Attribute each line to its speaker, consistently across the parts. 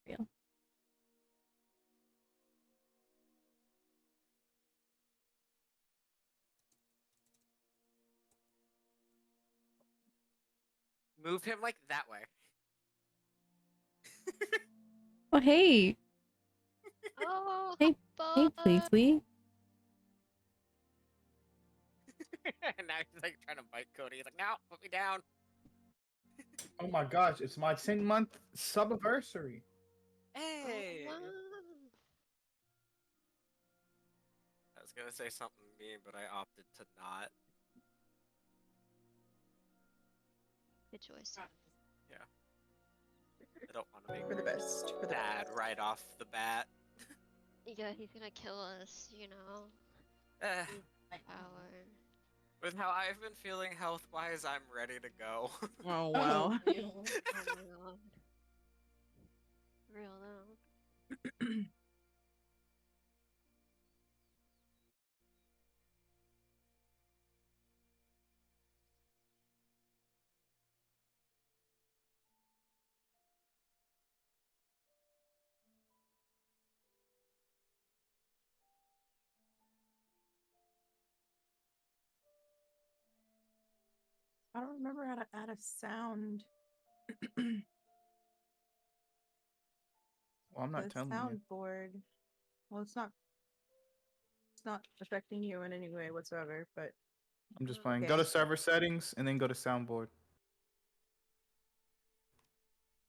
Speaker 1: real.
Speaker 2: Move him like that way.
Speaker 1: Oh, hey.
Speaker 3: Oh,
Speaker 1: Hey,
Speaker 3: hot
Speaker 1: please,
Speaker 3: bud.
Speaker 1: we.
Speaker 2: And now he's like trying to bite Cody. He's like, no, put me down.
Speaker 4: Oh my gosh, it's my 10-month subiversary.
Speaker 2: Hey.
Speaker 3: Oh,
Speaker 2: I was gonna say something mean, but I opted to not.
Speaker 3: good choice.
Speaker 2: Yeah. I don't want to make
Speaker 5: For the best. For the
Speaker 2: dad right off the bat.
Speaker 3: Yeah, he's gonna kill us, you know.
Speaker 2: Eh,
Speaker 3: Power.
Speaker 2: with how I've been feeling health-wise, I'm ready to go.
Speaker 5: Oh wow.
Speaker 3: Oh my god. Real though.
Speaker 5: I don't remember how to add a sound.
Speaker 4: Well, I'm not
Speaker 5: The
Speaker 4: telling you.
Speaker 5: soundboard. Well, it's not. It's not affecting you in any way whatsoever. But
Speaker 4: I'm just
Speaker 3: Oh,
Speaker 4: playing.
Speaker 5: okay.
Speaker 4: Go to server settings and then go to soundboard.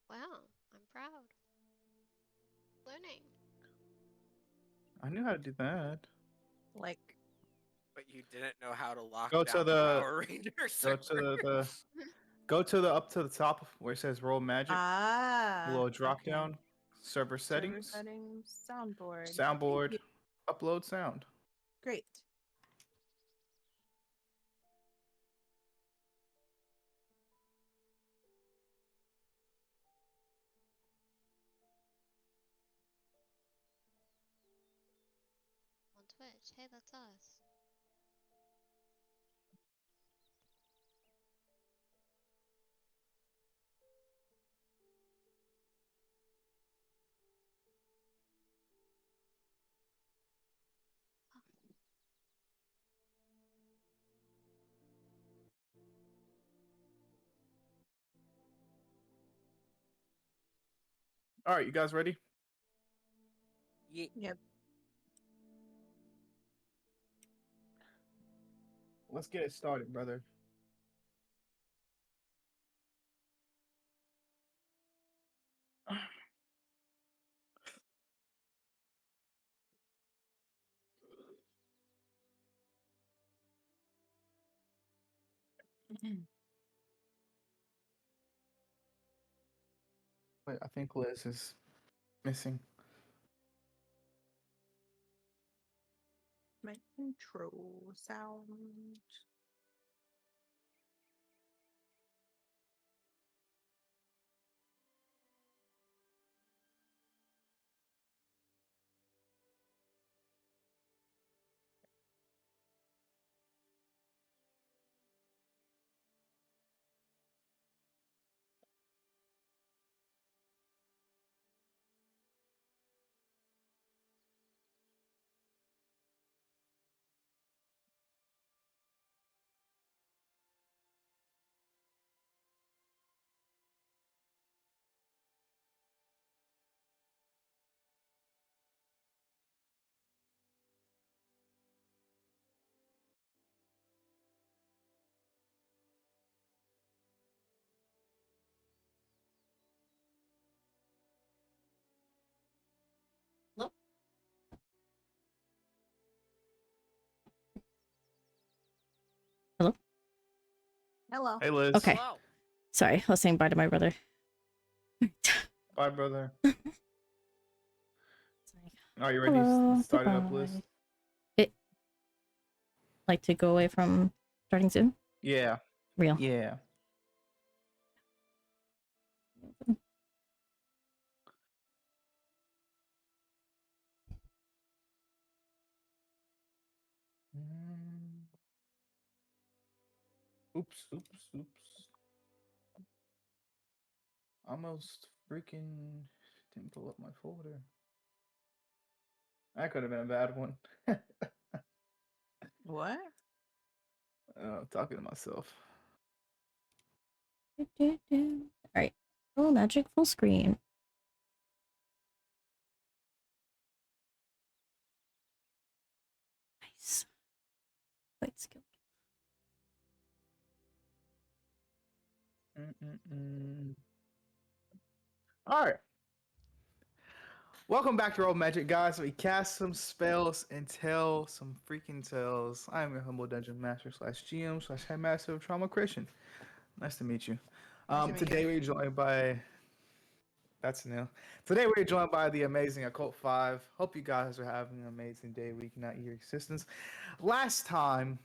Speaker 3: wow, I'm proud. Learning.
Speaker 4: I knew how to do that.
Speaker 5: like,
Speaker 2: But you didn't know how to lock
Speaker 4: Go
Speaker 2: down
Speaker 4: to
Speaker 2: the
Speaker 4: the
Speaker 2: Power Ranger
Speaker 4: go
Speaker 2: server.
Speaker 4: to the go to the up to the top where it says roll magic.
Speaker 5: ah,
Speaker 4: Little drop
Speaker 5: okay.
Speaker 4: down. Server
Speaker 5: Server
Speaker 4: settings.
Speaker 5: settings, soundboard. Thank
Speaker 4: Soundboard.
Speaker 5: you.
Speaker 4: Upload sound.
Speaker 5: Great.
Speaker 3: On Twitch. Hey, that's us.
Speaker 4: All right, you guys ready?
Speaker 2: Yeah.
Speaker 5: Yep.
Speaker 4: Let's get it started, brother. Wait, I think Liz is missing.
Speaker 5: My intro sound.
Speaker 1: Hello? Hello?
Speaker 5: Hello.
Speaker 4: Hey, Liz.
Speaker 1: Okay.
Speaker 2: Hello.
Speaker 1: Sorry, I was saying bye to my brother.
Speaker 4: Bye, brother.
Speaker 1: It's like,
Speaker 4: Are you ready
Speaker 1: hello,
Speaker 4: to start it up,
Speaker 1: goodbye.
Speaker 4: Liz?
Speaker 1: Like to go away from starting soon?
Speaker 4: Yeah.
Speaker 1: Real.
Speaker 4: Yeah. Mm. Oops, oops, oops. Almost freaking Didn't pull up my folder. That could have been a bad one.
Speaker 5: What?
Speaker 4: Talking to myself.
Speaker 1: Alright. Oh, magic full screen. Nice. Quite skilled.
Speaker 4: All right. Welcome back to Roll Magic, guys. We cast some spells and tell some freaking tales. I am your humble dungeon master / GM / headmaster of Trauma Christian. Nice to meet you.
Speaker 5: Nice to meet
Speaker 4: Today
Speaker 5: you.
Speaker 4: we're joined by. That's new. Today we're joined by the amazing Occult 5. Hope you guys are having an amazing day, week, night, year existence. Last time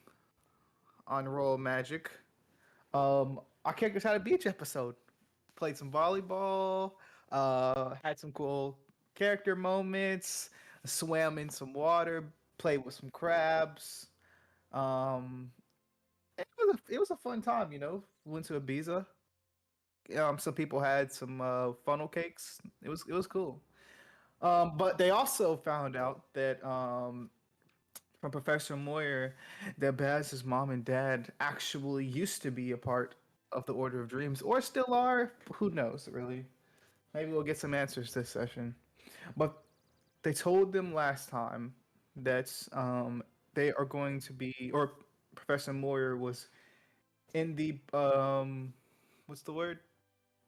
Speaker 4: on Roll Magic, our characters had a beach episode. Played some volleyball, had some cool character moments, swam in some water, played with some crabs. Um, it was a fun time, you know. Went to Ibiza. Some people had some funnel cakes. It was cool. But they also found out that from Professor Moyer that Baz's mom and dad actually used to be a part of the Order of Dreams, or still are. Who knows, really? Maybe we'll get some answers this session. But they told them last time that they are going to be, or Professor Moyer was in the what's the word?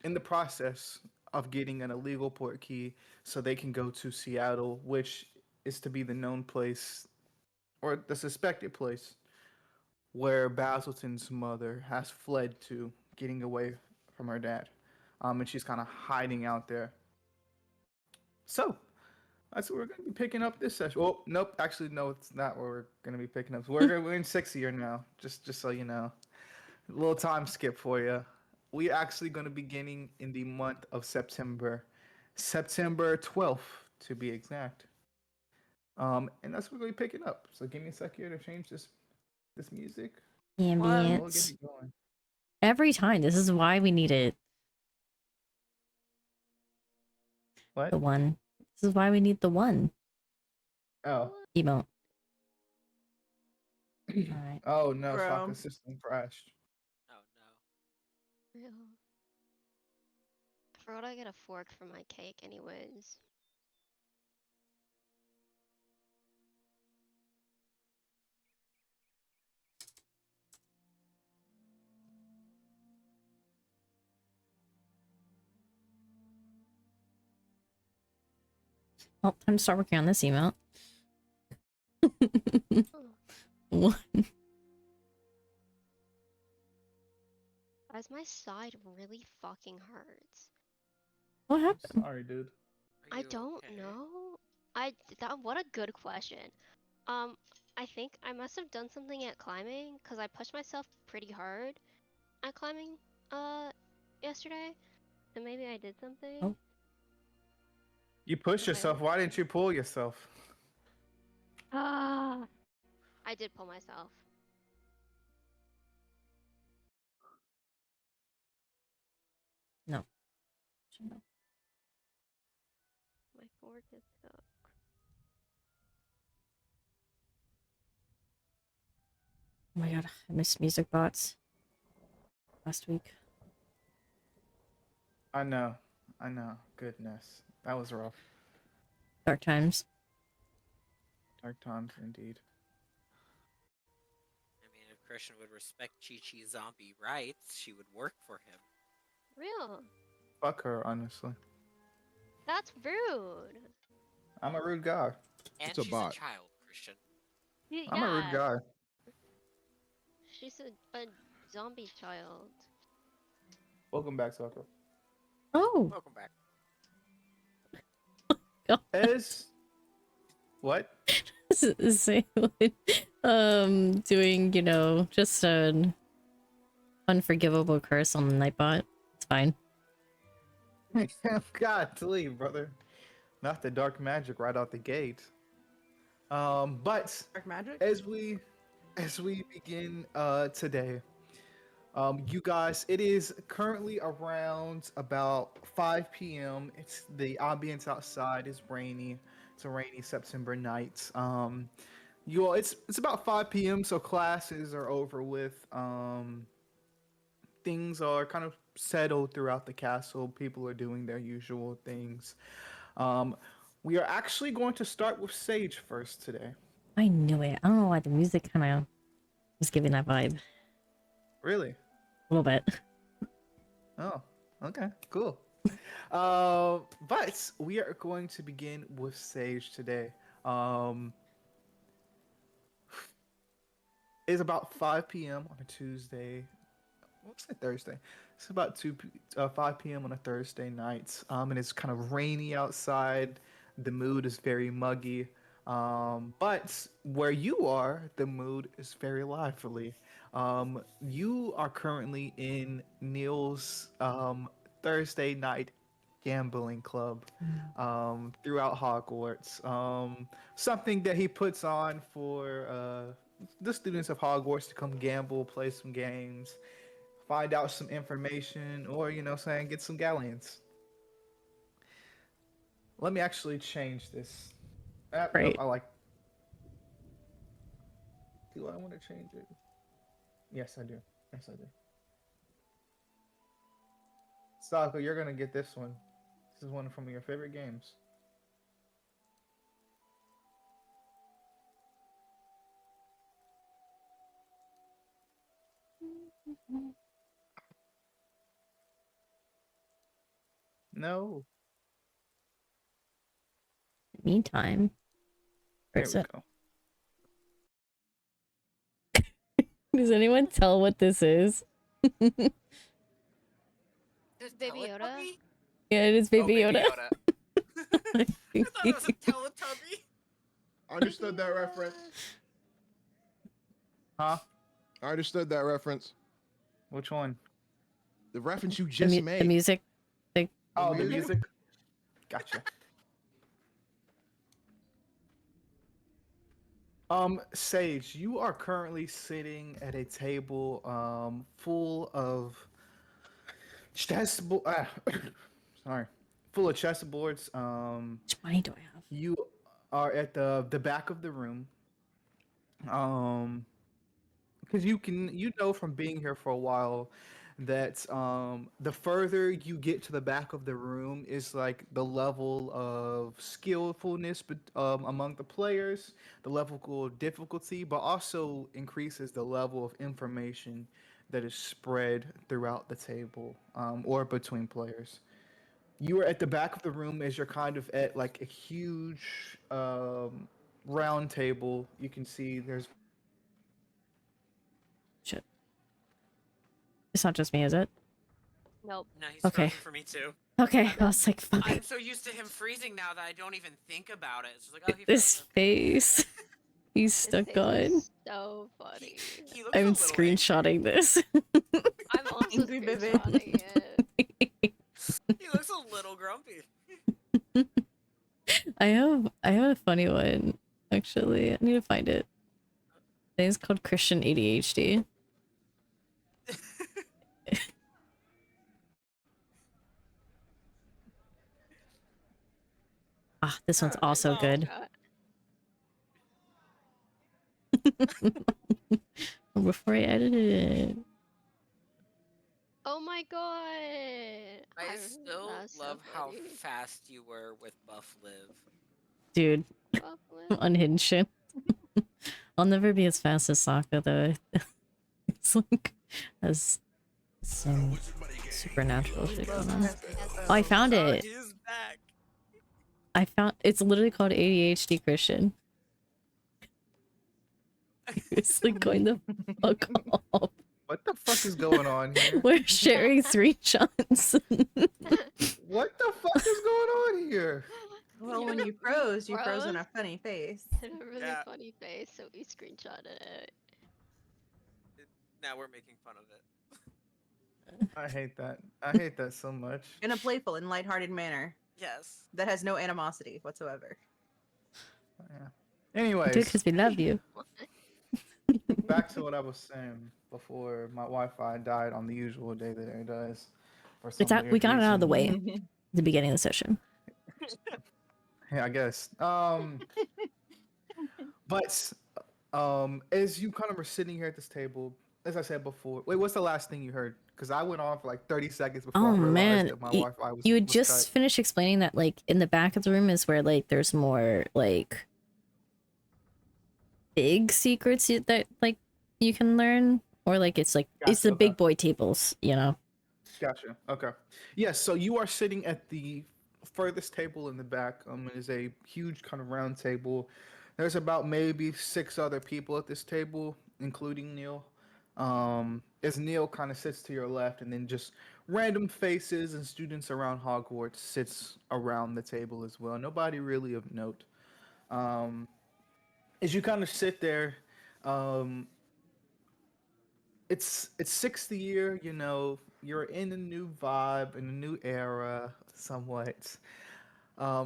Speaker 4: In the process of getting an illegal port key so they can go to Seattle, which is to be the known place or the suspected place where Basilton's mother has fled to, getting away from her dad. And she's kind of hiding out there. So, that's what we're going to be picking up this session. Well, nope. Actually, no, it's not where we're going to be picking up. We're in 6th year now, just so you know. A little time skip for you. We're actually going to be beginning in the month of September. September 12th, to be exact. And that's what we're going to be picking up. So give me a sec here to change this music. We'll get
Speaker 1: Ambience.
Speaker 4: it going.
Speaker 1: Every time. This is why we need it.
Speaker 4: What?
Speaker 1: The one. This is why we need the one
Speaker 4: Oh.
Speaker 1: emote. Alright.
Speaker 4: Oh no,
Speaker 5: Bro.
Speaker 4: Shaka's system crashed.
Speaker 2: Oh no.
Speaker 3: Real. I forgot I get a fork for my cake anyways.
Speaker 1: Well, time to start working on this emote.
Speaker 3: Oh.
Speaker 1: One.
Speaker 3: Guys, my side really fucking hurts.
Speaker 1: What happened?
Speaker 4: Sorry, dude.
Speaker 2: Are
Speaker 3: I
Speaker 2: you
Speaker 3: don't
Speaker 2: okay?
Speaker 3: know. What a good question. I think I must have done something at climbing because I pushed myself pretty hard at climbing yesterday. So maybe I did something.
Speaker 1: Oh.
Speaker 4: You pushed
Speaker 3: Okay.
Speaker 4: yourself. Why didn't you pull yourself?
Speaker 3: Ah, I did pull myself.
Speaker 1: No.
Speaker 3: My fork is stuck.
Speaker 1: Oh my god, I missed music bots last week.
Speaker 4: I know. Goodness. That was rough.
Speaker 1: Dark times.
Speaker 4: Dark times indeed.
Speaker 2: I mean, if Christian would respect Chi-Chi's zombie rights, she would work for him.
Speaker 3: Real.
Speaker 4: Fuck her, honestly.
Speaker 3: That's rude.
Speaker 4: I'm a rude guy.
Speaker 2: And
Speaker 6: It's a
Speaker 2: she's
Speaker 6: bot.
Speaker 2: a child, Christian.
Speaker 4: I'm a rude
Speaker 3: Yeah,
Speaker 4: guy.
Speaker 3: she's a zombie child.
Speaker 4: Welcome back, Soccer.
Speaker 1: Oh!
Speaker 2: Welcome back.
Speaker 4: Is what?
Speaker 1: Doing, you know, just an unforgivable curse on the Nightbot. It's fine.
Speaker 4: God, to leave, brother. Not the dark magic right out the gate. But
Speaker 5: Dark magic?
Speaker 4: as we begin today, You guys, it is currently around about 5 p.m. It's the ambience outside is rainy. It's a rainy September night. You all, it's about 5 p.m. So classes are over with. Things are kind of settled throughout the castle. People are doing their usual things. Um, we are actually going to start with Sage first today.
Speaker 1: I knew it. I don't know why the music kind of was giving that vibe.
Speaker 4: Really?
Speaker 1: A little bit.
Speaker 4: Oh, okay, cool. But we are going to begin with Sage today. It's about 5 p.m. on a Tuesday. What's it, Thursday? It's about 5 p.m. on a Thursday night. And it's kind of rainy outside. The mood is very muggy. But where you are, the mood is very lively. You are currently in Neil's Thursday night gambling club throughout Hogwarts. Something that he puts on for the students of Hogwarts to come gamble, play some games, find out some information, or saying get some galleons. Let me actually change this. Nope,
Speaker 1: Right.
Speaker 4: I like. Do I want to change it? Yes, I do. Yes, I do. Sako, you're gonna get this one. This is one from your favorite games. No.
Speaker 1: Meantime,
Speaker 4: There
Speaker 1: where's
Speaker 4: we
Speaker 1: it?
Speaker 4: go.
Speaker 1: Does anyone tell what this is?
Speaker 3: Baby
Speaker 2: Teletubby?
Speaker 3: Yoda?
Speaker 1: Yeah, it is Baby
Speaker 2: Oh,
Speaker 1: Yoda.
Speaker 2: I thought it was a Teletubby.
Speaker 6: I understood that reference.
Speaker 4: Huh?
Speaker 6: I understood that reference.
Speaker 4: Which one?
Speaker 6: The reference you
Speaker 1: The,
Speaker 6: just
Speaker 1: the
Speaker 6: made.
Speaker 1: music.
Speaker 4: Oh, the
Speaker 6: music?
Speaker 4: music. Gotcha. Sage, you are currently sitting at a table full of chessboard. Sorry, full of chessboards.
Speaker 1: Which money do I have?
Speaker 4: You are at the back of the room. Um, because you know from being here for a while that the further you get to the back of the room is like the level of skillfulness among the players, the level of difficulty, but also increases the level of information that is spread throughout the table or between players. You are at the back of the room as you're kind of at like a huge round table. You can see there's
Speaker 1: Shit. It's not just me, is it?
Speaker 3: Nope.
Speaker 2: No, he's
Speaker 1: Okay.
Speaker 2: frozen for me too.
Speaker 1: Okay, I was like, fuck.
Speaker 2: I'm so used to him freezing now that I don't even think about it. It's just like, oh, he
Speaker 1: This
Speaker 2: frozen.
Speaker 1: face. He's
Speaker 3: His
Speaker 1: stuck
Speaker 3: face
Speaker 1: on.
Speaker 3: is so funny.
Speaker 2: He looks a
Speaker 1: I'm
Speaker 2: little angry.
Speaker 1: screenshotting this.
Speaker 3: I'm also
Speaker 5: Angry Vivid.
Speaker 3: screenshotting it.
Speaker 2: He looks a little grumpy.
Speaker 1: I have a funny one, actually. I need to find it. I think it's called Christian ADHD. Ah, this one's also
Speaker 2: Oh,
Speaker 1: good. Before I edited it.
Speaker 3: Oh my god!
Speaker 2: I still
Speaker 3: that's so
Speaker 2: love how
Speaker 3: funny.
Speaker 2: fast you were with Buff Liv.
Speaker 1: Dude,
Speaker 3: Buffalo.
Speaker 1: unhinged shit. I'll never be as fast as Sokka, though. It's like, has some supernatural shit going on. Oh, I found
Speaker 2: Oh,
Speaker 1: it.
Speaker 2: he's back.
Speaker 1: It's literally called ADHD Christian. It's like going the fuck off.
Speaker 4: what the fuck is going on here?
Speaker 1: We're sharing screenshots.
Speaker 4: What the fuck is going on here?
Speaker 5: Well, when you froze, you froze in
Speaker 3: Froze?
Speaker 5: a funny face.
Speaker 3: In a really
Speaker 2: Yeah.
Speaker 3: funny face, so we screenshotted it.
Speaker 2: Now we're making fun of it.
Speaker 4: I hate that. I hate that so much.
Speaker 5: In a playful and lighthearted manner
Speaker 2: Yes.
Speaker 5: that has no animosity whatsoever.
Speaker 4: Yeah.
Speaker 1: Do it
Speaker 4: Anyways,
Speaker 1: because we love you.
Speaker 4: back to what I was saying before my Wi-Fi died on the usual day that it does for some
Speaker 1: It's out.
Speaker 4: weird
Speaker 1: We got it out of the
Speaker 4: reason.
Speaker 1: way at the beginning of the session.
Speaker 4: Yeah, I guess. But as you kind of were sitting here at this table, as I said before, wait, what's the last thing you heard? Because I went on for like 30 seconds before
Speaker 1: Oh
Speaker 4: I realized
Speaker 1: man,
Speaker 4: that my Wi-Fi was
Speaker 1: you had
Speaker 4: was
Speaker 1: just
Speaker 4: cut.
Speaker 1: finished explaining that like in the back of the room is where like there's more like big secrets that like you can learn, or like it's
Speaker 4: Gotcha.
Speaker 1: the
Speaker 4: Okay.
Speaker 1: big boy tables, you know.
Speaker 4: Gotcha. Okay. Yes. So you are sitting at the furthest table in the back. It is a huge kind of round table. There's about maybe 6 other people at this table, including Neil. As Neil kind of sits to your left, and then just random faces and students around Hogwarts sits around the table as well. Nobody really of note. Um, as you kind of sit there, um, it's sixth year, you know, you're in a new vibe, in a new era, somewhat.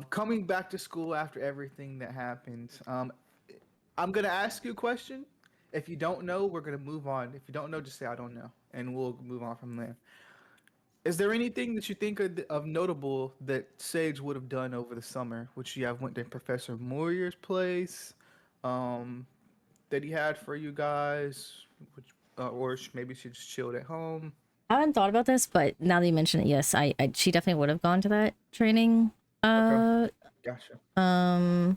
Speaker 4: Coming back to school after everything that happened. I'm gonna ask you a question. If you don't know, we're gonna move on. If you don't know, just say I don't know, and we'll move on from there. Is there anything that you think of notable that Sage would have done over the summer? Which you have went to Professor Moyer's place, um, that he had for you guys, which, or maybe she just chilled at home.
Speaker 1: I haven't thought about this, but now that you mention it, yes, I she definitely would have gone to that training.
Speaker 4: Okay, gotcha.
Speaker 1: I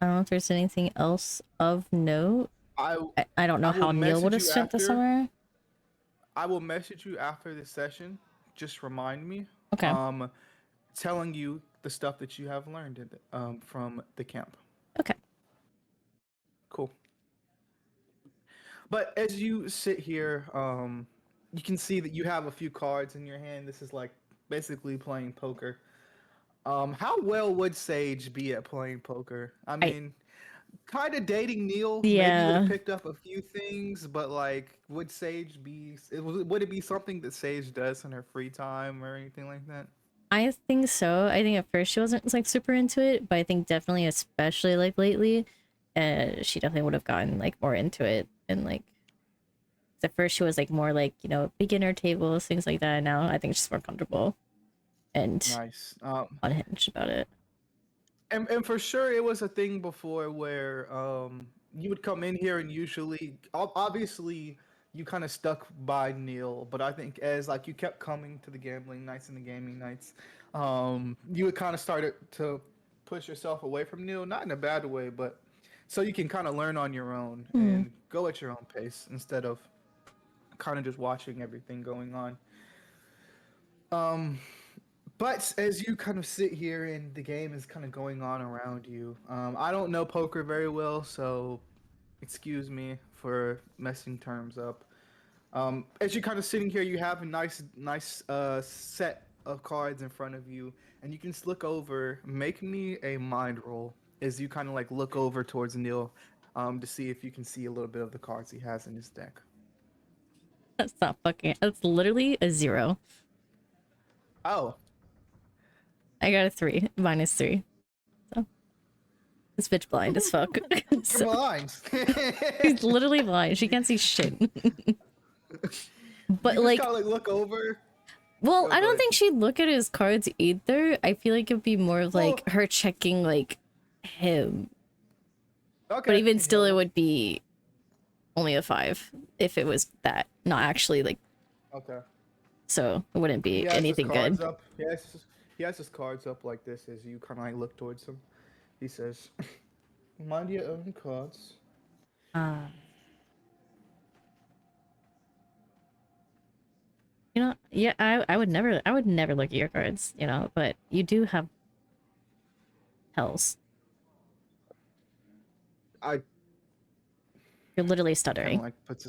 Speaker 1: don't know if there's anything else of note.
Speaker 4: I
Speaker 1: I don't know
Speaker 4: I will
Speaker 1: how Neil would
Speaker 4: message
Speaker 1: have
Speaker 4: you
Speaker 1: spent the
Speaker 4: after.
Speaker 1: summer.
Speaker 4: I will message you after this session. Just remind me.
Speaker 1: Okay.
Speaker 4: Um, telling you the stuff that you have learned from the camp.
Speaker 1: Okay.
Speaker 4: Cool. But as you sit here, you can see that you have a few cards in your hand. This is like basically playing poker. How well would Sage be at playing poker? I
Speaker 1: I
Speaker 4: mean, kind of dating Neil, maybe would have
Speaker 1: yeah.
Speaker 4: picked up a few things, but like, would Sage be? Would it be something that Sage does in her free time or anything like that?
Speaker 1: I think so. I think at first she wasn't like super into it, but I think definitely, especially like lately, she definitely would have gotten like more into it. And like at first she was like more like, you know, beginner tables, things like that. Now I think she's more comfortable and
Speaker 4: Nice.
Speaker 1: unhinged about it.
Speaker 4: And for sure, it was a thing before where you would come in here and usually, obviously, you kind of stuck by Neil, but I think as like you kept coming to the gambling nights and the gaming nights, you would kind of started to push yourself away from Neil, not in a bad way, but so you can kind of learn on your own and go at your own pace instead of kind of just watching everything going on. Um, but as you kind of sit here and the game is kind of going on around you, I don't know poker very well, so excuse me for messing terms up. As you're kind of sitting here, you have a nice set of cards in front of you, and you can just look over. Make me a mind roll as you kind of like look over towards Neil, to see if you can see a little bit of the cards he has in his deck.
Speaker 1: That's not fucking. That's literally a 0.
Speaker 4: Oh,
Speaker 1: I got a 3, -3. So this bitch blind as fuck.
Speaker 4: you're
Speaker 1: So,
Speaker 4: blind.
Speaker 1: she's literally blind. She can't see shit. But
Speaker 4: you just
Speaker 1: like,
Speaker 4: gotta like look over.
Speaker 1: well,
Speaker 4: Oh,
Speaker 1: I
Speaker 4: go
Speaker 1: don't
Speaker 4: ahead.
Speaker 1: think she'd look at his cards either. I feel like it'd be more of like
Speaker 4: Well,
Speaker 1: her checking like him.
Speaker 4: okay.
Speaker 1: But even still, it
Speaker 4: He'll-
Speaker 1: would be only a 5 if it was that, not actually like.
Speaker 4: Okay.
Speaker 1: So it wouldn't
Speaker 4: He
Speaker 1: be
Speaker 4: has his
Speaker 1: anything
Speaker 4: cards
Speaker 1: good.
Speaker 4: up. He has his cards up like this as you kind of like look towards him. He says, "Mind your own cards."
Speaker 1: You know, yeah, I would never look at your cards, you know, but you do have hells.
Speaker 4: I
Speaker 1: You're literally
Speaker 4: kind of
Speaker 1: stuttering.
Speaker 4: like puts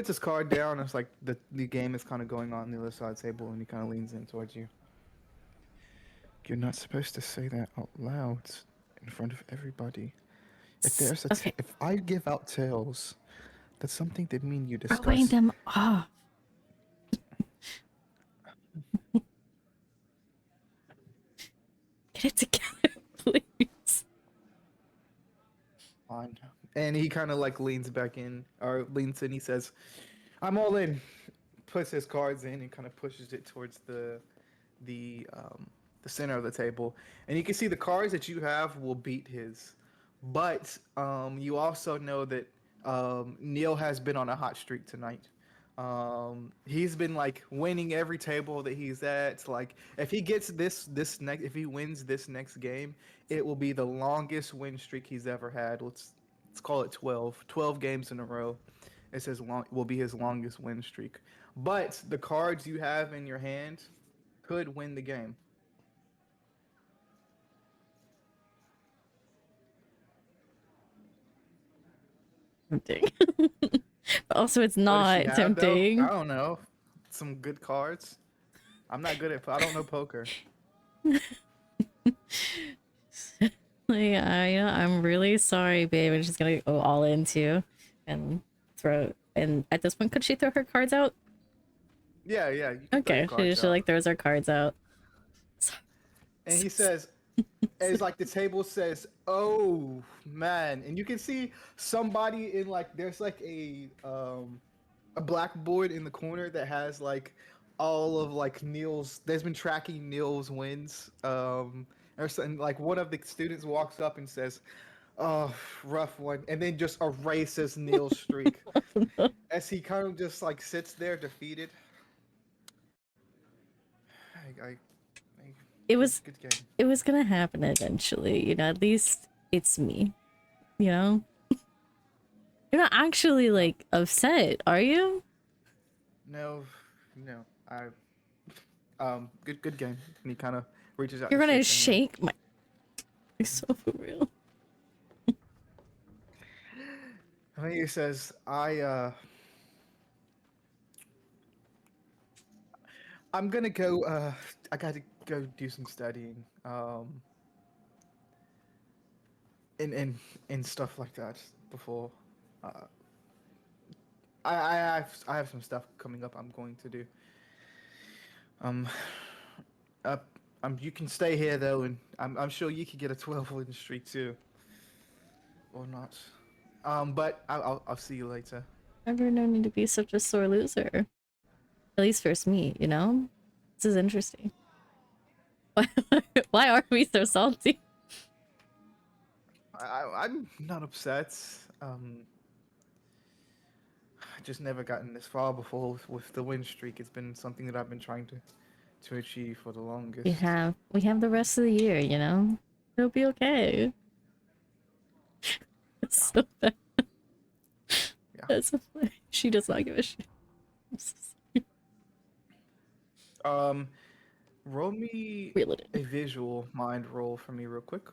Speaker 4: his card down. It's like the game is kind of going on the other side of the table, and he kind of leans in towards you. You're not supposed to say that out loud in front of everybody. If there's
Speaker 1: Okay,
Speaker 4: if I give out tales, that's something that me and you
Speaker 1: throwing
Speaker 4: discuss.
Speaker 1: them off. Get it together, please.
Speaker 4: Fine. And he kind of like leans back in, or leans in. He says, "I'm all in." Puts his cards in and kind of pushes it towards the the center of the table, and you can see the cards that you have will beat his. But you also know that Neil has been on a hot streak tonight. He's been like winning every table that he's at. Like if he gets if he wins this next game, it will be the longest win streak he's ever had. Let's call it 12. 12 games in a row. It's his long will be his longest win streak. But the cards you have in your hand could win the game.
Speaker 1: Tempting. But also, it's
Speaker 4: What does she
Speaker 1: not
Speaker 4: have though? I
Speaker 1: tempting.
Speaker 4: don't know. Some good cards. I'm not good at. I don't know poker.
Speaker 1: Like, I'm really sorry, babe. And she's gonna go all into and throw. And at this point, could she throw her cards out?
Speaker 4: Yeah, yeah. You can throw your
Speaker 1: Okay,
Speaker 4: cards
Speaker 1: she
Speaker 4: out.
Speaker 1: like throws her cards out.
Speaker 4: And he says, as like the table says, "Oh man," and you can see somebody in like there's like a blackboard in the corner that has like all of like Neil's. There's been tracking Neil's wins. Or something like one of the students walks up and says, "Oh, rough one," and then just erases Neil's streak as he kind of just like sits there defeated. I
Speaker 1: It was
Speaker 4: good game.
Speaker 1: it was gonna happen eventually, you know. At least it's me, you know. You're not actually like upset, are you?
Speaker 4: No, no, good game. And he kind of reaches out.
Speaker 1: You're
Speaker 4: to
Speaker 1: gonna
Speaker 4: shake the hand.
Speaker 1: shake my. So for real.
Speaker 4: And he says, I'm gonna go. I gotta go do some studying. And stuff like that before. Uh, I have some stuff coming up. I'm going to do. Um, uh, you can stay here though, and I'm sure you could get a 12 win streak too, or not. But I'll see you later.
Speaker 1: Never known you to be such a sore loser. At least first meet, you know? This is interesting. Why are we so salty?
Speaker 4: I'm not upset. I just never gotten this far before with the win streak. It's been something that I've been trying to achieve for the longest.
Speaker 1: We have the rest of the year, you know? It'll be okay. It's so bad.
Speaker 4: Yeah.
Speaker 1: That's so funny. She does not give a shit. I'm so sorry.
Speaker 4: Roll me
Speaker 1: Reel it in.
Speaker 4: a visual mind roll for me real quick.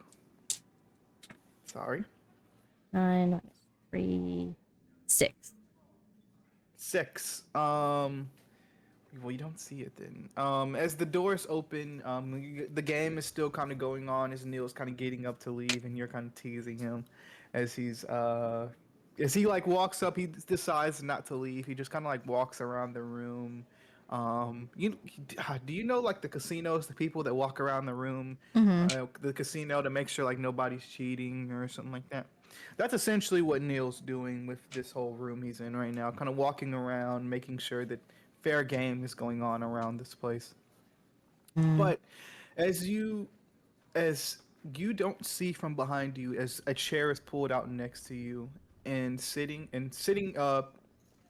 Speaker 4: Sorry.
Speaker 1: 9 minus 3, 6.
Speaker 4: 6. Well, you don't see it then. As the doors open, the game is still kind of going on as Neil's kind of getting up to leave, and you're kind of teasing him as as he like walks up. He decides not to leave. He just kind of like walks around the room. Do you know like the casinos, the people that walk around the room, the casino to make sure like nobody's cheating or something like that? That's essentially what Neil's doing with this whole room he's in right now, kind of walking around, making sure that fair game is going on around this place. But as you don't see from behind you, as a chair is pulled out next to you, and sitting up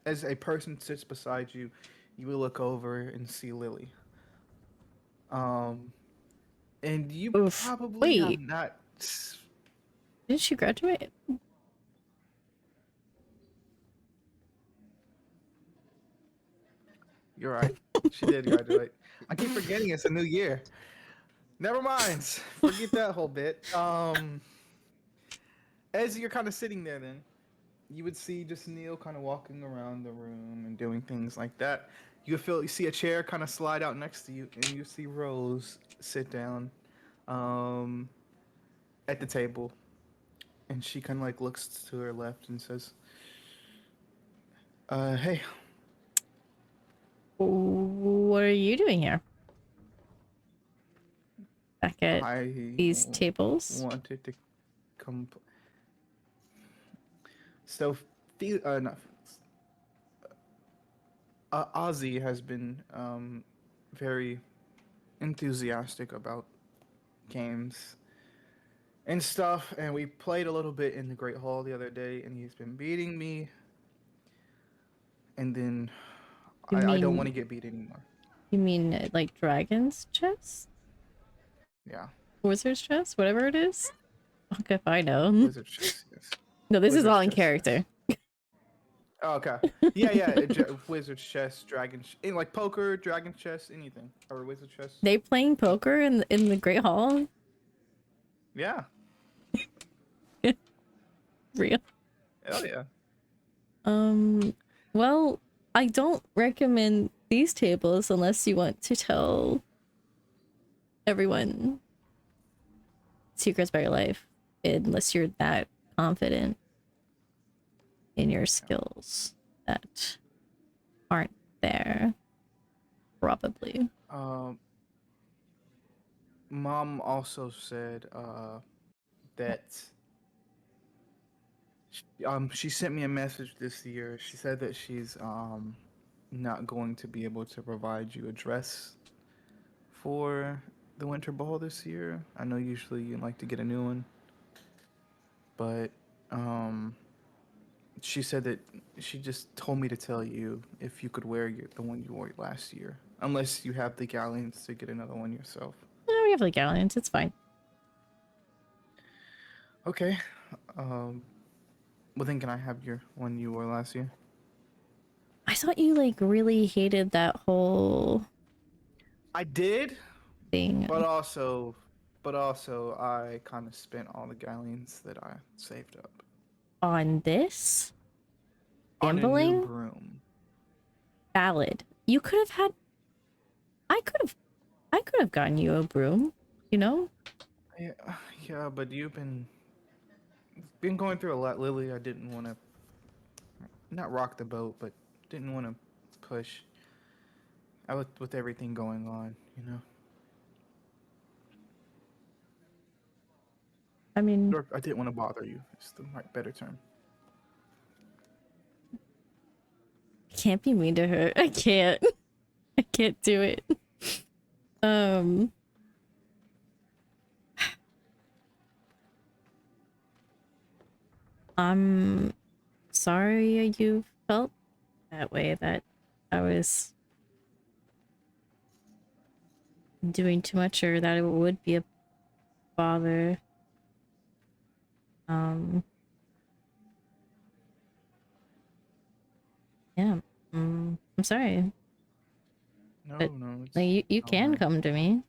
Speaker 4: as a person sits beside you, you will look over and see Lily. And you
Speaker 1: Oof.
Speaker 4: probably have
Speaker 1: Wait.
Speaker 4: not.
Speaker 1: Did she graduate?
Speaker 4: You're right. She did graduate. I keep forgetting it's a new year. Never mind. Forget that whole bit. As you're kind of sitting there, then you would see just Neil kind of walking around the room and doing things like that. You see a chair kind of slide out next to you, and you see Rose sit down, at the table, and she kind of like looks to her left and says, "Hey."
Speaker 1: What are you doing here? Back at
Speaker 4: I
Speaker 1: these tables?
Speaker 4: wanted to come. So, not Ozzy has been very enthusiastic about games and stuff, and we played a little bit in the Great Hall the other day, and he's been beating me. And then
Speaker 1: You
Speaker 4: I don't want to
Speaker 1: mean
Speaker 4: get beat anymore.
Speaker 1: you mean like Dragon's Chess?
Speaker 4: Yeah,
Speaker 1: Wizard's Chess? Whatever it is? Okay, if I know.
Speaker 4: Wizard chess. Yes,
Speaker 1: No, this is
Speaker 4: Wizard's
Speaker 1: all in
Speaker 4: chess. Yes.
Speaker 1: character.
Speaker 4: Oh, okay. Yeah, yeah. Wizard chess, dragon, in like poker, dragon chess, anything, or wizard chess.
Speaker 1: They playing poker in the Great Hall?
Speaker 4: Yeah.
Speaker 1: Real?
Speaker 4: Hell yeah.
Speaker 1: Well, I don't recommend these tables unless you want to tell everyone secrets about your life, unless you're that confident in your skills that aren't there, probably.
Speaker 4: Mom also said that she sent me a message this year. She said that she's not going to be able to provide you a dress for the winter ball this year. I know usually you like to get a new one, but she said that she just told me to tell you if you could wear the one you wore last year, unless you have the galleons to get another one yourself.
Speaker 1: No, we have like galleons, it's fine.
Speaker 4: Okay. Well then, can I have your one you wore last year?
Speaker 1: I thought you like really hated that whole
Speaker 4: I did,
Speaker 1: thing
Speaker 4: but also I kind of spent all the galleons that I saved up
Speaker 1: on this.
Speaker 4: on a new
Speaker 1: Gambling?
Speaker 4: broom.
Speaker 1: Valid. You could have had I could have gotten you a broom, you know?
Speaker 4: Yeah, yeah, but you've been going through a lot, Lily. I didn't want to not rock the boat, but didn't want to push. With everything going on, you know.
Speaker 1: I mean,
Speaker 4: Or I didn't want to bother you. It's the right better term.
Speaker 1: can't be mean to her. I can't. I can't do it. Um I'm sorry you felt that way, that I was doing too much or that it would be a bother. Yeah. I'm sorry.
Speaker 4: No,
Speaker 1: But
Speaker 4: no,
Speaker 1: like,
Speaker 4: it's
Speaker 1: you
Speaker 4: all
Speaker 1: can
Speaker 4: right.
Speaker 1: come to me.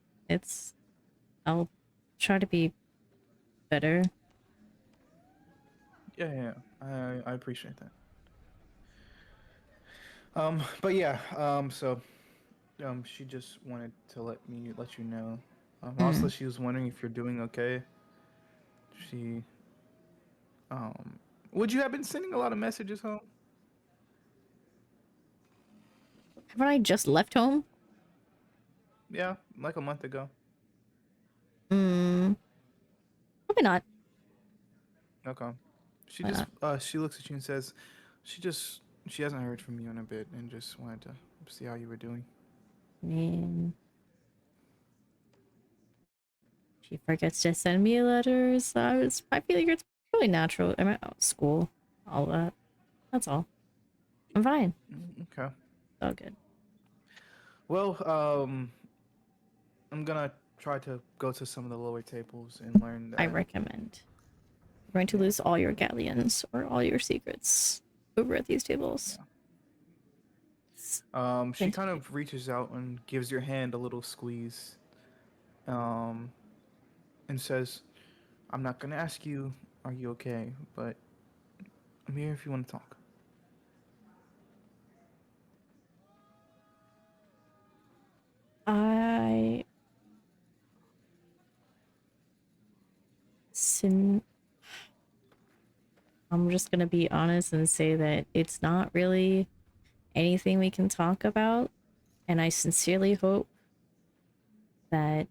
Speaker 1: I'll try to be better.
Speaker 4: Yeah, yeah, I appreciate that. But yeah, she just wanted to let you know. Also, she was wondering if you're doing okay. She, would you have been sending a lot of messages home?
Speaker 1: Haven't I just left home?
Speaker 4: Yeah, like a month ago.
Speaker 1: Probably not.
Speaker 4: Okay. She
Speaker 1: Why
Speaker 4: just
Speaker 1: not?
Speaker 4: she looks at you and says, she hasn't heard from you in a bit and just wanted to see how you were doing.
Speaker 1: I mean, she forgets to send me letters. I feel like it's really natural. I'm at school, all that. That's all. I'm fine.
Speaker 4: Okay.
Speaker 1: It's all good.
Speaker 4: Well, I'm gonna try to go to some of the lower tables and learn
Speaker 1: I
Speaker 4: that.
Speaker 1: recommend. You're going to
Speaker 4: Yeah.
Speaker 1: lose all your galleons or all your secrets over at these tables.
Speaker 4: She kind of reaches out and gives your hand a little squeeze, and says, "I'm not gonna ask you, are you okay? But I'm here if you want to talk."
Speaker 1: I'm just gonna be honest and say that it's not really anything we can talk about, and I sincerely hope that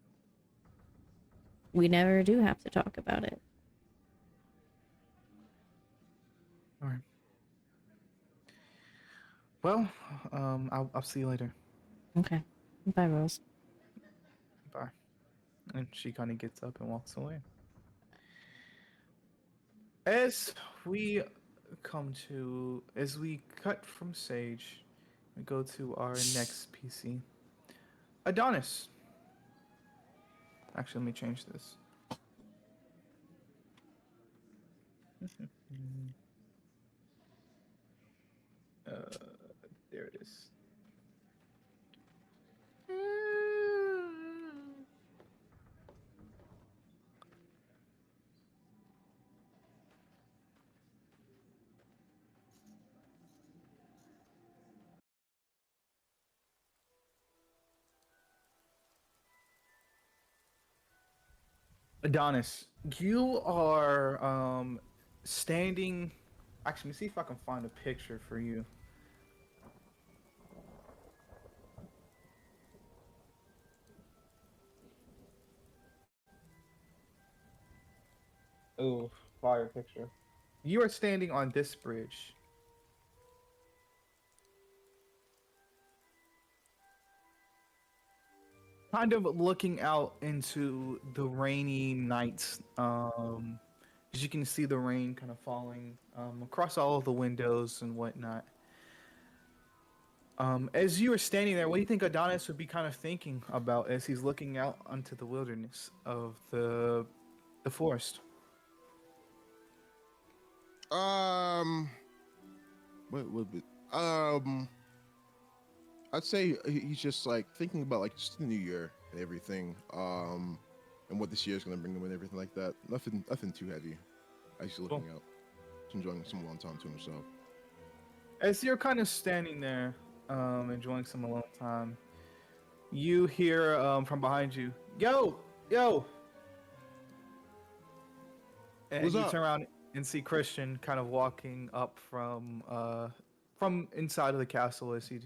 Speaker 1: we never do have to talk about it.
Speaker 4: All right. Well, I'll see you later.
Speaker 1: Okay. Bye, Rose.
Speaker 4: Bye. And she kind of gets up and walks away. As we as we cut from Sage, we go to our next PC. Adonis. Actually, let me change this. uh, there it is. Adonis, you are standing. Actually, let me see if I can find a picture for you. Oh, fire picture. You are standing on this bridge. Kind of looking out into the rainy nights. As you can see the rain kind of falling across all of the windows and whatnot. As you are standing there, what do you think Adonis would be kind of thinking about as he's looking out onto the wilderness of the forest?
Speaker 6: What would be? I'd say he's just like thinking about like just the new year and everything. And what this year is gonna bring him and everything like that. Nothing too heavy. He's looking out, just enjoying some alone time to himself.
Speaker 4: As you're kind of standing there, enjoying some alone time, you hear from behind you, "Yo, yo!" And
Speaker 6: What's
Speaker 4: you
Speaker 6: up?
Speaker 4: turn around and see Christian kind of walking up from inside of the castle. As he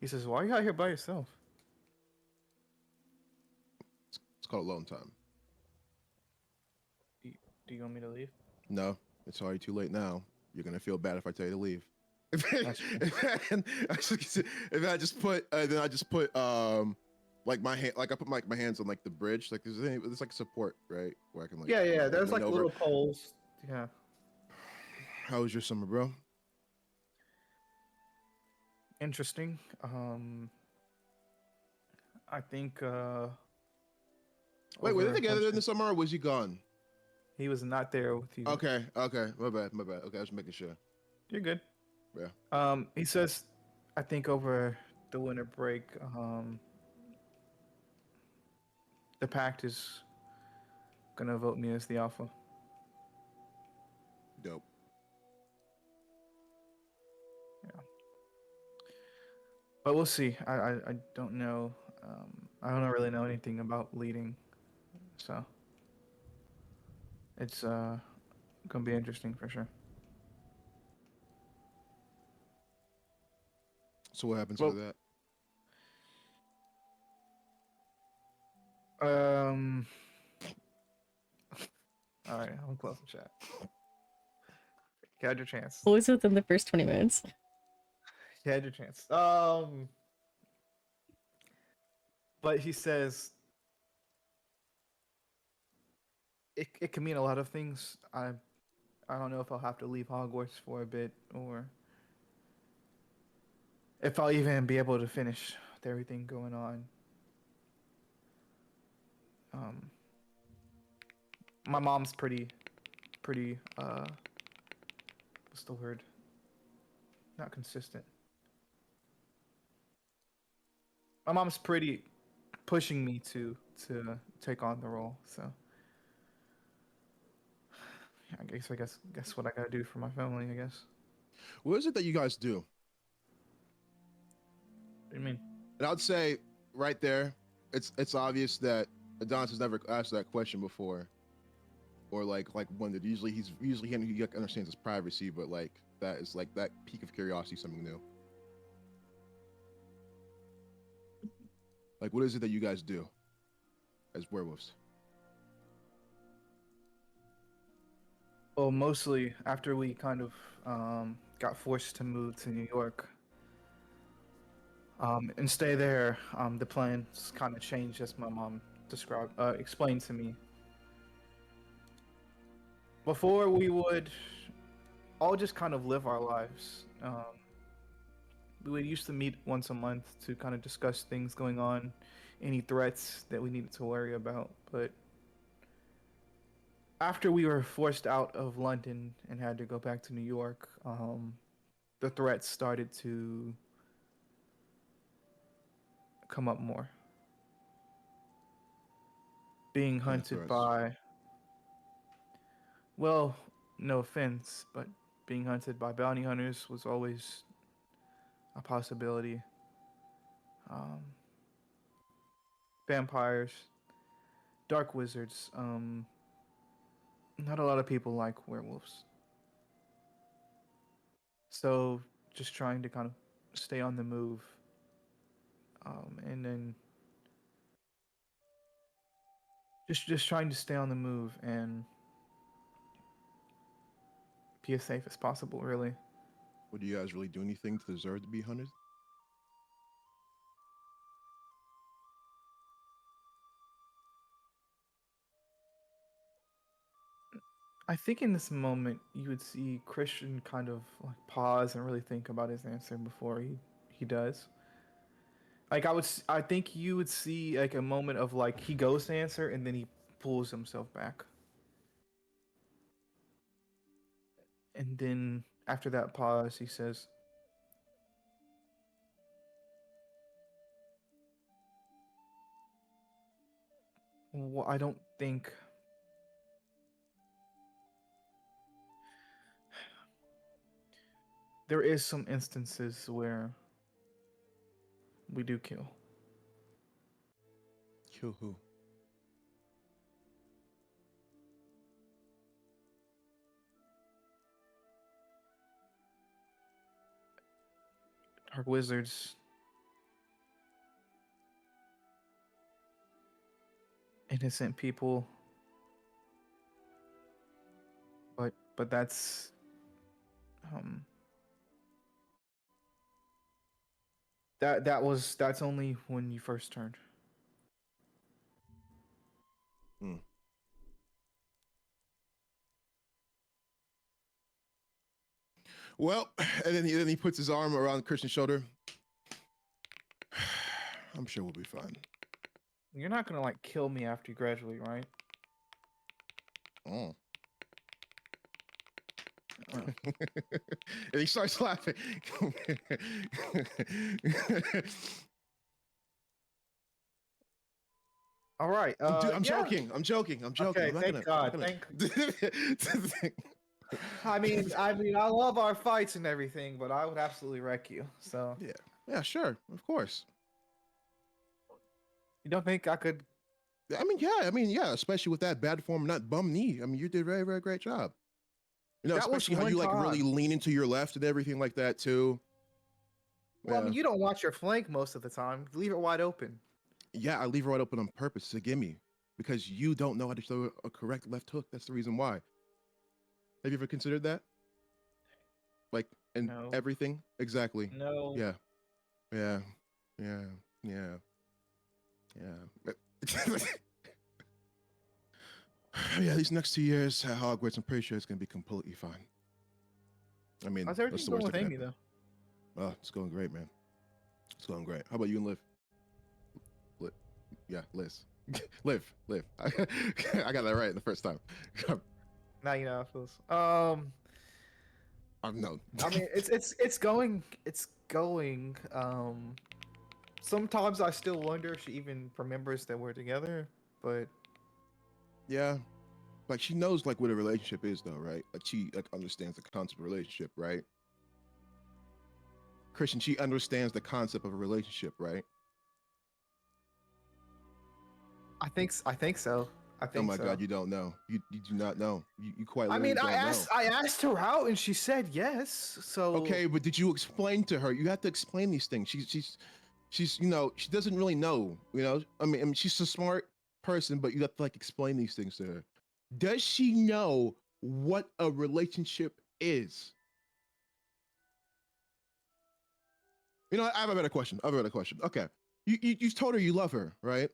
Speaker 4: says, "Why are you out here by yourself?"
Speaker 6: It's called alone time.
Speaker 4: Do you, do you want me to leave?
Speaker 6: No, it's already too late now. You're gonna feel bad if I tell you to leave.
Speaker 4: That's true.
Speaker 6: If I just put, then I just put, like my hand, like I put my hands on like the bridge, like there's like support, right, where I can like,
Speaker 4: Yeah. There's
Speaker 6: lean
Speaker 4: like
Speaker 6: over.
Speaker 4: little poles. Yeah.
Speaker 6: How was your summer, bro?
Speaker 4: Interesting. I think
Speaker 6: Wait, were they
Speaker 4: over a
Speaker 6: together
Speaker 4: bunch
Speaker 6: in
Speaker 4: of
Speaker 6: the summer or was he gone?
Speaker 4: he was not there with you.
Speaker 6: Okay, my bad. Okay, I was making sure.
Speaker 4: You're good.
Speaker 6: Yeah.
Speaker 4: He says, I think over the winter break, the pact is gonna vote me as the alpha.
Speaker 6: Dope.
Speaker 4: But we'll see. I don't know. I don't really know anything about leading, so it's gonna be interesting for sure.
Speaker 6: So what happens
Speaker 4: Well,
Speaker 6: after that?
Speaker 4: um, all right, I'm close the chat. You had your chance.
Speaker 1: What was within the first 20 minutes?
Speaker 4: You had your chance. But he says it can mean a lot of things. I don't know if I'll have to leave Hogwarts for a bit or if I'll even be able to finish with everything going on. Um, my mom's pretty what's the word? Not consistent. My mom's pretty pushing me to take on the role. So I guess what I gotta do for my family. I guess.
Speaker 6: What is it that you guys do?
Speaker 4: What do you mean?
Speaker 6: And I'd say right there, it's obvious that Adonis has never asked that question before, or like wondered. Usually he understands his privacy, but like that is like that peak of curiosity, something new. Like what is it that you guys do as werewolves?
Speaker 4: Well, mostly after we kind of got forced to move to New York, and stay there. The plans kind of changed as my mom explained to me. Before we would all just kind of live our lives. We would used to meet once a month to kind of discuss things going on, any threats that we needed to worry about. But after we were forced out of London and had to go back to New York, the threats started to come up more. Being
Speaker 6: Kind of
Speaker 4: hunted
Speaker 6: threats.
Speaker 4: by, well, no offense, but being hunted by bounty hunters was always a possibility. Um, Vampires, dark wizards. Not a lot of people like werewolves. So just trying to kind of stay on the move. And then just trying to stay on the move and be as safe as possible, really.
Speaker 6: Would you guys really do anything to deserve to be hunted?
Speaker 4: I think in this moment you would see Christian kind of like pause and really think about his answer before he does. Like I think you would see like a moment of like he goes to answer and then he pulls himself back. And then after that pause, he says, "Well, I don't think there is some instances where we do kill.
Speaker 6: Kill who?
Speaker 4: Dark wizards, innocent people, but um that's only when you first turned."
Speaker 6: Hmm. Well, and then he puts his arm around Christian's shoulder. I'm sure we'll be fine.
Speaker 4: You're not gonna like kill me after you graduate, right?
Speaker 6: Oh. And he starts laughing.
Speaker 4: All right.
Speaker 6: Dude, I'm
Speaker 4: yeah.
Speaker 6: joking. I'm joking. I'm joking.
Speaker 4: Okay,
Speaker 6: I'm not
Speaker 4: thank
Speaker 6: gonna,
Speaker 4: God.
Speaker 6: I'm gonna...
Speaker 4: I love our fights and everything, but I would absolutely wreck you. So
Speaker 6: Yeah, sure, of course.
Speaker 4: you don't think I could?
Speaker 6: Yeah, especially with that bad form, not bum knee. I mean, you did a very, very great job. You know,
Speaker 4: That was
Speaker 6: especially how
Speaker 4: one
Speaker 6: you like really
Speaker 4: time.
Speaker 6: lean into your left and everything like that too.
Speaker 4: Well, I
Speaker 6: Yeah.
Speaker 4: mean, you don't watch your flank most of the time. Leave it wide open.
Speaker 6: Yeah, I leave it right open on purpose to gimme because you don't know how to throw a correct left hook. That's the reason why. Have you ever considered that? Like, and
Speaker 4: No.
Speaker 6: everything? Exactly.
Speaker 4: No.
Speaker 6: Yeah. Yeah. Yeah. Yeah. Yeah. Yeah, these next 2 years at Hogwarts, I'm pretty sure it's gonna be completely fine. I mean,
Speaker 4: How's
Speaker 6: that's
Speaker 4: everything
Speaker 6: the
Speaker 4: going
Speaker 6: worst
Speaker 4: with
Speaker 6: that can
Speaker 4: Amy,
Speaker 6: happen.
Speaker 4: though?
Speaker 6: Oh, it's going great, man. It's going great. How about you and Liv? Yeah, Liz. Liv. I got that right the first time.
Speaker 4: Now you know how it feels.
Speaker 6: No.
Speaker 4: I mean, it's going. It's going. Sometimes I still wonder if she even remembers that we're together, but
Speaker 6: Yeah. Like she knows like what a relationship is though, right? Like she like understands the concept of relationship, right? Christian, she understands the concept of a relationship, right?
Speaker 4: I think so. I
Speaker 6: Oh
Speaker 4: think
Speaker 6: my
Speaker 4: so.
Speaker 6: God, you don't know. You do not know. You quite
Speaker 4: I
Speaker 6: literally
Speaker 4: mean,
Speaker 6: don't know.
Speaker 4: I asked her out and she said yes. So
Speaker 6: Okay, but did you explain to her? You have to explain these things. She's you know, she doesn't really know, you know. I mean she's a smart person, but you have to like explain these things to her. Does she know what a relationship is? You know, I have a better question. Okay, you told her you love her, right?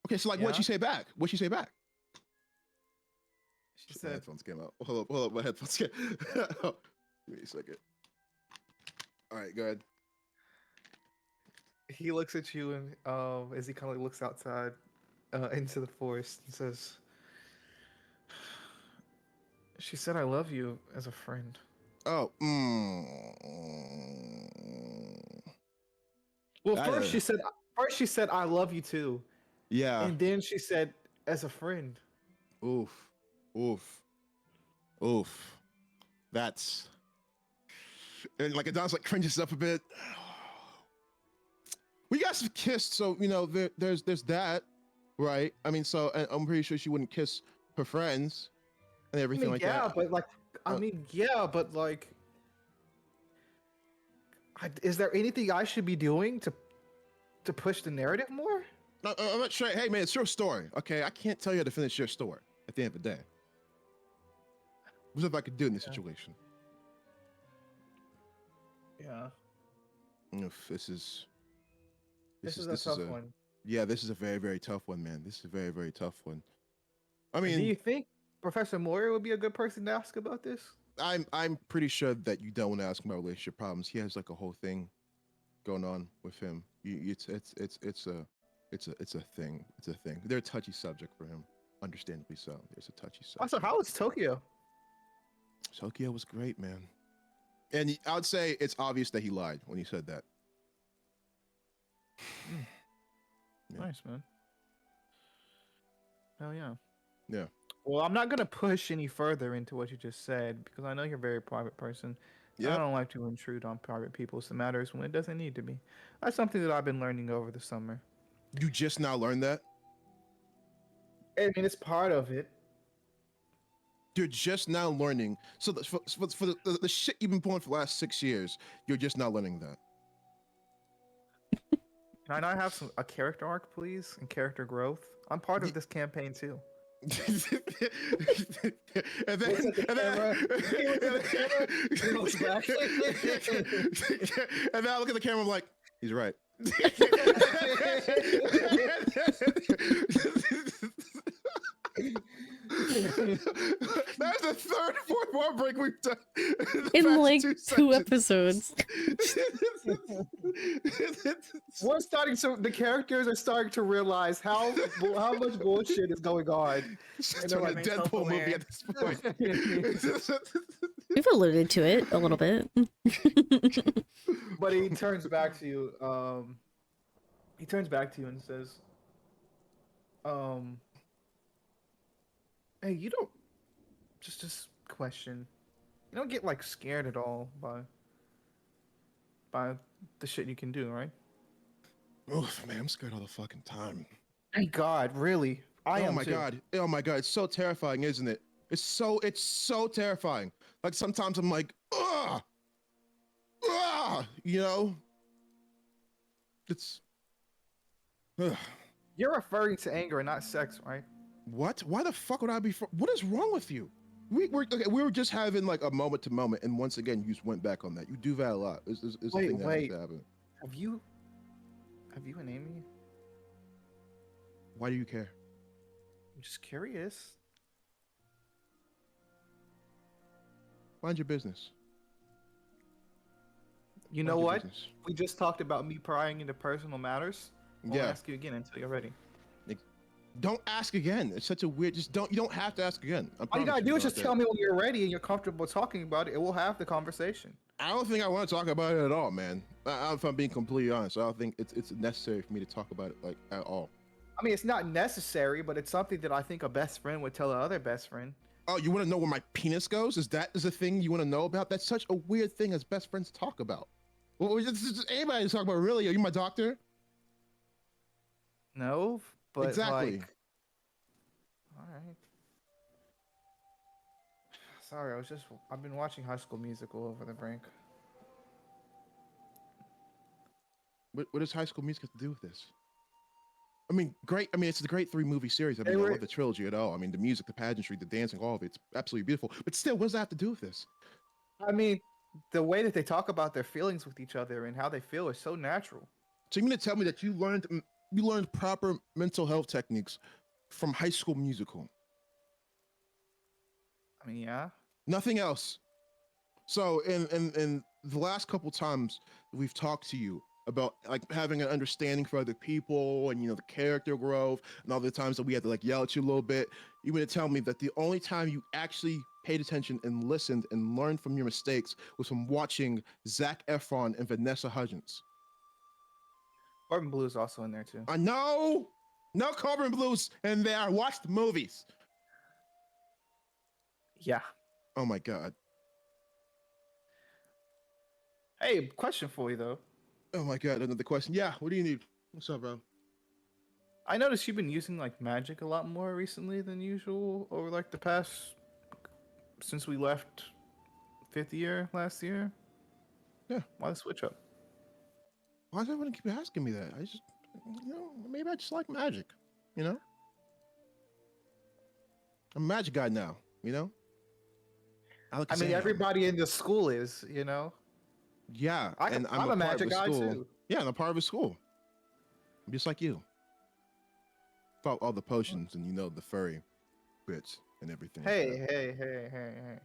Speaker 6: Okay, so like, what'd she
Speaker 4: Yeah.
Speaker 6: say back? What'd she say back?
Speaker 4: She
Speaker 6: My
Speaker 4: said,
Speaker 6: headphones came out. Hold up, my headphones came. Give me a second. All right, go ahead.
Speaker 4: he looks at you and as he kind of looks outside into the forest and says, "She said I love you as a friend."
Speaker 6: Oh,
Speaker 4: Well,
Speaker 6: I,
Speaker 4: first she said I love you too,
Speaker 6: yeah.
Speaker 4: and then she said as a friend.
Speaker 6: Oof, oof, oof. That's and like Adon's like cringes up a bit. We guys have kissed, so you know there's that, right? I mean, so and I'm pretty sure she wouldn't kiss her friends and
Speaker 4: I
Speaker 6: everything
Speaker 4: mean,
Speaker 6: like
Speaker 4: yeah,
Speaker 6: that.
Speaker 4: but like,
Speaker 6: Uh,
Speaker 4: is there anything I should be doing to push the narrative more?
Speaker 6: I'm not sure. Hey man, it's your story, okay? I can't tell you how to finish your story at the end of the day. What's if I could do in this
Speaker 4: Yeah.
Speaker 6: situation?
Speaker 4: Yeah,
Speaker 6: If this is
Speaker 4: this is a tough one.
Speaker 6: yeah, this is a very very tough one, man. This is a very very tough one. I
Speaker 4: Do
Speaker 6: mean,
Speaker 4: you think Professor Moyer would be a good person to ask about this?
Speaker 6: I'm pretty sure that you don't want to ask him about relationship problems. He has like a whole thing going on with him. It's a thing. It's a thing. They're a touchy subject for him. Understandably so. There's a touchy
Speaker 4: Also,
Speaker 6: subject.
Speaker 4: how was Tokyo?
Speaker 6: Tokyo was great, man. And I would say it's obvious that he lied when he said that. Yeah.
Speaker 4: Nice, man. Hell yeah.
Speaker 6: Yeah.
Speaker 4: Well, I'm not gonna push any further into what you just said because I know you're a very private person. I
Speaker 6: Yeah.
Speaker 4: don't like to intrude on private people's matters when it doesn't need to be. That's something that I've been learning over the summer.
Speaker 6: You just now learned that?
Speaker 4: I mean, it's part of it.
Speaker 6: You're just now learning. So for the shit you've been pulling for the last 6 years, you're just now learning that.
Speaker 4: Can I not have a character arc, please, and character growth? I'm part of this campaign too.
Speaker 6: and then,
Speaker 4: Looks at the
Speaker 6: and
Speaker 4: camera. He looks at the camera. He looks back.
Speaker 6: and then I look at the camera. I'm like, he's right. That's the third, fourth war break we've done
Speaker 1: In like
Speaker 6: two
Speaker 1: two
Speaker 6: sessions.
Speaker 1: episodes.
Speaker 4: We're starting to. The characters are starting to realize how much bullshit is going on.
Speaker 6: It's
Speaker 4: And
Speaker 6: just
Speaker 4: they're
Speaker 6: a
Speaker 4: like
Speaker 6: Deadpool movie at this point.
Speaker 1: We've alluded to it a little bit.
Speaker 4: But he turns back to you. He turns back to you and says, "Hey, you don't just question. You don't get like scared at all by the shit you can do, right?"
Speaker 6: Oof, man, I'm scared all the fucking time.
Speaker 4: Thank God, really. I
Speaker 6: oh
Speaker 4: am
Speaker 6: my
Speaker 4: too.
Speaker 6: god. Oh my god, it's so terrifying, isn't it? It's so terrifying. Like sometimes I'm like, ugh, you know? It's ugh.
Speaker 4: You're referring to anger and not sex, right?
Speaker 6: What? Why the fuck would I be? What is wrong with you? We were just having like a moment to moment, and once again, you just went back on that. You do that a lot. It's a thing that has to happen.
Speaker 4: Have you and Amy?
Speaker 6: Why do you care?
Speaker 4: I'm just curious.
Speaker 6: Mind your business.
Speaker 4: You
Speaker 6: Mind
Speaker 4: know
Speaker 6: your
Speaker 4: what?
Speaker 6: business.
Speaker 4: We just talked about me prying into personal matters. I'll
Speaker 6: Yeah.
Speaker 4: ask you again until you're ready.
Speaker 6: Don't ask again. It's such a weird. Just don't. You don't have to ask again.
Speaker 4: All you gotta do is just tell me when you're ready and you're comfortable talking about it, and we'll have the conversation.
Speaker 6: I don't think I want to talk about it at all, man. If I'm being completely honest, I don't think it's necessary for me to talk about it like at all.
Speaker 4: I mean, it's not necessary, but it's something that I think a best friend would tell another best friend.
Speaker 6: Oh, you want to know where my penis goes? Is a thing you want to know about? That's such a weird thing as best friends talk about. Well, just anybody to talk about. Really? Are you my doctor?
Speaker 4: No, but
Speaker 6: Exactly.
Speaker 4: like, all right. Sorry, I've been watching High School Musical over the break.
Speaker 6: What does High School Music have to do with this? I mean, great. I mean, it's a great 3-movie series. I mean, I love the trilogy at all. I mean, the music, the pageantry, the dancing, all of it's absolutely beautiful. But still, what does that have to do with this?
Speaker 4: I mean, the way that they talk about their feelings with each other and how they feel is so natural.
Speaker 6: So you mean to tell me that you learned proper mental health techniques from High School Musical?
Speaker 4: I mean, yeah.
Speaker 6: Nothing else. So in the last couple times we've talked to you about like having an understanding for other people and the character growth and all the times that we had to like yell at you a little bit, you want to tell me that the only time you actually paid attention and listened and learned from your mistakes was from watching Zac Efron and Vanessa Hudgens.
Speaker 4: Corbin Blue is also in there too.
Speaker 6: I know, no Corbin Blues in there. Watch the movies.
Speaker 4: Yeah.
Speaker 6: Oh my god.
Speaker 4: Hey, question for you though.
Speaker 6: Oh my god, another question. Yeah, what do you need? What's up, bro?
Speaker 4: I noticed you've been using like magic a lot more recently than usual over like the past since we left fifth year last year.
Speaker 6: Yeah.
Speaker 4: Why the switch up?
Speaker 6: Why does everyone keep asking me that? I just, maybe I just like magic, you know? I'm a magic guy now, you know?
Speaker 4: I mean, everybody in the school is, you know.
Speaker 6: Yeah,
Speaker 4: I'm a
Speaker 6: part
Speaker 4: magic
Speaker 6: of a
Speaker 4: guy
Speaker 6: school.
Speaker 4: too.
Speaker 6: Yeah, and I'm part of a school. I'm just like you. Fought all the potions and the furry bits and everything.
Speaker 4: Hey,
Speaker 6: like
Speaker 4: hey.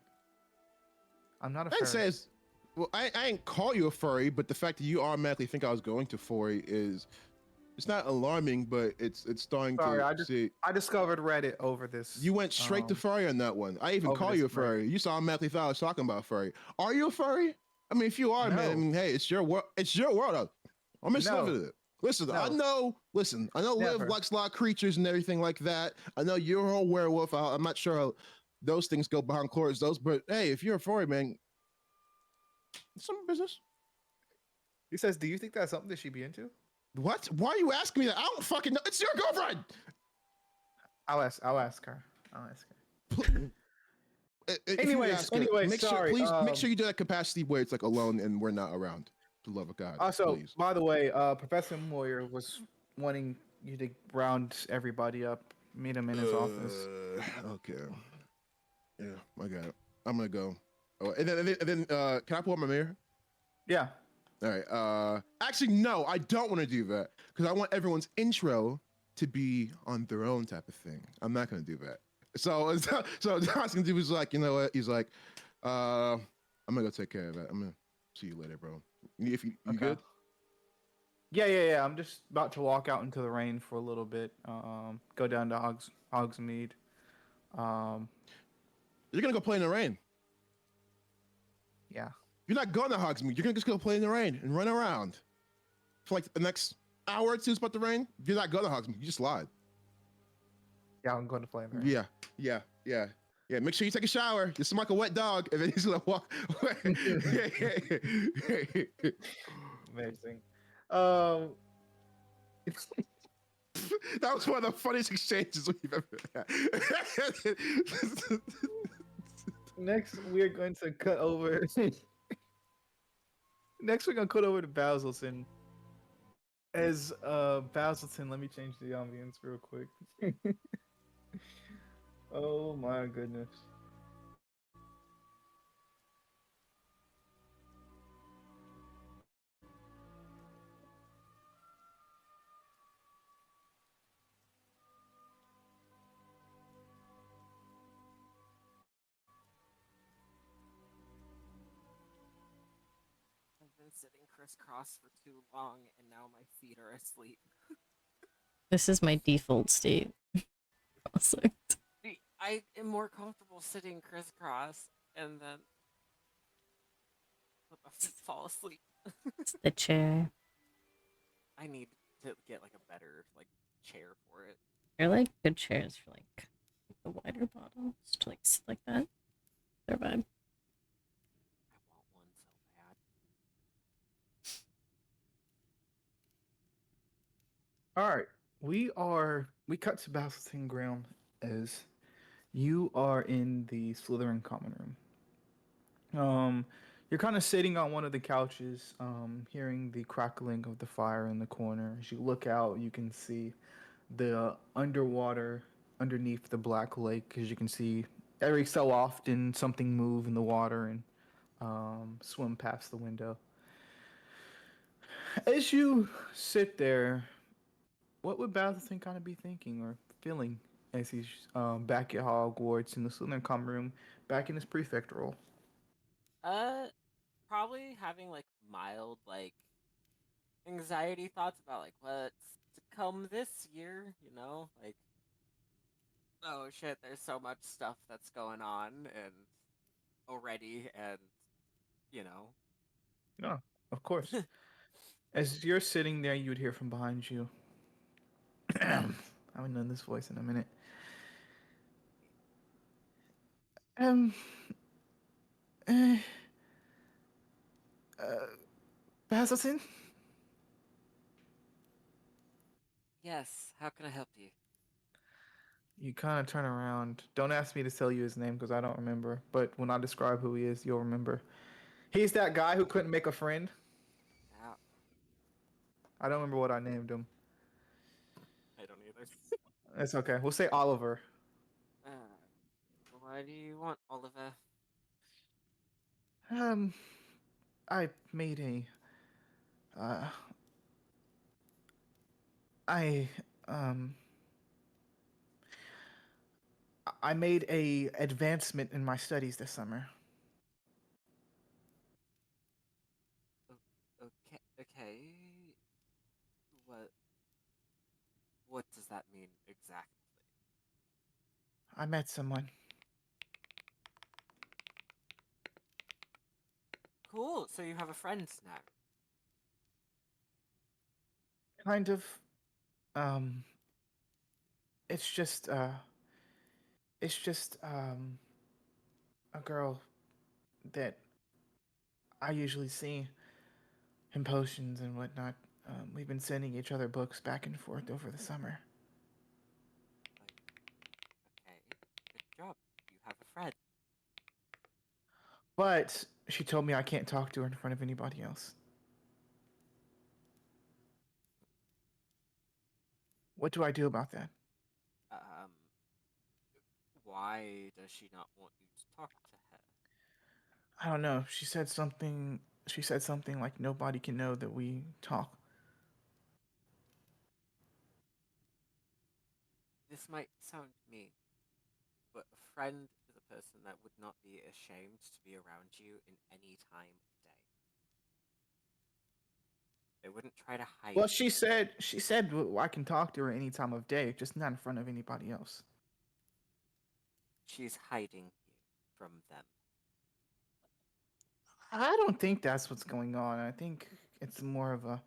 Speaker 4: I'm not a
Speaker 6: I didn't say
Speaker 4: furry.
Speaker 6: it's. Well, I didn't call you a furry, but the fact that you automatically think I was going to furry is, it's not alarming, but it's starting
Speaker 4: Sorry,
Speaker 6: to see.
Speaker 4: I discovered Reddit over this.
Speaker 6: You went straight to furry on that one. I even
Speaker 4: over
Speaker 6: call
Speaker 4: this
Speaker 6: you a
Speaker 4: break.
Speaker 6: furry. You just automatically thought I was talking about furry. Are you a furry? I mean, if you are, man, I
Speaker 4: No.
Speaker 6: mean, hey, it's your world. It's your world. I'm just
Speaker 4: No.
Speaker 6: living it. Listen, I
Speaker 4: No.
Speaker 6: know. Listen, I know Liv
Speaker 4: Never.
Speaker 6: likes a lot of creatures and everything like that. I know you're a werewolf. I'm not sure how those things go behind closed doors, but hey, if you're a furry, man, it's some business.
Speaker 4: He says, "Do you think that's something that she'd be into?"
Speaker 6: What? Why are you asking me that? I don't fucking know. It's your girlfriend.
Speaker 4: I'll ask her. I'll ask her.
Speaker 6: If you
Speaker 4: Anyways,
Speaker 6: ask her,
Speaker 4: anyways, sorry.
Speaker 6: Please make sure you do that capacity where it's like alone and we're not around. For the love of God.
Speaker 4: Also,
Speaker 6: please.
Speaker 4: by the way, Professor Moyer was wanting you to round everybody up, meet him in his office.
Speaker 6: Okay. Yeah, I got it. I'm gonna go. Oh, and then can I pull up my mirror?
Speaker 4: Yeah.
Speaker 6: All right. Actually, no, I don't want to do that because I want everyone's intro to be on their own type of thing. I'm not gonna do that. So John's gonna do is like, you know what? He's like, I'm gonna go take care of that. I'm gonna see you later, bro. If you
Speaker 4: Okay.
Speaker 6: good?
Speaker 4: Yeah. I'm just about to walk out into the rain for a little bit. Go down to Hogsmeade.
Speaker 6: You're gonna go play in the rain.
Speaker 4: Yeah.
Speaker 6: You're not going to Hogsmeade. You're gonna just go play in the rain and run around for like the next hour or two. It's about to rain. You're not going to Hogsmeade. You just lied.
Speaker 4: Yeah, I'm going to play in the rain.
Speaker 6: Yeah. Make sure you take a shower. You smell like a wet dog, and then he's gonna walk away.
Speaker 4: Amazing.
Speaker 6: That was one of the funniest exchanges we've ever had.
Speaker 4: Next, we're going to cut over. Next, we're gonna cut over to Basilton. As Basilton, let me change the ambience real quick. Oh my goodness.
Speaker 2: I've been sitting crisscross for too long, and now my feet are asleep.
Speaker 1: This is my default state. Also,
Speaker 2: I am more comfortable sitting crisscross, and then let my feet fall asleep.
Speaker 1: it's the chair.
Speaker 2: I need to get like a better chair for it.
Speaker 1: They're like good chairs for like the wider bottoms to like sit like that. They're vibe.
Speaker 2: I want one so bad.
Speaker 4: All right, we cut to Basilton Ground as you are in the Slytherin common room. You're kind of sitting on one of the couches, hearing the crackling of the fire in the corner. As you look out, you can see the underwater underneath the Black Lake. As you can see, every so often something move in the water, and swim past the window. As you sit there, what would Balthazar kind of be thinking or feeling as he's back at Hogwarts in the Slytherin common room, back in his prefect role?
Speaker 2: Probably having like mild like anxiety thoughts about like what's to come this year, like oh shit, there's so much stuff that's going on and already and you know.
Speaker 4: No, of course. As you're sitting there, you would hear from behind you. I haven't known this voice in a minute. Um, uh, Basildon?
Speaker 2: Yes, how can I help you?
Speaker 4: You kind of turn around. Don't ask me to tell you his name because I don't remember. But when I describe who he is, you'll remember. He's that guy who couldn't make a friend.
Speaker 2: Ow,
Speaker 4: I don't remember what I named him.
Speaker 2: I don't either.
Speaker 4: It's okay. We'll say Oliver.
Speaker 2: uh, why do you want Oliver?
Speaker 4: Um, I made a. Uh, I um. I made a advancement in my studies this summer.
Speaker 2: Okay, okay. What what does that mean exactly?
Speaker 4: I met someone.
Speaker 2: Cool. So you have a friend now.
Speaker 4: Kind of. Um. It's just. It's just. A girl that I usually see in potions and whatnot. We've been sending each other books back and forth over the summer.
Speaker 2: Okay. Good job. You have a friend.
Speaker 4: But she told me I can't talk to her in front of anybody else. What do I do about that?
Speaker 2: Um, why does she not want you to talk to her?
Speaker 4: I don't know. She said something. She said something like nobody can know that we talk.
Speaker 2: This might sound mean, but a friend is a person that would not be ashamed to be around you in any time of day. They wouldn't try to hide
Speaker 4: Well,
Speaker 2: you.
Speaker 4: she said I can talk to her any time of day, just not in front of anybody else.
Speaker 2: She's hiding you from them.
Speaker 4: I don't think that's what's going on. I think it's more of a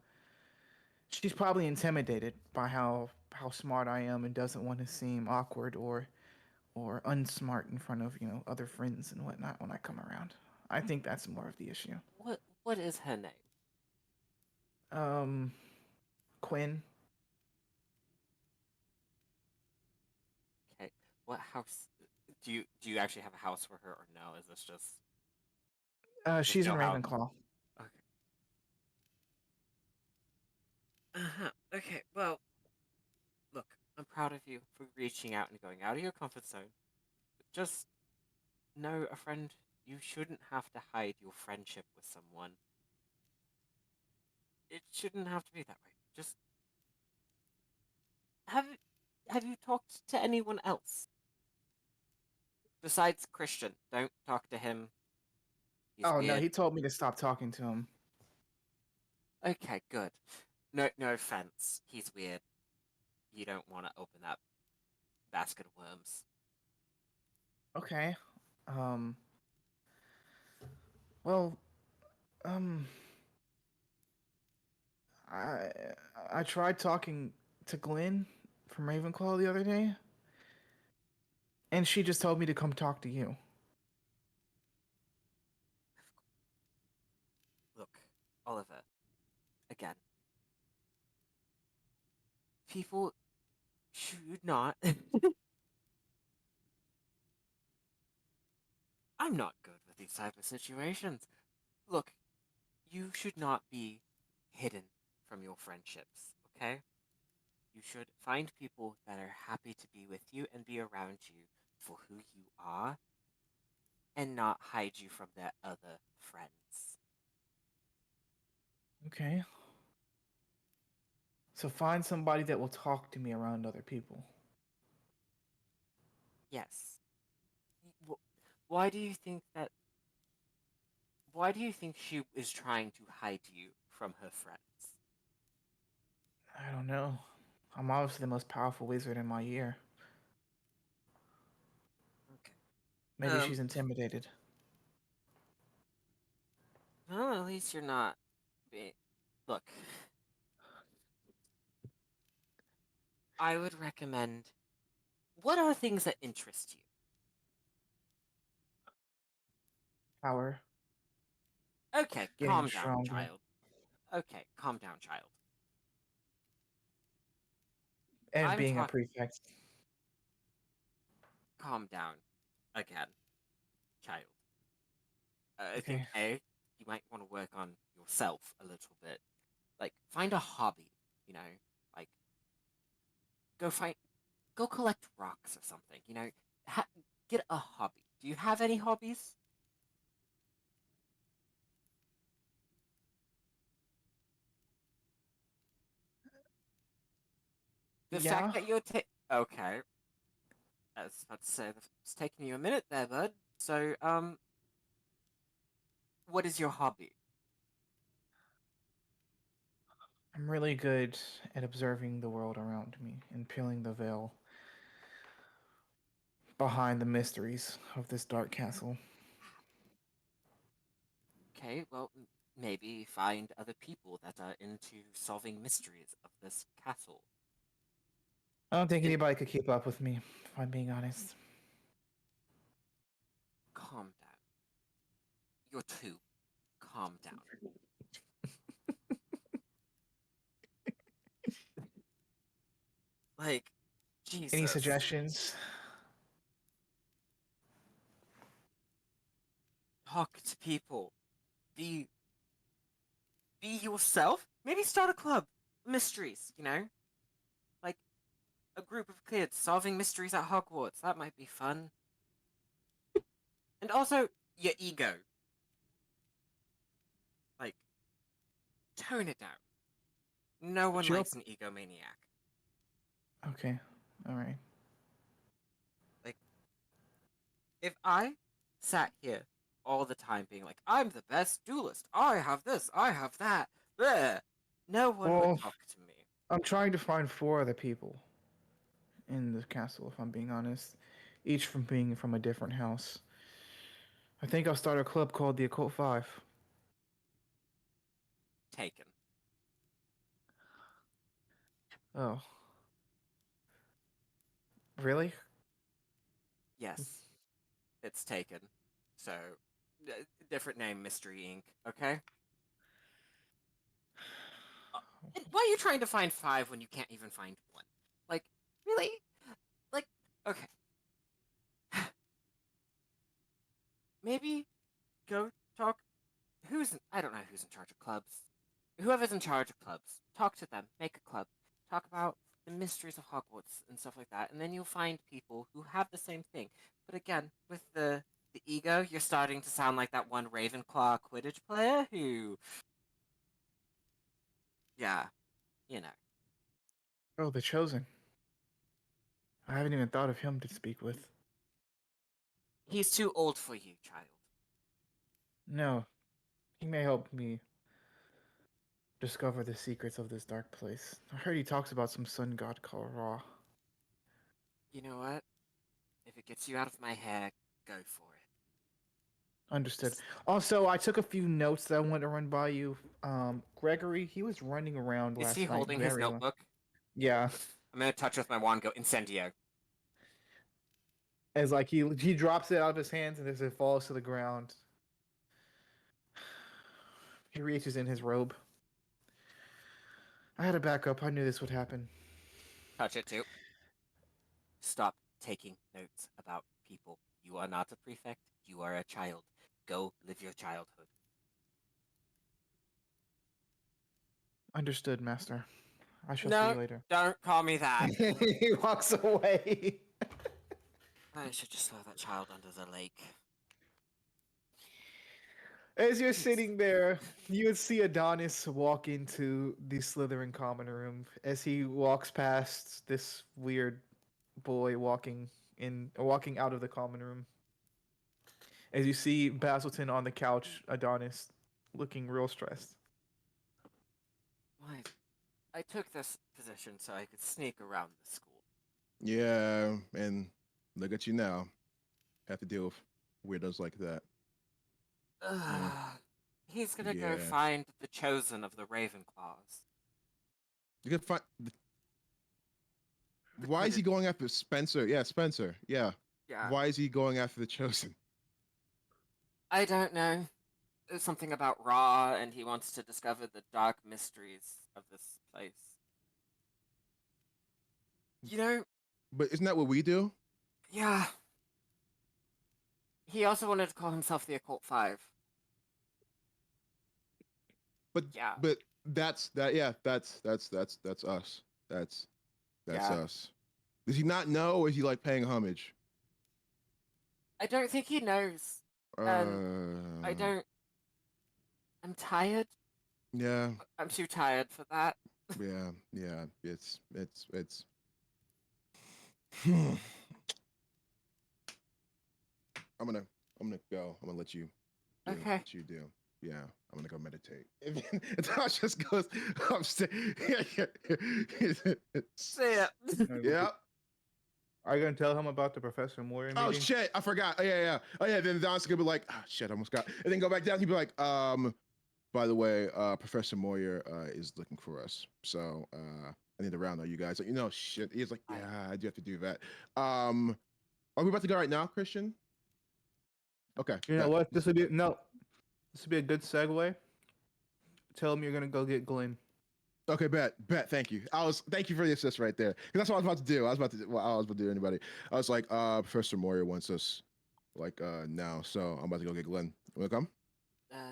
Speaker 4: she's probably intimidated by how smart I am and doesn't want to seem awkward or unsmart in front of other friends and whatnot when I come around. I think that's more of the issue.
Speaker 2: What is her name?
Speaker 4: Um, Quinn.
Speaker 2: Okay. What house do you actually have a house for her or no? Is this just
Speaker 4: She's in
Speaker 2: your house?
Speaker 4: Ravenclaw.
Speaker 2: Okay. Uh-huh. Okay. Well, look, I'm proud of you for reaching out and going out of your comfort zone. But just know, a friend, you shouldn't have to hide your friendship with someone. It shouldn't have to be that way. Just have have you talked to anyone else besides Christian? Don't talk to him. He's
Speaker 4: Oh no,
Speaker 2: weird.
Speaker 4: he told me to stop talking to him.
Speaker 2: Okay, good. No offense. He's weird. You don't want to open that basket of worms.
Speaker 4: Okay. Um. Well. Um. I I tried talking to Glenn from Ravenclaw the other day, and she just told me to come talk to you.
Speaker 2: Look, Oliver, again, people should not. I'm not good with these type of situations. Look, you should not be hidden from your friendships, okay? You should find people that are happy to be with you and be around you for who you are and not hide you from their other friends.
Speaker 4: Okay. So find somebody that will talk to me around other people.
Speaker 2: Yes. Why do you think that? Why do you think she is trying to hide you from her friends?
Speaker 4: I don't know. I'm obviously the most powerful wizard in my year.
Speaker 2: Okay.
Speaker 4: Maybe she's intimidated.
Speaker 2: Well, at least you're not being. Look, I would recommend. What are things that interest you?
Speaker 4: Power.
Speaker 2: Okay,
Speaker 4: Getting
Speaker 2: calm down,
Speaker 4: stronger.
Speaker 2: child. Okay, calm down, child.
Speaker 4: And
Speaker 2: I'm
Speaker 4: being a
Speaker 2: talking.
Speaker 4: prefect.
Speaker 2: Calm down, again, child. I think
Speaker 4: Okay.
Speaker 2: you might want to work on yourself a little bit. Like, find a hobby. You know, like go find, go collect rocks or something. Get a hobby. Do you have any hobbies? The fact
Speaker 4: Yeah.
Speaker 2: that okay, I was about to say it's taking you a minute there, bud. So, what is your hobby?
Speaker 4: I'm really good at observing the world around me and peeling the veil behind the mysteries of this dark castle.
Speaker 2: Okay, well, maybe find other people that are into solving mysteries of this castle.
Speaker 4: I don't think
Speaker 2: And
Speaker 4: anybody could keep up with me, if I'm being honest.
Speaker 2: calm down. You're two. Calm down. Like,
Speaker 4: Any
Speaker 2: Jesus.
Speaker 4: suggestions?
Speaker 2: Talk to people. Be be yourself. Maybe start a club. Mysteries, Like a group of kids solving mysteries at Hogwarts. That might be fun. And also, your ego. Like, tone it down. No one
Speaker 4: Chill.
Speaker 2: likes an egomaniac.
Speaker 4: Okay. All right.
Speaker 2: Like, if I sat here all the time being like, I'm the best duelist, I have this, I have that, bleh, no one would
Speaker 4: Well,
Speaker 2: talk to me.
Speaker 4: I'm trying to find 4 other people in the castle, if I'm being honest. Each from being from a different house. I think I'll start a club called the Occult 5.
Speaker 2: Taken.
Speaker 4: Oh. Really?
Speaker 2: Yes, it's taken. So, different name, Mystery Inc., okay? And why are you trying to find 5 when you can't even find 1? Like, really? Like, okay. Maybe go talk. I don't know who's in charge of clubs. Whoever's in charge of clubs, talk to them, make a club, talk about the mysteries of Hogwarts and stuff like that, and then you'll find people who have the same thing. But again, with the ego, you're starting to sound like that one Ravenclaw Quidditch player who, yeah, you know,
Speaker 4: Oh, the Chosen. I haven't even thought of him to speak with.
Speaker 2: he's too old for you, child.
Speaker 4: No, he may help me discover the secrets of this dark place. I heard he talks about some sun god called Ra.
Speaker 2: You know what? If it gets you out of my hair, go for it.
Speaker 4: Understood.
Speaker 2: Just
Speaker 4: Also, I took a few notes that I wanted to run by you. Gregory, he was running around
Speaker 2: is he
Speaker 4: last night
Speaker 2: holding his
Speaker 4: very long.
Speaker 2: notebook?
Speaker 4: Yeah,
Speaker 2: I'm gonna touch with my wand, go incendio.
Speaker 4: as like he drops it out of his hands and as it falls to the ground, he reaches in his robe. I had a backup. I knew this would happen.
Speaker 2: Touch it too. Stop taking notes about people. You are not a prefect. You are a child. Go live your childhood.
Speaker 4: Understood, Master. I shall see you
Speaker 2: No,
Speaker 4: later.
Speaker 2: don't call me that.
Speaker 4: He walks away.
Speaker 2: I should just throw that child under the lake.
Speaker 4: As you're sitting there, you would see Adonis walk into the Slytherin common room. As he walks past this weird boy walking out of the common room. As you see Basilton on the couch, Adonis looking real stressed.
Speaker 2: Why? I took this position so I could sneak around the school.
Speaker 6: Yeah, and look at you now. Have to deal with weirdos like that.
Speaker 2: Ugh. He's gonna go
Speaker 6: Yeah.
Speaker 2: find the chosen of the Ravenclaws.
Speaker 6: You can find.
Speaker 2: The
Speaker 6: Why is he
Speaker 2: Quidditch-
Speaker 6: going after Spencer? Yeah, Spencer. Yeah.
Speaker 2: Yeah.
Speaker 6: Why is he going after the chosen?
Speaker 2: I don't know. There's something about Ra, and he wants to discover the dark mysteries of this place. You know,
Speaker 6: But isn't that what we do?
Speaker 2: yeah. He also wanted to call himself the Occult Five.
Speaker 6: But
Speaker 2: Yeah.
Speaker 6: but that's that. Yeah, that's us. That's
Speaker 2: Yeah.
Speaker 6: us. Does he not know, or is he like paying homage?
Speaker 2: I don't think he knows. I don't. I'm tired.
Speaker 6: Yeah,
Speaker 2: I'm too tired for that.
Speaker 6: yeah. It's. I'm gonna go. I'm gonna let you do
Speaker 2: Okay.
Speaker 6: what you do. Yeah, I'm gonna go meditate. And Tosh just goes upstairs.
Speaker 2: See it.
Speaker 6: Yeah.
Speaker 4: Are you gonna tell him about the Professor Moria meeting?
Speaker 6: Oh shit! I forgot. Oh yeah. Oh yeah. Then Don's gonna be like, oh shit, I almost got. And then go back down. He'd be like, by the way, Professor Moyer is looking for us. So I need to round on you guys. Like, shit. He's like, yeah, I do have to do that. Are we about to go right now, Christian? Okay.
Speaker 4: You know
Speaker 6: bet.
Speaker 4: what? This would be a good segue. Tell him you're gonna go get Glenn.
Speaker 6: Okay, bet. Thank you. Thank you for the assist right there. Because that's what I was about to do. I was about to do to anybody. I was like, Professor Moyer wants us like now. So I'm about to go get Glenn. Wanna come?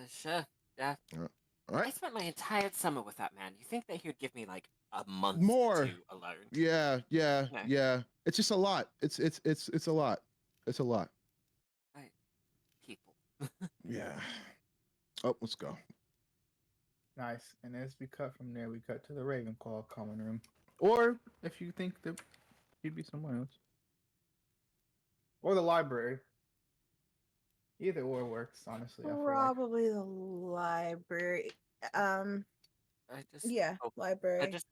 Speaker 2: Sure. Yeah.
Speaker 6: All
Speaker 2: I
Speaker 6: right.
Speaker 2: spent my entire summer with that man. You think that he would give me like a month
Speaker 6: More.
Speaker 2: or two alone?
Speaker 6: Yeah.
Speaker 2: No.
Speaker 6: It's just a lot. It's a lot. It's a lot.
Speaker 2: Right. People.
Speaker 6: Yeah. Oh, let's go.
Speaker 4: Nice. And as we cut from there, we cut to the Ravenclaw common room. Or if you think that he'd be somewhere else. Or the library. Either or works, honestly. I feel like.
Speaker 5: Probably the library.
Speaker 2: I just
Speaker 5: Yeah,
Speaker 2: I
Speaker 5: library.
Speaker 2: just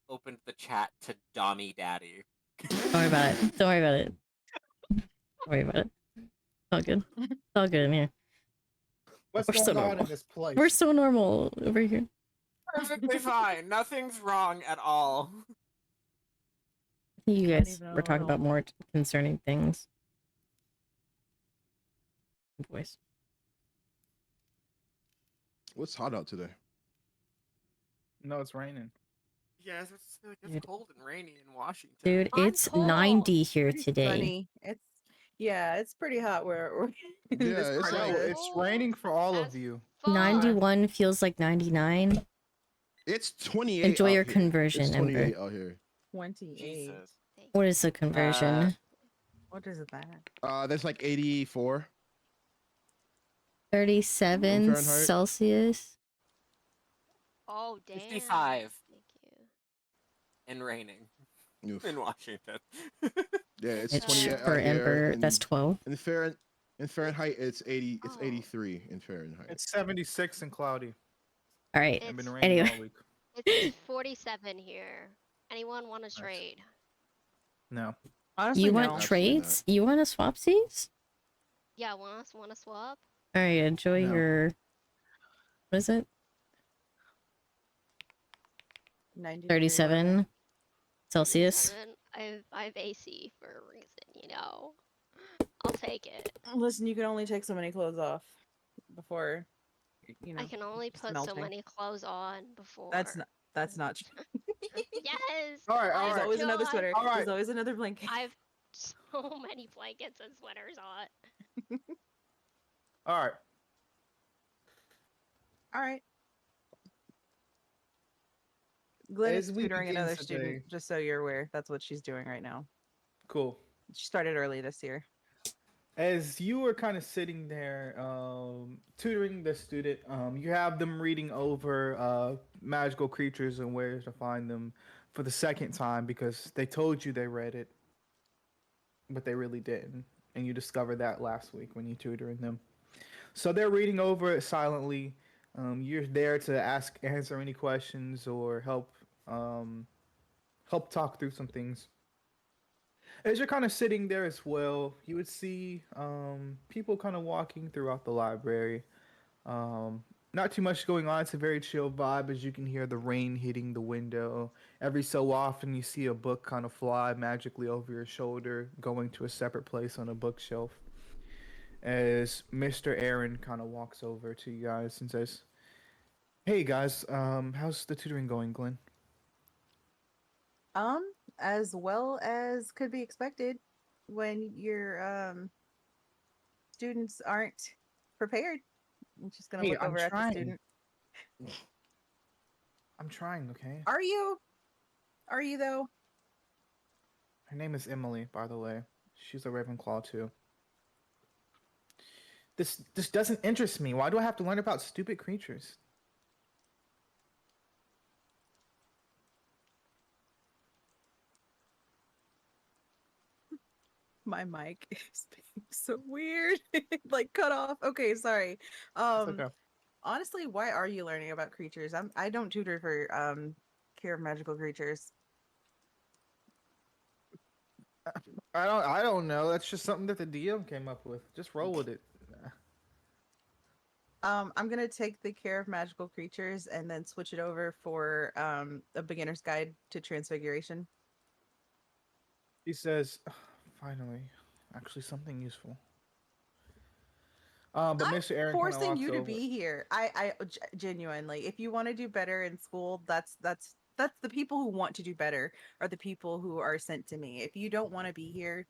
Speaker 2: opened the chat to Dommy Daddy.
Speaker 1: Don't worry about it. Don't worry about it. Don't worry about it. It's all good. It's all good in here.
Speaker 4: What's
Speaker 1: We're so
Speaker 4: going on
Speaker 1: normal.
Speaker 4: in this place?
Speaker 1: We're so normal over here.
Speaker 2: Perfectly fine. Nothing's wrong at all.
Speaker 1: I think you
Speaker 5: I don't
Speaker 1: guys
Speaker 5: even
Speaker 1: were
Speaker 5: know
Speaker 1: talking
Speaker 5: at all.
Speaker 1: about more concerning things. Voice.
Speaker 6: What's hot out today?
Speaker 4: No, it's raining.
Speaker 2: Yeah, it's like
Speaker 1: Dude.
Speaker 2: it's cold and rainy in Washington.
Speaker 1: Dude,
Speaker 3: I'm
Speaker 1: it's
Speaker 3: cold.
Speaker 1: 90 here
Speaker 5: Pretty
Speaker 1: today.
Speaker 5: sunny. It's pretty hot where
Speaker 6: Yeah,
Speaker 5: this
Speaker 6: it's
Speaker 5: part
Speaker 6: like-
Speaker 5: of it.
Speaker 4: It's raining for all
Speaker 3: As
Speaker 4: of you.
Speaker 3: fuck.
Speaker 1: 91 feels like 99.
Speaker 6: It's 28.
Speaker 1: Enjoy
Speaker 6: out
Speaker 1: your
Speaker 6: here.
Speaker 1: conversion,
Speaker 6: It's 28
Speaker 1: Ember.
Speaker 6: out here.
Speaker 5: 28.
Speaker 2: Jesus.
Speaker 3: Thank
Speaker 1: What
Speaker 3: you.
Speaker 1: is the conversion?
Speaker 5: What is that?
Speaker 6: That's like 84.
Speaker 1: 37
Speaker 6: Fahrenheit?
Speaker 1: Celsius.
Speaker 3: Oh damn.
Speaker 2: 55.
Speaker 3: Thank you.
Speaker 2: And raining
Speaker 6: Oof.
Speaker 2: in Washington.
Speaker 6: Yeah, it's
Speaker 1: It's
Speaker 6: 28
Speaker 1: for
Speaker 6: out here.
Speaker 1: Ember. That's 12.
Speaker 6: In Fahrenheit, it's 80. It's
Speaker 3: Oh.
Speaker 6: 83 in Fahrenheit.
Speaker 4: It's 76 and cloudy.
Speaker 1: All right.
Speaker 4: It's been
Speaker 3: It's-
Speaker 4: raining
Speaker 1: Anyway.
Speaker 4: all week.
Speaker 3: It's 47 here. Anyone want to trade?
Speaker 4: No.
Speaker 5: Honestly,
Speaker 1: You
Speaker 5: no.
Speaker 1: want
Speaker 6: Absolutely
Speaker 1: trades? You want to swapsies?
Speaker 3: Yeah, want to swap?
Speaker 1: All right. Enjoy
Speaker 4: No.
Speaker 1: your. What is it?
Speaker 5: 90
Speaker 1: 37 Celsius.
Speaker 3: 37. I've AC for a reason, you know. I'll take it.
Speaker 5: Listen, you can only take so many clothes off before, you know.
Speaker 3: I can only
Speaker 5: it's
Speaker 3: put so
Speaker 5: melting.
Speaker 3: many clothes on before.
Speaker 5: That's not true.
Speaker 3: Yes.
Speaker 4: All right, all
Speaker 3: my
Speaker 5: There's
Speaker 4: right.
Speaker 5: always another
Speaker 3: God.
Speaker 5: sweater.
Speaker 4: All right.
Speaker 5: There's always another blanket.
Speaker 3: I've so many blankets and sweaters on.
Speaker 4: All right.
Speaker 5: All right. Glenn is
Speaker 4: As we
Speaker 5: tutoring
Speaker 4: begin
Speaker 5: another
Speaker 4: today-
Speaker 5: student, just so you're aware. That's what she's doing right now.
Speaker 4: Cool.
Speaker 5: She started early this year.
Speaker 4: As you were kind of sitting there tutoring the student, you have them reading over magical creatures and where to find them for the second time because they told you they read it, but they really didn't. And you discovered that last week when you tutoring them. So they're reading over it silently. You're there to answer any questions, or um, help talk through some things. As you're kind of sitting there as well, you would see people kind of walking throughout the library. Um, Not too much going on. It's a very chill vibe as you can hear the rain hitting the window. Every so often, you see a book kind of fly magically over your shoulder, going to a separate place on a bookshelf. As Mr. Aaron kind of walks over to you guys and says, "Hey guys, how's the tutoring going, Glenn?"
Speaker 5: Um, as well as could be expected when your students aren't prepared. I'm just gonna
Speaker 4: Hey,
Speaker 5: look
Speaker 4: I'm
Speaker 5: over at the
Speaker 4: trying.
Speaker 5: student.
Speaker 4: I'm trying, okay?
Speaker 5: Are you? Are you though?
Speaker 4: Her name is Emily, by the way. She's a Ravenclaw too. This doesn't interest me. Why do I have to learn about stupid creatures?
Speaker 5: My mic is being so weird. Like cut off. Okay, sorry.
Speaker 4: It's
Speaker 5: Um
Speaker 4: okay.
Speaker 5: honestly, why are you learning about creatures? I don't tutor for care of magical creatures.
Speaker 4: I don't know. That's just something that the DM came up with. Just roll with it.
Speaker 5: I'm gonna take the care of magical creatures and then switch it over for a beginner's guide to transfiguration.
Speaker 4: He says, "Finally, actually something useful." But
Speaker 5: I'm
Speaker 4: Mr. Aaron kind of
Speaker 5: forcing
Speaker 4: walks
Speaker 5: you to
Speaker 4: over.
Speaker 5: be here. Genuinely, if you want to do better in school, that's the people who want to do better are the people who are sent to me. If you don't want to be here,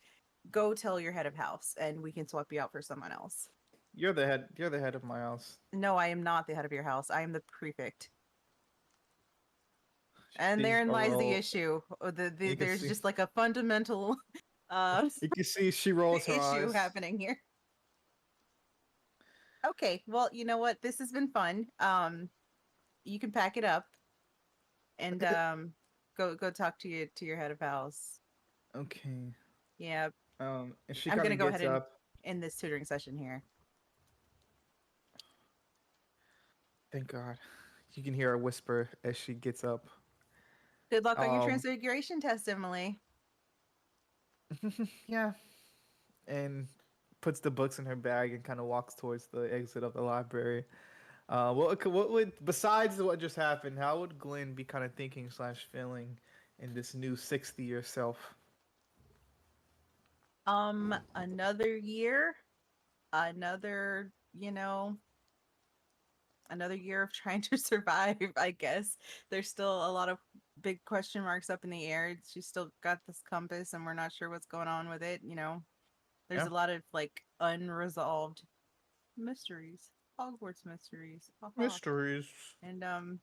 Speaker 5: go tell your head of house and we can swap you out for someone else.
Speaker 4: You're the head. You're the head of my house.
Speaker 5: No, I am not the head of your house. I am the prefect. And
Speaker 4: See
Speaker 5: therein
Speaker 4: a
Speaker 5: lies the
Speaker 4: roll.
Speaker 5: issue.
Speaker 4: You can
Speaker 5: There's
Speaker 4: see.
Speaker 5: just like a fundamental
Speaker 4: You can see she rolls her
Speaker 5: issue
Speaker 4: eyes.
Speaker 5: happening here. Okay, well, you know what? This has been fun. You can pack it up and go talk to your head of house.
Speaker 4: Okay.
Speaker 5: Yeah,
Speaker 4: And she
Speaker 5: I'm
Speaker 4: kind
Speaker 5: gonna
Speaker 4: of
Speaker 5: go ahead
Speaker 4: gets
Speaker 5: and
Speaker 4: up.
Speaker 5: end this tutoring session here.
Speaker 4: Thank God. You can hear her whisper as she gets up.
Speaker 5: Good luck on your
Speaker 4: Um,
Speaker 5: transfiguration test, Emily.
Speaker 4: yeah. And puts the books in her bag and kind of walks towards the exit of the library. What would, besides what just happened, how would Glenn be kind of thinking slash feeling in this new 60 year self?
Speaker 5: Another year, another, another year of trying to survive, I guess. There's still a lot of big question marks up in the air. She's still got this compass and we're not sure what's going on with it. There's
Speaker 4: Yeah.
Speaker 5: a lot of like unresolved mysteries. Hogwarts mysteries. Haha.
Speaker 4: Mysteries.
Speaker 5: And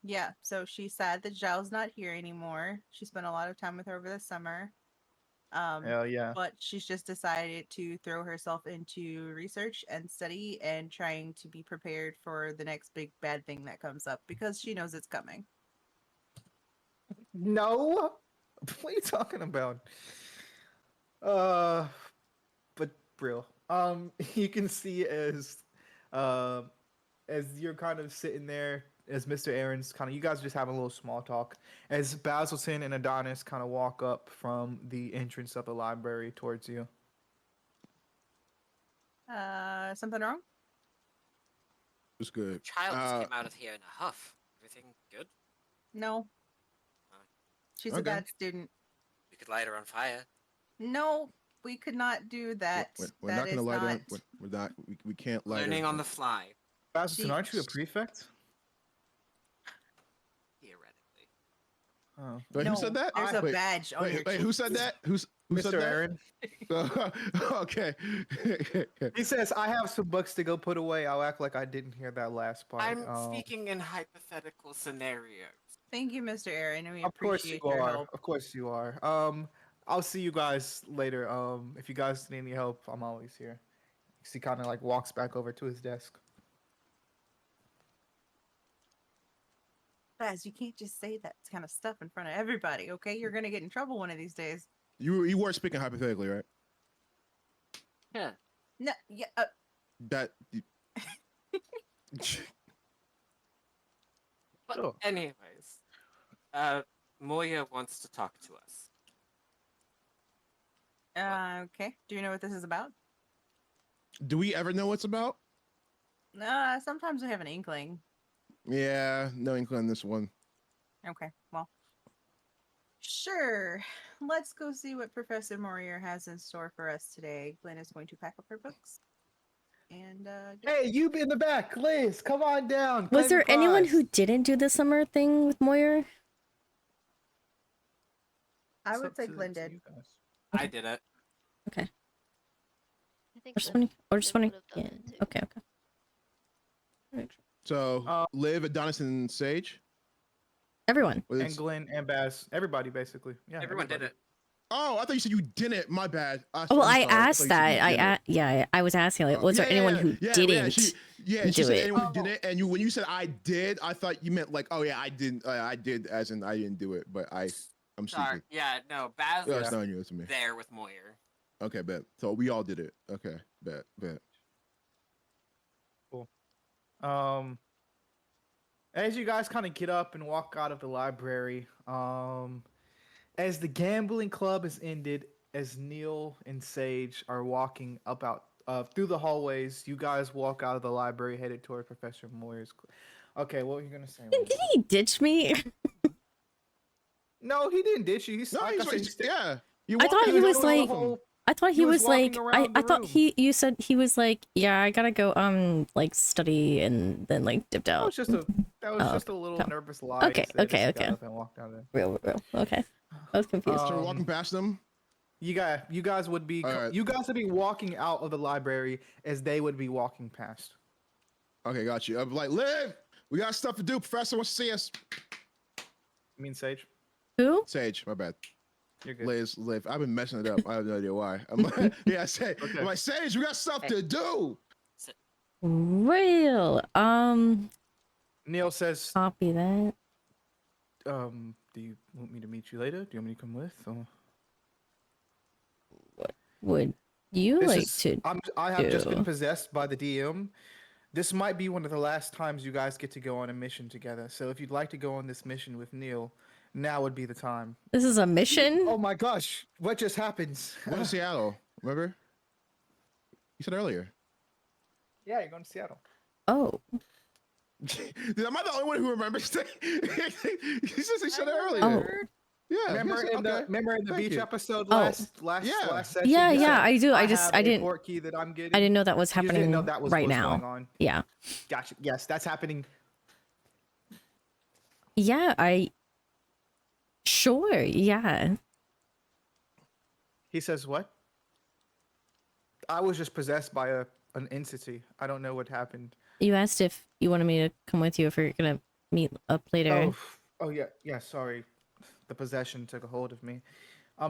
Speaker 5: yeah, so she's sad that Zhao's not here anymore. She spent a lot of time with her over the summer. Um,
Speaker 4: Hell yeah.
Speaker 5: but she's just decided to throw herself into research and study and trying to be prepared for the next big bad thing that comes up because she knows it's coming.
Speaker 4: No. What are you talking about? Uh, but Brill. You can see uh, as you're kind of sitting there, as Mr. Aaron's kind of, you guys are just having a little small talk, as Basilton and Adonis kind of walk up from the entrance of the library towards you.
Speaker 5: Something wrong?
Speaker 6: It's good.
Speaker 2: Child just came out of here in a huff. Everything good?
Speaker 5: No,
Speaker 2: Uh,
Speaker 5: she's a
Speaker 6: Okay.
Speaker 5: bad student.
Speaker 2: we could light her on fire.
Speaker 5: No, we could not do that.
Speaker 6: We're
Speaker 5: That
Speaker 6: not gonna
Speaker 5: is
Speaker 6: light her.
Speaker 5: not.
Speaker 6: We're not. We can't light
Speaker 2: Learning
Speaker 6: her.
Speaker 2: on the fly,
Speaker 4: Basilton,
Speaker 5: She-
Speaker 4: aren't you a prefect?
Speaker 2: theoretically.
Speaker 4: Oh,
Speaker 6: Wait,
Speaker 5: no,
Speaker 6: who said that?
Speaker 5: There's a
Speaker 6: Wait,
Speaker 5: badge on your
Speaker 6: wait, who said
Speaker 5: cheeks.
Speaker 6: that? Who said
Speaker 4: Mr.
Speaker 6: that?
Speaker 4: Aaron.
Speaker 6: Okay.
Speaker 4: He says, "I have some books to go put away." I'll act like I didn't hear that last part.
Speaker 2: I'm speaking in hypothetical scenarios.
Speaker 5: Thank you, Mr. Aaron, and we
Speaker 4: Of course you
Speaker 5: appreciate your
Speaker 4: are.
Speaker 5: help.
Speaker 4: Of course you are. I'll see you guys later. If you guys need any help, I'm always here. He kind of like walks back over to his desk.
Speaker 5: Baz, you can't just say that kind of stuff in front of everybody, okay? You're gonna get in trouble one of these days.
Speaker 6: You were speaking hypothetically, right?
Speaker 2: Yeah.
Speaker 5: No, yeah.
Speaker 6: That.
Speaker 2: But
Speaker 4: Sure.
Speaker 2: anyways, Moya wants to talk to us.
Speaker 5: Okay. Do you know what this is about?
Speaker 6: Do we ever know what's about?
Speaker 5: Sometimes we have an inkling.
Speaker 6: Yeah, no inkling on this one.
Speaker 5: Okay, well. Sure. Let's go see what Professor Morier has in store for us today. Glenn is going to pack up her books. And
Speaker 4: Hey, you in the back, Liz. Come on down.
Speaker 1: Was
Speaker 4: claim
Speaker 1: there
Speaker 4: the
Speaker 1: anyone
Speaker 4: prize.
Speaker 1: who didn't do the summer thing with Moyer?
Speaker 5: I
Speaker 4: It's
Speaker 5: would
Speaker 4: up
Speaker 5: say
Speaker 4: to
Speaker 5: Glenn did.
Speaker 4: you guys.
Speaker 2: I did it.
Speaker 1: Okay.
Speaker 3: I think
Speaker 1: Or just
Speaker 3: Glenn-
Speaker 1: wondering. Or just
Speaker 3: Glenn
Speaker 1: wondering.
Speaker 3: would've
Speaker 1: Yeah.
Speaker 3: done it too.
Speaker 1: Okay. Okay.
Speaker 6: So, Liv, Adonis, and Sage.
Speaker 1: Everyone.
Speaker 6: Well,
Speaker 4: And
Speaker 6: it's-
Speaker 4: Glenn and Baz, everybody basically. Yeah,
Speaker 2: Everyone did it.
Speaker 6: Oh, I thought you said you didn't. My bad.
Speaker 1: Well,
Speaker 6: I'm
Speaker 1: I
Speaker 6: sorry.
Speaker 1: asked
Speaker 6: thought you said
Speaker 1: that.
Speaker 6: you didn't.
Speaker 1: Yeah, I was asking like, was there anyone who didn't
Speaker 6: she
Speaker 1: do
Speaker 6: said
Speaker 1: it?
Speaker 6: anyone who didn't, and when you said I did, I thought you meant like, oh yeah, I didn't. I did, as in I didn't do it, but I'm
Speaker 2: Sorry.
Speaker 6: stupid.
Speaker 2: Yeah, no, Baz
Speaker 6: Oh,
Speaker 2: was
Speaker 6: it's not on you, it's me.
Speaker 2: there with Moyer.
Speaker 6: Okay, bet. So we all did it. Okay, bet.
Speaker 4: As you guys kind of get up and walk out of the library, as the gambling club has ended, as Neil and Sage are walking up out through the hallways, you guys walk out of the library headed toward Professor Moyer's. Okay, what were you gonna say?
Speaker 1: Did he ditch me?
Speaker 4: No, he didn't ditch you. He's
Speaker 6: No,
Speaker 4: like I said, he's
Speaker 6: yeah. You
Speaker 1: I thought
Speaker 6: walked
Speaker 1: he
Speaker 6: in
Speaker 1: was
Speaker 6: the
Speaker 1: like-
Speaker 6: whole-
Speaker 1: I thought he
Speaker 4: He was
Speaker 1: was like,
Speaker 4: walking around
Speaker 1: I
Speaker 4: the
Speaker 1: thought
Speaker 4: room.
Speaker 1: you said he was like, yeah, I gotta go like study and then like dipped
Speaker 4: that
Speaker 1: out.
Speaker 4: was just a
Speaker 1: Oh,
Speaker 4: little
Speaker 1: okay.
Speaker 4: nervous lie.
Speaker 1: Okay,
Speaker 4: He said as he
Speaker 1: okay.
Speaker 4: got up and walked out of there.
Speaker 1: Real. Okay. I was confused.
Speaker 6: So we're walking past them.
Speaker 4: You guys would be
Speaker 6: Alright.
Speaker 4: you guys would be walking out of the library as they would be walking past.
Speaker 6: Okay, got you. I'm like, Liv, we got stuff to do. Professor wants to see us.
Speaker 4: You mean Sage?
Speaker 1: Who?
Speaker 6: Sage, my bad.
Speaker 4: You're good.
Speaker 6: Liv. I've been messing it up. I have no idea why. I'm like, yeah, Sage.
Speaker 4: Okay.
Speaker 6: I'm like, Sage, we got stuff to do.
Speaker 1: Real.
Speaker 4: Neil says,
Speaker 1: Copy that.
Speaker 4: do you want me to meet you later? Do you want me to come with? Or...
Speaker 1: Would you
Speaker 4: This
Speaker 1: like
Speaker 4: is-
Speaker 1: to?
Speaker 4: I have just
Speaker 1: do?
Speaker 4: been possessed by the DM. This might be one of the last times you guys get to go on a mission together. So if you'd like to go on this mission with Neil, now would be the time.
Speaker 1: This is a mission.
Speaker 4: Oh my gosh, what just happened?
Speaker 6: We're in Seattle. Remember? You said earlier.
Speaker 4: Yeah, you're going to Seattle.
Speaker 1: Oh,
Speaker 6: Dude, am I the only one who remembers that? He said he said it
Speaker 5: I
Speaker 6: earlier.
Speaker 1: Oh.
Speaker 6: Yeah.
Speaker 4: Remember
Speaker 6: yes,
Speaker 4: in the
Speaker 6: okay.
Speaker 4: Thank
Speaker 6: Thank
Speaker 4: beach
Speaker 6: you.
Speaker 4: episode
Speaker 1: Oh.
Speaker 4: last
Speaker 6: Yeah.
Speaker 4: session?
Speaker 1: yeah,
Speaker 4: you
Speaker 1: yeah.
Speaker 4: said,
Speaker 1: I do. I
Speaker 4: have a
Speaker 1: didn't.
Speaker 4: port key that I'm getting.
Speaker 1: I didn't know that was
Speaker 4: You didn't
Speaker 1: happening
Speaker 4: know that was
Speaker 1: right
Speaker 4: what's
Speaker 1: now.
Speaker 4: going on.
Speaker 1: Yeah.
Speaker 4: Gotcha. Yes, that's happening.
Speaker 1: Yeah. Sure. Yeah.
Speaker 4: He says what? I was just possessed by an entity. I don't know what happened.
Speaker 1: You asked if you wanted me to come with you if we're gonna meet up later.
Speaker 4: Oh yeah. Sorry, the possession took a hold of me.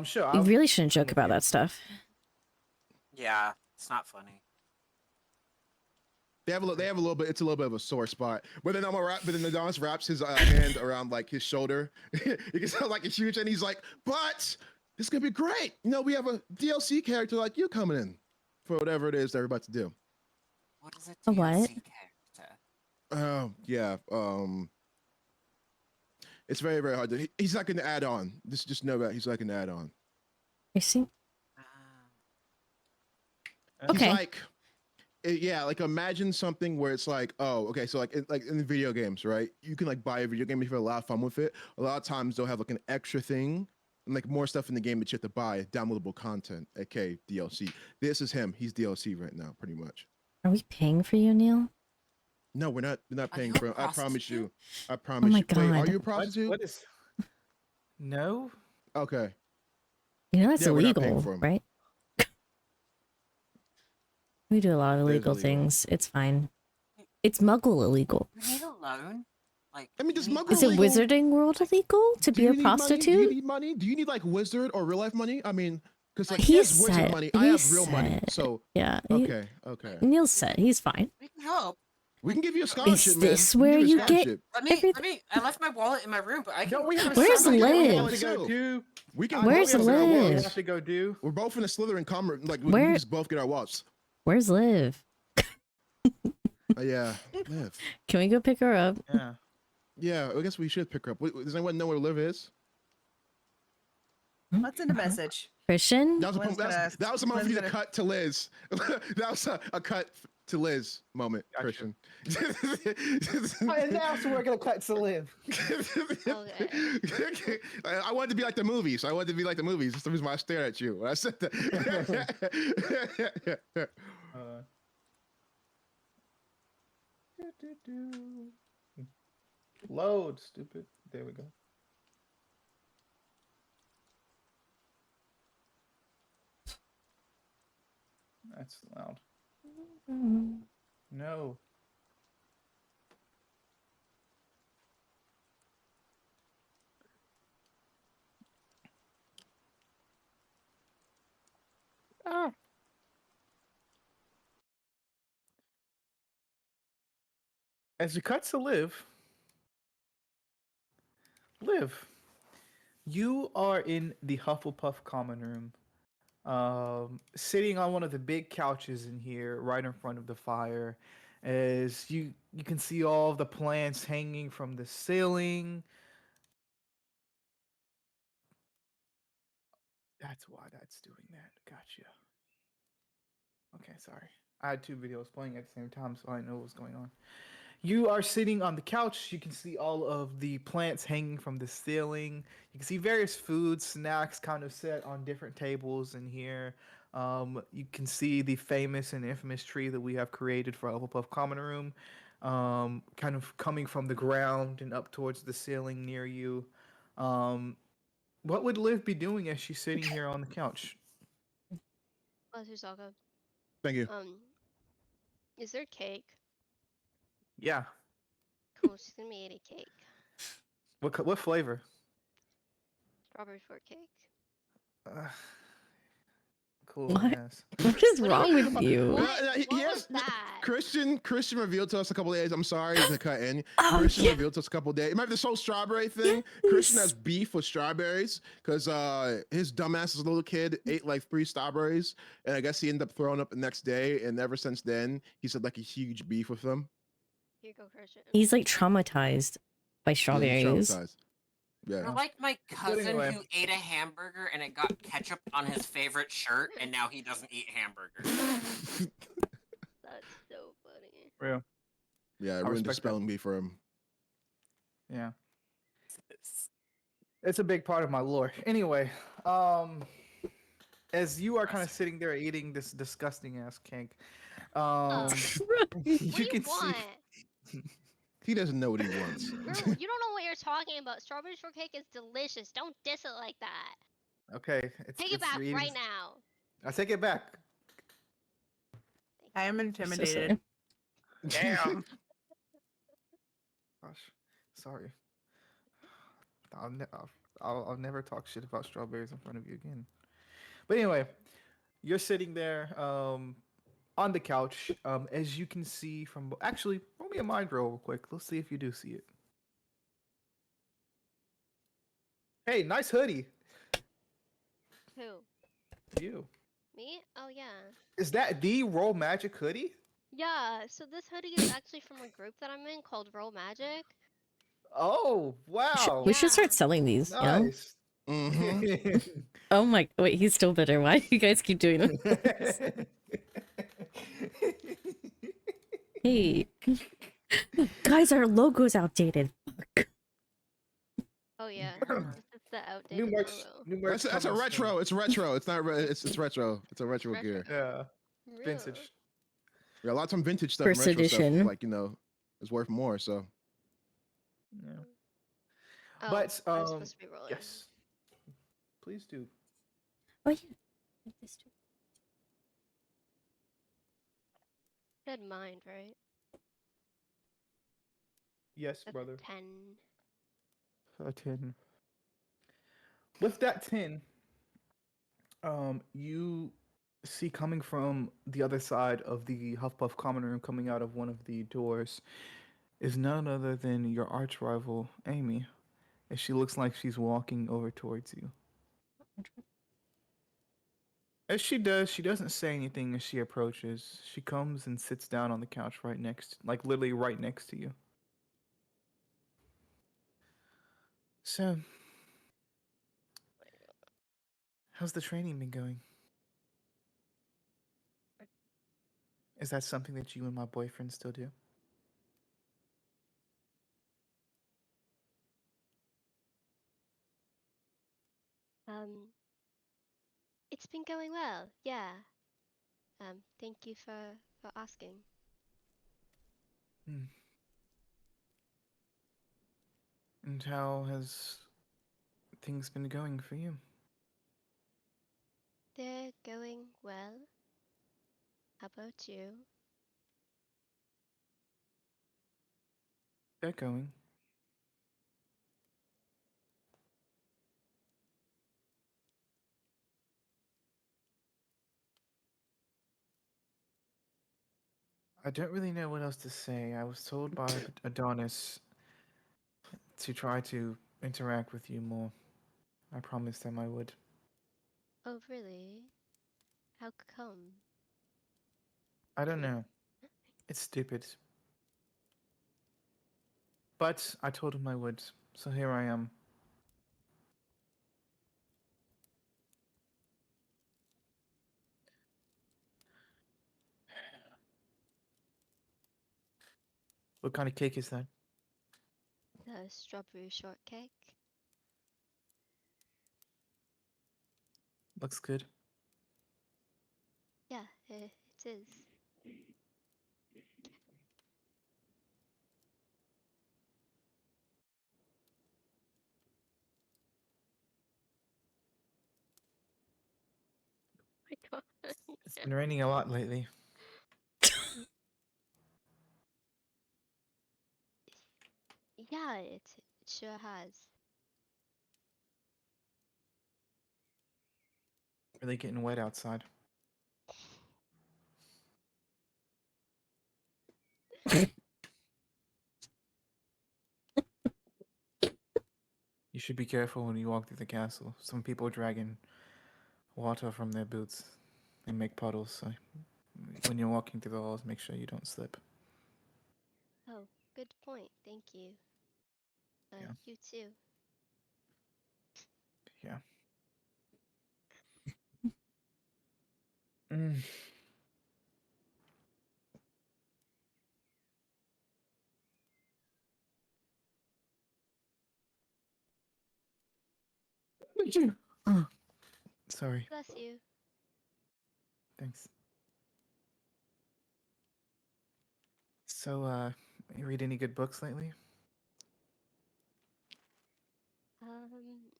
Speaker 4: Sure.
Speaker 1: You
Speaker 4: I'll,
Speaker 1: really shouldn't joke
Speaker 4: with
Speaker 1: about
Speaker 4: you.
Speaker 1: that stuff.
Speaker 2: Yeah, it's not funny.
Speaker 6: They have a little bit. It's a little bit of a sore spot. But then Adonis wraps his hand around like his shoulder. You can tell like it's huge, and he's like, "But this could be great. You know, we have a DLC character like you coming in for whatever it is they're about to do."
Speaker 2: What is a
Speaker 1: A what?
Speaker 2: DLC character?
Speaker 6: Oh yeah. It's very very hard to. He's not going to add on. Just know that he's not going to add on.
Speaker 1: You see?
Speaker 2: Ah.
Speaker 1: Okay.
Speaker 6: He's like, yeah, like imagine something where it's like, oh, okay, so like in the video games, right? You can like buy a video game if you have a lot of fun with it. A lot of times they'll have like an extra thing and like more stuff in the game that you have to buy, downloadable content, aka DLC. This is him. He's DLC right now, pretty much.
Speaker 1: Are we paying for you, Neil?
Speaker 6: No, we're not paying
Speaker 2: you a
Speaker 6: for him. I promise you.
Speaker 2: prostitute?
Speaker 6: I promise
Speaker 1: my
Speaker 6: you. Wait, are
Speaker 1: God.
Speaker 6: you a prostitute?
Speaker 4: What is? No.
Speaker 6: Okay.
Speaker 1: You know that's
Speaker 6: Yeah, we're not paying
Speaker 1: illegal,
Speaker 6: for 'em.
Speaker 1: right? We do a lot of
Speaker 6: It is
Speaker 1: illegal
Speaker 6: illegal.
Speaker 1: things. It's fine. It's muggle illegal.
Speaker 2: You need a loan? Like,
Speaker 6: I mean,
Speaker 2: do
Speaker 6: does
Speaker 2: you need
Speaker 6: muggle
Speaker 1: Is it
Speaker 6: illegal?
Speaker 1: Wizarding World illegal to
Speaker 6: Do
Speaker 1: be
Speaker 6: you
Speaker 1: a
Speaker 6: need money? Do you
Speaker 1: prostitute?
Speaker 6: need money? Do you need like wizard or real life money? I mean, because like
Speaker 2: Like,
Speaker 6: he
Speaker 1: He
Speaker 6: has wizard
Speaker 1: said.
Speaker 6: money, I
Speaker 1: He
Speaker 6: have real money.
Speaker 1: said.
Speaker 6: So
Speaker 1: Yeah.
Speaker 6: okay, okay.
Speaker 1: Neil said he's fine.
Speaker 2: we can help.
Speaker 6: We can give you a scholarship,
Speaker 1: Is
Speaker 6: man.
Speaker 1: this
Speaker 6: We can
Speaker 1: where
Speaker 6: give you a
Speaker 1: you get
Speaker 6: scholarship.
Speaker 1: everything?
Speaker 2: I left my wallet in my room, but I can.
Speaker 4: Don't we have a
Speaker 1: Where's
Speaker 4: something that we
Speaker 1: Liv?
Speaker 4: have to go do?
Speaker 6: We can.
Speaker 1: Where's
Speaker 6: both get our
Speaker 1: Liv?
Speaker 4: We
Speaker 6: wallets.
Speaker 4: have to go do.
Speaker 6: We're both in a Slytherin commerce. Like we
Speaker 1: Where-
Speaker 6: can just both get our wallets.
Speaker 1: Where's Liv?
Speaker 6: Yeah, Liv.
Speaker 1: Can we go pick her up?
Speaker 4: Yeah.
Speaker 6: Yeah, I guess we should pick her up. Does anyone know where Liv is?
Speaker 5: Let's send a message.
Speaker 1: Christian?
Speaker 6: That was
Speaker 5: Lynn's
Speaker 6: that was a moment for you to
Speaker 5: gonna-
Speaker 6: cut to Liz. That was a cut to Liz moment,
Speaker 4: Gotcha.
Speaker 6: Christian.
Speaker 4: And now, so we're gonna cut to live.
Speaker 3: Okay.
Speaker 6: I wanted to be like the movies. I wanted to be like the movies. That's the reason why I stared at you when I said that.
Speaker 4: Load, stupid. There we go. That's loud. No. Ah. As you cut to Liv, you are in the Hufflepuff common room, sitting on one of the big couches in here, right in front of the fire, as you can see all of the plants hanging from the ceiling. That's why that's doing that. Gotcha. Okay, sorry. I had two videos playing at the same time, so I didn't know what was going on. You are sitting on the couch. You can see all of the plants hanging from the ceiling. You can see various foods, snacks kind of set on different tables in here. You can see the famous and infamous tree that we have created for Hufflepuff Common Room, kind of coming from the ground and up towards the ceiling near you. What would Liv be doing as she's sitting here on the couch?
Speaker 3: Bless you, Sokka.
Speaker 6: Thank you.
Speaker 3: Is there cake?
Speaker 4: Yeah.
Speaker 3: Cool, she's gonna be eating cake.
Speaker 4: What flavor?
Speaker 3: Strawberry shortcake.
Speaker 4: Cool.
Speaker 1: What?
Speaker 4: Yes.
Speaker 1: What is
Speaker 3: What do
Speaker 1: wrong
Speaker 3: you
Speaker 1: with
Speaker 3: mean?
Speaker 1: you?
Speaker 3: What was that?
Speaker 6: Christian revealed to us a couple days. I'm sorry to cut in.
Speaker 1: Oh,
Speaker 6: Christian
Speaker 1: yeah.
Speaker 6: revealed to us a couple days. Remember this whole strawberry thing? Christian has beef with strawberries because his dumbass as a little kid ate like 3 strawberries, and I guess he ended up throwing up the next day. And ever since then, he's had like a huge beef with them.
Speaker 3: Here you go, Christian.
Speaker 1: He's like traumatized by
Speaker 6: Yeah, he's
Speaker 1: strawberries.
Speaker 6: traumatized. Yeah.
Speaker 2: You're like my cousin
Speaker 4: anyway.
Speaker 2: who ate a hamburger and it got ketchup on his favorite shirt, and now he doesn't eat hamburgers.
Speaker 3: That's so funny.
Speaker 4: Real.
Speaker 6: Yeah,
Speaker 4: I
Speaker 6: it ruined the
Speaker 4: respect that.
Speaker 6: spelling bee for him.
Speaker 4: Yeah. It's a big part of my lore. Anyway, as you are kind of sitting there eating this disgusting ass cake,
Speaker 3: What
Speaker 4: you
Speaker 3: do you
Speaker 4: can
Speaker 3: want?
Speaker 4: see.
Speaker 6: He doesn't know what he wants.
Speaker 3: You don't know what you're talking about. Strawberry shortcake is delicious. Don't diss it like that.
Speaker 4: Okay,
Speaker 3: Take it back
Speaker 4: you're eating
Speaker 3: right
Speaker 4: this-
Speaker 3: now.
Speaker 4: I take it back.
Speaker 5: I am
Speaker 1: So
Speaker 5: intimidated.
Speaker 4: Damn. Gosh, sorry. I'll never talk shit about strawberries in front of you again. But anyway, you're sitting there on the couch. As you can see from actually, roll me a mind roll real quick. Let's see if you do see it. Hey, nice hoodie.
Speaker 3: Who?
Speaker 4: You.
Speaker 3: Me? Oh yeah.
Speaker 4: Is that the Roll Magic hoodie?
Speaker 3: Yeah, so this hoodie is actually from a group that I'm in called Roll Magic.
Speaker 4: Oh, wow.
Speaker 1: We should
Speaker 3: Yeah.
Speaker 1: start selling these. You know?
Speaker 4: Nice.
Speaker 6: Mm-hmm.
Speaker 1: Oh my! Wait, he's still bitter. Why do you guys keep doing this? Hey, guys, our logo's outdated. Fuck.
Speaker 3: Oh yeah, it's the outdated
Speaker 4: new merch.
Speaker 3: logo.
Speaker 4: New merch.
Speaker 6: That's a
Speaker 4: coming
Speaker 6: retro.
Speaker 4: soon.
Speaker 6: It's retro. It's not. It's retro. It's a retro
Speaker 3: Retro.
Speaker 6: gear.
Speaker 4: Yeah,
Speaker 3: Real.
Speaker 4: vintage.
Speaker 6: Yeah, a lot of time vintage stuff,
Speaker 1: First
Speaker 6: and retro
Speaker 1: edition.
Speaker 6: stuff, like is worth more. So
Speaker 4: Yeah.
Speaker 3: Oh,
Speaker 4: But,
Speaker 3: I'm supposed to be rolling.
Speaker 4: Yes. Please do.
Speaker 1: Oh yeah. Like this too.
Speaker 3: Good mind, right?
Speaker 4: Yes,
Speaker 3: A
Speaker 4: brother.
Speaker 3: 10.
Speaker 4: A 10. With that 10, you see coming from the other side of the Huffpuff common room, coming out of one of the doors, is none other than your arch rival, Amy. And she looks like she's walking over towards you. As she does, she doesn't say anything as she approaches. She comes and sits down on the couch right next, like literally right next to you. So, how's the training been going? Is that something that you and my boyfriend still do?
Speaker 3: Um, it's been going well. Yeah. Thank you for asking.
Speaker 4: Hmm. And how has things been going for you?
Speaker 3: They're going well. How about you?
Speaker 4: They're going. I don't really know what else to say. I was told by Adonis to try to interact with you more. I promised him I would.
Speaker 3: Oh, really? How come?
Speaker 4: I don't know. It's stupid. But I told him I would, so here I am. What kind of cake is that?
Speaker 3: The strawberry shortcake?
Speaker 4: Looks good.
Speaker 3: Yeah, it is. My God.
Speaker 4: It's been raining a lot lately.
Speaker 3: Yeah, it sure has.
Speaker 4: Really getting wet outside. You should be careful when you walk through the castle. Some people are dragging water from their boots and make puddles, so when you're walking through the halls, make sure you don't slip.
Speaker 3: Oh, good point. Thank you.
Speaker 4: Yeah.
Speaker 3: You too.
Speaker 4: Yeah. Mm. Did you? Sorry.
Speaker 3: Bless you.
Speaker 4: Thanks. So, you read any good books lately?
Speaker 3: Um,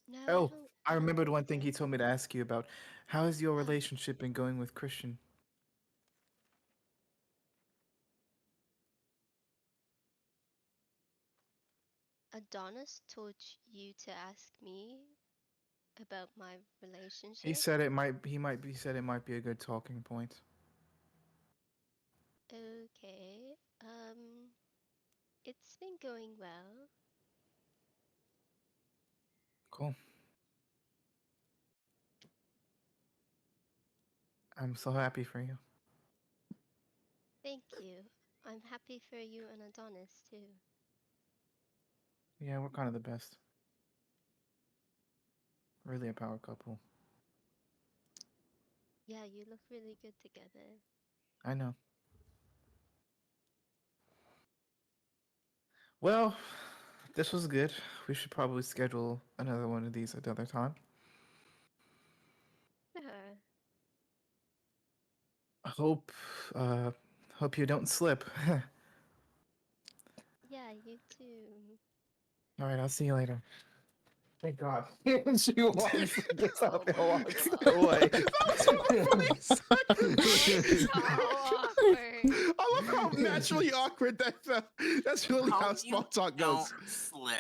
Speaker 3: no, I
Speaker 4: Oh,
Speaker 3: don't.
Speaker 4: I
Speaker 3: I don't
Speaker 4: remembered
Speaker 3: think
Speaker 4: one thing
Speaker 3: so.
Speaker 4: he told me to ask you about. How has your
Speaker 3: Ah,
Speaker 4: relationship been going with Christian?
Speaker 3: Adonis told you to ask me about my
Speaker 4: He
Speaker 3: relationship.
Speaker 4: said it might. He said it might be a good talking point.
Speaker 3: Okay. It's been going well.
Speaker 4: Cool. I'm so happy for you.
Speaker 3: Thank you. I'm happy for you and Adonis too.
Speaker 4: Yeah, we're kind of the best. Really a power couple.
Speaker 3: Yeah, you look really good together.
Speaker 4: I know. Well, this was good. We should probably schedule another one of these at another time.
Speaker 3: Sure.
Speaker 4: Hope, uh, hope you don't slip.
Speaker 3: Yeah, you too.
Speaker 4: All right, I'll see you later. Thank God. She walks, gets
Speaker 3: Oh
Speaker 4: up and
Speaker 3: my
Speaker 4: walks
Speaker 3: God.
Speaker 4: away.
Speaker 6: That was so funny.
Speaker 3: That was so awkward.
Speaker 6: how naturally awkward that felt. That's really how
Speaker 2: Hope
Speaker 6: small
Speaker 2: you
Speaker 6: talk
Speaker 2: don't
Speaker 6: goes.
Speaker 2: slip.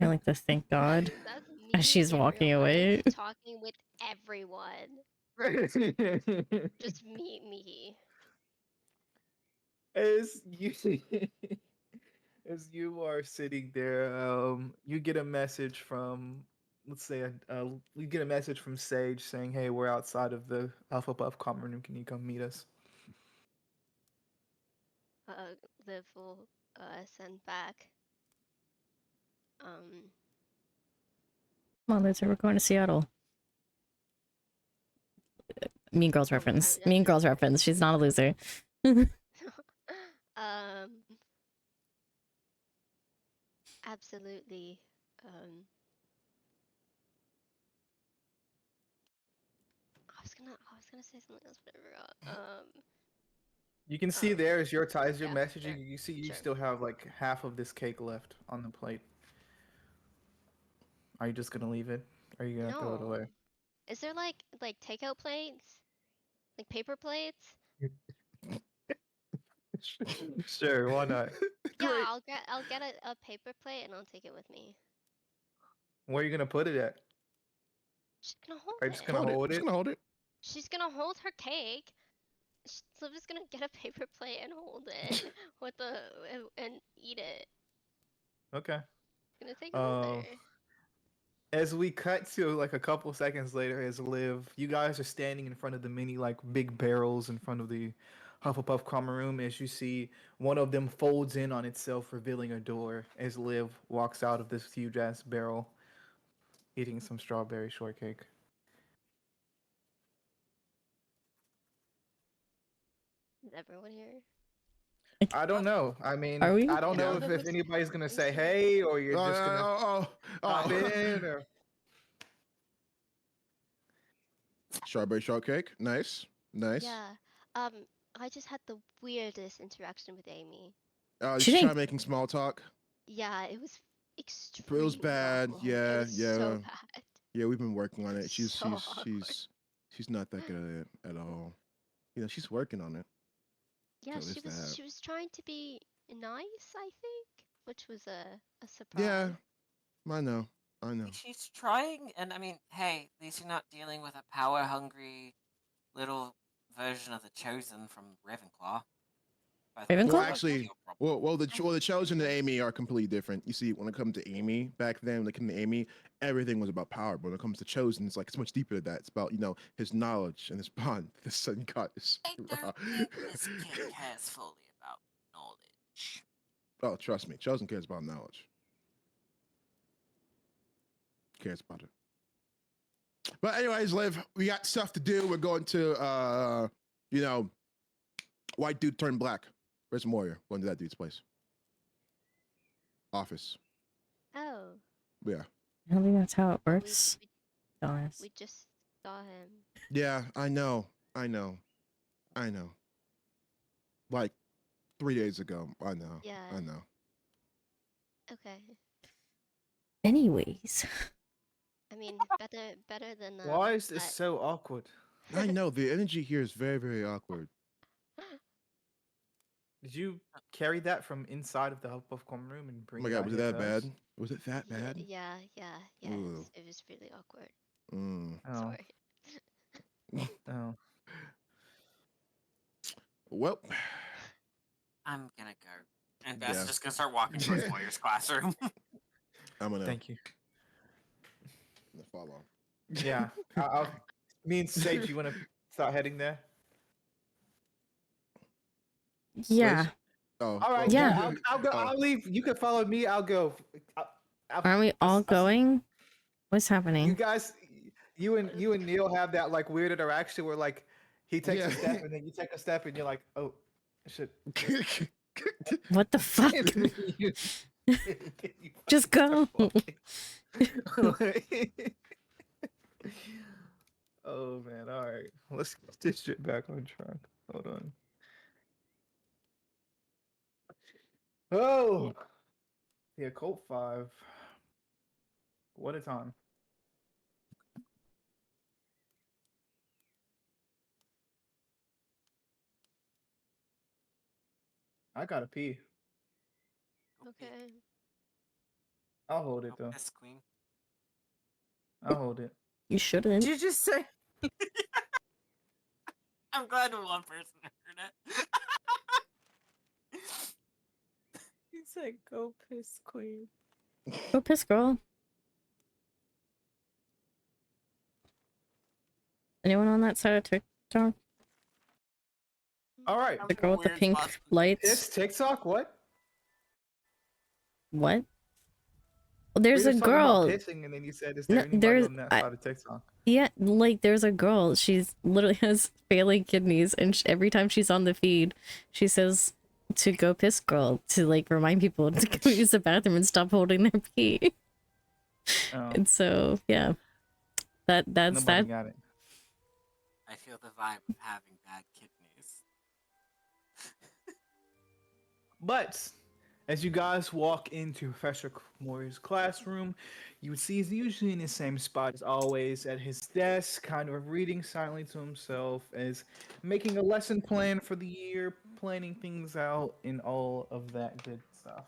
Speaker 1: I like to thank God
Speaker 3: That's me
Speaker 1: as she's
Speaker 3: in
Speaker 1: walking
Speaker 3: real
Speaker 1: away.
Speaker 3: life, talking with everyone. Just me.
Speaker 4: as you as you are sitting there, you get a message from, let's say, you get a message from Sage saying, "Hey, we're outside of the Alpha Buff common room. Can you come meet us?"
Speaker 3: Liv will send back.
Speaker 1: Come on, Luther, we're going to Seattle. Mean Girls reference. Mean Girls reference. She's not a loser.
Speaker 3: Absolutely. I was gonna say something else, but I forgot.
Speaker 4: You can see there as your ties your
Speaker 3: yeah,
Speaker 4: messaging.
Speaker 3: sure,
Speaker 4: You see you
Speaker 3: sure.
Speaker 4: still have like half of this cake left on the plate. Are you just gonna leave it? Or are you gonna throw it
Speaker 3: No.
Speaker 4: away?
Speaker 3: Is there like takeout plates? Like paper plates?
Speaker 4: Sure, why not?
Speaker 3: Yeah,
Speaker 6: Great.
Speaker 3: I'll get a paper plate and I'll take it with me.
Speaker 4: Where are you gonna put it at?
Speaker 3: She's gonna hold
Speaker 4: Are you just
Speaker 3: it.
Speaker 4: gonna
Speaker 6: Hold it.
Speaker 4: hold
Speaker 6: Just
Speaker 4: it?
Speaker 6: gonna hold it.
Speaker 3: She's gonna hold her cake. Liv is gonna get a paper plate and hold it with and eat it.
Speaker 4: Okay.
Speaker 3: Gonna take it with her.
Speaker 4: As we cut to like a couple seconds later, as Liv, you guys are standing in front of the many like big barrels in front of the Hufflepuff common room. As you see, one of them folds in on itself, revealing a door. As Liv walks out of this huge ass barrel, eating some strawberry shortcake.
Speaker 3: Is everyone here?
Speaker 4: I don't know. I mean,
Speaker 1: Are we?
Speaker 4: I don't know
Speaker 6: Yeah.
Speaker 4: if anybody's gonna say
Speaker 3: Who's here?
Speaker 4: hey or you're
Speaker 6: Oh,
Speaker 4: just gonna
Speaker 6: oh,
Speaker 4: pop
Speaker 6: oh.
Speaker 4: in or
Speaker 6: Strawberry shortcake. Nice. Nice.
Speaker 3: Yeah. I just had the weirdest interaction with Amy.
Speaker 1: She
Speaker 6: She's trying
Speaker 1: didn't.
Speaker 6: making small talk.
Speaker 3: Yeah, it was
Speaker 6: It
Speaker 3: extremely
Speaker 6: was bad.
Speaker 3: awkward. It
Speaker 6: Yeah,
Speaker 3: was
Speaker 6: yeah.
Speaker 3: so bad.
Speaker 6: Yeah, we've been working on it. She's
Speaker 3: So
Speaker 6: she's
Speaker 3: awkward.
Speaker 6: she's not that good at it at all. You know, she's working on it.
Speaker 3: Yeah,
Speaker 6: So there's that.
Speaker 3: she was trying to be nice, I think, which was a
Speaker 6: Yeah,
Speaker 3: surprise.
Speaker 6: I know. I know.
Speaker 2: She's trying, and I mean, hey, at least you're not dealing with a power hungry little version of the Chosen from Ravenclaw. I think
Speaker 1: Ravenclaw?
Speaker 6: Well,
Speaker 2: that might be
Speaker 6: actually,
Speaker 2: your problem.
Speaker 6: the chosen and Amy are completely different. You see, when it comes to Amy, back then, when it came to Amy, everything was about power. But when it comes to chosen, it's like it's much deeper than that. It's about his knowledge and his bond. The sun god is.
Speaker 2: I don't think this kid cares fully about knowledge.
Speaker 6: Oh, trust me, chosen cares about knowledge. Cares about it. But anyways, Liv, we got stuff to do. We're going to you know, white dude turned black. Where's Moria? Going to that dude's place. Office.
Speaker 3: Oh,
Speaker 6: Yeah.
Speaker 1: I don't think that's how it
Speaker 3: we,
Speaker 1: works.
Speaker 3: we,
Speaker 1: Honest.
Speaker 3: we just saw him.
Speaker 6: Yeah, I know. I know. I know. Like 3 days ago. I know.
Speaker 3: Yeah.
Speaker 6: I know.
Speaker 3: Okay.
Speaker 1: Anyways.
Speaker 3: I mean, better than
Speaker 4: why is this
Speaker 3: that.
Speaker 4: so awkward?
Speaker 6: I know. The energy here is very, very awkward.
Speaker 4: Did you carry that from inside of the Hufflepuff common room and
Speaker 6: Oh
Speaker 4: bring
Speaker 6: my
Speaker 4: it
Speaker 6: god,
Speaker 4: out
Speaker 6: was it
Speaker 4: here
Speaker 6: that
Speaker 4: to us?
Speaker 6: bad? Was it that bad?
Speaker 3: Yeah.
Speaker 6: Ooh.
Speaker 3: It was really awkward.
Speaker 6: Mm.
Speaker 4: Oh,
Speaker 3: Sorry.
Speaker 4: oh.
Speaker 6: Well,
Speaker 2: I'm gonna go. And Beth's
Speaker 6: yeah.
Speaker 2: just gonna start walking towards Moyer's classroom.
Speaker 6: I'm gonna
Speaker 4: Thank you.
Speaker 6: follow.
Speaker 4: Yeah, me and Sage, you want to start heading there?
Speaker 1: Yeah.
Speaker 6: Liz? Oh,
Speaker 4: All right,
Speaker 1: Yeah.
Speaker 4: yeah. I'll go.
Speaker 6: Oh.
Speaker 4: I'll leave. You can follow me. I'll go.
Speaker 1: Aren't we all going? What's
Speaker 4: You
Speaker 1: happening?
Speaker 4: guys, you and Neil have that like weird interaction where like he takes a step and then you take a step and you're like, oh, shit.
Speaker 1: What the fuck?
Speaker 4: You
Speaker 1: Just go.
Speaker 4: Oh man, all right. Let's get this shit back on track. Hold on. Oh, the Occult 5. What a time. I gotta pee.
Speaker 2: Go pee.
Speaker 3: Okay.
Speaker 4: I'll hold it
Speaker 2: Go
Speaker 4: though.
Speaker 2: piss, queen.
Speaker 4: I'll hold it.
Speaker 1: You
Speaker 5: Did
Speaker 1: shouldn't.
Speaker 5: you just say?
Speaker 2: I'm glad one person heard it.
Speaker 5: He said, "Go piss, queen."
Speaker 1: Go piss, girl. Anyone on that side of TikTok?
Speaker 4: All right.
Speaker 1: The girl with the
Speaker 2: Weird
Speaker 1: pink
Speaker 2: spots.
Speaker 1: lights?
Speaker 4: It's TikTok. What?
Speaker 1: What? Well,
Speaker 4: We
Speaker 1: there's
Speaker 4: were
Speaker 1: a
Speaker 4: just talking about
Speaker 1: girl.
Speaker 4: pissing, and then you said, "Is
Speaker 1: No,
Speaker 4: there anybody
Speaker 1: there's
Speaker 4: on that side of TikTok?"
Speaker 1: yeah, like there's a girl. She's literally has failing kidneys, and every time she's on the feed, she says to go piss, girl, to like remind people to go use the bathroom and stop holding their pee.
Speaker 4: Oh,
Speaker 1: And so yeah, that's
Speaker 4: nobody
Speaker 1: that.
Speaker 4: got it.
Speaker 2: I feel the vibe of having bad kidneys.
Speaker 4: But as you guys walk into Professor Moore's classroom, you would see he's usually in the same spot as always, at his desk, kind of reading silently to himself, as making a lesson plan for the year, planning things out, and all of that good stuff.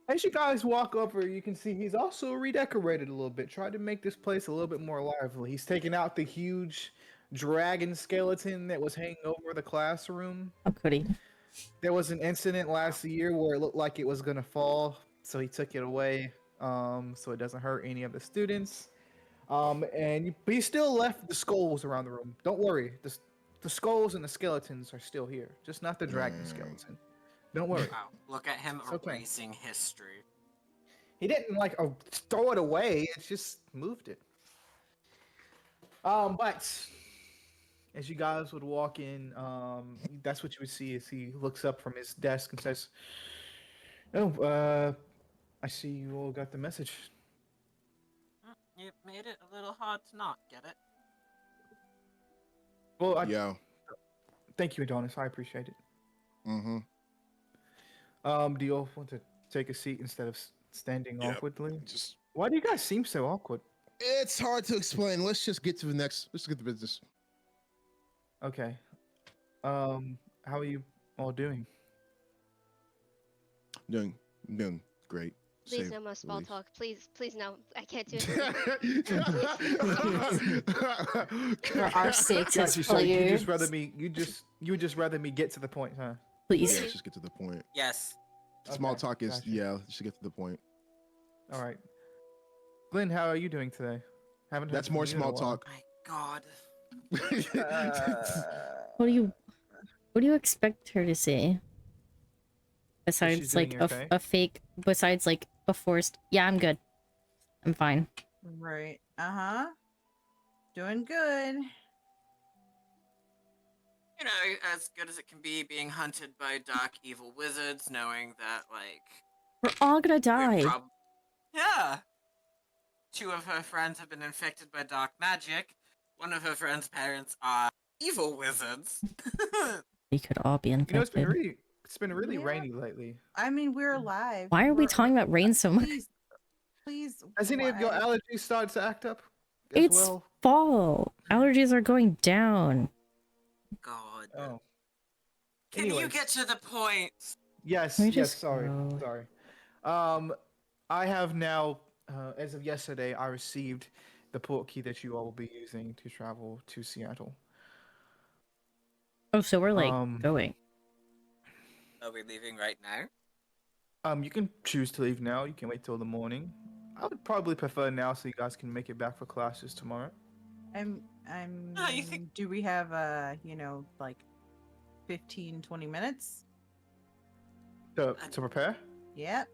Speaker 4: As you guys walk over, you can see he's also redecorated a little bit, tried to make this place a little bit more lively. He's taken out the huge dragon skeleton that was hanging over the classroom.
Speaker 1: Oh, goody.
Speaker 4: There was an incident last year where it looked like it was gonna fall, so he took it away, so it doesn't hurt any of the students. But he still left the skulls around the room. Don't worry, the skulls and the skeletons are still here, just not the dragon skeleton. Don't worry.
Speaker 2: Wow, look at him
Speaker 4: It's okay.
Speaker 2: erasing history.
Speaker 4: He didn't like throw it away. It just moved it. But as you guys would walk in, that's what you would see as he looks up from his desk and says, "Oh, I see you all got the message."
Speaker 2: You made it a little hard to not get it.
Speaker 4: Well,
Speaker 6: Yeah.
Speaker 4: thank you, Adonis. I appreciate it.
Speaker 6: Mm-hmm.
Speaker 4: Do you all want to take a seat instead of standing
Speaker 6: Yep.
Speaker 4: awkwardly?
Speaker 6: Just
Speaker 4: Why do you guys seem so awkward?
Speaker 6: it's hard to explain. Let's just get to the next. Let's get to business.
Speaker 4: Okay. How are you all doing?
Speaker 6: Doing great.
Speaker 3: Please
Speaker 6: Save
Speaker 3: no more small
Speaker 6: release.
Speaker 3: talk. Please no. I can't do it.
Speaker 1: For our sakes as
Speaker 4: Got you, so you just
Speaker 1: players.
Speaker 4: rather me you would just rather me get to the point, huh?
Speaker 1: Please.
Speaker 6: Yeah, let's just get to the point.
Speaker 2: Yes.
Speaker 6: Small
Speaker 4: Okay,
Speaker 6: talk is
Speaker 4: gotcha.
Speaker 6: yeah. Let's just get to the point.
Speaker 4: All right. Glenn, how are you doing today? Haven't heard
Speaker 6: That's
Speaker 4: from
Speaker 6: more
Speaker 4: you in a
Speaker 6: small
Speaker 4: while.
Speaker 6: talk.
Speaker 2: My God.
Speaker 1: What do you expect her to say?
Speaker 4: she's
Speaker 1: Besides
Speaker 4: doing
Speaker 1: like
Speaker 4: okay?
Speaker 1: a fake, besides like a forced, yeah, I'm good. I'm fine.
Speaker 5: Right. Doing good.
Speaker 2: You know, as good as it can be being hunted by dark evil wizards, knowing that, like,
Speaker 1: We're all gonna
Speaker 2: we
Speaker 1: die.
Speaker 2: yeah. Two of her friends have been infected by dark magic. One of her friend's parents are evil wizards.
Speaker 1: We could all be
Speaker 4: You know,
Speaker 1: infected.
Speaker 4: it's been really
Speaker 5: Yeah.
Speaker 4: rainy lately.
Speaker 5: I mean, we're alive.
Speaker 1: Why are we
Speaker 5: We're-
Speaker 1: talking about rain so much?
Speaker 5: Please.
Speaker 4: Has any of your
Speaker 5: why?
Speaker 4: allergies started to act up as
Speaker 1: It's
Speaker 4: well?
Speaker 1: fall. Allergies are going down.
Speaker 2: God.
Speaker 4: Oh.
Speaker 2: Can you
Speaker 4: Anyways.
Speaker 2: get to the point?
Speaker 4: Yes,
Speaker 1: Can we
Speaker 4: yes,
Speaker 1: just
Speaker 4: sorry.
Speaker 1: go?
Speaker 4: Sorry. I have now as of yesterday I received the port key that you all will be using to travel to Seattle.
Speaker 1: Oh, so we're like
Speaker 4: Um,
Speaker 1: going.
Speaker 2: Are we leaving right now?
Speaker 4: You can choose to leave now, you can wait till the morning. I would probably prefer now so you guys can make it back for classes tomorrow.
Speaker 2: you think-
Speaker 5: Do we have like 15, 20 minutes?
Speaker 4: To prepare?
Speaker 5: Yep.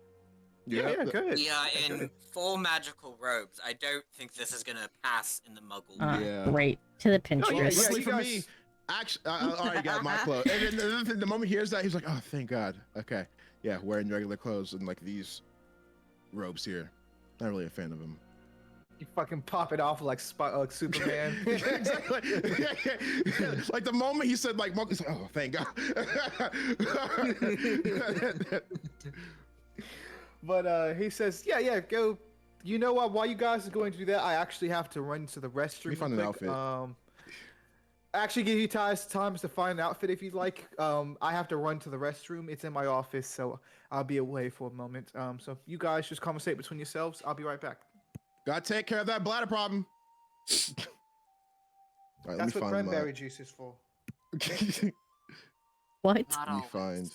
Speaker 4: Yeah, good.
Speaker 2: We are
Speaker 4: Yeah,
Speaker 2: in
Speaker 4: good.
Speaker 2: full magical robes. I don't think this is gonna pass in the muggle.
Speaker 6: Yeah.
Speaker 1: Great. To the Pinterest.
Speaker 4: Oh, yeah,
Speaker 6: Luckily
Speaker 4: you
Speaker 6: for
Speaker 4: guys-
Speaker 6: me, actually, I already got my clothes. And then the moment he hears that, he's like, "Oh, thank God." Okay, yeah, wearing regular clothes and like these robes here. Not really a fan of them.
Speaker 4: You fucking pop it off like Superman.
Speaker 6: Exactly. Like the moment he said like, "Monk," he's like, "Oh, thank God."
Speaker 4: But he says, yeah, go. You know what? While you guys are going to do that, I actually have to run to the restroom.
Speaker 6: Me find an
Speaker 4: quick.
Speaker 6: outfit.
Speaker 4: actually give you times to find an outfit if you'd like. I have to run to the restroom. It's in my office, so I'll be away for a moment. So if you guys just conversate between yourselves. I'll be right back.
Speaker 6: Gotta take care of that bladder problem. All right,
Speaker 4: That's what
Speaker 6: let me find
Speaker 4: cranberry juice is for.
Speaker 1: What?
Speaker 2: Not
Speaker 6: Let me
Speaker 2: always.
Speaker 6: find.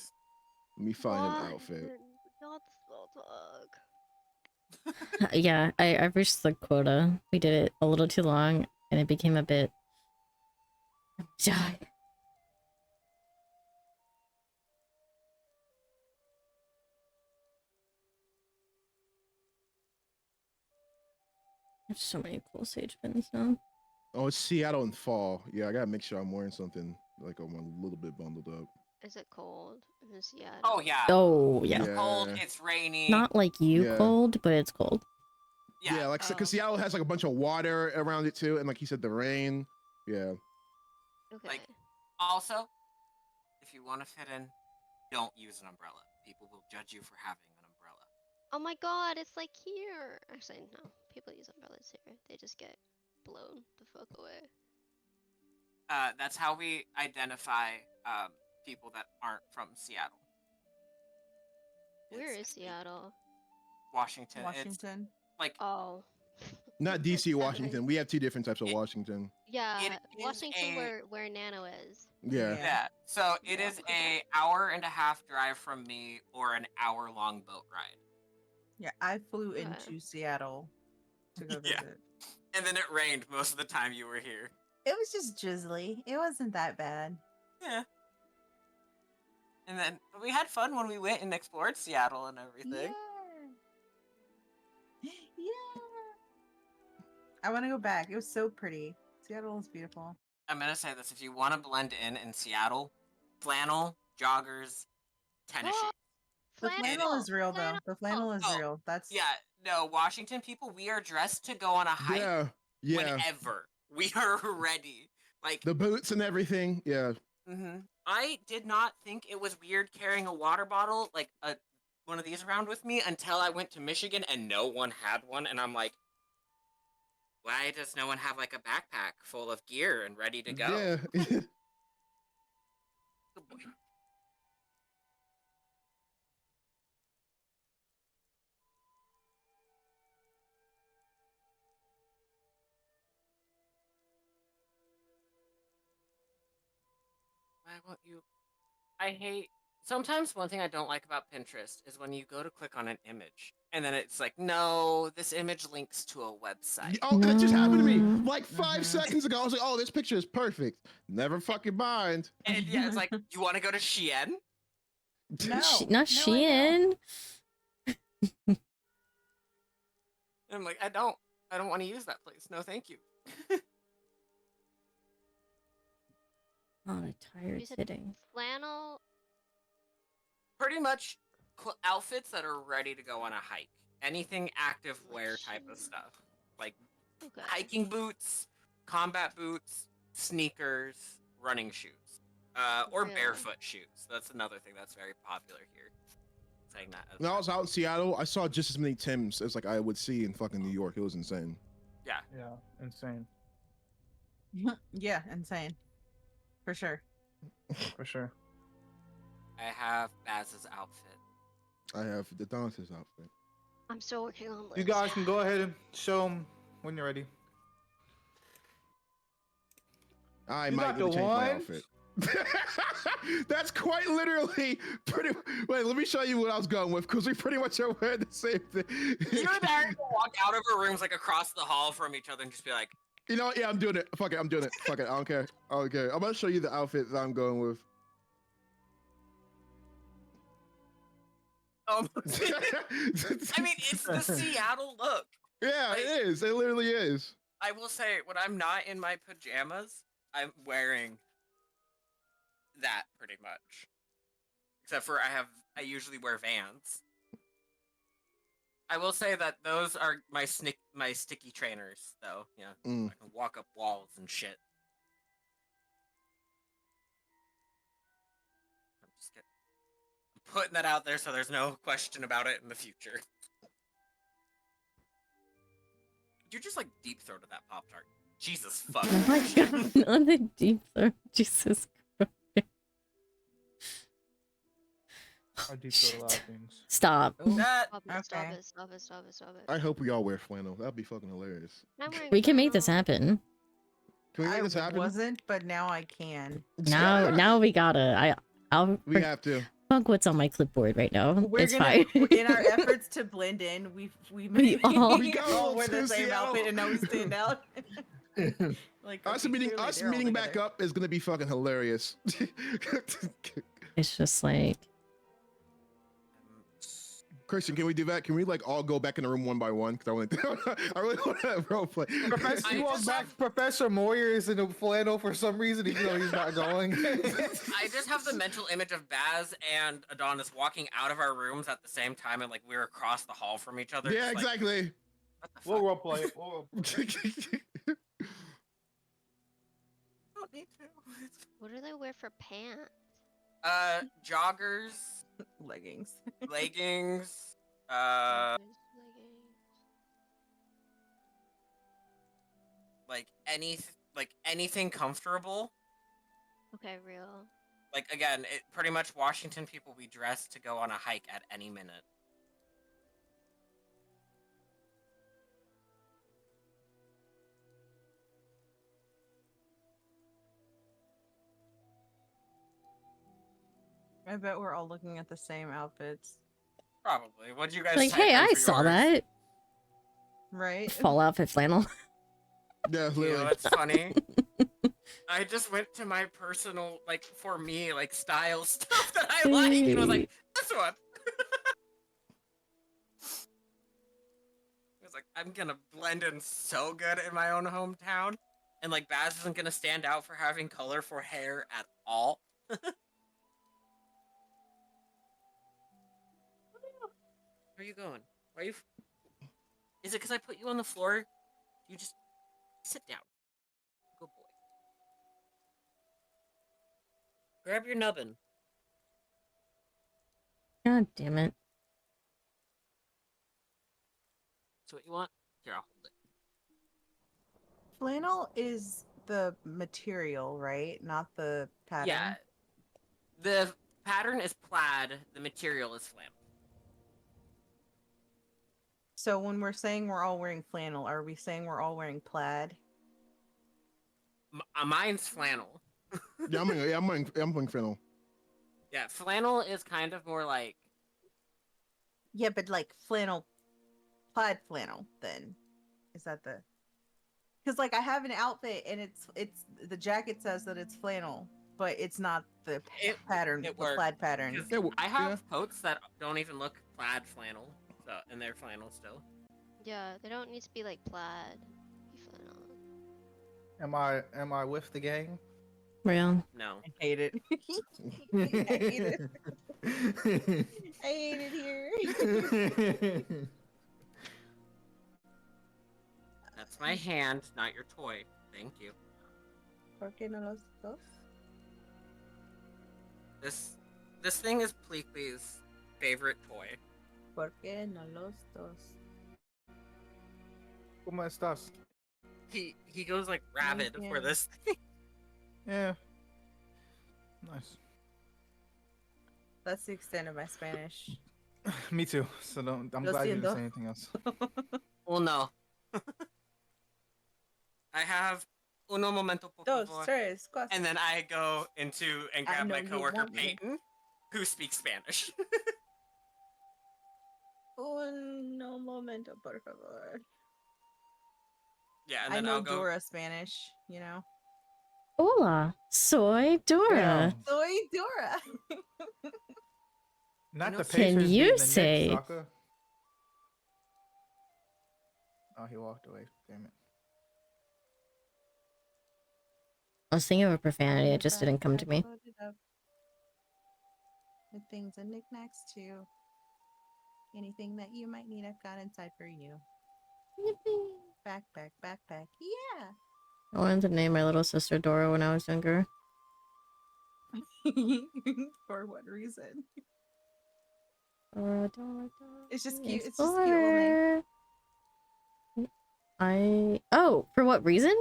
Speaker 6: Let me find an outfit.
Speaker 3: Not small talk.
Speaker 1: Yeah, I reached the quota. We did it a little too long, and it became a bit. Die. There's so many cool sage pins now.
Speaker 6: Oh, it's Seattle in fall. Yeah, I gotta make sure I'm wearing something like I'm a little bit bundled up.
Speaker 3: Is it cold? Yeah.
Speaker 2: Oh yeah.
Speaker 1: Oh yeah.
Speaker 2: It's cold. It's rainy.
Speaker 1: Not like you
Speaker 6: Yeah.
Speaker 1: cold, but it's cold.
Speaker 2: Yeah.
Speaker 6: Like because Seattle has like a bunch of water around it too, and like he said, the rain. Yeah.
Speaker 3: Okay.
Speaker 2: Like, also, if you want to fit in, don't use an umbrella. People will judge you for having an umbrella.
Speaker 3: Oh my god, it's like here. Actually, no. People use umbrellas here. They just get blown the fuck away.
Speaker 2: That's how we identify people that aren't from Seattle.
Speaker 3: Where
Speaker 2: It's
Speaker 3: is Seattle?
Speaker 2: Washington. It's
Speaker 5: Washington.
Speaker 2: like
Speaker 3: Oh.
Speaker 6: Not DC,
Speaker 3: Sorry.
Speaker 6: Washington. We have two different types of
Speaker 2: It-
Speaker 6: Washington.
Speaker 3: Yeah,
Speaker 2: It is
Speaker 3: Washington,
Speaker 2: a-
Speaker 3: where Nano is.
Speaker 6: Yeah.
Speaker 2: yeah. So it
Speaker 3: Yeah.
Speaker 2: is a hour-and-a-half drive from me, or an hour-long boat ride.
Speaker 5: Yeah, I flew
Speaker 3: Okay.
Speaker 5: into Seattle to go
Speaker 2: Yeah.
Speaker 5: visit.
Speaker 2: And then it rained most of the time you were here.
Speaker 5: It was just drizzly. It wasn't that bad.
Speaker 2: Yeah. And then we had fun when we went and explored Seattle and everything.
Speaker 5: Yeah. I want to go back. It was so pretty. Seattle is beautiful.
Speaker 2: I'm gonna say this: if you want to blend in Seattle, flannel, joggers, tennis shoes.
Speaker 5: The flannel is real, though.
Speaker 3: Flannel.
Speaker 5: The flannel is
Speaker 2: Oh,
Speaker 5: real. That's
Speaker 2: Yeah, no, Washington people, we are dressed to go on a hike
Speaker 6: Yeah. Yeah.
Speaker 2: whenever. We are ready. Like,
Speaker 6: The boots and everything. Yeah.
Speaker 2: I did not think it was weird carrying a water bottle, like one of these around with me, until I went to Michigan and no one had one, and I'm like, why does no one have like a backpack full of gear and ready to go?
Speaker 6: Yeah.
Speaker 2: Good boy. Why won't you? I hate. Sometimes one thing I don't like about Pinterest is when you go to click on an image and then it's like, no, this image links to a website.
Speaker 6: Oh, that just happened to me
Speaker 1: No.
Speaker 6: like 5 seconds ago. I was like, oh, this picture is perfect. Never fucking mind.
Speaker 2: And yeah, it's like, you want to go to Shein?
Speaker 5: No.
Speaker 1: Not
Speaker 5: No, I know.
Speaker 1: Shein.
Speaker 2: And I'm like, I don't want to use that place. No, thank you.
Speaker 1: On a tired
Speaker 3: You said
Speaker 1: sitting.
Speaker 3: flannel.
Speaker 2: Pretty much outfits that are ready to go on a hike. Anything active wear type of stuff. Like
Speaker 3: Okay.
Speaker 2: hiking boots, combat boots, sneakers, running shoes. Or
Speaker 3: Really?
Speaker 2: barefoot shoes. That's another thing that's very popular here. Saying that.
Speaker 6: When I was out in Seattle, I saw just as many Tims as like I would see in fucking New York. It was insane.
Speaker 2: Yeah.
Speaker 4: Yeah, insane.
Speaker 5: Yeah, insane. For sure.
Speaker 4: For sure.
Speaker 2: I have Baz's outfit.
Speaker 6: I have the Dance's outfit.
Speaker 3: I'm still working on this.
Speaker 4: You guys can go ahead and show them when you're ready.
Speaker 6: I
Speaker 4: You
Speaker 6: might
Speaker 4: got
Speaker 6: need to
Speaker 4: the
Speaker 6: change my
Speaker 4: one?
Speaker 6: outfit. That's quite literally pretty. Wait, let me show you what I was going with because we pretty much are wearing the same thing.
Speaker 2: You and Aaron will walk out of our rooms like across the hall from each other and just be like,
Speaker 6: You know what? Yeah, I'm doing it. Fuck it. I'm doing it. Fuck it. I don't care. I don't care. I'm gonna show you the outfit that I'm going with.
Speaker 2: oh. I mean, it's the Seattle look.
Speaker 6: Yeah, it is. It literally is.
Speaker 2: I will say, when I'm not in my pajamas, I'm wearing that pretty much. Except for I usually wear Vans. I will say that those are my sticky trainers, though. Yeah,
Speaker 6: Mm.
Speaker 2: I can walk up walls and shit. I'm putting that out there so there's no question about it in the future. You just like deep throated that Pop-Tart. Jesus fuck.
Speaker 1: Oh my god, on the deep throat. Jesus Christ.
Speaker 4: I do feel a lot of things.
Speaker 1: Stop.
Speaker 5: Ooh,
Speaker 2: That
Speaker 3: Stop it, stop
Speaker 5: Okay.
Speaker 3: it, stop it, stop it, stop it.
Speaker 6: I hope we all wear flannel. That'd be fucking hilarious.
Speaker 3: I'm wearing
Speaker 1: We can make this
Speaker 3: flannel.
Speaker 1: happen.
Speaker 6: Can we make
Speaker 5: I
Speaker 6: this happen?
Speaker 5: wasn't, but now I can.
Speaker 1: Now we gotta. I'll
Speaker 6: We have to.
Speaker 1: fuck what's on my clipboard right now.
Speaker 5: We're
Speaker 1: It's
Speaker 5: gonna,
Speaker 1: fine.
Speaker 5: in our efforts to blend in, we made
Speaker 1: all-
Speaker 6: We got
Speaker 5: all
Speaker 6: all
Speaker 5: wear the
Speaker 6: two
Speaker 5: same
Speaker 6: Seattle.
Speaker 5: outfit, and now we stand out. Like
Speaker 6: Us
Speaker 5: okay,
Speaker 6: meeting
Speaker 5: clearly
Speaker 6: us
Speaker 5: they're all
Speaker 6: meeting back
Speaker 5: together.
Speaker 6: up is gonna be fucking hilarious.
Speaker 1: It's just like
Speaker 6: Christian, can we do that? Can we like all go back in the room one by one? Because I want to, I really want to role play.
Speaker 4: Professor,
Speaker 2: I
Speaker 4: you walk
Speaker 2: just
Speaker 4: back.
Speaker 2: have-
Speaker 4: Professor Moyer is in a flannel for some reason, even though he's not going.
Speaker 2: I just have the mental image of Baz and Adonis walking out of our rooms at the same time, and like we're across the hall from each other.
Speaker 6: Yeah,
Speaker 2: just, like,
Speaker 6: exactly.
Speaker 2: what the fuck?
Speaker 4: We'll role play it. We'll
Speaker 2: Don't need to.
Speaker 3: What do they wear for pants?
Speaker 2: Joggers,
Speaker 5: Leggings.
Speaker 2: leggings,
Speaker 3: Joggers, leggings.
Speaker 2: like anything comfortable.
Speaker 3: Okay, real.
Speaker 2: Like again, it pretty much Washington people we dress to go on a hike at any minute.
Speaker 5: I bet we're all looking at the same outfits,
Speaker 2: Probably. What'd you guys
Speaker 1: like,
Speaker 2: type
Speaker 1: hey,
Speaker 2: in
Speaker 1: I
Speaker 2: for
Speaker 1: saw
Speaker 2: yours?
Speaker 1: that
Speaker 5: right?
Speaker 1: fall outfit flannel.
Speaker 6: Yeah,
Speaker 2: You know,
Speaker 6: literally.
Speaker 2: that's funny. I just went to my personal, like, for me, like, style stuff that I like, and was like, this one. I was like, I'm gonna blend in so good in my own hometown, and like, Baz isn't gonna stand out for having colorful hair at all. Where are you going? Why are you? Is it because I put you on the floor? You just sit down. Good boy. Grab your nubbin.
Speaker 1: God damn it.
Speaker 2: That's what you want? Here, I'll hold it.
Speaker 5: Flannel is the material, right? Not the pattern.
Speaker 2: Yeah. The pattern is plaid. The material is flannel.
Speaker 5: So when we're saying we're all wearing flannel, are we saying we're all wearing plaid?
Speaker 2: Mine's flannel.
Speaker 6: Yeah, I'm wearing flannel.
Speaker 2: Yeah, flannel is kind of more like
Speaker 5: Yeah, but like flannel, plaid flannel. Then is that the? Because like I have an outfit and it's the jacket says that it's flannel, but it's not the pattern,
Speaker 2: it
Speaker 5: the
Speaker 2: worked,
Speaker 5: plaid pattern.
Speaker 2: 'cause
Speaker 6: Yeah,
Speaker 2: I have coats that don't even look plaid flannel, so and they're flannel still.
Speaker 3: Yeah, they don't need to be like plaid. Be flannel.
Speaker 4: Am I with the gang?
Speaker 1: Real.
Speaker 2: No.
Speaker 5: I hate it. I hate it. I hate it here.
Speaker 2: That's my hand, not your toy. Thank you.
Speaker 5: ¿Por qué no los dos?
Speaker 2: This thing is Pleakley's favorite toy.
Speaker 5: ¿Por qué no los dos?
Speaker 4: ¿Cómo estás?
Speaker 2: He goes like rabid for
Speaker 5: Yeah.
Speaker 2: this thing.
Speaker 4: Yeah. Nice.
Speaker 5: That's the extent of my Spanish.
Speaker 4: Me too. So don't. I'm
Speaker 5: Lo
Speaker 4: glad you didn't
Speaker 5: siento.
Speaker 4: say anything else.
Speaker 2: Well, no. I have uno momento por
Speaker 5: Dos,
Speaker 2: favor,
Speaker 5: tres, cuatro.
Speaker 2: and then I go into and
Speaker 5: I
Speaker 2: grab
Speaker 5: know
Speaker 2: my
Speaker 5: you
Speaker 2: coworker
Speaker 5: want me.
Speaker 2: Peyton, who speaks Spanish.
Speaker 5: Uno momento, por favor.
Speaker 2: Yeah, and
Speaker 5: I
Speaker 2: then
Speaker 5: know
Speaker 2: I'll go.
Speaker 5: Dora Spanish, you know.
Speaker 1: Hola, soy Dora.
Speaker 4: Damn.
Speaker 5: Soy Dora.
Speaker 4: Not
Speaker 2: know,
Speaker 4: the
Speaker 2: can
Speaker 4: Pacers
Speaker 1: you
Speaker 4: beating the
Speaker 1: say-
Speaker 4: Knicks, sucker. Oh, he walked away. Damn it.
Speaker 1: I was thinking of a profanity, it just didn't come to me.
Speaker 5: Load it up with things and knickknacks too. Anything that you might need, I've got inside for you. Backpack, backpack. Yeah.
Speaker 1: I wanted to name my little sister Dora when I was younger.
Speaker 5: For what reason?
Speaker 1: Dora, Dora, Dora.
Speaker 5: It's just cute. It's just a cute little name.
Speaker 1: Oh, for what reason?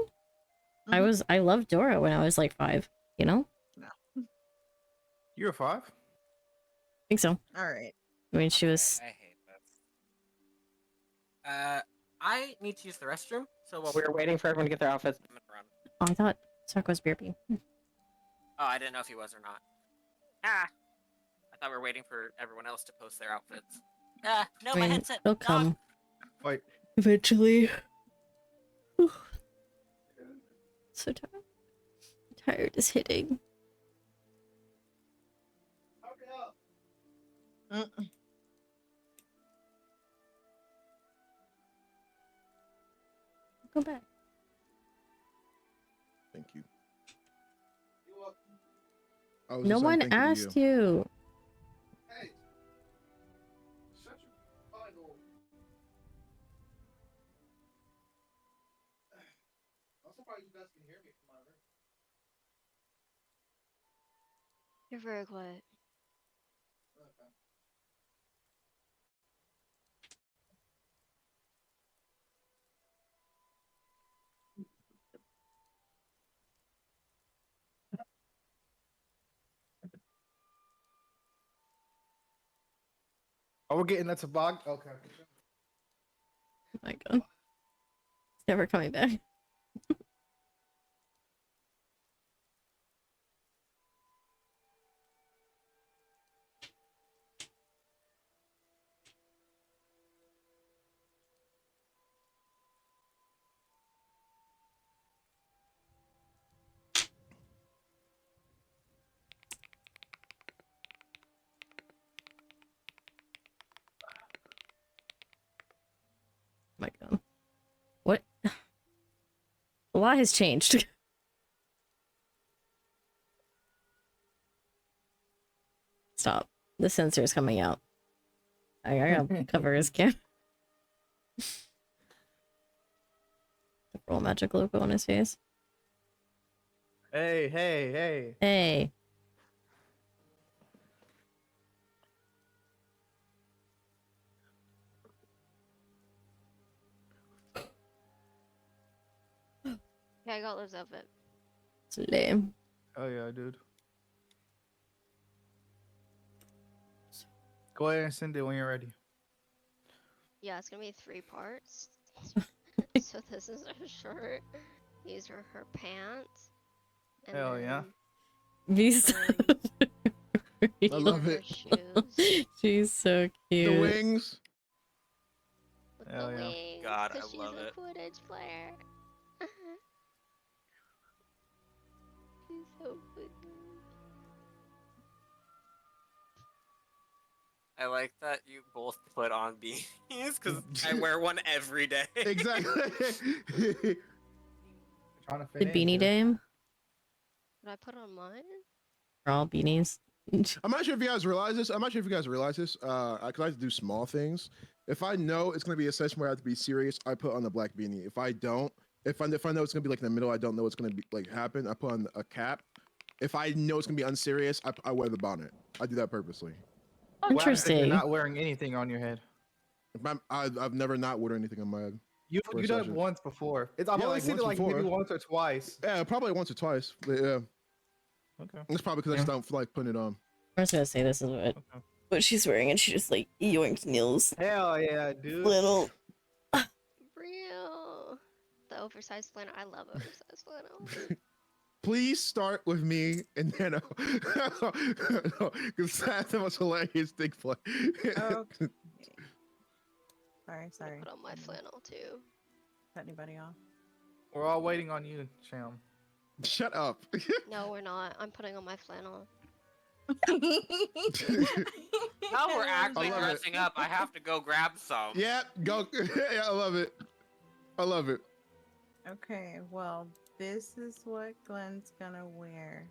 Speaker 5: Mhm.
Speaker 1: I loved Dora when I was like 5, you know?
Speaker 4: You were 5?
Speaker 1: I think so.
Speaker 5: All right.
Speaker 1: I mean, she
Speaker 2: Okay,
Speaker 1: was.
Speaker 2: I hate this. I need to use the restroom, so while we were waiting for everyone to get their outfits, I'm gonna run.
Speaker 1: Oh, I thought Sark was BRB.
Speaker 2: Oh, I didn't know if he was or not. Ah, I thought we were waiting for everyone else to post their outfits. Ah, no,
Speaker 1: I
Speaker 2: my
Speaker 1: mean,
Speaker 2: headset.
Speaker 1: they'll
Speaker 2: Dog.
Speaker 1: come
Speaker 4: Wait.
Speaker 1: eventually. So tired. Tired is hitting.
Speaker 5: Mm.
Speaker 1: Go back.
Speaker 6: Thank you. I was
Speaker 1: No
Speaker 6: just saying
Speaker 1: one
Speaker 6: thank you to
Speaker 1: asked you.
Speaker 4: Hey, shut your final. I'm surprised you guys can hear me from my room.
Speaker 3: You're very quiet.
Speaker 4: Okay. Oh, we're getting that toboggan. Okay.
Speaker 1: Oh my god. It's never coming back. Oh my god. What? A lot has changed. Stop. The sensor is coming out. I gotta cover his cam. The roll magic logo on his face.
Speaker 4: Hey, hey, hey.
Speaker 1: Hey.
Speaker 3: Yeah, I got Liv's outfit.
Speaker 1: It's lame.
Speaker 4: Oh yeah, dude. Go ahead and send it when you're ready.
Speaker 3: Yeah, it's gonna be 3 parts. So this is her shirt. These are her pants. And
Speaker 4: Hell yeah.
Speaker 1: These.
Speaker 6: I
Speaker 3: these are
Speaker 6: love
Speaker 3: her
Speaker 6: it.
Speaker 3: shoes.
Speaker 1: She's so
Speaker 6: The
Speaker 1: cute.
Speaker 6: wings.
Speaker 3: With
Speaker 4: Hell
Speaker 3: the
Speaker 4: yeah.
Speaker 3: wings,
Speaker 2: God,
Speaker 3: because
Speaker 2: I
Speaker 3: she's
Speaker 2: love
Speaker 3: a
Speaker 2: it.
Speaker 3: Quidditch player. She's so pretty.
Speaker 2: I like that you both put on beanies because I wear one every day.
Speaker 6: Exactly.
Speaker 4: Trying to fit
Speaker 1: Did
Speaker 4: in,
Speaker 1: Beanie
Speaker 4: dude.
Speaker 1: Dame?
Speaker 3: Did I put on mine?
Speaker 1: Are all beanies?
Speaker 6: I'm not sure if you guys realize this. I'm not sure if you guys realize this. I like to do small things. If I know it's gonna be a session where I have to be serious, I put on the black beanie. If I don't, if I know it's gonna be like in the middle, I don't know what's gonna be like happen. I put on a cap. If I know it's gonna be unserious, I wear the bonnet. I do that purposely.
Speaker 4: What happens if you're
Speaker 1: Interesting.
Speaker 4: not wearing anything on your head?
Speaker 6: If I've never not worn anything on my head.
Speaker 4: You
Speaker 6: For a
Speaker 4: done it
Speaker 6: session.
Speaker 4: once before. I've
Speaker 6: Yeah,
Speaker 4: only
Speaker 6: like
Speaker 4: seen it
Speaker 6: once
Speaker 4: like maybe
Speaker 6: before.
Speaker 4: once or twice.
Speaker 6: Yeah, probably once or twice. But yeah,
Speaker 4: Okay.
Speaker 6: it's probably because I just don't feel like putting it on.
Speaker 1: I was gonna say this is
Speaker 4: Okay.
Speaker 1: what she's wearing, and she just like yoinked Neil's
Speaker 4: Hell yeah, dude.
Speaker 1: little.
Speaker 3: Real. The oversized flannel. I love oversized flannel.
Speaker 6: Please start with me and then because that's the most hilarious thing play.
Speaker 5: Okay. Sorry,
Speaker 3: I'm gonna
Speaker 5: sorry.
Speaker 3: put on my
Speaker 5: Didn't
Speaker 3: flannel too.
Speaker 5: cut anybody off.
Speaker 4: We're all waiting on you, Sham.
Speaker 6: Shut up.
Speaker 3: No, we're not. I'm putting on my flannel.
Speaker 2: Now we're actually
Speaker 6: love it.
Speaker 2: dressing up. I have to go grab some.
Speaker 6: Yeah, go. Yeah, I love it. I love it.
Speaker 5: Okay, well, this is what Glenn's gonna wear.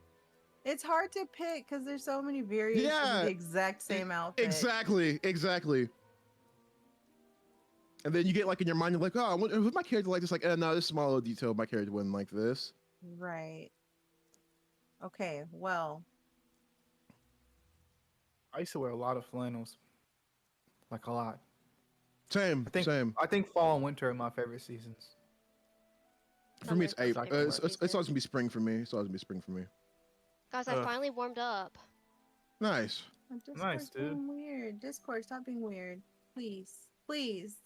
Speaker 5: It's hard to pick because there's so many variations of
Speaker 6: Yeah,
Speaker 5: the exact same outfit.
Speaker 6: Exactly. And then you get like in your mind, you're like, oh, if my character like this, like, no, this small little detail, my character wouldn't like this.
Speaker 5: Right. Okay, well,
Speaker 4: I used to wear a lot of flannels. Like a lot.
Speaker 6: Same.
Speaker 4: I think fall and winter are my favorite seasons.
Speaker 6: For me, it's
Speaker 3: Summer's my
Speaker 6: April.
Speaker 3: favorite
Speaker 6: It's always
Speaker 3: season.
Speaker 6: gonna be spring for me. It's always gonna be spring for me.
Speaker 3: Guys, I
Speaker 4: Ugh.
Speaker 3: finally warmed up.
Speaker 6: Nice.
Speaker 5: Discord's
Speaker 4: Nice, dude.
Speaker 5: being weird. Discord, stop being weird. Please. Please.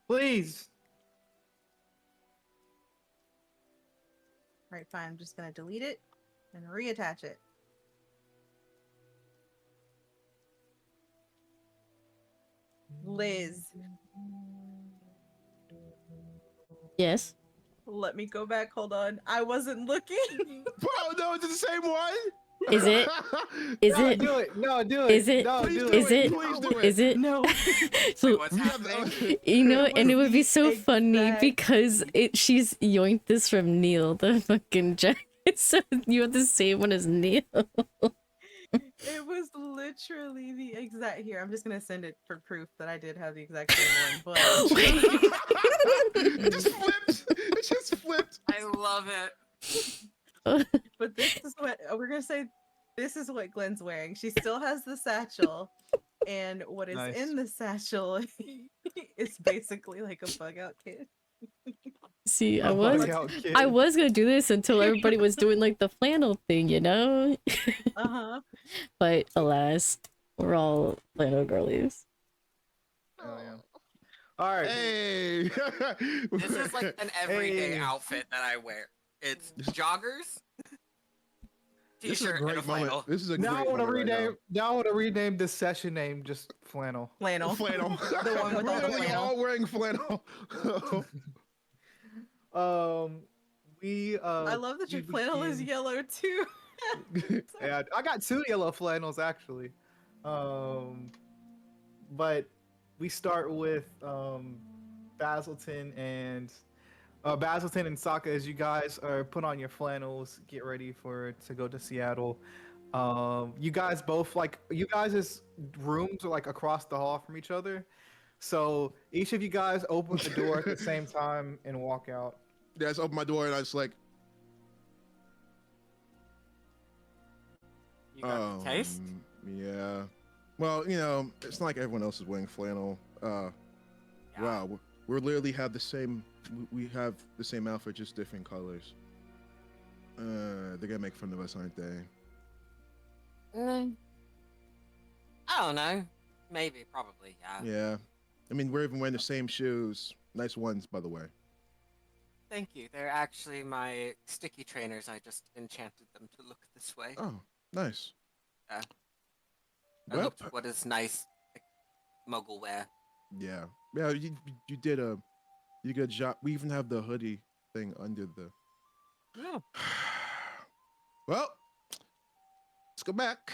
Speaker 4: Please.
Speaker 5: Alright, fine. I'm just gonna delete it and reattach it. Liz,
Speaker 1: Yes.
Speaker 5: let me go back. Hold on. I wasn't looking.
Speaker 6: Bro, no, it's the same one.
Speaker 1: Is it? Is
Speaker 4: No,
Speaker 1: it?
Speaker 4: do it. No, do it.
Speaker 1: Is it?
Speaker 4: No,
Speaker 6: Please
Speaker 4: do
Speaker 6: do
Speaker 1: Is
Speaker 6: it.
Speaker 1: it?
Speaker 6: Please do it.
Speaker 1: Is it?
Speaker 5: No.
Speaker 1: So
Speaker 2: What's
Speaker 6: We have
Speaker 2: happening?
Speaker 1: you know,
Speaker 5: It
Speaker 1: and it
Speaker 5: was
Speaker 1: would be
Speaker 5: the
Speaker 1: so funny
Speaker 5: exact
Speaker 1: because she's yoinked this from Neil, the fucking jacket. So you have the same one as Neil.
Speaker 5: It was literally the exact. Here, I'm just gonna send it for proof that I did have the exact same one.
Speaker 6: It just flipped. It just flipped.
Speaker 2: I love it.
Speaker 5: But this is what we're gonna say. This is what Glenn's wearing. She still has the satchel, and what is
Speaker 4: Nice.
Speaker 5: in the satchel is basically like a bug out kit.
Speaker 1: See, I
Speaker 4: A
Speaker 1: was
Speaker 4: bug out kid.
Speaker 1: I was gonna do this until everybody was doing like the flannel thing, you know?
Speaker 5: Uh huh.
Speaker 1: But alas, we're all flannel girlies.
Speaker 4: Oh, yeah. All right.
Speaker 6: Hey.
Speaker 2: This is like an everyday
Speaker 4: Hey.
Speaker 2: outfit that I wear. It's joggers,
Speaker 6: This is a
Speaker 2: t-shirt, and a
Speaker 6: great moment.
Speaker 2: flannel.
Speaker 6: This is a
Speaker 4: Now I
Speaker 6: great
Speaker 4: want to
Speaker 6: moment right
Speaker 4: rename. Now I want to rename this session name just flannel.
Speaker 5: Flannel.
Speaker 6: Flannel.
Speaker 5: The one with all the
Speaker 6: We're
Speaker 5: flannel.
Speaker 6: all wearing flannel.
Speaker 4: We
Speaker 5: I love that your
Speaker 4: we
Speaker 5: flannel is
Speaker 4: begin-
Speaker 5: yellow too.
Speaker 4: Yeah, I got 2 yellow flannels actually. But we start with Basilton and Sokka as you guys are put on your flannels, get ready to go to Seattle. You guys both you guys' rooms are like across the hall from each other. So each of you guys open the door at the same time and walk out.
Speaker 6: Yeah, I just opened my door and I was like,
Speaker 2: You got the taste?
Speaker 6: Yeah. Well, you know, it's not like everyone else is wearing flannel.
Speaker 2: Yeah.
Speaker 6: Wow, we literally have the same. We have the same outfit, just different colors. They're gonna make fun of us, aren't they?
Speaker 2: I don't know. Maybe, probably, yeah.
Speaker 6: Yeah. I mean, we're even wearing the same shoes. Nice ones, by the way.
Speaker 2: Thank you. They're actually my sticky trainers. I just enchanted them to look this way.
Speaker 6: Oh, nice.
Speaker 2: I
Speaker 6: Well,
Speaker 2: looked what is nice like, muggle wear.
Speaker 6: yeah, yeah. You did a good job. We even have the hoodie thing under the.
Speaker 2: Yeah.
Speaker 6: Well, let's go back.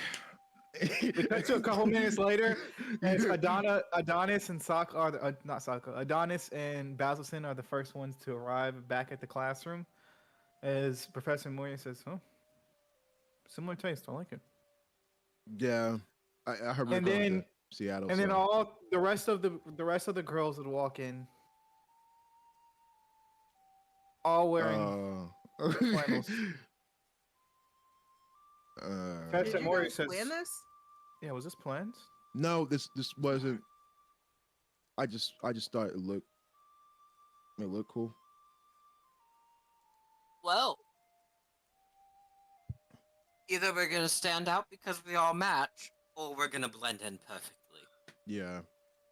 Speaker 4: We cut to a couple minutes later, and it's Adonis and Sokka are not Sokka. Adonis and Basilton are the first ones to arrive back at the classroom. As Professor Moya says, "Oh, similar taste. I like it."
Speaker 6: Yeah, I heard. we're
Speaker 4: And
Speaker 6: going
Speaker 4: then-
Speaker 6: to Seattle.
Speaker 4: And then
Speaker 6: so-
Speaker 4: all the rest of the girls would walk in, all wearing. flannels. Professor
Speaker 5: Did you
Speaker 4: Moya
Speaker 5: guys
Speaker 4: says,
Speaker 5: plan this?
Speaker 4: "Yeah, was this planned?"
Speaker 6: No, this wasn't. I just thought it looked cool.
Speaker 2: Well, either we're gonna stand out because we all match, or we're gonna blend in perfectly.
Speaker 6: Yeah.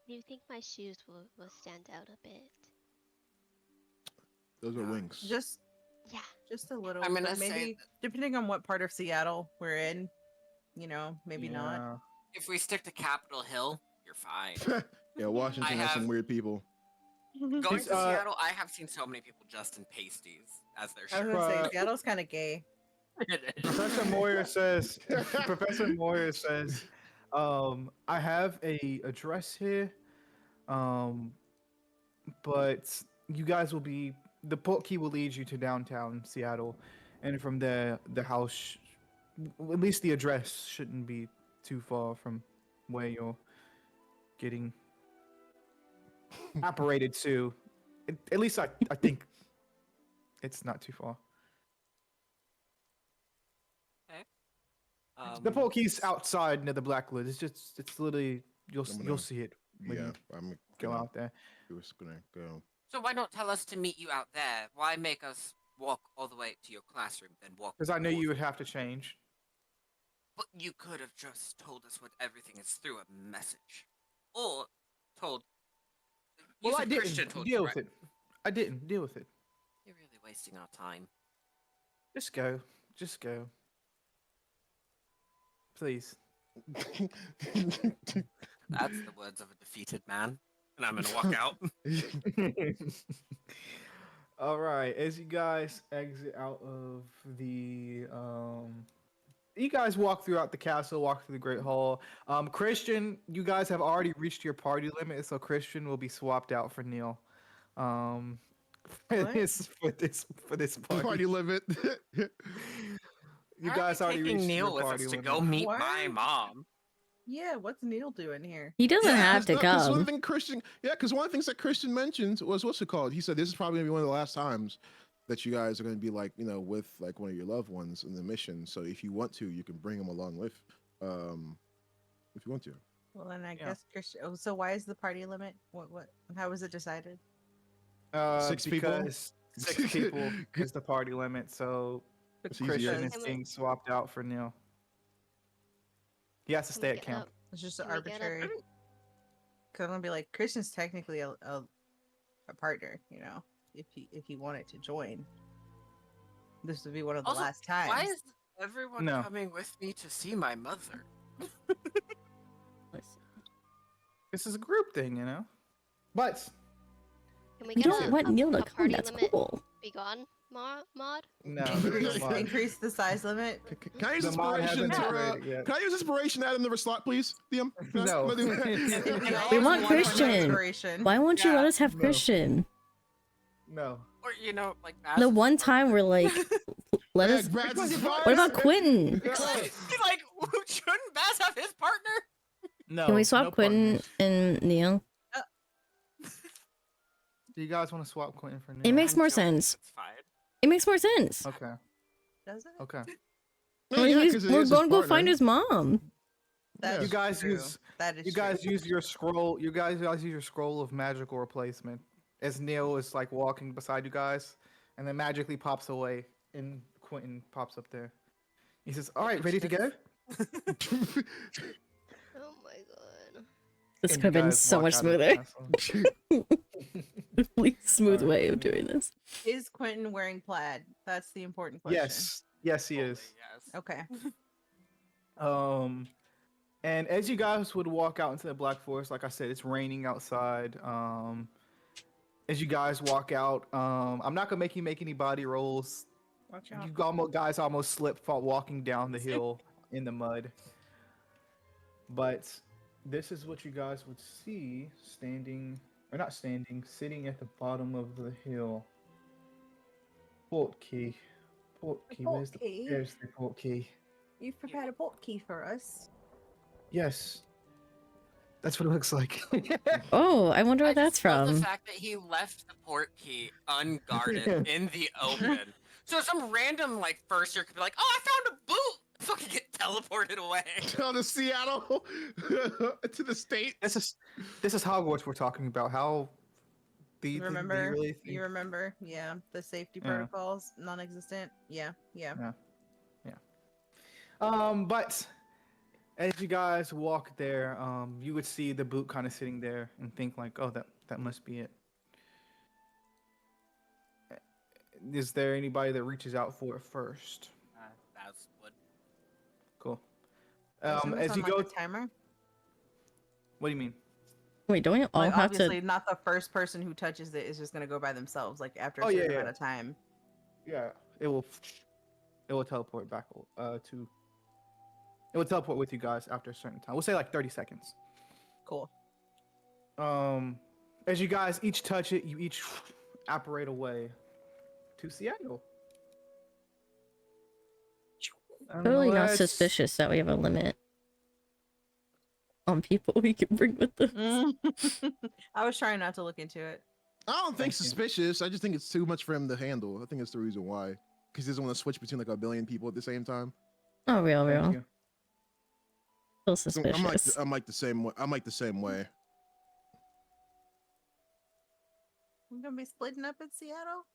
Speaker 3: Do you think my shoes will stand out a bit?
Speaker 6: Those are wings.
Speaker 5: Just
Speaker 3: Yeah.
Speaker 5: a little.
Speaker 2: I'm gonna
Speaker 5: but
Speaker 2: say
Speaker 5: maybe depending on what part of Seattle we're in, you know, maybe not.
Speaker 4: Yeah.
Speaker 2: If we stick to Capitol Hill, you're fine.
Speaker 6: Yeah, Washington has some
Speaker 2: have-
Speaker 6: weird people.
Speaker 2: Going
Speaker 4: It's,
Speaker 2: to Seattle, I have seen so many people just in pasties as their
Speaker 5: I was
Speaker 2: shirt.
Speaker 5: gonna say
Speaker 4: Uh,
Speaker 5: Seattle's kind of gay.
Speaker 4: Professor Moyer says, Professor Moyer says, I have a address here, but you guys will be, the port key will lead you to downtown Seattle, and from there, the house, at least the address shouldn't be too far from where you're getting operated to. At least I think it's not too far. The port key's outside near the Blackwood. It's literally
Speaker 6: I'm gonna-
Speaker 4: you'll see it. when
Speaker 6: Yeah,
Speaker 4: you-
Speaker 6: I'm
Speaker 4: go out there.
Speaker 6: He was gonna go.
Speaker 2: So why not tell us to meet you out there? Why make us walk all the way to your classroom, then walk?
Speaker 4: Because I knew you would
Speaker 2: north?
Speaker 4: have to change.
Speaker 2: But you could have just told us what everything is through a message, or told. You
Speaker 4: Well, I
Speaker 2: said
Speaker 4: didn't
Speaker 2: Christian told
Speaker 4: deal
Speaker 2: you,
Speaker 4: with
Speaker 2: right?
Speaker 4: it. I didn't deal with it.
Speaker 2: You're really wasting our time.
Speaker 4: Just go. Just go. Please.
Speaker 2: That's the words of a defeated man. And I'm gonna walk out.
Speaker 4: All right. As you guys exit out of the you guys walk throughout the castle, walk through the Great Hall. Christian, you guys have already reached your party limit, so Christian will be swapped out for Neil. For
Speaker 5: What?
Speaker 4: this party.
Speaker 6: Party limit.
Speaker 4: You
Speaker 2: Why are
Speaker 4: guys
Speaker 2: we
Speaker 4: already
Speaker 2: taking
Speaker 4: reached
Speaker 2: Neil
Speaker 4: your
Speaker 2: with
Speaker 4: party
Speaker 2: us to
Speaker 4: limit.
Speaker 2: go meet
Speaker 5: Why
Speaker 2: my
Speaker 5: are-
Speaker 2: mom.
Speaker 5: Yeah, what's Neil doing here?
Speaker 1: He doesn't have to
Speaker 6: Because one
Speaker 1: come.
Speaker 6: thing Christian, because one of the things that Christian mentioned was what's it called? He said this is probably gonna be one of the last times that you guys are gonna be like, with like one of your loved ones in the mission. So if you want to, you can bring them along with, if you want to.
Speaker 5: Well, then I
Speaker 4: Yeah.
Speaker 5: guess Christian. Oh, so why is the party limit? What? How was it decided?
Speaker 6: 6 people?
Speaker 4: Because 6 people is the party limit, so
Speaker 6: It's easier.
Speaker 4: Christian is
Speaker 3: Can we-
Speaker 4: being swapped out for Neil. He has to
Speaker 3: Can
Speaker 4: stay
Speaker 3: we
Speaker 4: at
Speaker 3: get
Speaker 4: camp.
Speaker 3: up?
Speaker 5: It's just
Speaker 3: Can we get up?
Speaker 5: arbitrary. Because I'm gonna be like, Christian's technically a partner, if he wanted to join. This would be one of the
Speaker 2: Also,
Speaker 5: last times.
Speaker 2: Why is everyone
Speaker 4: No.
Speaker 2: coming with me to see my mother?
Speaker 4: This is a group thing, But
Speaker 3: Can we
Speaker 1: You
Speaker 3: get
Speaker 1: don't
Speaker 3: a,
Speaker 1: want
Speaker 3: a,
Speaker 1: Neil to
Speaker 3: a
Speaker 1: come.
Speaker 3: party
Speaker 1: That's
Speaker 3: limit
Speaker 1: cool.
Speaker 3: be gone mod?
Speaker 4: no,
Speaker 5: increase the size limit.
Speaker 6: Can I use
Speaker 4: the mod
Speaker 6: inspiration
Speaker 4: hasn't
Speaker 6: to?
Speaker 4: generated yet.
Speaker 6: Can I use inspiration to add another slot, please? DM. Can I-
Speaker 4: No.
Speaker 6: can I do that?
Speaker 5: And I
Speaker 1: We
Speaker 5: use
Speaker 1: want
Speaker 5: one point of
Speaker 1: Christian.
Speaker 5: inspiration.
Speaker 1: Why won't you
Speaker 2: Yeah,
Speaker 1: let us have
Speaker 4: no.
Speaker 1: Christian?
Speaker 4: No.
Speaker 2: Or like
Speaker 1: The
Speaker 2: Baz's
Speaker 1: one
Speaker 2: partner.
Speaker 1: time we're like, let
Speaker 6: Yeah,
Speaker 1: us.
Speaker 6: Brad's is fine.
Speaker 1: What about Quentin?
Speaker 2: Like, shouldn't Baz have his partner?
Speaker 4: No.
Speaker 1: Can we swap
Speaker 4: no
Speaker 1: Quentin
Speaker 4: partners.
Speaker 1: and Neil?
Speaker 4: Do you guys want to swap Quentin for Neil?
Speaker 1: It makes
Speaker 2: I'm
Speaker 1: more
Speaker 2: joking,
Speaker 1: sense.
Speaker 2: It's fine.
Speaker 1: It makes more sense.
Speaker 4: Okay.
Speaker 5: Does it?
Speaker 4: Okay.
Speaker 6: Yeah,
Speaker 1: We're,
Speaker 6: yeah,
Speaker 1: he's-
Speaker 6: 'cause it
Speaker 1: we're
Speaker 6: is his
Speaker 1: going to go
Speaker 6: partner.
Speaker 1: find his mom.
Speaker 5: That
Speaker 6: You
Speaker 5: is
Speaker 4: guys
Speaker 5: true.
Speaker 4: use-
Speaker 5: That is
Speaker 4: You
Speaker 5: true.
Speaker 4: guys use your scroll. You guys use your scroll of magical replacement as Neil is like walking beside you guys, and then magically pops away, and Quentin pops up there. He says, "All right, ready to go?"
Speaker 3: Oh my god.
Speaker 1: This
Speaker 4: And
Speaker 1: could have
Speaker 4: you
Speaker 1: been
Speaker 4: guys
Speaker 1: so
Speaker 4: walk
Speaker 1: much
Speaker 4: out of the
Speaker 1: smoother.
Speaker 4: castle.
Speaker 1: Least smooth
Speaker 4: Alright.
Speaker 1: way of doing this.
Speaker 5: Is Quentin wearing plaid? That's the important question.
Speaker 4: Yes, yes, he is.
Speaker 2: Yes.
Speaker 5: Okay.
Speaker 4: And as you guys would walk out into the Black Forest, like I said, it's raining outside. As you guys walk out, I'm not gonna make you make any body rolls.
Speaker 5: Watch out.
Speaker 4: You guys almost slipped while walking down the hill in the mud. But this is what you guys would see sitting at the bottom of the hill. Port key. Where's the port key?
Speaker 5: You've prepared a port key for us.
Speaker 4: Yes. That's what it looks like.
Speaker 1: Oh, I wonder
Speaker 2: I
Speaker 1: where that's
Speaker 2: just love
Speaker 1: from.
Speaker 2: The fact that he left the port key unguarded in the open. So some random first year could be like, "Oh, I found a boot!" Fucking get teleported away.
Speaker 6: Down to Seattle, to the state.
Speaker 4: This is Hogwarts we're talking about. How do you
Speaker 5: Remember?
Speaker 4: really think?
Speaker 5: You remember? Yeah. The safety
Speaker 4: Yeah.
Speaker 5: protocols, non-existent. Yeah.
Speaker 4: But as you guys walk there, you would see the boot kind of sitting there and think like, "Oh, that must be it." Is there anybody that reaches out for it first?
Speaker 2: That's what.
Speaker 4: Cool.
Speaker 5: Assume it's
Speaker 4: As
Speaker 5: on,
Speaker 4: you
Speaker 5: like,
Speaker 4: go,
Speaker 5: a timer.
Speaker 4: what do you mean?
Speaker 1: Wait, don't we all
Speaker 5: Like,
Speaker 1: have
Speaker 5: obviously,
Speaker 1: to?
Speaker 5: not the first person who touches it is just gonna go by themselves. Like after a
Speaker 4: Oh, yeah,
Speaker 5: certain
Speaker 4: yeah.
Speaker 5: amount of time.
Speaker 4: Yeah, it will teleport back to. It will teleport with you guys after a certain time. We'll say like 30 seconds.
Speaker 5: Cool.
Speaker 4: As you guys each touch it, you each apparate away to Seattle.
Speaker 1: Totally not
Speaker 4: Let's-
Speaker 1: suspicious that we have a limit on people we can bring with us.
Speaker 5: I was trying not to look into it.
Speaker 6: I don't think
Speaker 4: Thank you.
Speaker 6: suspicious. I just think it's too much for him to handle. I think that's the reason why. Because he doesn't want to switch between like a billion people at the same time.
Speaker 1: Oh, real.
Speaker 4: Thank you.
Speaker 1: Still
Speaker 6: So
Speaker 1: suspicious.
Speaker 6: I'm like the same way. I'm like the same way.
Speaker 5: We're gonna be splitting up in Seattle.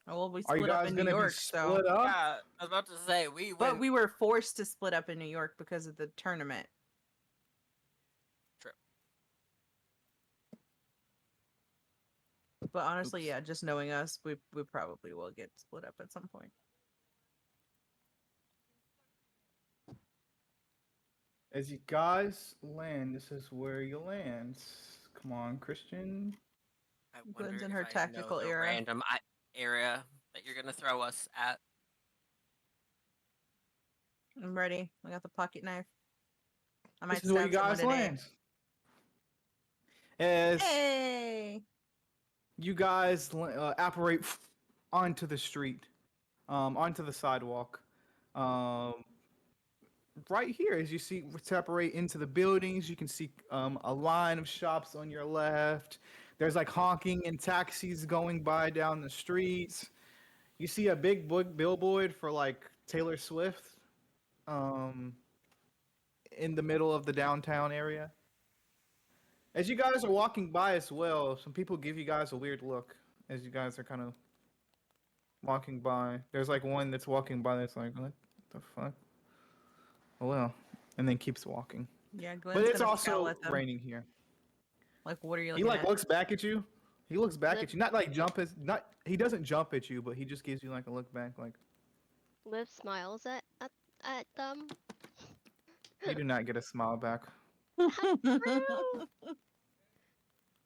Speaker 5: Oh, well, we
Speaker 4: Are you
Speaker 5: split up
Speaker 4: guys
Speaker 5: in New
Speaker 4: gonna be
Speaker 5: York, so.
Speaker 4: split up?
Speaker 2: Yeah, I was about to say we
Speaker 5: But
Speaker 2: went.
Speaker 5: we were forced to split up in New York because of the tournament.
Speaker 2: True.
Speaker 5: But honestly,
Speaker 6: Oops.
Speaker 5: yeah, just knowing us, we probably will get split up at some point.
Speaker 4: As you guys land, this is where you land. Come on, Christian.
Speaker 2: I
Speaker 5: Glenn's
Speaker 2: wonder
Speaker 5: in
Speaker 2: if
Speaker 5: her
Speaker 2: I
Speaker 5: tactical
Speaker 2: know the
Speaker 5: era.
Speaker 2: random area that you're gonna throw us at.
Speaker 5: I'm ready. I got the pocket knife. I might
Speaker 4: This is where you
Speaker 5: stab someone
Speaker 4: guys
Speaker 5: today.
Speaker 4: land. As
Speaker 5: Hey!
Speaker 4: you guys apparate onto the street, onto the sidewalk. Right here, as you see, separate into the buildings, you can see a line of shops on your left. There's like honking and taxis going by down the streets. You see a big billboard for like Taylor Swift um, in the middle of the downtown area. As you guys are walking by as well, some people give you guys a weird look as you guys are kind of walking by. There's like one that's walking by that's like, what the fuck? Oh well, and then keeps walking.
Speaker 5: Yeah,
Speaker 4: But
Speaker 5: Glenn's
Speaker 4: it's
Speaker 5: gonna scowl
Speaker 4: also
Speaker 5: at them.
Speaker 4: raining here.
Speaker 5: Like, what are you
Speaker 4: He
Speaker 5: looking
Speaker 4: like
Speaker 5: at?
Speaker 4: looks back at you. He looks back
Speaker 3: Lip-
Speaker 4: at you. Not like jump as not. He doesn't jump at you, but he just gives you like a look back. Like
Speaker 3: Liv smiles at them.
Speaker 4: you do not get a smile back.
Speaker 3: True.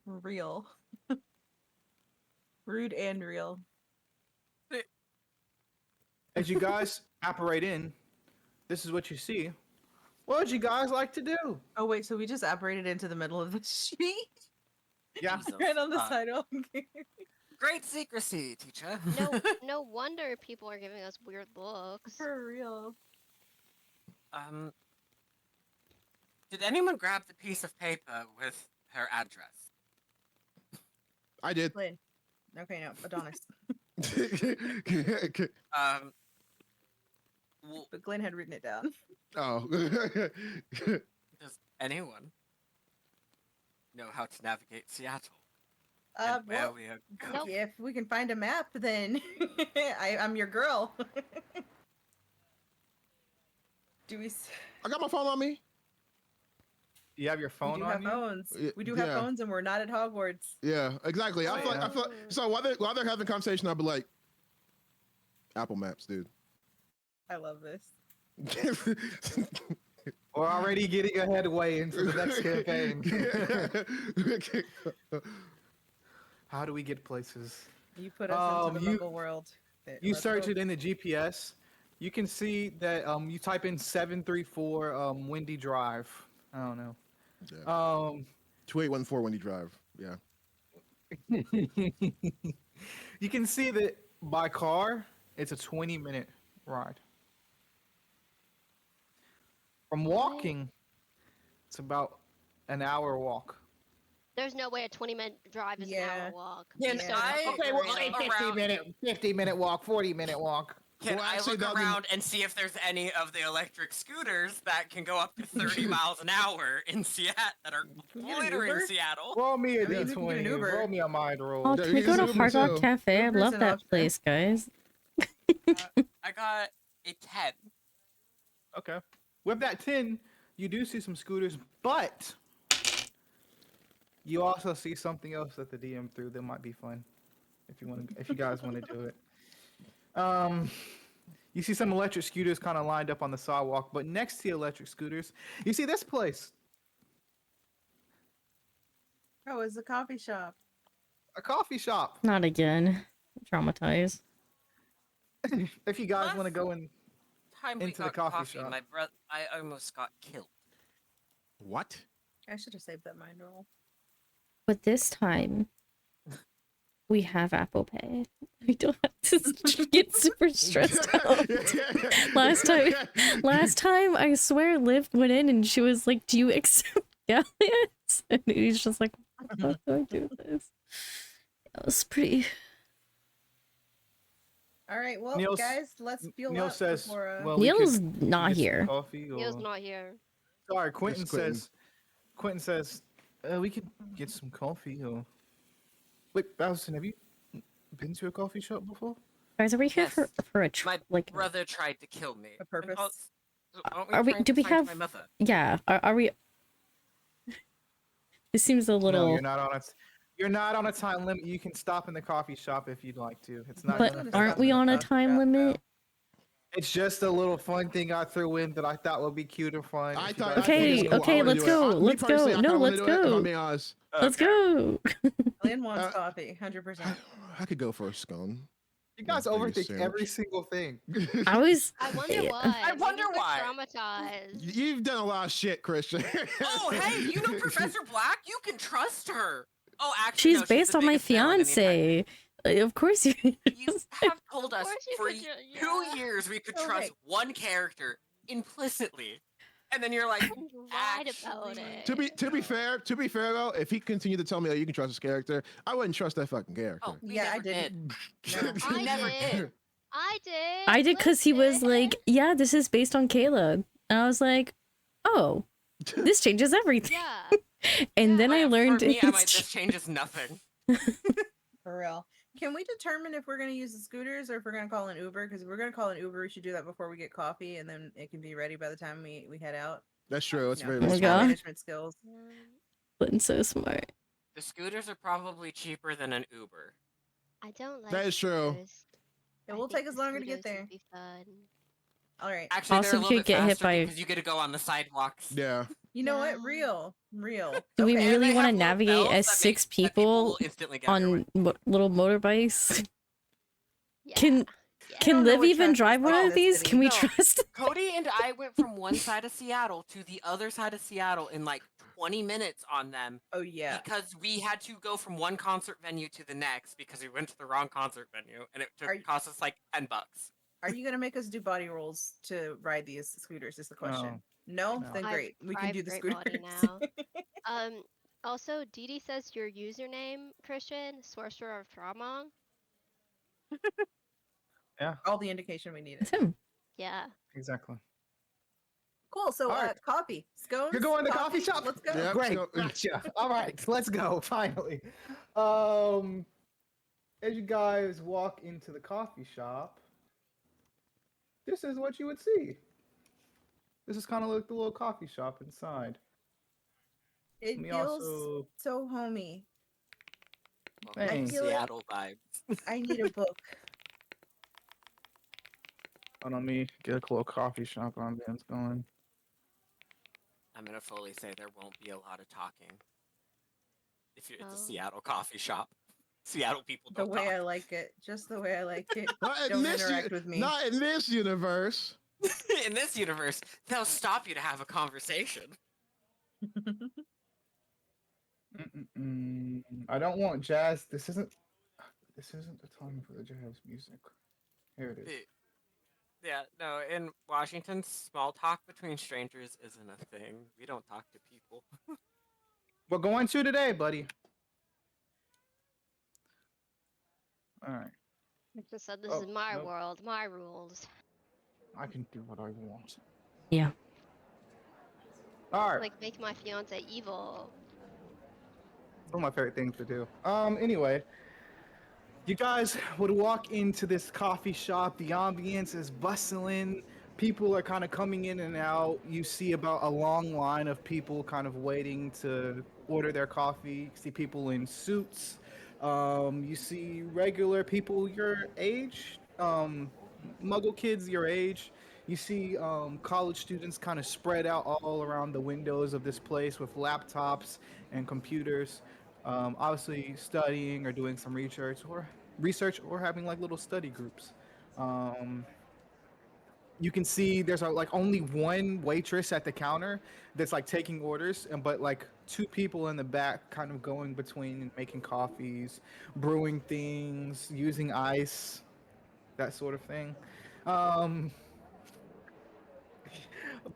Speaker 5: Real. Rude and real.
Speaker 4: As you guys apparate in, this is what you see. What would you guys like to do?
Speaker 5: Oh wait, so we just operated into the middle of the street?
Speaker 4: Yeah.
Speaker 2: Jesus
Speaker 5: Right on the
Speaker 2: fuck.
Speaker 5: sidewalk.
Speaker 2: Great secrecy, teacher.
Speaker 3: No wonder people are giving us weird looks.
Speaker 5: For real.
Speaker 2: Did anyone grab the piece of paper with her address?
Speaker 6: I did.
Speaker 5: Glenn. Okay, no, Adonis.
Speaker 2: Well,
Speaker 5: But Glenn had written it down.
Speaker 6: Oh.
Speaker 2: does anyone know how to navigate Seattle? And where
Speaker 5: Well,
Speaker 2: we are going?
Speaker 3: Nope.
Speaker 5: if we can find a map, then I'm your girl. Do we?
Speaker 6: I got my phone on me.
Speaker 4: You have your
Speaker 5: We
Speaker 4: phone
Speaker 5: do
Speaker 4: on
Speaker 5: have
Speaker 4: you?
Speaker 5: phones.
Speaker 6: Y-
Speaker 5: We do have
Speaker 6: yeah.
Speaker 5: phones, and we're not at Hogwarts.
Speaker 6: Yeah, exactly.
Speaker 4: Oh,
Speaker 6: I feel
Speaker 4: yeah.
Speaker 6: like so while they're having conversation, I'll be like, Apple Maps, dude.
Speaker 5: I love this.
Speaker 4: We're already getting a headway into the next campaign. How do we get places?
Speaker 5: You put us into the
Speaker 4: you-
Speaker 5: Muggle world.
Speaker 4: You
Speaker 5: Let's
Speaker 4: search
Speaker 5: go.
Speaker 4: it in the GPS. You can see that you type in 734 Windy Drive. I don't know.
Speaker 6: Yeah. 2814 when you drive. Yeah.
Speaker 4: You can see that by car, it's a 20-minute ride. From walking, it's about an hour walk.
Speaker 3: There's no way a 20-minute drive is an
Speaker 5: Yeah.
Speaker 3: hour walk.
Speaker 5: Yeah,
Speaker 3: Be so
Speaker 2: I-
Speaker 3: fucking
Speaker 2: Okay, well,
Speaker 3: real.
Speaker 2: I-
Speaker 4: 50-minute walk, 40-minute walk.
Speaker 2: Can
Speaker 6: Well,
Speaker 2: I
Speaker 6: actually,
Speaker 2: look
Speaker 6: that'll be-
Speaker 2: around and see if there's any of the electric scooters that can go up to 30 miles an hour in Seattle that are
Speaker 5: Can we get an
Speaker 2: loitering
Speaker 5: Uber?
Speaker 2: Seattle?
Speaker 4: Roll me a
Speaker 5: I mean, we can get an
Speaker 4: D20.
Speaker 5: Uber.
Speaker 4: Roll me a mind roll.
Speaker 1: Oh,
Speaker 6: Yeah,
Speaker 1: can we
Speaker 6: you
Speaker 1: go
Speaker 6: can
Speaker 1: to
Speaker 6: zoom
Speaker 1: Hard Rock
Speaker 6: too.
Speaker 1: Cafe? I
Speaker 5: Uber's
Speaker 1: love
Speaker 5: an
Speaker 1: that
Speaker 5: option.
Speaker 1: place, guys.
Speaker 2: I got a 10.
Speaker 4: Okay. With that 10, you do see some scooters, but you also see something else that the DM threw that might be fun if you guys want to do it. You see some electric scooters kind of lined up on the sidewalk, but next to the electric scooters, you see this place,
Speaker 5: Oh, it's a coffee shop.
Speaker 4: a coffee shop.
Speaker 1: Not again. Traumatized.
Speaker 4: If you guys want to go in,
Speaker 2: Time we
Speaker 4: Into the
Speaker 2: got
Speaker 4: coffee shop.
Speaker 2: my I almost got killed.
Speaker 6: What?
Speaker 5: I should have saved that mind roll.
Speaker 1: But this time, we have Apple Pay. We don't have to get super stressed out. Last time, I swear, Liv went in and she was like, "Do you accept galleons?" And he's just like, "What the fuck do I do with this?" That was pretty.
Speaker 5: All right, well,
Speaker 4: Neil s-
Speaker 5: guys, let's fuel
Speaker 4: Neil
Speaker 5: up
Speaker 4: says,
Speaker 5: before.
Speaker 4: "Well, we
Speaker 1: Neil's
Speaker 4: could
Speaker 1: not
Speaker 4: get some
Speaker 1: here.
Speaker 4: Coffee
Speaker 3: He was
Speaker 4: or...
Speaker 3: not here.
Speaker 4: Sorry, Quentin
Speaker 6: Quentin.
Speaker 4: says. Quentin says, we could get some coffee or Wait, Bowson, have you been to a coffee shop before?
Speaker 1: Guys, are we here
Speaker 2: Yes,
Speaker 1: for a
Speaker 2: my
Speaker 1: like?
Speaker 2: brother tried to kill me.
Speaker 5: A purpose?
Speaker 2: Aren't
Speaker 1: Are we?
Speaker 2: trying
Speaker 1: Do
Speaker 2: to
Speaker 1: we
Speaker 2: find
Speaker 1: have?
Speaker 2: my mother?
Speaker 1: Yeah. Are we? This seems a
Speaker 4: No,
Speaker 1: little.
Speaker 4: you're not on a time limit. You can stop in the coffee shop if you'd like to. It's not
Speaker 1: But
Speaker 4: gonna
Speaker 5: gonna
Speaker 4: affect
Speaker 1: aren't
Speaker 5: stop
Speaker 1: we
Speaker 5: in
Speaker 4: you.
Speaker 5: the
Speaker 1: on a
Speaker 5: coffee
Speaker 1: time
Speaker 5: shop,
Speaker 1: limit?
Speaker 4: It's just a little fun thing I threw in that I thought would be cute and fun.
Speaker 6: I
Speaker 4: if you
Speaker 6: thought
Speaker 4: guys
Speaker 6: I think
Speaker 1: Okay,
Speaker 6: it's cool. I
Speaker 1: okay,
Speaker 6: wanna
Speaker 1: let's
Speaker 6: do it.
Speaker 1: go.
Speaker 6: Me
Speaker 1: Let's
Speaker 6: personally,
Speaker 1: go.
Speaker 6: I
Speaker 1: No,
Speaker 6: kinda wanna
Speaker 1: let's
Speaker 6: do it, if I'm
Speaker 1: go.
Speaker 6: being honest.
Speaker 1: Let's
Speaker 4: Okay.
Speaker 1: go.
Speaker 5: Lynn wants
Speaker 6: Uh,
Speaker 5: coffee, 100%.
Speaker 6: I could go for a scone.
Speaker 4: You guys
Speaker 6: Maybe a
Speaker 4: overthink every
Speaker 6: sandwich.
Speaker 4: single thing.
Speaker 1: I was.
Speaker 3: I wonder
Speaker 1: Yeah.
Speaker 3: why.
Speaker 2: I wonder
Speaker 3: Maybe we're
Speaker 2: why.
Speaker 3: traumatized.
Speaker 6: You've done a lot of shit, Christian.
Speaker 2: Oh, hey, you know Professor Black? You can trust her. Oh, actually,
Speaker 1: She's
Speaker 2: no,
Speaker 1: based
Speaker 2: the
Speaker 1: on my
Speaker 2: biggest villain in the entire thing.
Speaker 1: fiance. Of course you.
Speaker 2: You have told us
Speaker 3: course you
Speaker 2: for
Speaker 3: could ju-
Speaker 2: 2
Speaker 3: yeah.
Speaker 2: years we could
Speaker 5: Okay.
Speaker 2: trust one character implicitly, and then you're like,
Speaker 3: And you lied about
Speaker 2: actually,
Speaker 3: it.
Speaker 6: to be fair though, if he continued to tell me that you can trust his character, I wouldn't trust that fucking character.
Speaker 2: oh, we
Speaker 5: Yeah, I
Speaker 2: never
Speaker 5: didn't.
Speaker 2: did.
Speaker 5: No.
Speaker 2: We
Speaker 3: I
Speaker 2: never
Speaker 3: did.
Speaker 2: did.
Speaker 3: I did.
Speaker 1: I did because he was
Speaker 3: listen.
Speaker 1: like, "Yeah, this is based on Kayla," and I was like, "Oh, this changes everything."
Speaker 3: Yeah.
Speaker 1: And
Speaker 3: Yeah.
Speaker 1: then I
Speaker 2: For
Speaker 1: learned
Speaker 2: me, I'm
Speaker 1: it's
Speaker 2: like, this changes nothing.
Speaker 5: For real. Can we determine if we're going to use the scooters or if we're going to call an Uber? Because if we're going to call an Uber, we should do that before we get coffee, and then it can be ready by the time we head out.
Speaker 6: That's true. That's
Speaker 5: You
Speaker 6: very,
Speaker 1: Oh
Speaker 6: very
Speaker 1: my
Speaker 5: time
Speaker 1: God.
Speaker 6: smart.
Speaker 5: management skills.
Speaker 1: Lynn's so smart.
Speaker 2: The scooters are probably cheaper than an Uber.
Speaker 3: I don't like
Speaker 6: That is true.
Speaker 3: scooters.
Speaker 5: It
Speaker 3: I
Speaker 5: will
Speaker 3: think
Speaker 5: take us
Speaker 3: the
Speaker 5: longer to get
Speaker 3: scooters
Speaker 5: there.
Speaker 3: would be fun.
Speaker 5: All right.
Speaker 2: Actually,
Speaker 1: Also,
Speaker 2: they're a
Speaker 1: if
Speaker 2: little
Speaker 1: you
Speaker 2: bit
Speaker 1: get hit
Speaker 2: faster
Speaker 1: by-
Speaker 2: because you get to go on the sidewalks.
Speaker 6: Yeah.
Speaker 5: You know what?
Speaker 3: Yeah.
Speaker 5: Real.
Speaker 1: Do we
Speaker 5: Okay.
Speaker 2: And
Speaker 1: really
Speaker 2: they
Speaker 1: want to
Speaker 2: have little
Speaker 1: navigate
Speaker 2: bells
Speaker 1: as
Speaker 2: that
Speaker 1: 6
Speaker 2: that people
Speaker 1: people
Speaker 2: will instantly get their way.
Speaker 1: on little motorbikes?
Speaker 3: Yeah.
Speaker 1: Can
Speaker 3: Yeah.
Speaker 5: I
Speaker 1: can
Speaker 5: don't know
Speaker 1: Liv
Speaker 5: what
Speaker 1: even
Speaker 5: traffic's
Speaker 1: drive
Speaker 5: like
Speaker 1: one
Speaker 5: in
Speaker 1: of
Speaker 5: this
Speaker 1: these?
Speaker 5: city.
Speaker 1: Can we
Speaker 2: No.
Speaker 1: trust?
Speaker 2: Cody and I went from one side of Seattle to the other side of Seattle in like 20 minutes on them
Speaker 5: Oh yeah.
Speaker 2: because we had to go from one concert venue to the next because we went to the wrong concert venue and it
Speaker 5: Are you-
Speaker 2: cost us like $10.
Speaker 5: Are you gonna make us do body rolls to ride these scooters? Is the question. No?
Speaker 4: No.
Speaker 5: Then
Speaker 3: I've
Speaker 5: great. We can do the
Speaker 3: great
Speaker 5: scooters.
Speaker 3: body now. Also, Dee Dee says your username, Christian, Sorcerer of Trauma.
Speaker 5: All the indication we needed.
Speaker 1: It's him.
Speaker 3: Yeah.
Speaker 4: Exactly.
Speaker 5: Cool. So
Speaker 4: All right.
Speaker 5: coffee. Scones.
Speaker 4: You're going to the coffee shop?
Speaker 5: Let's go.
Speaker 6: Yeah.
Speaker 4: Great,
Speaker 6: so-
Speaker 4: gotcha. All right, let's go. Finally, as you guys walk into the coffee shop, this is what you would see. This is kind of like the little coffee shop inside.
Speaker 5: It
Speaker 4: Let me
Speaker 5: feels
Speaker 4: also.
Speaker 5: so homey.
Speaker 4: Thanks.
Speaker 5: feel like-
Speaker 2: Seattle vibes.
Speaker 5: I need a book.
Speaker 4: Hold on, let me get a little coffee shop ambience going.
Speaker 2: I'm gonna fully say there won't be a lot of talking. If it's
Speaker 3: Oh.
Speaker 2: a Seattle coffee shop, Seattle people
Speaker 5: The
Speaker 2: don't
Speaker 5: way
Speaker 2: talk.
Speaker 5: I like it. Just the way I like it.
Speaker 6: Not in
Speaker 5: Don't
Speaker 6: this
Speaker 5: interact with me.
Speaker 6: Not in this universe.
Speaker 2: In this universe, they'll stop you to have a conversation.
Speaker 4: I don't want jazz. This isn't the time for the jazz music. Here it is.
Speaker 2: Yeah, no, in Washington, small talk between strangers isn't a thing. We don't talk to people.
Speaker 4: We're going to today, buddy. All right.
Speaker 3: I just said this
Speaker 4: Oh,
Speaker 3: is my
Speaker 4: nope.
Speaker 3: world, my rules.
Speaker 4: I can do what I want.
Speaker 1: Yeah.
Speaker 4: All right.
Speaker 3: Like make my fiance evil.
Speaker 4: It's one of my favorite things to do. Anyway, you guys would walk into this coffee shop. The ambience is bustling. People are kind of coming in and out. You see about a long line of people kind of waiting to order their coffee. You see people in suits. You see regular people your age, muggle kids your age. You see college students kind of spread out all around the windows of this place with laptops and computers, obviously studying or doing some research or having like little study groups. You can see there's like only one waitress at the counter that's like taking orders, and but like two people in the back kind of going between and making coffees, brewing things, using ice, that sort of thing.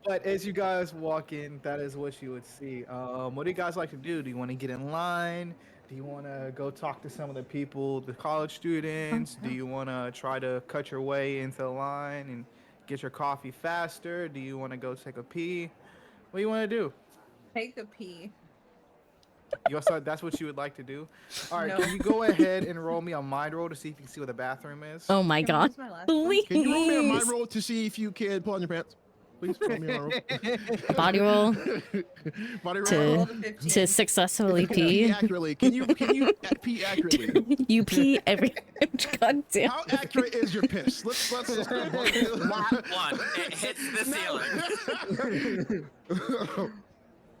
Speaker 4: But as you guys walk in, that is what you would see. What do you guys like to do? Do you want to get in line? Do you want to go talk to some of the people, the college students? Do you want to try to cut your way into the line and get your coffee faster? Do you want to go take a pee? What do you want to do?
Speaker 5: Take a pee.
Speaker 4: You also that's what you would like to do? All right,
Speaker 5: No.
Speaker 4: can you go ahead and roll me a mind roll to see if you can see where the bathroom is?
Speaker 1: Oh my
Speaker 5: Can I
Speaker 1: god.
Speaker 5: use my last one?
Speaker 6: Can you roll me a mind
Speaker 1: Please.
Speaker 6: roll to see if you can pull on your pants? Please roll me a mind roll.
Speaker 1: Body roll
Speaker 6: Body roll.
Speaker 5: I
Speaker 1: to
Speaker 5: rolled a
Speaker 1: to
Speaker 5: 15.
Speaker 1: successfully
Speaker 6: Pee
Speaker 1: pee.
Speaker 6: accurately. Can you pee accurately?
Speaker 1: You pee every. God damn.
Speaker 6: How accurate is your piss? Let's
Speaker 2: Not one. It hits the ceiling.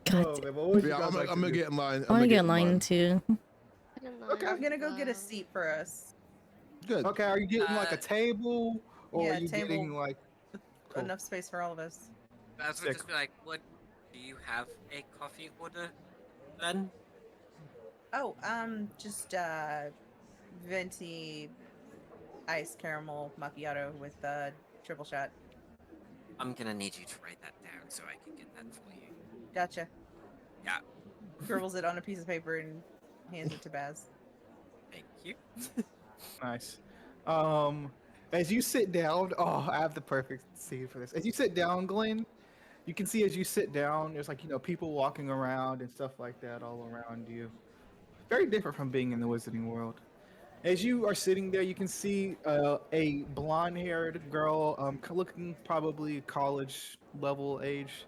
Speaker 1: God.
Speaker 4: Oh, man, what would you
Speaker 6: Yeah,
Speaker 4: guys
Speaker 6: I'm
Speaker 4: like to
Speaker 6: gonna
Speaker 4: do?
Speaker 6: get in line.
Speaker 1: I want to get in line too.
Speaker 3: Get in
Speaker 4: Okay.
Speaker 3: line
Speaker 5: I'm gonna go
Speaker 3: as
Speaker 5: get a
Speaker 3: well.
Speaker 5: seat for us.
Speaker 6: Good.
Speaker 4: Okay, are you getting like a table, or
Speaker 5: Yeah,
Speaker 4: are you
Speaker 5: table.
Speaker 4: getting like cool.
Speaker 5: Enough space for all of us.
Speaker 2: I would
Speaker 4: Sick.
Speaker 2: just be like, "What? Do you have a coffee order then?"
Speaker 5: Oh, just venti iced caramel macchiato with triple shot.
Speaker 2: I'm gonna need you to write that down so I can get that for you.
Speaker 5: Gotcha.
Speaker 2: Yeah.
Speaker 5: Scribbles it on a piece of paper and hands it to Baz.
Speaker 2: Thank you.
Speaker 4: Nice. As you sit down, oh, I have the perfect scene for this. As you sit down, Glenn, you can see as you sit down, there's like people walking around and stuff like that all around you. Very different from being in the Wizarding World. As you are sitting there, you can see a blonde-haired girl, looking probably college level age,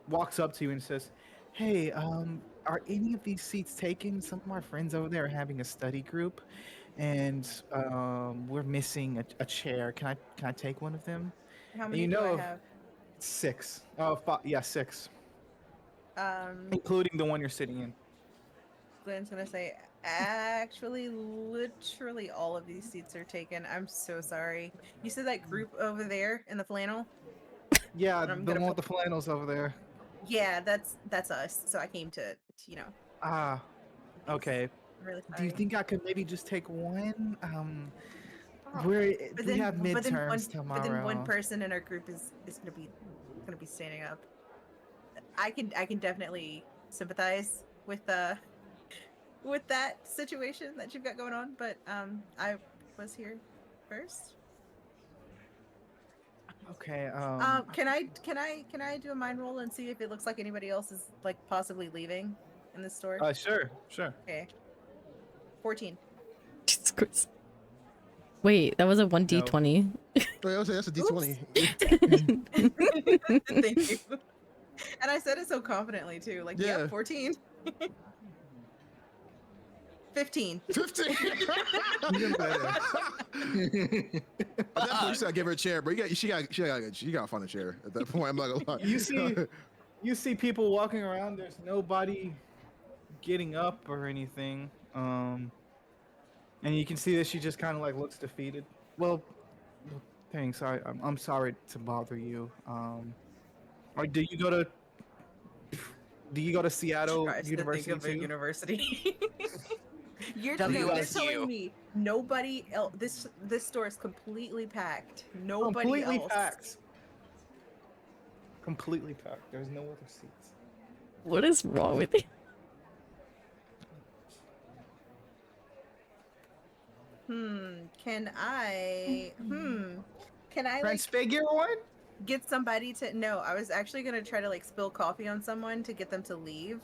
Speaker 4: walks up to you and says, "Hey, are any of these seats taken? Some of our friends over there are having a study group, and we're missing a chair. Can I take one of them?"
Speaker 5: How
Speaker 4: And
Speaker 5: many
Speaker 4: you
Speaker 5: do I
Speaker 4: know of
Speaker 5: have?
Speaker 4: 6. Oh, yeah, 6,
Speaker 5: Um,
Speaker 4: including the one you're sitting in.
Speaker 5: Glenn's gonna say, actually, literally all of these seats are taken. I'm so sorry. You said that group over there in the flannel?
Speaker 4: Yeah,
Speaker 5: And I'm
Speaker 4: the
Speaker 5: gonna
Speaker 4: one with the flannels over there.
Speaker 5: Yeah, that's us. So I came to
Speaker 4: Ah, okay.
Speaker 5: I'm really
Speaker 4: Do you
Speaker 5: sorry.
Speaker 4: think I could maybe just take one?
Speaker 5: Oh,
Speaker 4: We have midterms
Speaker 5: but then one
Speaker 4: tomorrow.
Speaker 5: person in our group is gonna be standing up. I can definitely sympathize with that situation that you've got going on, but I was here first.
Speaker 4: Okay.
Speaker 5: Can I do a mind roll and see if it looks like anybody else is like possibly leaving in this store?
Speaker 4: Sure.
Speaker 5: Okay. 14.
Speaker 1: Jesus Christ. Wait, that was a 1d20.
Speaker 6: Wait, I was saying that's a D20.
Speaker 5: Thank you. And I said it so confidently too. Like,
Speaker 6: Yeah.
Speaker 5: yep, 14. 15.
Speaker 6: 15.
Speaker 4: Even better.
Speaker 6: At that point, you said I gave her a chair, but she got to find a chair. At that point, I'm not gonna lie.
Speaker 4: You see people walking around. There's nobody getting up or anything. And you can see that she just kind of like looks defeated. Well, thanks. I'm sorry to bother you. Or do you go to Seattle
Speaker 5: Tries to
Speaker 4: University
Speaker 5: think of a
Speaker 4: too?
Speaker 5: university. You're
Speaker 2: WSU.
Speaker 5: telling me nobody else. This store is completely packed. Nobody
Speaker 4: Completely
Speaker 5: else.
Speaker 4: packed. Completely packed. There's no other seats.
Speaker 1: What is wrong with you?
Speaker 5: Can I? Can I like
Speaker 4: Transfigure one?
Speaker 5: get somebody to? No, I was actually gonna try to like spill coffee on someone to get them to leave.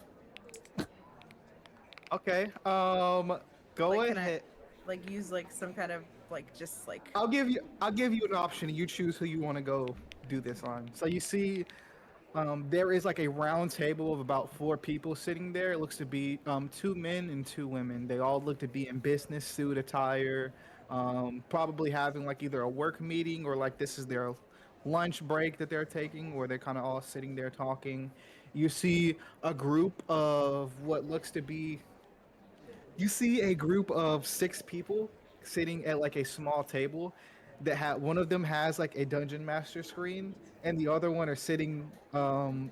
Speaker 4: Okay. Go
Speaker 5: Like, can I
Speaker 4: ahead.
Speaker 5: like use like some kind of like just like
Speaker 4: I'll give you an option. You choose who you want to go do this on. So you see, there is like a round table of about 4 people sitting there. It looks to be 2 men and 2 women. They all look to be in business suit attire, probably having like either a work meeting or like this is their lunch break that they're taking, where they're kind of all sitting there talking. You see a group of what looks to be. You see a group of 6 people sitting at like a small table that one of them has like a dungeon master screen, and the other one are sitting along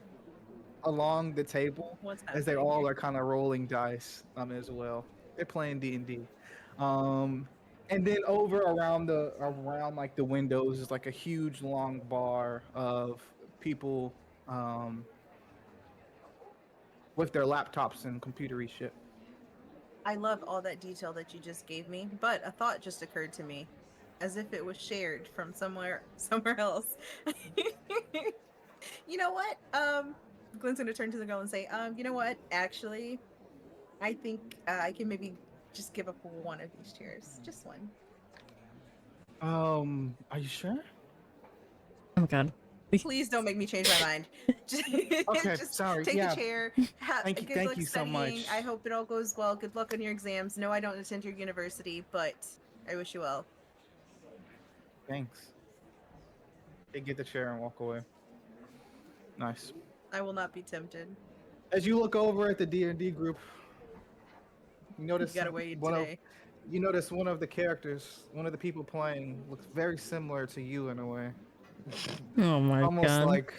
Speaker 4: the table
Speaker 5: what's
Speaker 4: as they
Speaker 5: happening
Speaker 4: all
Speaker 5: here.
Speaker 4: are kind of rolling dice as well. They're playing D&D. Um and then over around like the windows is like a huge long bar of people with their laptops and computery shit.
Speaker 5: I love all that detail that you just gave me, but a thought just occurred to me, as if it was shared from somewhere else. You know what? Glenn's gonna turn to the girl and say, you know what? Actually, I think I can maybe just give up one of these chairs, just one.
Speaker 4: Are you sure?
Speaker 1: Oh my god.
Speaker 5: Please don't make me change my mind. Just,
Speaker 4: Okay,
Speaker 5: just
Speaker 4: sorry.
Speaker 5: take
Speaker 4: Yeah.
Speaker 5: the chair.
Speaker 4: Thank you.
Speaker 5: Good
Speaker 4: Thank
Speaker 5: luck
Speaker 4: you so
Speaker 5: studying.
Speaker 4: much.
Speaker 5: I hope it all goes well. Good luck on your exams. No, I don't attend your university, but I wish you well.
Speaker 4: Thanks. They get the chair and walk away. Nice.
Speaker 5: I will not be tempted.
Speaker 4: As you look over at the D&D group, you
Speaker 5: You
Speaker 4: notice
Speaker 5: got away
Speaker 4: one of
Speaker 5: today.
Speaker 4: you notice one of the characters, one of the people playing, looks very similar to you in a way.
Speaker 1: Oh my
Speaker 4: Almost
Speaker 1: god.
Speaker 4: like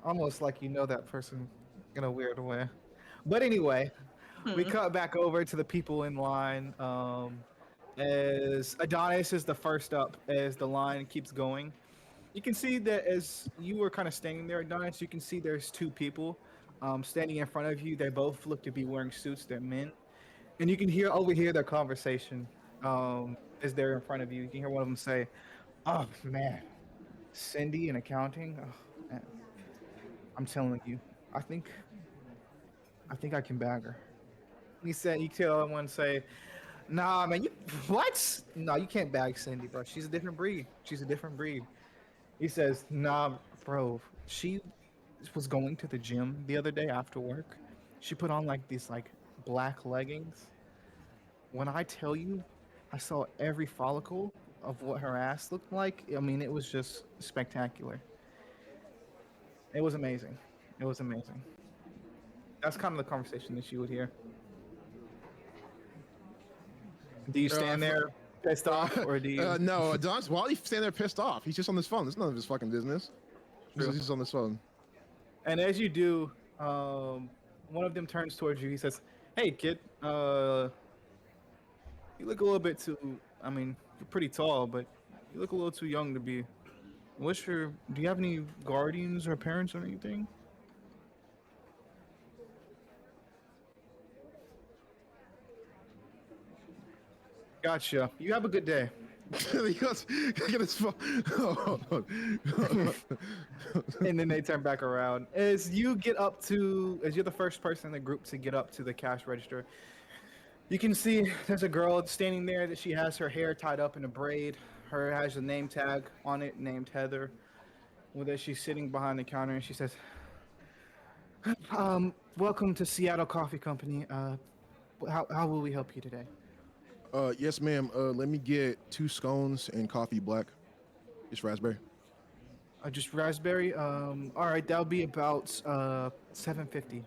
Speaker 4: almost like you know that person in a weird way. But anyway, we
Speaker 5: Hmm.
Speaker 4: cut back over to the people in line. As Adonis is the first up, as the line keeps going, you can see that as you were kind of standing there, Adonis, you can see there's two people standing in front of you. They both look to be wearing suits. They're men, and you can overhear their conversation as they're in front of you. You can hear one of them say, "Oh man, Cindy in accounting. Oh, man. I'm telling you, I think I can bag her." He said, "You tell everyone say, nah, man, you what? No, you can't bag Cindy, bro. She's a different breed. She's a different breed." He says, "Nah, bro. She was going to the gym the other day after work. She put on like these like black leggings. When I tell you, I saw every follicle of what her ass looked like. I mean, it was just spectacular. It was amazing. It was amazing." That's kind of the conversation that you would hear. Do you stand
Speaker 6: f-
Speaker 4: there pissed off, or do you?
Speaker 6: No, Don's while he's standing there pissed off. He's just on his phone. It's none of his fucking business. He's
Speaker 4: True.
Speaker 6: just on his phone.
Speaker 4: And as you do, one of them turns towards you. He says, "Hey, kid. You look a little bit too. I mean, you're pretty tall, but you look a little too young to be. What's your? Do you have any guardians or parents or anything?" Gotcha. You have a good day.
Speaker 6: He goes, look at his phone.
Speaker 4: And then they turn back around. As you're the first person in the group to get up to the cash register, you can see there's a girl standing there that she has her hair tied up in a braid. Her has a name tag on it named Heather. With it, she's sitting behind the counter and she says, welcome to Seattle Coffee Company. How will we help you today?"
Speaker 6: Yes, ma'am. Let me get 2 scones and coffee black. Just raspberry.
Speaker 4: Just raspberry. All right, that'll be about $7.50.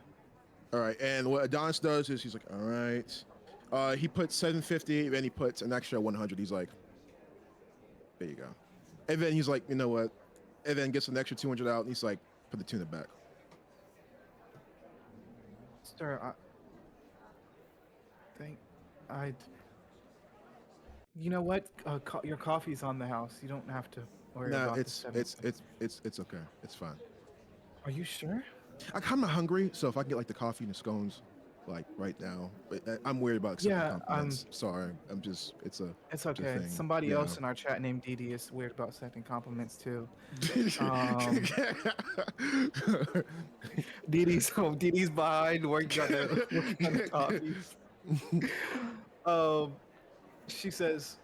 Speaker 6: All right. And what Adonis does is he's like, all right. He puts 750, then he puts an extra 100. He's like, there you go. And then he's like, you know what? And then gets an extra 200 out, and he's like, put the tuna back.
Speaker 4: Sir, think I. You know what? Your coffee's on the house. You don't have to worry
Speaker 6: No,
Speaker 4: about the
Speaker 6: it's
Speaker 4: 750.
Speaker 6: it's okay. It's fine.
Speaker 4: Are you sure?
Speaker 6: I'm kind of hungry, so if I can get like the coffee and the scones, like right now, but I'm worried about accepting
Speaker 4: Yeah,
Speaker 6: compliments. Sorry, I'm just
Speaker 4: it's
Speaker 6: it's a
Speaker 4: okay.
Speaker 6: thing.
Speaker 4: Somebody
Speaker 6: Yeah.
Speaker 4: else in our chat named Didi is weird about accepting compliments too. Um, Didi's behind working on the coffee. Um, she says,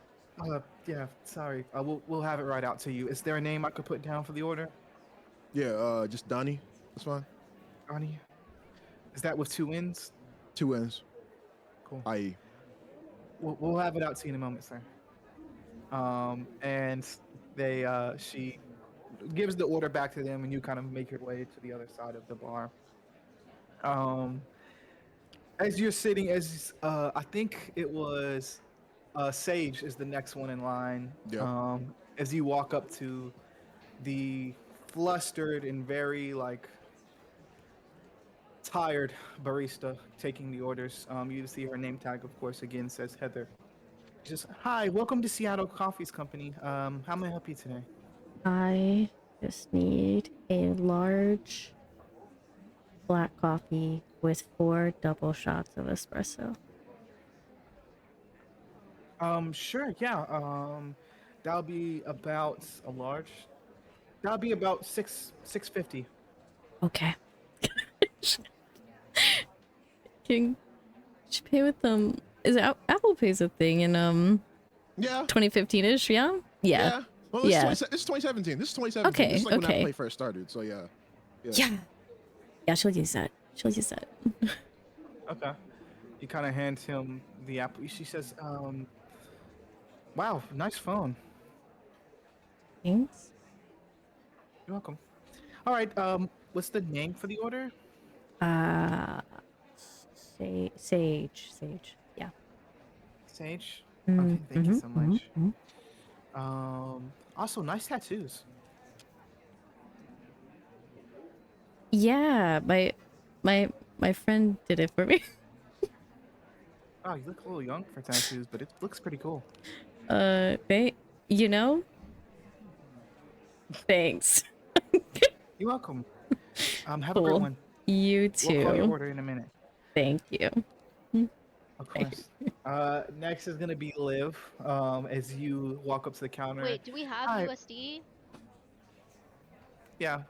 Speaker 4: yeah, sorry. We'll have it right out to you. Is there a name I could put down for the order,
Speaker 6: Yeah, just Donnie. That's fine.
Speaker 4: Donnie? Is that with 2 N's?
Speaker 6: 2 N's.
Speaker 4: Cool.
Speaker 6: I.e.
Speaker 4: We'll have it out to you in a moment, sir. And she gives the order back to them, and you kind of make your way to the other side of the bar. As you're sitting, I think it was Sage is the next one in line.
Speaker 6: Yeah.
Speaker 4: As you walk up to the flustered and very like tired barista taking the orders, you see her name tag, of course, again says Heather. Just, "Hi, welcome to Seattle Coffee's Company. How may I help you today?"
Speaker 1: I just need a large black coffee with 4 double shots of espresso.
Speaker 4: Sure, yeah. That'll be about a large. That'll be about 650.
Speaker 1: Okay. Can should pay with is it Apple Pay's a thing in
Speaker 6: Yeah.
Speaker 1: 2015ish? Yeah. Yeah.
Speaker 6: Yeah. Well,
Speaker 1: Yeah.
Speaker 6: this is 2017. This is 2017.
Speaker 1: Okay,
Speaker 6: This is like when Apple
Speaker 1: okay.
Speaker 6: Pay first started. So yeah.
Speaker 1: Yeah. Yeah. She'll use that. She'll use that.
Speaker 4: Okay. You kind of hand him the apple. She says, wow, nice phone.
Speaker 1: Thanks.
Speaker 4: You're welcome. All right. What's the name for the order?
Speaker 1: Sage. Yeah.
Speaker 4: Sage. Okay. Thank you so much.
Speaker 1: mhm.
Speaker 4: Also, nice tattoos.
Speaker 1: Yeah. My friend did it for me.
Speaker 4: Oh, you look a little young for tattoos, but it looks pretty cool.
Speaker 1: You know. Thanks.
Speaker 4: You're welcome. Have a great
Speaker 1: Cool.
Speaker 4: one.
Speaker 1: You too.
Speaker 4: We'll call your order in a minute.
Speaker 1: Thank you.
Speaker 4: Of course. Next is gonna be Liv. As you walk up to the counter.
Speaker 3: Wait, do we have
Speaker 4: Hi.
Speaker 3: USD?
Speaker 4: Yeah.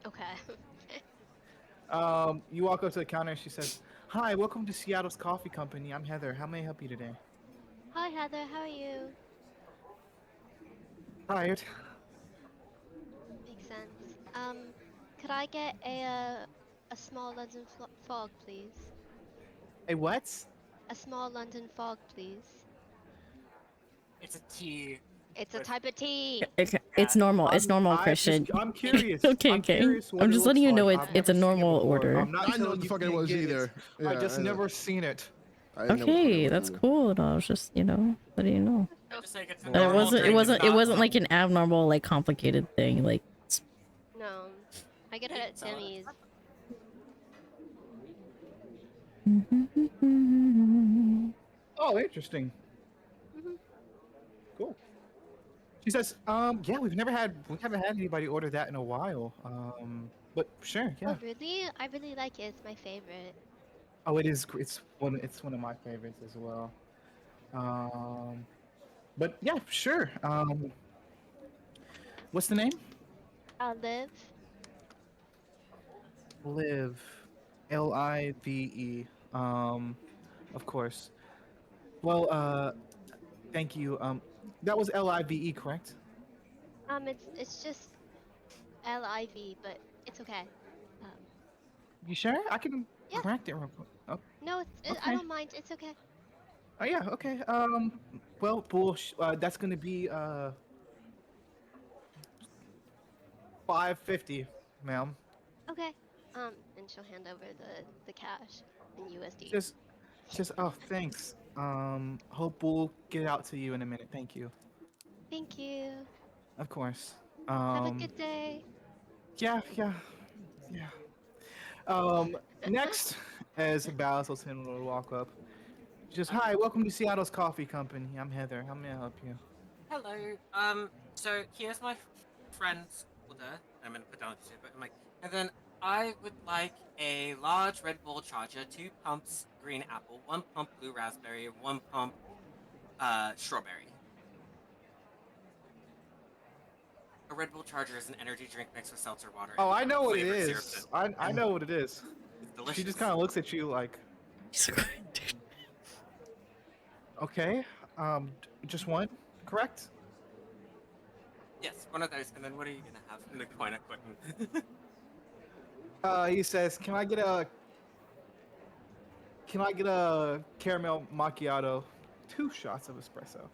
Speaker 3: Okay.
Speaker 4: You walk up to the counter and she says, "Hi, welcome to Seattle's Coffee Company. I'm Heather. How may I help you today?"
Speaker 3: Hi Heather, how are you?
Speaker 4: Tired.
Speaker 3: Makes sense. Could I get a small London fog, please?
Speaker 4: A what?
Speaker 3: A small London fog, please.
Speaker 2: It's a tea.
Speaker 3: It's a
Speaker 2: With-
Speaker 3: type of tea.
Speaker 1: It's normal. It's normal, Christian.
Speaker 4: I'm curious.
Speaker 1: Okay,
Speaker 4: I'm
Speaker 1: okay.
Speaker 4: curious what
Speaker 1: I'm
Speaker 4: it
Speaker 1: just letting
Speaker 4: looks
Speaker 1: you know
Speaker 4: like.
Speaker 1: it's
Speaker 4: I've
Speaker 1: a
Speaker 4: never seen it
Speaker 1: normal
Speaker 4: before.
Speaker 1: order.
Speaker 4: I'm not
Speaker 6: I know
Speaker 4: telling
Speaker 6: what the
Speaker 4: you
Speaker 6: fuck it
Speaker 4: can't
Speaker 6: was
Speaker 4: get
Speaker 6: either. Yeah,
Speaker 4: I just
Speaker 6: know.
Speaker 4: never seen it.
Speaker 6: I didn't know what the fuck it
Speaker 1: Okay,
Speaker 6: was
Speaker 1: that's
Speaker 6: either.
Speaker 1: cool. And I was just, letting you know.
Speaker 2: Just like it's a
Speaker 1: It
Speaker 2: normal
Speaker 1: wasn't. It
Speaker 2: drink,
Speaker 1: wasn't.
Speaker 2: it's
Speaker 1: It
Speaker 2: not
Speaker 1: wasn't like
Speaker 2: something-
Speaker 1: an abnormal, like complicated thing. Like,
Speaker 3: No, I get it at
Speaker 2: So,
Speaker 3: Timmy's.
Speaker 4: Oh, interesting.
Speaker 3: Mhm.
Speaker 4: Cool. She says, yeah, we haven't had anybody order that in a while. But sure, yeah.
Speaker 3: Oh really? I really like it. It's my favorite.
Speaker 4: Oh, it is. It's one of my favorites as well. But yeah, sure. What's the name?
Speaker 3: Liv.
Speaker 4: Live, Live. Of course. Well, thank you. That was Live, correct?
Speaker 3: It's just LIV, but it's okay. Um,
Speaker 4: You sure? I can
Speaker 3: Yeah.
Speaker 4: correct it real quick. Oh,
Speaker 3: no, I
Speaker 4: Okay.
Speaker 3: don't mind. It's okay.
Speaker 4: oh yeah. Okay. Well, that's gonna be $5.50, ma'am.
Speaker 3: Okay. And she'll hand over the cash in USD.
Speaker 4: Just oh, thanks. Hope we'll get out to you in a minute. Thank you.
Speaker 3: Thank you.
Speaker 4: Of course.
Speaker 3: Have a good day.
Speaker 4: Yeah. Next, as Basilton will walk up, just hi, welcome to Seattle's Coffee Company. I'm Heather. How may I help you?
Speaker 2: Hello. So here's my friend's order. I'm gonna put down the but I'm like, and then I would like a large Red Bull Charger, 2 pumps green apple, 1 pump blue raspberry, 1 pump strawberry. A Red Bull Charger is an energy drink mixed with seltzer water.
Speaker 4: Oh,
Speaker 2: and
Speaker 4: I know what it
Speaker 2: flavored syrup
Speaker 4: is.
Speaker 2: that-
Speaker 4: I know what it is.
Speaker 2: It's delicious.
Speaker 4: She just kind of looks at you like, okay, just one, correct?
Speaker 2: Yes, one of those. And then what are you gonna have in the coin at Quentin?
Speaker 4: He says, can I get a caramel macchiato, 2 shots of espresso.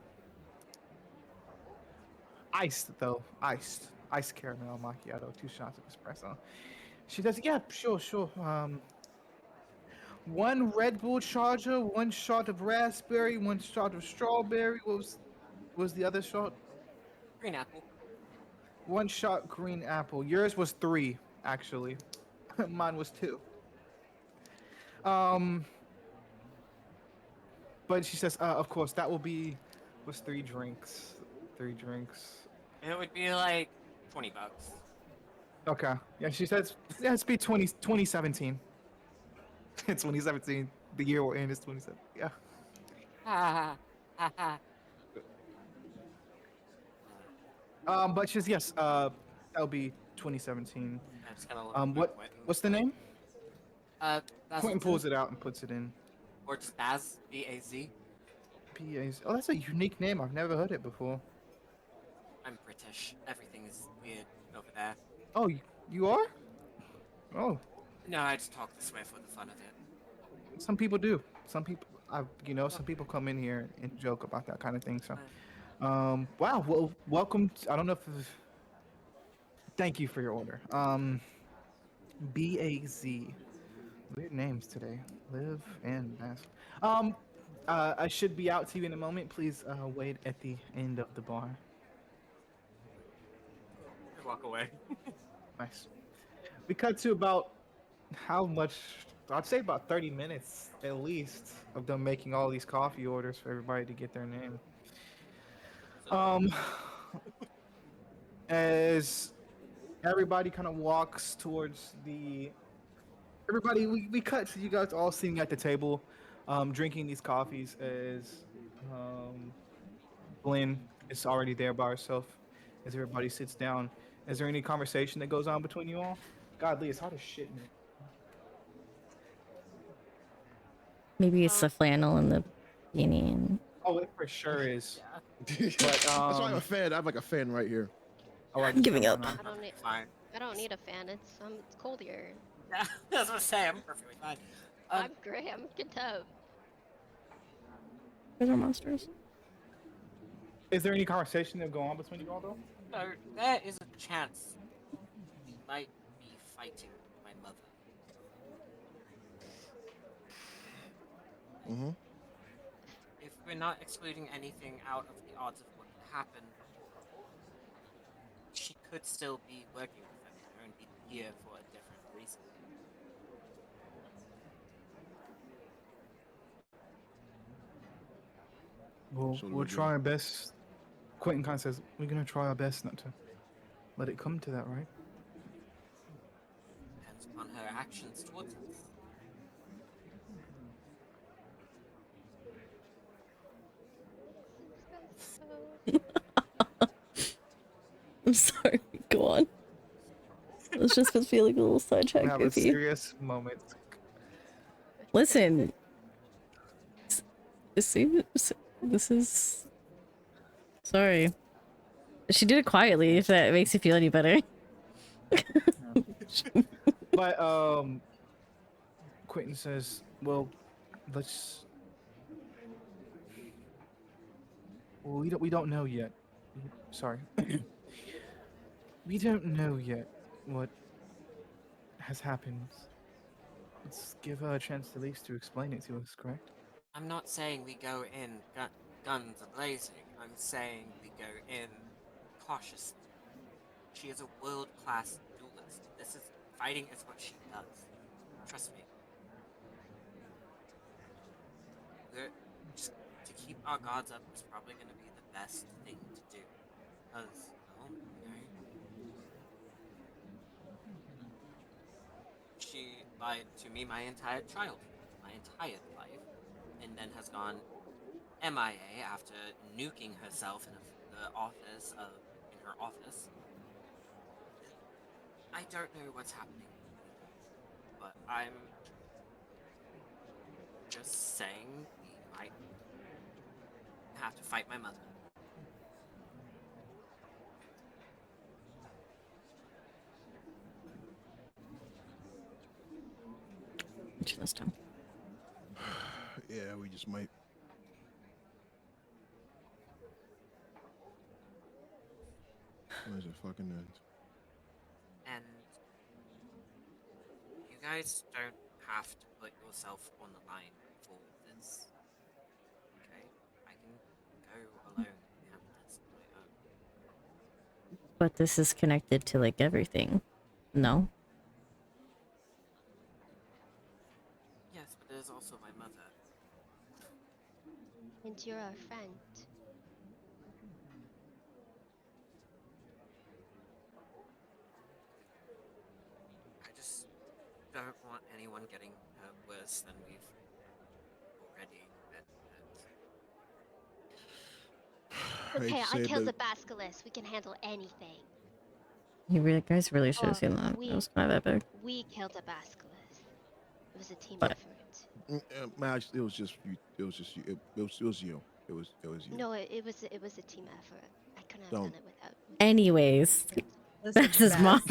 Speaker 4: Iced though, iced caramel macchiato, 2 shots of espresso. She says, yeah, sure. 1 Red Bull Charger, 1 shot of raspberry, 1 shot of strawberry. What was the other shot?
Speaker 2: Green apple.
Speaker 4: 1 shot green apple. Yours was 3, actually. Mine was 2. But she says, of course, that was 3 drinks. 3 drinks.
Speaker 2: It would be like $20.
Speaker 4: Okay. Yeah, she says, yeah, it's be 2017. 2017. The year we're in is 27. Yeah.
Speaker 2: Ha ha ha ha.
Speaker 4: But she says, yes, that would be 2017.
Speaker 2: I'm just gonna look at
Speaker 4: What
Speaker 2: Quentin.
Speaker 4: what's the name?
Speaker 2: Baz
Speaker 4: Quentin pulls it out and puts it in.
Speaker 2: or just Baz, B-A-Z.
Speaker 4: PA's. Oh, that's a unique name. I've never heard it before.
Speaker 2: I'm British. Everything is weird over there.
Speaker 4: Oh, you are? Oh,
Speaker 2: No, I just talk this way for the fun of it.
Speaker 4: some people do. Some people, some people come in here and joke about that kind of thing. So, wow. Well, welcome. I don't know if. Thank you for your order. BAZ. Weird names today. Live and Bass. Um, I should be out to you in a moment. Please wait at the end of the bar.
Speaker 2: I walk away.
Speaker 4: Nice. We cut to about how much? I'd say about 30 minutes at least of them making all these coffee orders for everybody to get their name.
Speaker 2: So,
Speaker 4: As everybody kind of walks towards the everybody we cut to you guys all sitting at the table drinking these coffees as Blinn is already there by herself as everybody sits down. Is there any conversation that goes on between you all? God, Lee, it's hot as shit, man.
Speaker 1: Maybe it's the flannel and the beanie. And...
Speaker 4: Oh, it for sure is.
Speaker 2: yeah.
Speaker 6: That's why I'm a fan. I have like a fan right here.
Speaker 4: Oh, I
Speaker 1: I'm
Speaker 4: just
Speaker 1: giving
Speaker 4: turned
Speaker 1: up.
Speaker 4: mine on.
Speaker 3: I don't need.
Speaker 2: Fine.
Speaker 3: I don't need a fan. It's cold here.
Speaker 2: Yeah, I was gonna say I'm perfectly fine.
Speaker 3: I'm great. I'm content.
Speaker 1: Those are monsters.
Speaker 4: Is there any conversation that go on between you all though?
Speaker 2: So there is a chance we might be fighting my mother.
Speaker 6: Mm-hmm.
Speaker 2: If we're not excluding anything out of the odds of what could happen, she could still be working with them there and be here for a different reason.
Speaker 4: Well,
Speaker 6: So what do
Speaker 4: we'll
Speaker 6: we do?
Speaker 4: try our best. Quentin kind of says, we're going to try our best not to let it come to that, right?
Speaker 2: Depends upon her actions towards us.
Speaker 1: I'm sorry. Go on. It's just supposed to be like a little
Speaker 4: We
Speaker 1: sidetrack
Speaker 4: have a
Speaker 1: goofy.
Speaker 4: serious moment.
Speaker 1: Listen. See, this is. Sorry. She did it quietly. If that makes you feel any better.
Speaker 4: But Quentin says, well, let's. Well, we don't know yet. Sorry. We don't know yet what has happened. Let's give her a chance at least to explain it to us, correct?
Speaker 2: I'm not saying we go in guns a-blazing. I'm saying we go in cautiously. She is a world-class duelist. This is fighting is what she does. Trust me. We're just to keep our guards up is probably going to be the best thing to do. Because, well, she lied to me my entire childhood, my entire life, and then has gone MIA after nuking herself in the office in her office. I don't know what's happening, but I'm just saying we might have to fight my mother.
Speaker 1: This time.
Speaker 6: Yeah, we just might. Where's it fucking end?
Speaker 2: And you guys don't have to put yourself on the line for this. Okay? I can go alone and handle this on my own.
Speaker 1: But this is connected to like everything. No?
Speaker 2: Yes, but there's also my mother.
Speaker 3: And you're a friend.
Speaker 2: I just don't want anyone getting hurt worse than we've already been hurt.
Speaker 3: Okay,
Speaker 6: hate to
Speaker 3: I
Speaker 6: say,
Speaker 3: killed the
Speaker 6: but
Speaker 3: basilisk. We can handle anything.
Speaker 1: guys really should have
Speaker 3: Oh,
Speaker 1: seen that. It
Speaker 3: we
Speaker 1: was kind of epic.
Speaker 3: we killed a basilisk. It was a team
Speaker 1: But-
Speaker 3: effort.
Speaker 6: Max, it was just you. It was just you. It was you. It was you.
Speaker 3: No, it was a team effort. I couldn't have
Speaker 6: Don't.
Speaker 3: done it without.
Speaker 1: Anyways,
Speaker 5: Listen,
Speaker 1: that's his mom.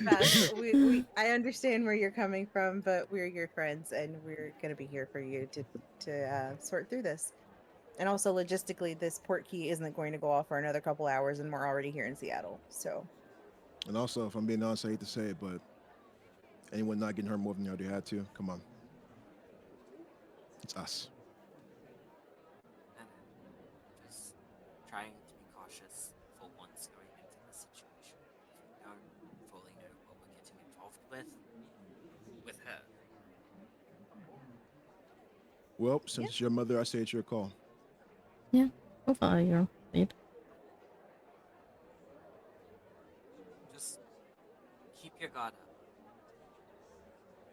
Speaker 5: Baz, I understand where you're coming from, but we're your friends, and we're gonna be here for you to sort through this. And also, logistically, this port key isn't going to go off for another couple hours, and we're already here in Seattle. So,
Speaker 6: And also, if I'm being honest, I hate to say it, but anyone not getting hurt more than they already had to, come on. It's us.
Speaker 2: And just trying to be cautious for once going into this situation. We don't fully know what we're getting involved with her.
Speaker 6: Well, since it's your mother, I say it's your call.
Speaker 1: We'll follow your lead.
Speaker 2: Just keep your guard up.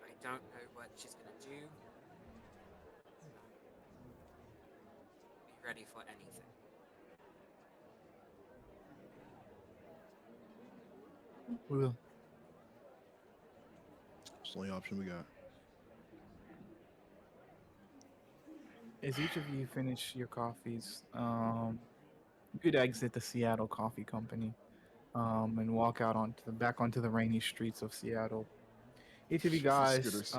Speaker 2: I don't know what she's gonna do. Be ready for anything.
Speaker 4: We will.
Speaker 6: It's the only option we got.
Speaker 4: As each of you finish your coffees, you could exit the Seattle Coffee Company and walk out back onto the rainy streets of Seattle. Each of you guys
Speaker 6: Scooters.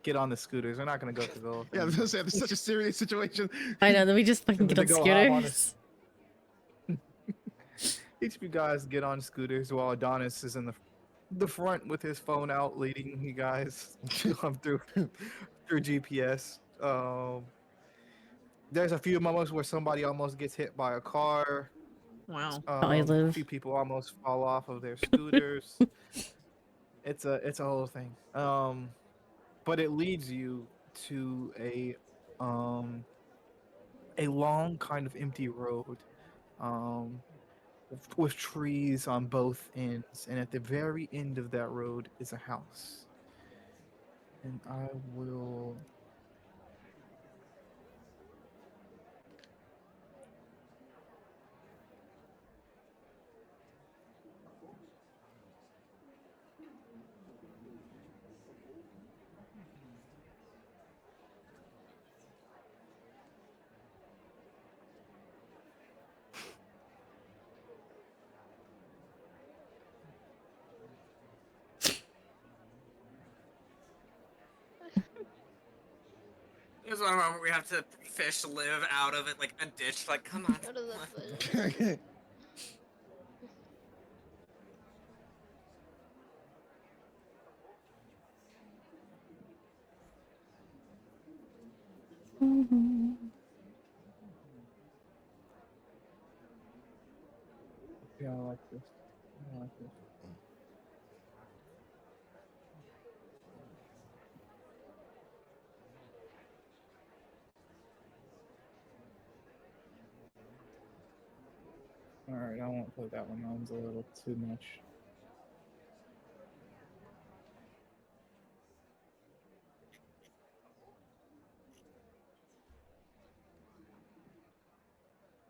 Speaker 4: get on the scooters. We're not going to go through the whole thing.
Speaker 6: Yeah, I was gonna say it's such a serious situation.
Speaker 1: I know that we just fucking
Speaker 4: But
Speaker 1: get
Speaker 4: they
Speaker 1: on
Speaker 4: go hop on
Speaker 1: scooters.
Speaker 4: Each of you guys get on scooters while Adonis is in the front with his phone out, leading you guys through GPS. There's a few moments where somebody almost gets hit by a car.
Speaker 5: wow.
Speaker 1: I
Speaker 4: A
Speaker 1: live.
Speaker 4: few people almost fall off of their scooters. It's a whole thing. But it leads you to a long kind of empty road. Um, with trees on both ends, and at the very end of that road is a house. And I will.
Speaker 2: There's one moment we have to fish live out of it, like a ditch. Like, come on.
Speaker 3: Out of the
Speaker 2: come on.
Speaker 3: foot.
Speaker 4: Yeah, I like this. I like this. All right, I won't play that one. That one's a little too much.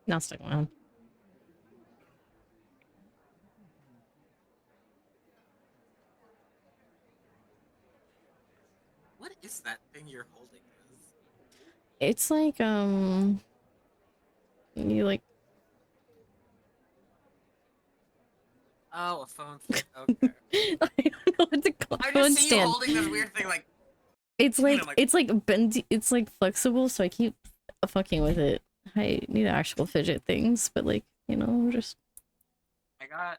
Speaker 1: Not sticking around.
Speaker 2: What is that thing you're holding? Liz?
Speaker 1: It's like you like
Speaker 2: Oh, a phone stand. Okay.
Speaker 1: I don't know what to call
Speaker 2: I
Speaker 1: phone
Speaker 2: just see you
Speaker 1: stand.
Speaker 2: holding this weird thing, like.
Speaker 1: It's
Speaker 2: you know,
Speaker 1: like
Speaker 2: like-
Speaker 1: it's like bendy. It's like flexible, so I keep fucking with it. I need actual fidget things, but like just
Speaker 2: I got.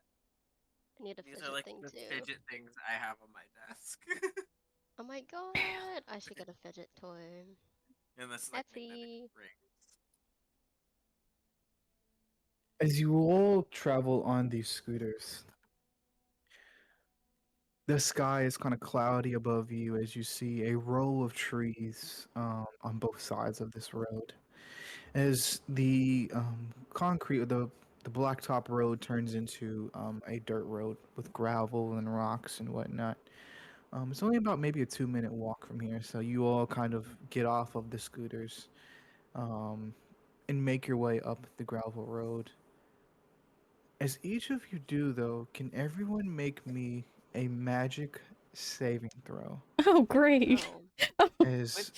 Speaker 3: I need a
Speaker 2: These
Speaker 3: fidget
Speaker 2: are like
Speaker 3: thing
Speaker 2: the
Speaker 3: too.
Speaker 2: fidget things I have on my desk.
Speaker 3: Oh my god! I should get a fidget toy.
Speaker 2: And this is like magnetic
Speaker 3: Etsy.
Speaker 2: rings.
Speaker 4: As you all travel on these scooters, the sky is kind of cloudy above you as you see a row of trees on both sides of this road. As the concrete, the blacktop road turns into a dirt road with gravel and rocks and whatnot. It's only about maybe a 2-minute walk from here, so you all kind of get off of the scooters and make your way up the gravel road. As each of you do, though, can everyone make me a magic saving throw
Speaker 1: Oh, great.
Speaker 3: Oh.
Speaker 4: as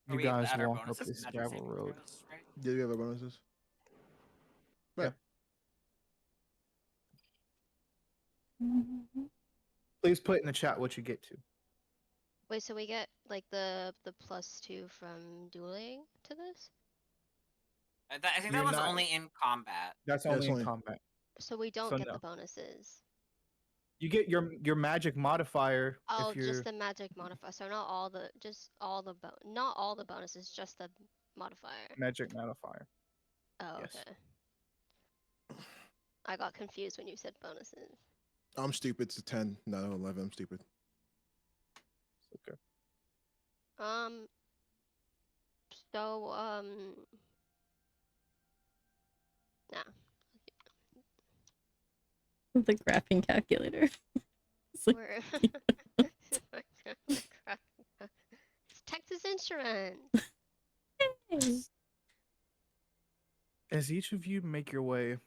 Speaker 2: Are
Speaker 4: you
Speaker 2: we able to
Speaker 4: guys
Speaker 2: add our
Speaker 4: walk up
Speaker 2: bonuses to
Speaker 4: this
Speaker 2: magic
Speaker 4: gravel
Speaker 2: saving
Speaker 4: road?
Speaker 2: throws, right?
Speaker 6: Yeah, you have our bonuses.
Speaker 4: Yeah.
Speaker 1: Mm-hmm.
Speaker 4: Please put in the chat what you get to.
Speaker 3: Wait, so we get like the +2 from dueling to this?
Speaker 2: I think
Speaker 4: You're
Speaker 2: that one's
Speaker 4: not.
Speaker 2: only in combat.
Speaker 4: That's
Speaker 6: Yeah,
Speaker 4: only
Speaker 6: it's
Speaker 4: in
Speaker 6: only
Speaker 4: combat.
Speaker 3: So we don't
Speaker 4: So
Speaker 3: get
Speaker 4: no.
Speaker 3: the bonuses.
Speaker 4: You get your magic modifier
Speaker 3: Oh,
Speaker 4: if you're
Speaker 3: just the magic modifier. So not all the not all the bonuses, just the modifier.
Speaker 4: magic modifier.
Speaker 3: Oh,
Speaker 4: Yes.
Speaker 3: okay. I got confused when you said bonuses.
Speaker 6: I'm stupid. It's a 10, not an 11. I'm stupid.
Speaker 4: Okay.
Speaker 3: So nah.
Speaker 1: The graphing calculator. It's like,
Speaker 3: We're it's Texas Instruments.
Speaker 1: hey.
Speaker 4: As each of you make your way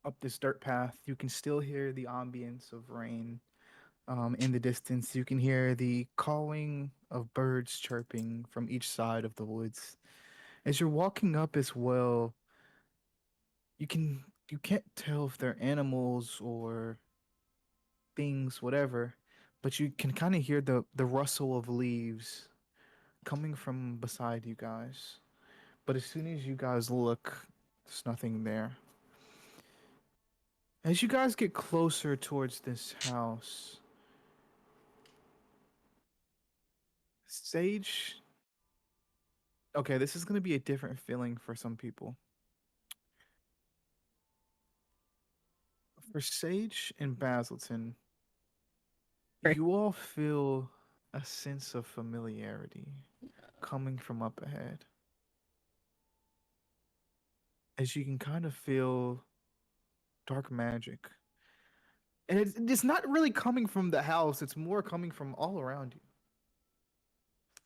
Speaker 4: up this dirt path, you can still hear the ambience of rain. In the distance, you can hear the calling of birds chirping from each side of the woods. As you're walking up as well, you can't tell if they're animals or things, whatever, but you can kind of hear the rustle of leaves coming from beside you guys. But as soon as you guys look, there's nothing there. As you guys get closer towards this house, Sage. Okay, this is going to be a different feeling for some people. For Sage and Basilton, you all feel a sense of familiarity coming from up ahead. As you can kind of feel dark magic. And it's not really coming from the house, it's more coming from all around you.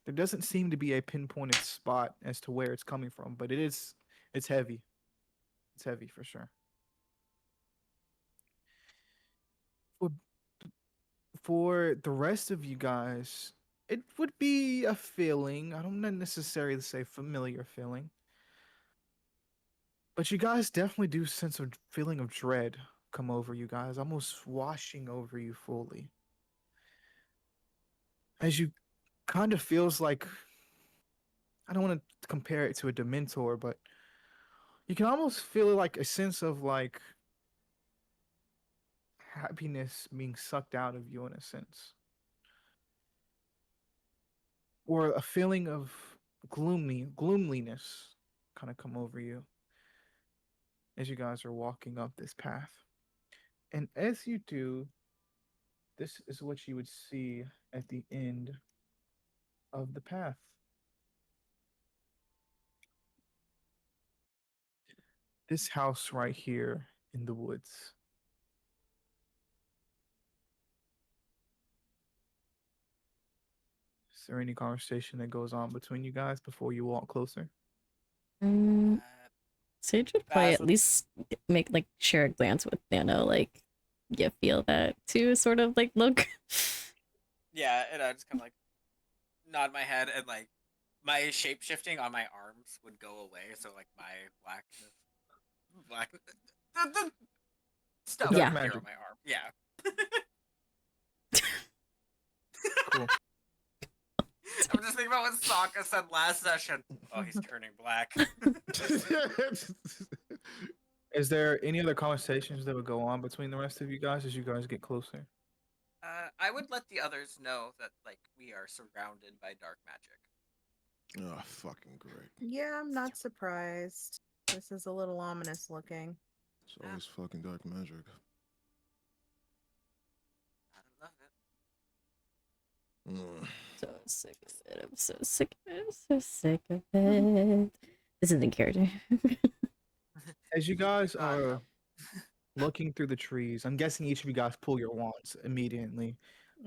Speaker 4: There doesn't seem to be a pinpointed spot as to where it's coming from, but it's heavy. It's heavy for sure. For, for the rest of you guys, it would be a feeling. I don't necessarily say familiar feeling. But you guys definitely do sense a feeling of dread come over you guys, almost washing over you fully. As you kind of feels like, I don't want to compare it to a Dementor, but you can almost feel like a sense of like happiness being sucked out of you in a sense. Or a feeling of gloomliness kind of come over you as you guys are walking up this path. And as you do, this is what you would see at the end of the path. This house right here in the woods. Is there any conversation that goes on between you guys before you walk closer?
Speaker 1: Mm, Sage would probably at
Speaker 2: Basil-
Speaker 1: least make like share a glance with Nano, like you feel that too, sort of like look.
Speaker 2: Yeah, and I just kind of like nod my head, and like my shape shifting on my arms would go away, so like my black the stuff
Speaker 4: dark
Speaker 1: Yeah.
Speaker 2: would appear
Speaker 4: magic.
Speaker 2: on my arm. Yeah.
Speaker 4: Cool.
Speaker 2: I'm just thinking about what Sokka said last session. Oh, he's turning black.
Speaker 4: Is there any other conversations that would go on between the rest of you guys as you guys get closer?
Speaker 2: I would let the others know that like we are surrounded by dark magic.
Speaker 6: Oh, fucking great.
Speaker 5: Yeah, I'm not surprised. This is a little ominous looking.
Speaker 6: It's always fucking dark magic.
Speaker 2: I love it.
Speaker 1: So sick of it. I'm so sick of it. I'm so sick of it. This isn't character.
Speaker 4: As you guys
Speaker 2: God,
Speaker 4: are
Speaker 2: no.
Speaker 4: looking through the trees, I'm guessing each of you guys pull your wands immediately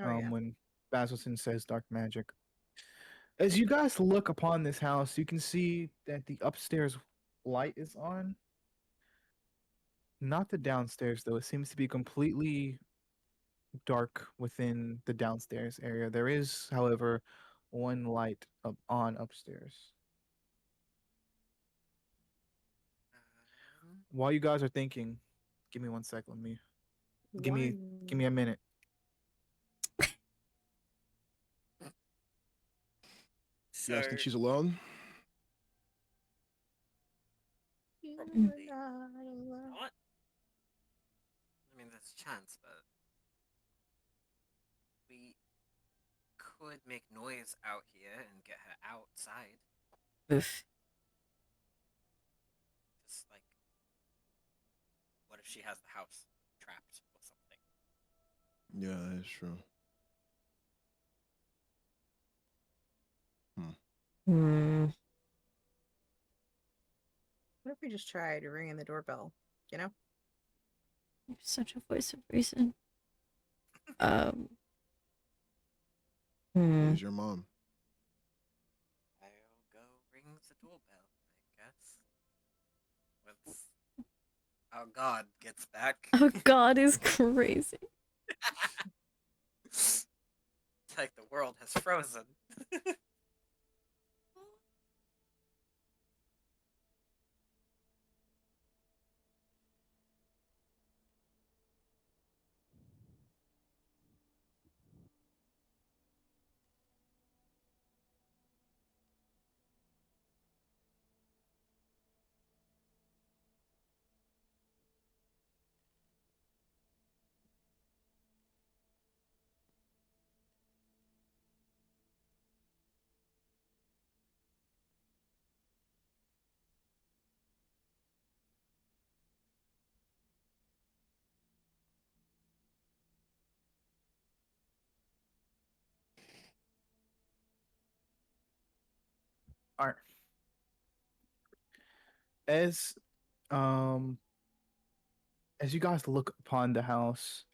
Speaker 5: Oh yeah.
Speaker 4: when Basilton says dark magic. As you guys look upon this house, you can see that the upstairs light is on. Not the downstairs though. It seems to be completely dark within the downstairs area. There is, however, one light up on upstairs. While you guys are thinking, give me 1 second. Give me a minute.
Speaker 6: You guys think she's alone?
Speaker 2: Probably not. I mean, there's a chance, but we could make noise out here and get her outside.
Speaker 1: Oof.
Speaker 2: Just like, what if she has the house trapped or something?
Speaker 6: Yeah, that's true.
Speaker 1: Hmm.
Speaker 5: What if we just tried ringing the doorbell? You know?
Speaker 1: You're such a voice of reason. Um. Hmm.
Speaker 6: Is your mom?
Speaker 2: I'll go ring the doorbell, I guess. Once our god gets back.
Speaker 1: Oh, God is crazy.
Speaker 2: It's like the world has frozen.
Speaker 4: All right. As um as you guys look upon the house,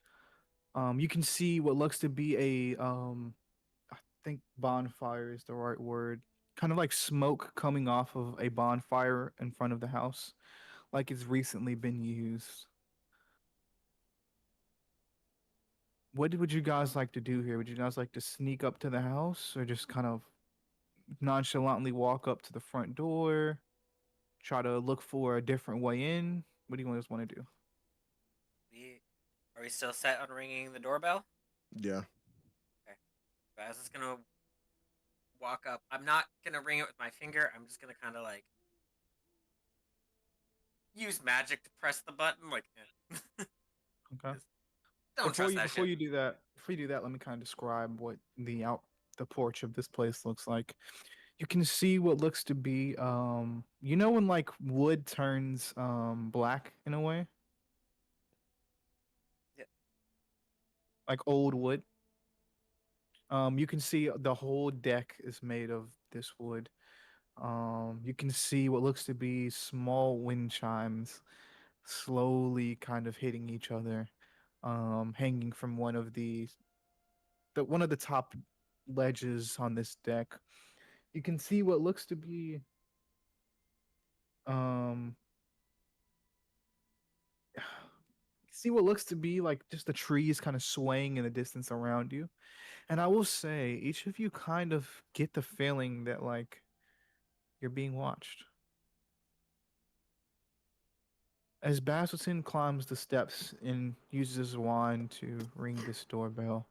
Speaker 4: you can see what looks to be a I think bonfire is the right word. Kind of like smoke coming off of a bonfire in front of the house, like it's recently been used. What would you guys like to do here? Would you guys like to sneak up to the house or just kind of nonchalantly walk up to the front door, try to look for a different way in? What do you guys want to do?
Speaker 2: Are we still set on ringing the doorbell?
Speaker 6: Yeah.
Speaker 2: Baz is gonna walk up. I'm not gonna ring it with my finger. I'm just gonna kind of like use magic to press the button. Like,
Speaker 4: Okay.
Speaker 2: don't trust that
Speaker 4: Before
Speaker 2: shit.
Speaker 4: you do that, let me kind of describe what the porch of this place looks like. You can see what looks to be you know when like wood turns black in a way?
Speaker 2: Yeah.
Speaker 4: Like old wood. You can see the whole deck is made of this wood. You can see what looks to be small wind chimes slowly kind of hitting each other, hanging from one of the top ledges on this deck. You can see what looks to be um like just the trees kind of swaying in the distance around you. And I will say, each of you kind of get the feeling that like you're being watched. As Basselton climbs the steps and uses his wand to ring this doorbell,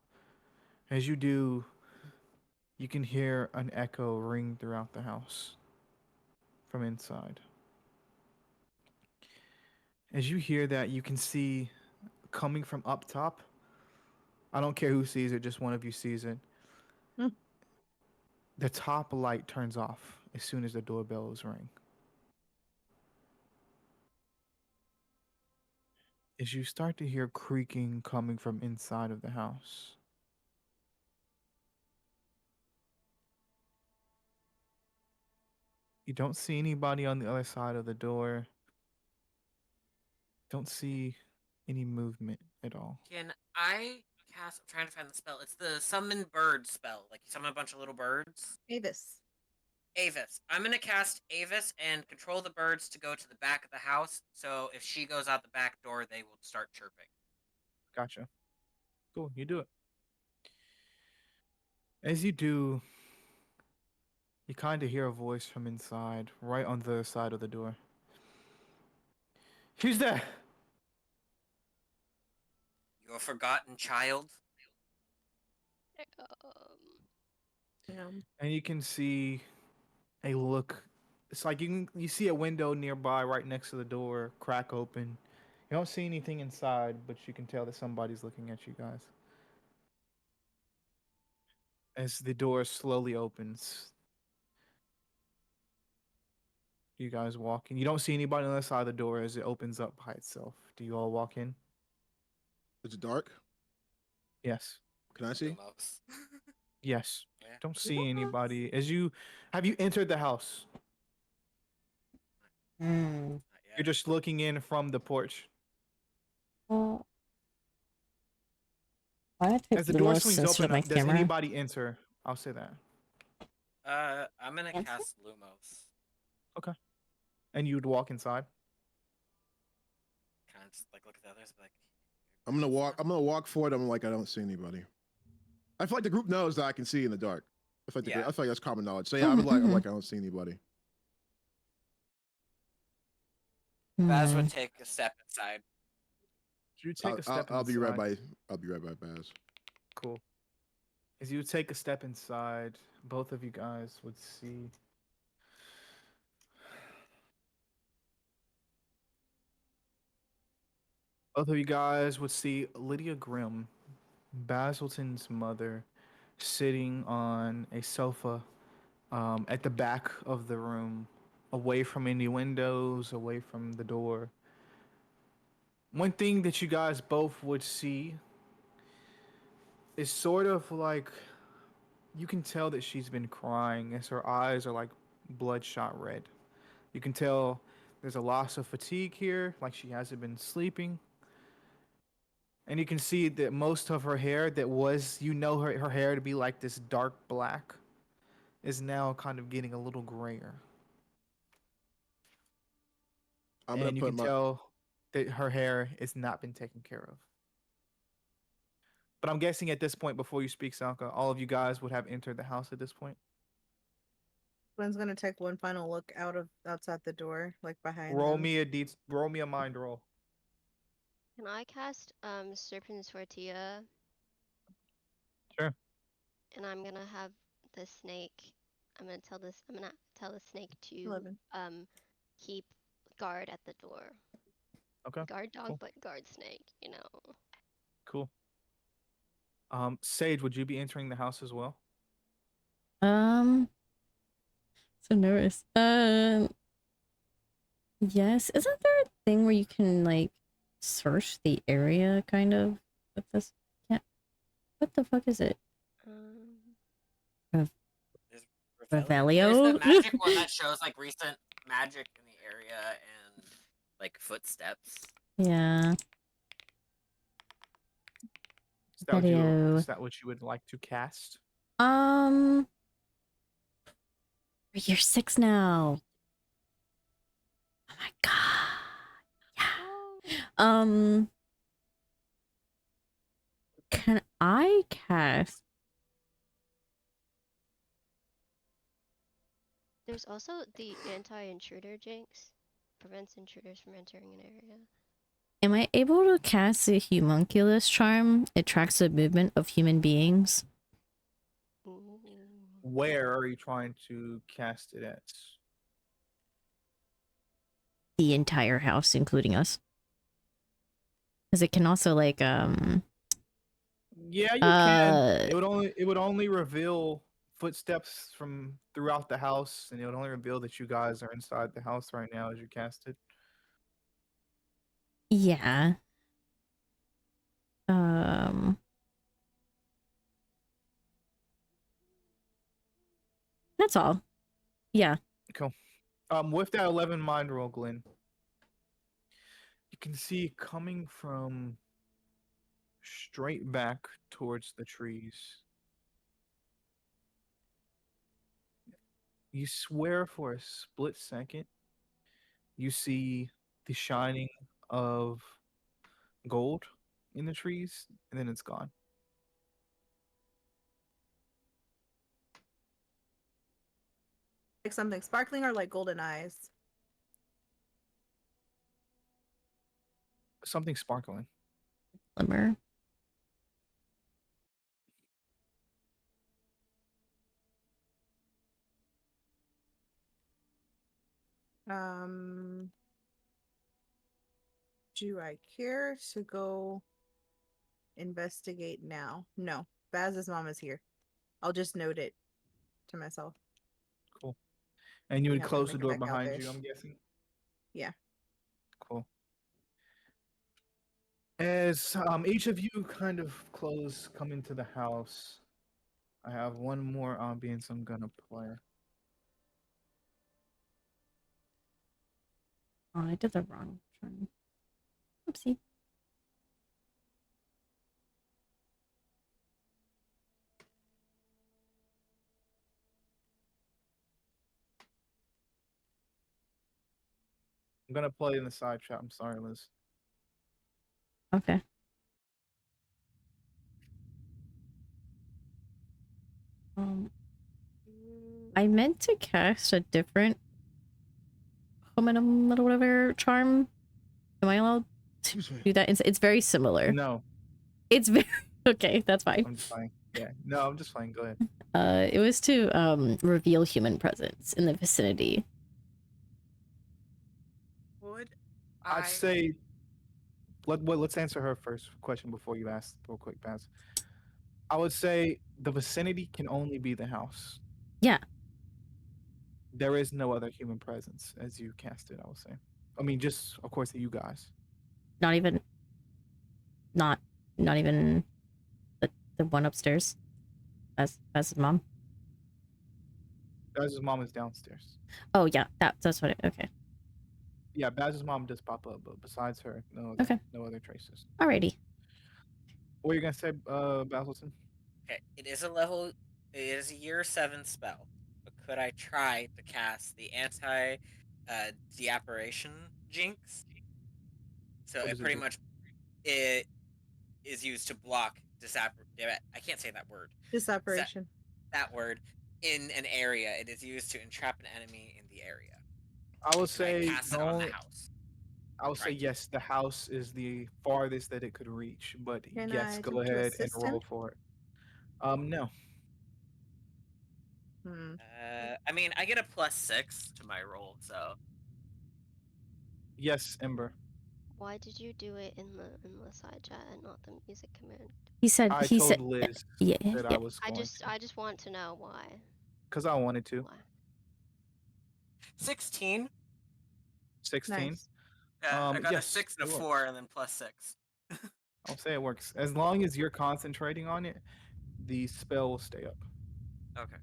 Speaker 4: as you do, you can hear an echo ring throughout the house from inside. As you hear that, you can see coming from up top. I don't care who sees it, just one of you sees it.
Speaker 5: Hmm.
Speaker 4: The top light turns off as soon as the doorbell is ring. As you start to hear creaking coming from inside of the house. You don't see anybody on the other side of the door. Don't see any movement at all.
Speaker 2: Can I cast? I'm trying to find the spell. It's the summon bird spell. Like you summon a bunch of little birds.
Speaker 5: Mavis.
Speaker 2: Avis. I'm gonna cast Avis and control the birds to go to the back of the house. So if she goes out the back door, they will start chirping.
Speaker 4: Gotcha. Cool. You do it. As you do, you kind of hear a voice from inside, right on the side of the door. Who's there?
Speaker 2: Your forgotten child.
Speaker 4: And you can see a look. It's like you see a window nearby, right next to the door, crack open. You don't see anything inside, but you can tell that somebody's looking at you guys. As the door slowly opens, you guys walk in. You don't see anybody on the other side of the door as it opens up by itself. Do you all walk in?
Speaker 6: Is it dark?
Speaker 4: Yes.
Speaker 6: Can I see?
Speaker 2: Lumos.
Speaker 4: Yes.
Speaker 2: Oh, yeah.
Speaker 4: Don't see anybody. As you have you entered the house?
Speaker 1: Hmm.
Speaker 2: Not
Speaker 4: You're
Speaker 2: yet.
Speaker 4: just looking in from the porch.
Speaker 1: Well, I took
Speaker 4: As the door
Speaker 1: Lumos
Speaker 4: swings
Speaker 1: instead of
Speaker 4: open,
Speaker 1: my
Speaker 4: does
Speaker 1: camera.
Speaker 4: anybody enter? I'll say that.
Speaker 2: I'm gonna
Speaker 1: Answer?
Speaker 2: cast Lumos.
Speaker 4: Okay. And you'd walk inside?
Speaker 2: Kind of just like look at the others, and be like.
Speaker 6: I'm gonna walk. I'm gonna walk forward. I'm like I don't see anybody. I feel like the group knows that I can see in the dark. I feel like
Speaker 2: Yeah.
Speaker 6: I feel like that's common knowledge. So yeah, I'm like I don't see anybody.
Speaker 2: Baz
Speaker 1: Hmm.
Speaker 2: would take a step inside.
Speaker 4: You take a step
Speaker 6: I'll be right
Speaker 4: inside.
Speaker 6: by. I'll be right by Baz.
Speaker 4: Cool. As you take a step inside, both of you guys would see Lydia Grimm, Basilton's mother, sitting on a sofa at the back of the room, away from any windows, away from the door. One thing that you guys both would see is sort of like you can tell that she's been crying as her eyes are like bloodshot red. You can tell there's a loss of fatigue here, like she hasn't been sleeping. And you can see that most of her hair that was, her hair to be like this dark black, is now kind of getting a little grayer.
Speaker 6: I'm gonna
Speaker 4: And you
Speaker 6: put
Speaker 4: can
Speaker 6: my.
Speaker 4: tell that her hair has not been taken care of. But I'm guessing at this point, before you speak, Salka, all of you guys would have entered the house at this point.
Speaker 5: Gwen's gonna take one final look outside the door, like behind them.
Speaker 4: Roll me a mind roll.
Speaker 3: Can I cast Serpent's Tortilla?
Speaker 4: Sure.
Speaker 3: And I'm gonna have the snake. I'm gonna tell the snake to
Speaker 5: 11.
Speaker 3: keep guard at the door.
Speaker 4: Okay.
Speaker 3: Guard dog,
Speaker 4: Cool.
Speaker 3: but guard snake. You know.
Speaker 4: Cool. Sage, would you be entering the house as well?
Speaker 1: So nervous. Yes. Isn't there a thing where you can like search the area kind of with this? Yeah. What the fuck is it?
Speaker 2: There's
Speaker 1: Revelio?
Speaker 2: There's the magic one that shows like recent magic in the area and like footsteps.
Speaker 1: Yeah.
Speaker 4: Is that what you would like to cast?
Speaker 1: You're 6 now. Oh my god. Yeah. Can I cast?
Speaker 3: There's also the anti-intruder jinx. Prevents intruders from entering an area.
Speaker 1: Am I able to cast a homunculus charm? It tracks the movement of human beings.
Speaker 3: Ooh.
Speaker 4: Where are you trying to cast it at?
Speaker 1: The entire house, including us. Because it can also like
Speaker 4: Yeah, you can. It would only reveal footsteps from throughout the house, and it would only reveal that you guys are inside the house right now as you cast it.
Speaker 1: yeah. That's all. Yeah.
Speaker 4: Cool. With that 11 mind roll, Glenn, you can see coming from straight back towards the trees. You swear for a split second, you see the shining of gold in the trees, and then it's gone.
Speaker 5: Like something sparkling or like golden eyes?
Speaker 4: Something sparkling.
Speaker 1: Glimmer.
Speaker 5: Um, do I care to go investigate now? No. Baz's mom is here. I'll just note it to myself.
Speaker 4: Cool. And you
Speaker 5: We
Speaker 4: would
Speaker 5: have to
Speaker 4: close the
Speaker 5: make it
Speaker 4: door
Speaker 5: back out
Speaker 4: behind
Speaker 5: there.
Speaker 4: you, I'm guessing?
Speaker 5: Yeah.
Speaker 4: Cool. As each of you kind of come into the house, I have one more ambience I'm gonna play.
Speaker 1: Oh, I did the wrong turn. Oopsie.
Speaker 4: I'm gonna play in the side chat. I'm sorry, Liz.
Speaker 1: Okay. I meant to cast a different momentum or whatever charm. Am I allowed to
Speaker 6: Excuse me.
Speaker 1: do that? It's very similar.
Speaker 4: No,
Speaker 1: It's very okay. That's fine.
Speaker 4: I'm just playing. Yeah, no, I'm just playing. Go ahead.
Speaker 1: It was to reveal human presence in the vicinity.
Speaker 2: Would
Speaker 4: I'd say let's answer her first question before you ask real quick, Baz. I would say the vicinity can only be the house.
Speaker 1: Yeah.
Speaker 4: There is no other human presence as you cast it, I would say. I mean, just of course you guys.
Speaker 1: Not even. Not even the one upstairs. As his mom.
Speaker 4: Baz's mom is downstairs.
Speaker 1: Oh yeah, that's what. Okay.
Speaker 4: Yeah, Baz's mom does pop up, but besides her,
Speaker 1: Okay.
Speaker 4: no other traces.
Speaker 1: Alrighty.
Speaker 4: What are you gonna say, Bazilton?
Speaker 2: Okay, it is a year 7 spell, but could I try to cast the anti deapparition jinx? So
Speaker 4: What
Speaker 2: it
Speaker 4: does it
Speaker 2: pretty
Speaker 4: do?
Speaker 2: much it is used to block I can't say that word.
Speaker 5: Disapparition.
Speaker 2: That word in an area. It is used to entrap an enemy in the area.
Speaker 4: I would
Speaker 2: Could I
Speaker 4: say
Speaker 2: cast it on the house?
Speaker 4: I would say
Speaker 2: Try to.
Speaker 4: yes. The house is the farthest that it could reach, but
Speaker 5: Can
Speaker 4: yes,
Speaker 5: I
Speaker 4: go
Speaker 5: attempt to
Speaker 4: ahead and
Speaker 5: assist him?
Speaker 4: roll for it. No.
Speaker 5: Hmm.
Speaker 2: I mean, I get a +6 to my roll, so
Speaker 4: Yes, Ember.
Speaker 3: Why did you do it in the side chat and not the music command?
Speaker 1: He said.
Speaker 4: I
Speaker 1: He
Speaker 4: told
Speaker 1: said.
Speaker 4: Liz
Speaker 1: Yeah.
Speaker 4: that
Speaker 1: Yeah.
Speaker 4: I was
Speaker 3: I
Speaker 4: going
Speaker 3: just want to know why.
Speaker 4: because I wanted to.
Speaker 3: Why?
Speaker 2: 16.
Speaker 4: 16.
Speaker 5: Nice.
Speaker 2: Yeah, I got a
Speaker 4: Yes,
Speaker 2: 6 and a
Speaker 4: it
Speaker 2: 4,
Speaker 4: works.
Speaker 2: and then +6.
Speaker 4: I'll say it works. As long as you're concentrating on it, the spell will stay up.
Speaker 2: Okay.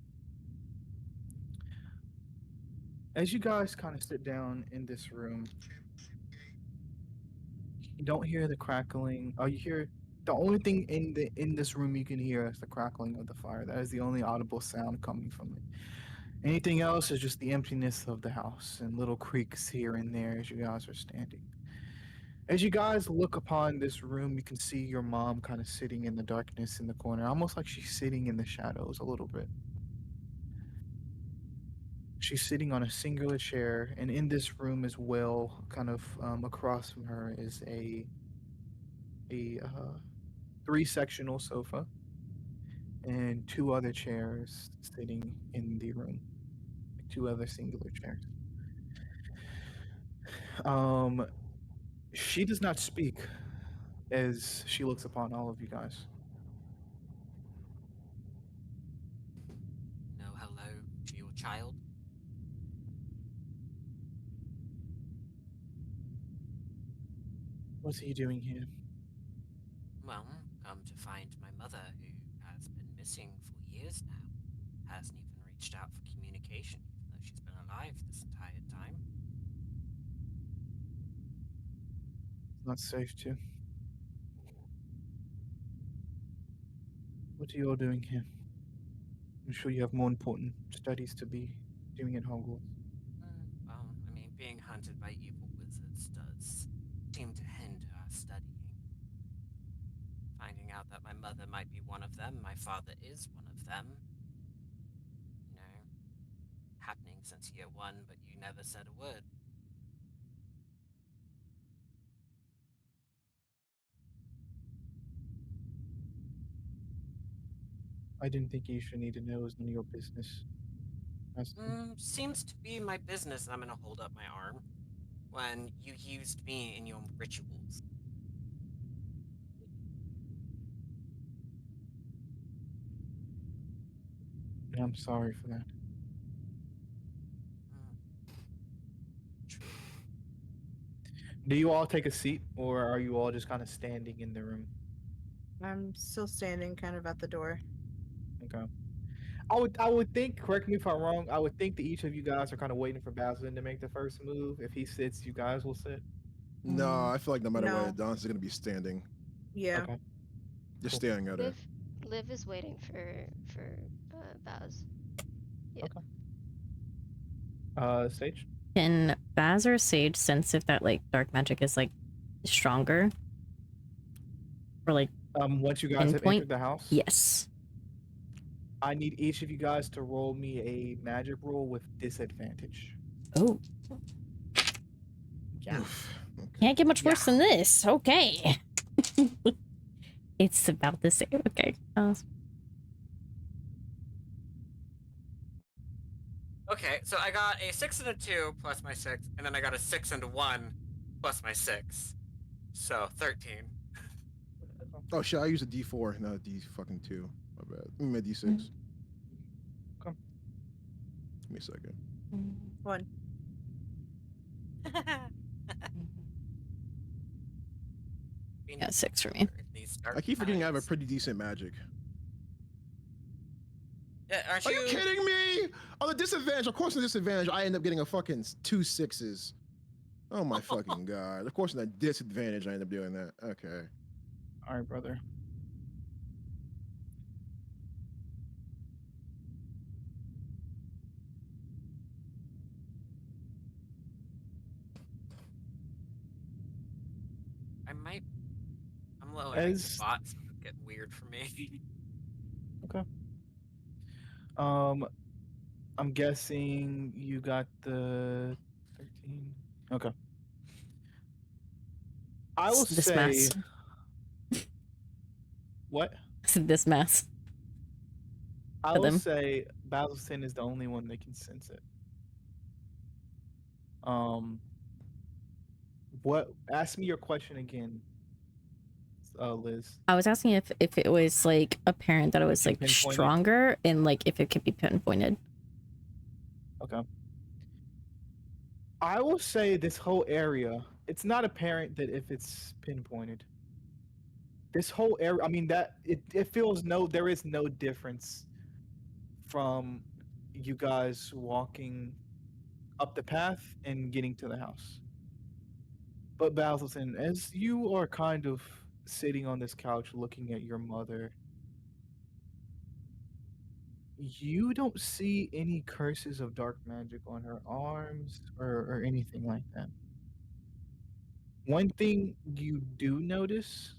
Speaker 4: As you guys kind of sit down in this room, you don't hear the crackling. Oh, you hear the only thing in this room you can hear is the crackling of the fire. That is the only audible sound coming from it. Anything else is just the emptiness of the house and little creaks here and there as you guys are standing. As you guys look upon this room, you can see your mom kind of sitting in the darkness in the corner, almost like she's sitting in the shadows a little bit. She's sitting on a singular chair, and in this room as well, kind of across from her, is a three-sectional sofa and two other chairs sitting in the room, like two other singular chairs. She does not speak as she looks upon all of you guys.
Speaker 2: No hello to your child.
Speaker 4: What's he doing here?
Speaker 2: Well, come to find my mother, who has been missing for years now. Hasn't even reached out for communication, even though she's been alive this entire time.
Speaker 4: It's not safe to. What are you all doing here? I'm sure you have more important studies to be doing at Hogwarts?
Speaker 2: Well, I mean, being hunted by evil wizards does seem to hinder our studying. Finding out that my mother might be one of them, my father is one of them. You know, happening since year one, but you never said a word.
Speaker 4: I didn't think you should need to know. It's none of your business.
Speaker 2: Seems to be my business, and I'm gonna hold up my arm when you used me in your rituals.
Speaker 4: I'm sorry for that.
Speaker 2: True.
Speaker 4: Do you all take a seat, or are you all just kind of standing in the room?
Speaker 5: I'm still standing kind of at the door.
Speaker 4: Okay. I would think. Correct me if I'm wrong. I would think that each of you guys are kind of waiting for Basilin to make the first move. If he sits, you guys will sit.
Speaker 6: No, I feel like no matter what,
Speaker 5: No.
Speaker 6: Adonis is gonna be standing.
Speaker 5: Yeah.
Speaker 4: Okay.
Speaker 6: Just
Speaker 4: Cool.
Speaker 6: staring at her.
Speaker 3: Liv is waiting for Baz. Yeah.
Speaker 4: Okay. Sage.
Speaker 1: Can Baz or Sage sense if that like dark magic is like stronger? Or like
Speaker 4: Once you guys have
Speaker 1: pinpoint?
Speaker 4: entered the house,
Speaker 1: Yes.
Speaker 4: I need each of you guys to roll me a magic roll with disadvantage.
Speaker 1: Oh,
Speaker 4: Yeah.
Speaker 6: Oof. Okay.
Speaker 1: can't get much worse than this. Okay. It's about the same. Okay.
Speaker 2: Okay, so I got a 6 and a 2 plus my 6, and then I got a 6 and a 1 plus my 6. So 13.
Speaker 6: Oh shit! I use a D4, not a D fucking 2. My bad. I mean, my D6.
Speaker 4: Okay.
Speaker 6: Give me a second.
Speaker 5: 1.
Speaker 1: Yeah, 6 for me.
Speaker 6: I keep forgetting I have a pretty decent magic.
Speaker 2: Yeah, aren't
Speaker 6: Are you kidding me? On the disadvantage, of course, on the disadvantage, I end up getting a fucking 2 6s. Oh my fucking god! Of course, on the disadvantage, I end up doing that. Okay.
Speaker 4: All right, brother.
Speaker 2: I'm lowering the
Speaker 4: As
Speaker 2: bot, so it's getting weird for me.
Speaker 4: okay. I'm guessing you got the 13. Okay. I will
Speaker 1: This
Speaker 4: say
Speaker 1: mass.
Speaker 4: what?
Speaker 1: This mass.
Speaker 4: I
Speaker 1: For
Speaker 4: will
Speaker 1: them.
Speaker 4: say Basilson is the only one that can sense it. What? Ask me your question again, Liz.
Speaker 1: I was asking if it was like apparent that it was
Speaker 4: can
Speaker 1: like
Speaker 4: pinpoint it?
Speaker 1: stronger and like if it could be pinpointed.
Speaker 4: Okay. I will say this whole area, it's not apparent that if it's pinpointed. This whole area, I mean that it feels there is no difference from you guys walking up the path and getting to the house. But Basilton, as you are kind of sitting on this couch looking at your mother, you don't see any curses of dark magic on her arms or anything like that. One thing you do notice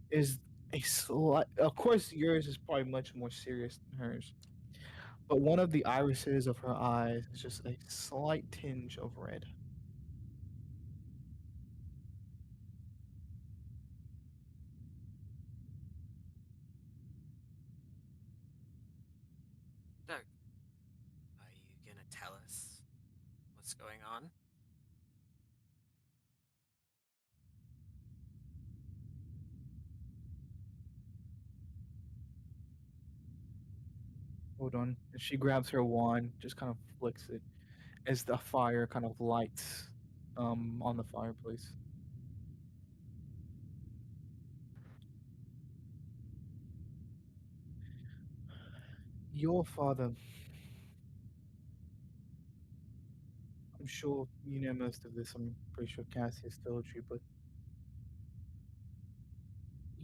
Speaker 4: is a slight, of course, yours is probably much more serious than hers, but one of the irises of her eyes is just a slight tinge of red.
Speaker 2: Doug, are you gonna tell us what's going on?
Speaker 4: Hold on. And she grabs her wand, just kind of flicks it as the fire kind of lights on the fireplace. Your father, I'm sure you know most of this. I'm pretty sure Cassius told you, but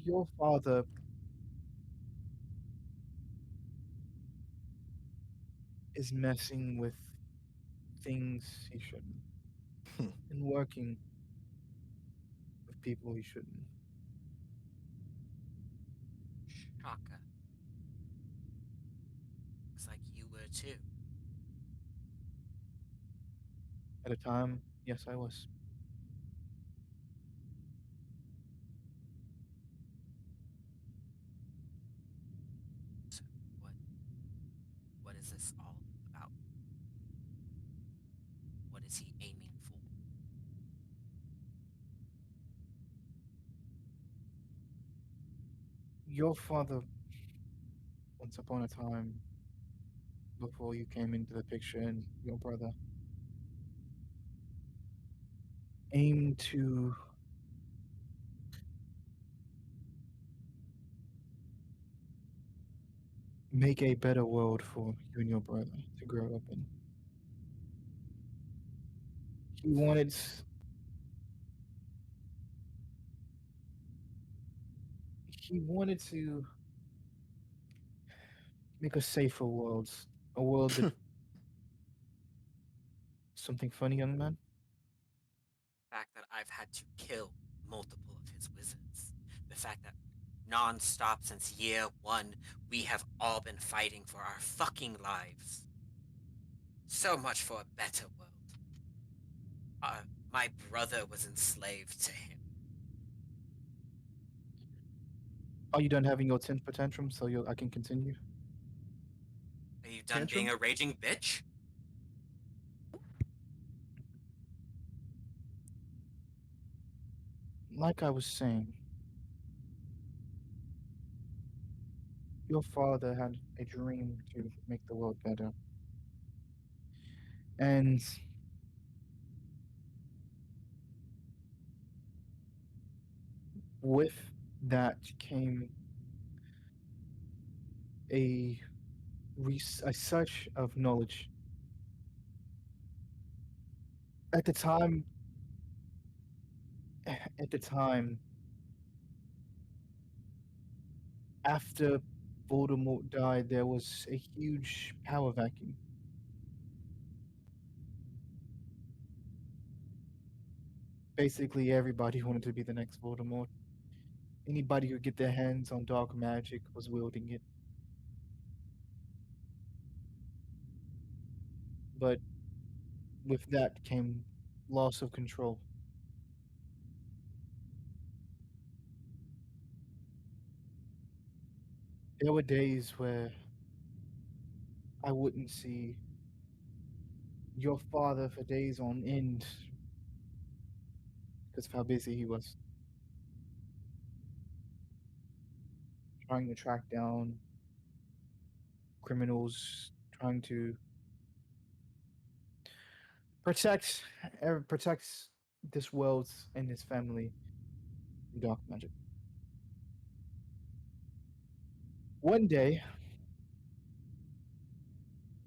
Speaker 4: your father is messing with things he shouldn't and working with people he shouldn't.
Speaker 2: Shaka. Looks like you were too.
Speaker 4: At a time, yes, I was.
Speaker 2: So what is this all about? What is he aiming for?
Speaker 4: Your father, once upon a time, before you came into the picture, and your brother aimed to make a better world for you and your brother to grow up in. He wanted he wanted to make a safer world, a world that something funny, young man.
Speaker 2: The fact that I've had to kill multiple of his wizards. The fact that non-stop since year one, we have all been fighting for our fucking lives. So much for a better world. My brother was enslaved to him.
Speaker 4: Are you done having your temper tantrum so I can continue?
Speaker 2: Are you done being a raging bitch?
Speaker 4: Like I was saying, your father had a dream to make the world better. And with that came a, a search of knowledge. At the time, at the time, after Voldemort died, there was a huge power vacuum. Basically, everybody wanted to be the next Voldemort. Anybody who could get their hands on dark magic was wielding it. But with that came loss of control. There were days where I wouldn't see your father for days on end because of how busy he was trying to track down criminals, trying to protect this world and his family from dark magic. One day,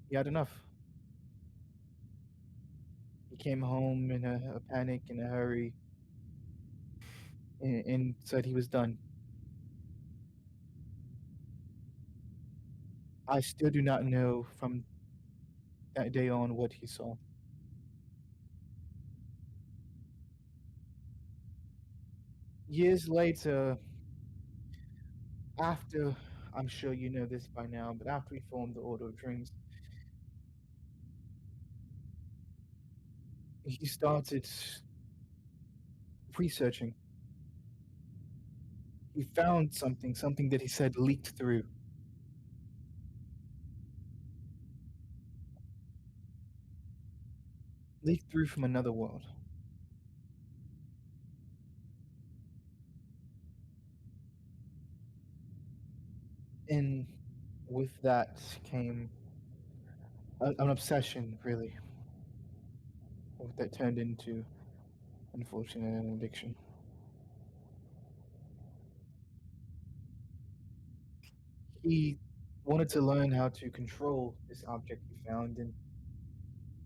Speaker 4: he had enough. He came home in a panic, in a hurry, and said he was done. I still do not know from that day on what he saw. Years later, after, I'm sure you know this by now, but after he formed the Order of Dreams, he started researching. He found something that he said leaked through from another world. And with that came an obsession, really, that turned into, unfortunately, an addiction. He wanted to learn how to control this object he found, and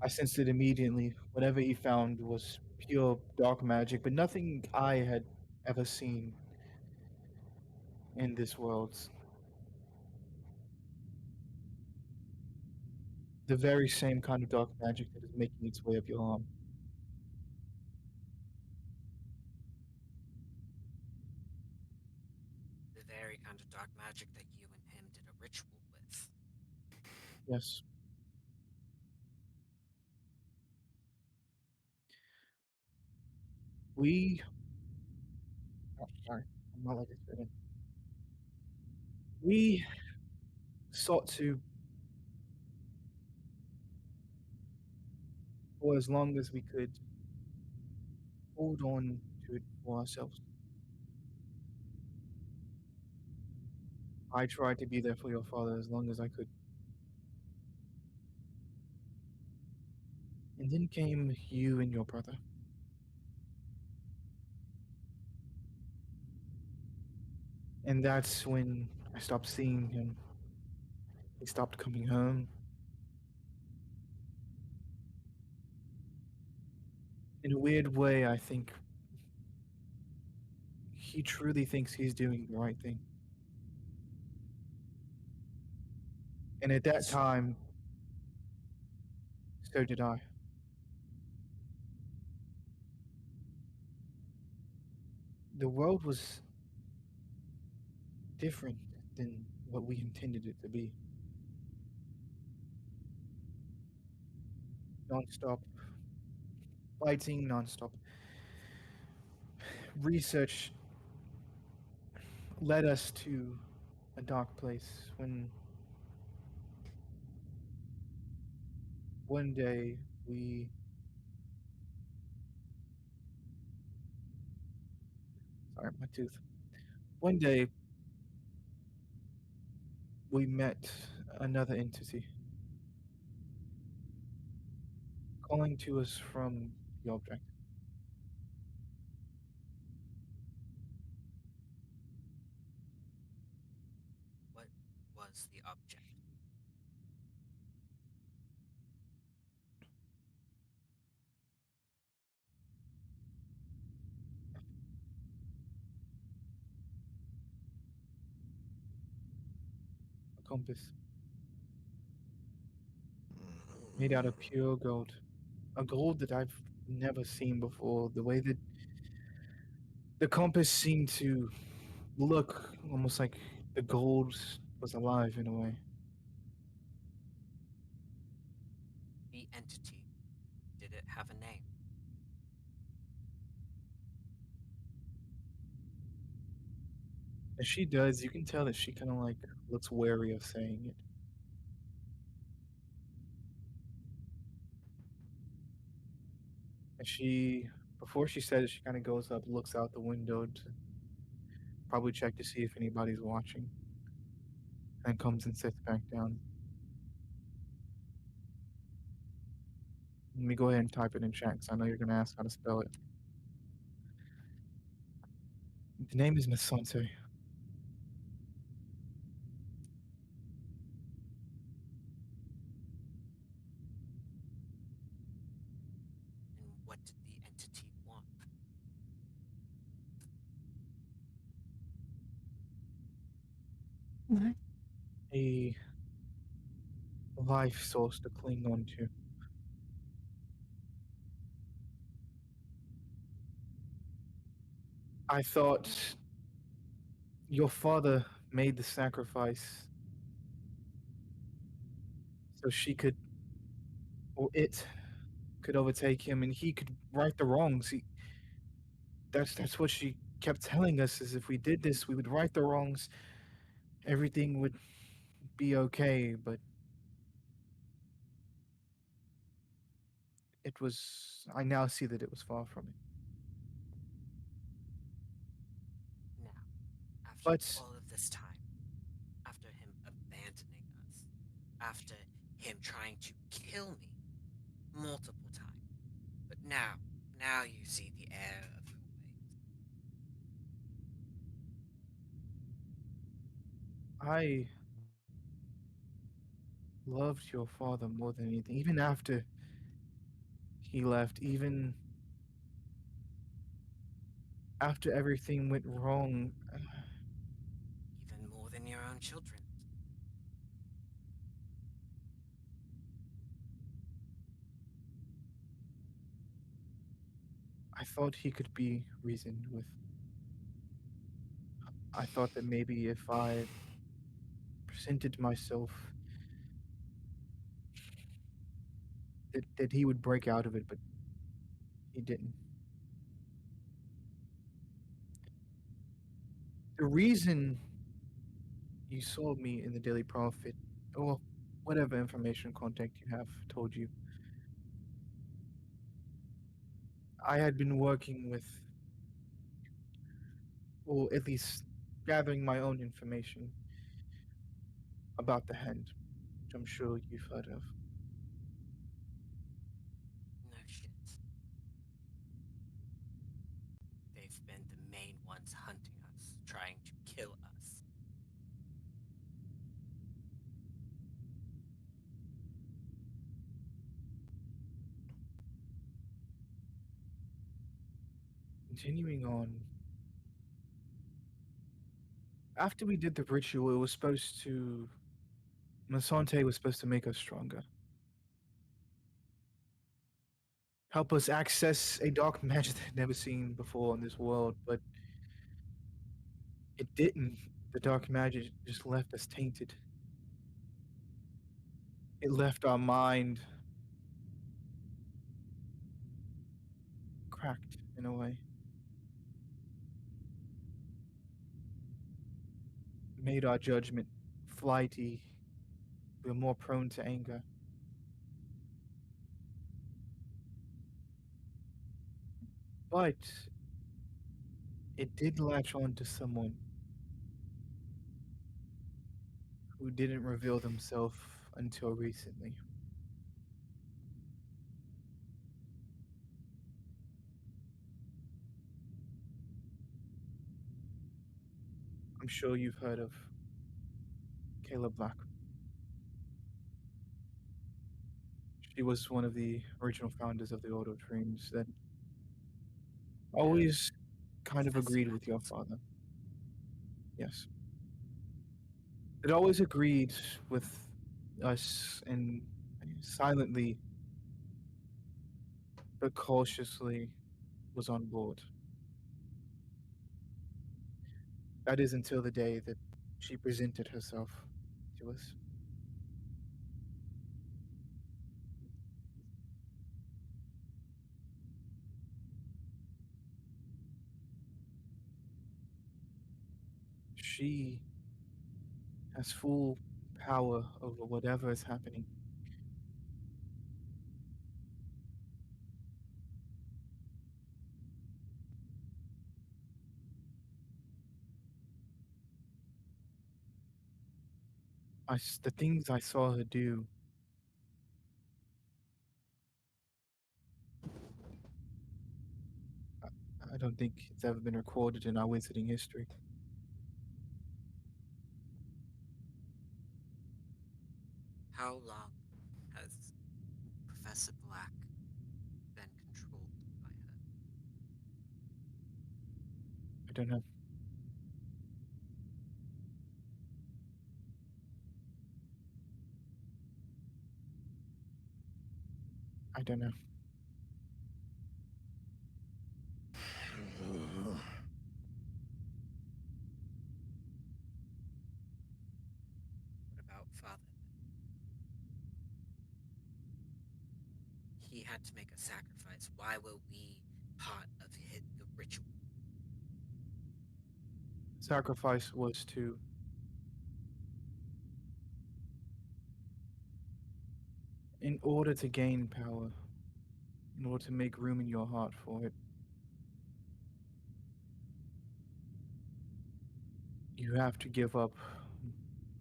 Speaker 4: I sensed it immediately. Whatever he found was pure dark magic, but nothing I had ever seen in this world. The very same kind of dark magic that is making its way up your arm.
Speaker 2: The very kind of dark magic that you and him did a ritual with.
Speaker 4: Yes. We. Oh, sorry. I'm not like this. We sought to, for as long as we could, hold on to it for ourselves. I tried to be there for your father as long as I could. And then came you and your brother. And that's when I stopped seeing him. He stopped coming home. In a weird way, I think he truly thinks he's doing the right thing. And at that time, so did I. The world was different than what we intended it to be. Non-stop fighting, non-stop research led us to a dark place when one day we sorry, my tooth. One day we met another entity calling to us from the object.
Speaker 2: What was the object?
Speaker 4: A compass made out of pure gold. A gold that I've never seen before. The way that the compass seemed to look almost like the gold was alive in a way.
Speaker 2: The entity. Did it have a name?
Speaker 4: As she does, you can tell that she kind of like looks wary of saying it. And she, before she says it, she kind of goes up, looks out the window to probably check to see if anybody's watching, and comes and sits back down. Let me go ahead and type it in chat because I know you're going to ask how to spell it. The name is Miss Sante.
Speaker 2: And what did the entity want?
Speaker 1: What?
Speaker 4: A life source to cling on to. I thought your father made the sacrifice so she could, or it could overtake him and he could right the wrongs. That's what she kept telling us is if we did this, we would right the wrongs. Everything would be okay, but it was, I now see that it was far from it.
Speaker 2: Now, after
Speaker 4: But
Speaker 2: all of this time, after him abandoning us, after him trying to kill me multiple times, but now you see the error of your ways.
Speaker 4: I loved your father more than anything. Even after he left, even after everything went wrong,
Speaker 2: Even more than your own children.
Speaker 4: I thought he could be reasoned with. I thought that maybe if I presented myself, that he would break out of it, but he didn't. The reason you saw me in the Daily Prophet, or whatever information contact you have told you, I had been working with, or at least gathering my own information about the hand, which I'm sure you've heard of.
Speaker 2: No shit. They've been the main ones hunting us, trying to kill us.
Speaker 4: Continuing on, after we did the ritual, it was supposed to, Masante was supposed to make us stronger. Help us access a dark magic that I'd never seen before in this world, but it didn't. The dark magic just left us tainted. It left our mind cracked in a way. Made our judgment flighty. We were more prone to anger. But it did latch on to someone who didn't reveal themselves until recently. I'm sure you've heard of Caleb Black. She was one of the original founders of the Order of Dreams that always kind of
Speaker 2: Professor
Speaker 4: agreed with your
Speaker 2: Atkins.
Speaker 4: father. Yes. It always agreed with us and silently but cautiously was on board. That is until the day that she presented herself to us. She has full power over whatever is happening. The things I saw her do, I don't think it's ever been recorded in our wizarding history.
Speaker 2: How long has Professor Black been controlled by her?
Speaker 4: I don't know. I don't know.
Speaker 2: What about Father? He had to make a sacrifice. Why were we part of the ritual?
Speaker 4: Sacrifice was to, in order to gain power, in order to make room in your heart for it, you have to give up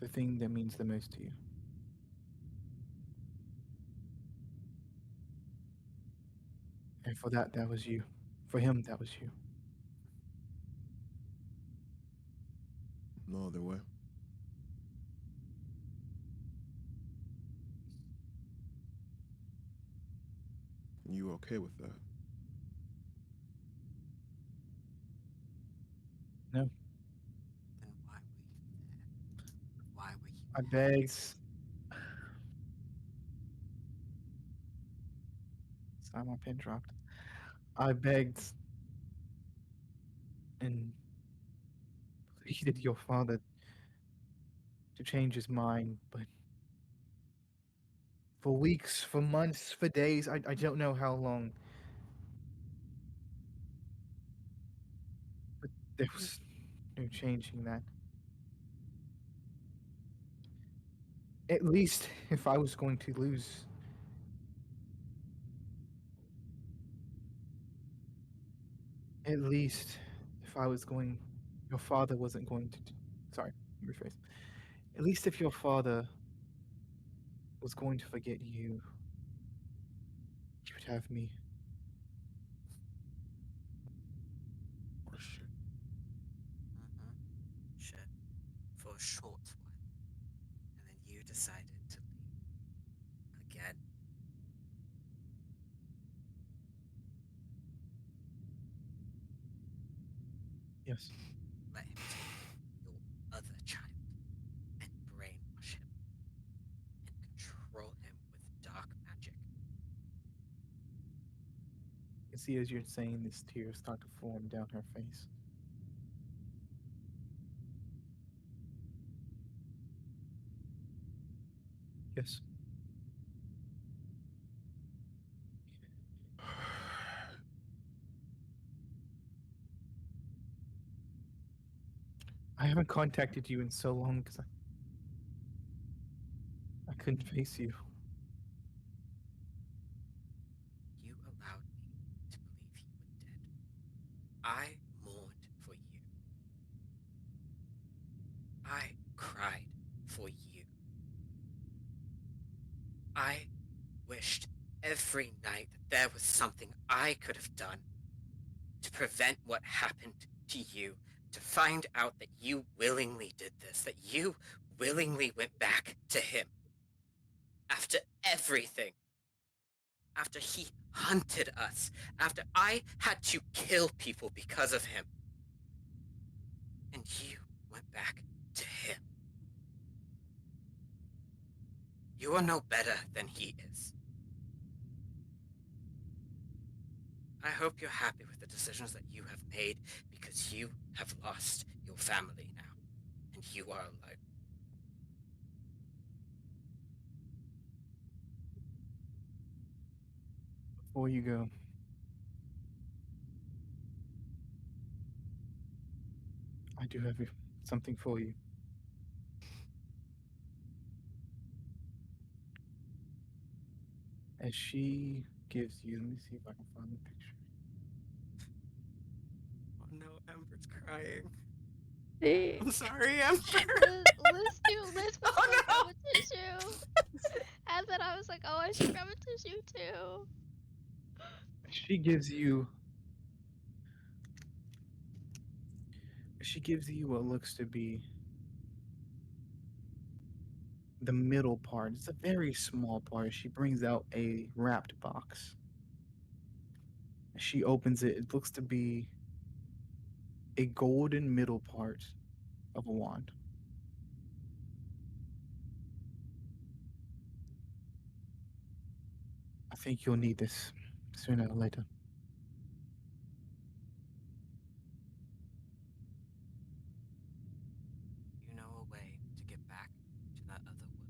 Speaker 4: the thing that means the most to you. And for that, that was you. For him, that was you.
Speaker 6: No other way. You okay with that?
Speaker 4: No,
Speaker 2: Then why were you there? Why were you
Speaker 4: I
Speaker 2: there?
Speaker 4: begged. Sorry, my pen dropped. I begged and pleaded your father to change his mind, but for weeks, for months, for days, I don't know how long. But there was no changing that. At least if I was going to lose. At least if I was going. Your father wasn't going to. Sorry, rephrase. At least if your father was going to forget you, he would have me.
Speaker 6: Or shit.
Speaker 7: Mm-hmm. Shit. For a short while. And then you decided to leave. Again.
Speaker 4: Yes.
Speaker 7: Let him take your other child and brainwash him and control him with dark magic.
Speaker 4: You can see as you're saying this, tears start to form down her face. Yes. I haven't contacted you in so long because I couldn't face you.
Speaker 7: You allowed me to believe you were dead. I mourned for you. I cried for you. I wished every night that there was something I could have done to prevent what happened to you, to find out that you willingly did this, that you willingly went back to him. After everything, after he hunted us, after I had to kill people because of him, and you went back to him. You are no better than he is. I hope you're happy with the decisions that you have made because you have lost your family now, and you are alone.
Speaker 4: Before you go, I do have something for you. As she gives you, let me see if I can find the picture.
Speaker 2: Oh no, Ember's crying.
Speaker 1: Eh,
Speaker 2: I'm sorry, Ember.
Speaker 3: Liz was
Speaker 2: Oh,
Speaker 3: gonna grab
Speaker 2: no!
Speaker 3: a tissue. And then I was like, oh, I should grab a tissue too.
Speaker 4: She gives you. She gives you what looks to be the middle part. It's a very small part. She brings out a wrapped box. She opens it. It looks to be a golden middle part of a wand. I think you'll need this sooner or later.
Speaker 7: You know a way to get back to that other world.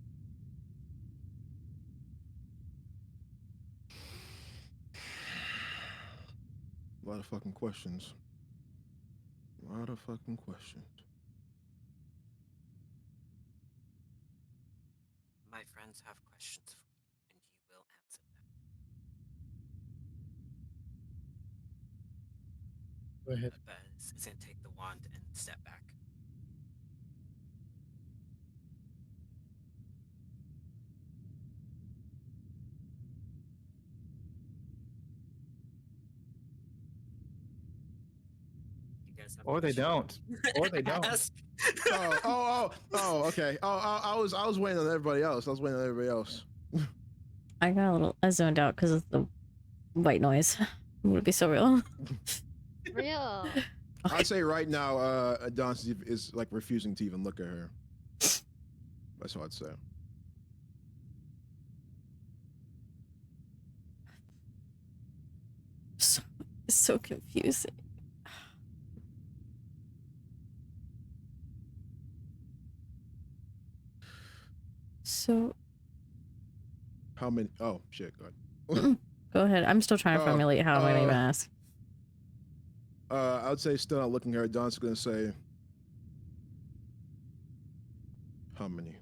Speaker 6: A lot of fucking questions. A lot of fucking questions.
Speaker 7: My friends have questions for you, and you will answer them.
Speaker 4: Go ahead.
Speaker 7: But is gonna take the wand and step back. You guys have
Speaker 4: Or they
Speaker 7: questions?
Speaker 4: don't. Or they don't.
Speaker 2: Ask.
Speaker 6: Okay. I was waiting on everybody else. I was waiting on everybody else.
Speaker 1: I got a little zoned out because of the white noise. It would be so real.
Speaker 3: Real.
Speaker 6: I'd say right now, Adonis is like refusing to even look at her. That's what I'd say.
Speaker 1: So, It's so confusing. So
Speaker 6: How many? Oh shit, God.
Speaker 1: go ahead. I'm still trying to formulate how I'm gonna even ask.
Speaker 6: I would say still not looking at her. Don's gonna say, how many?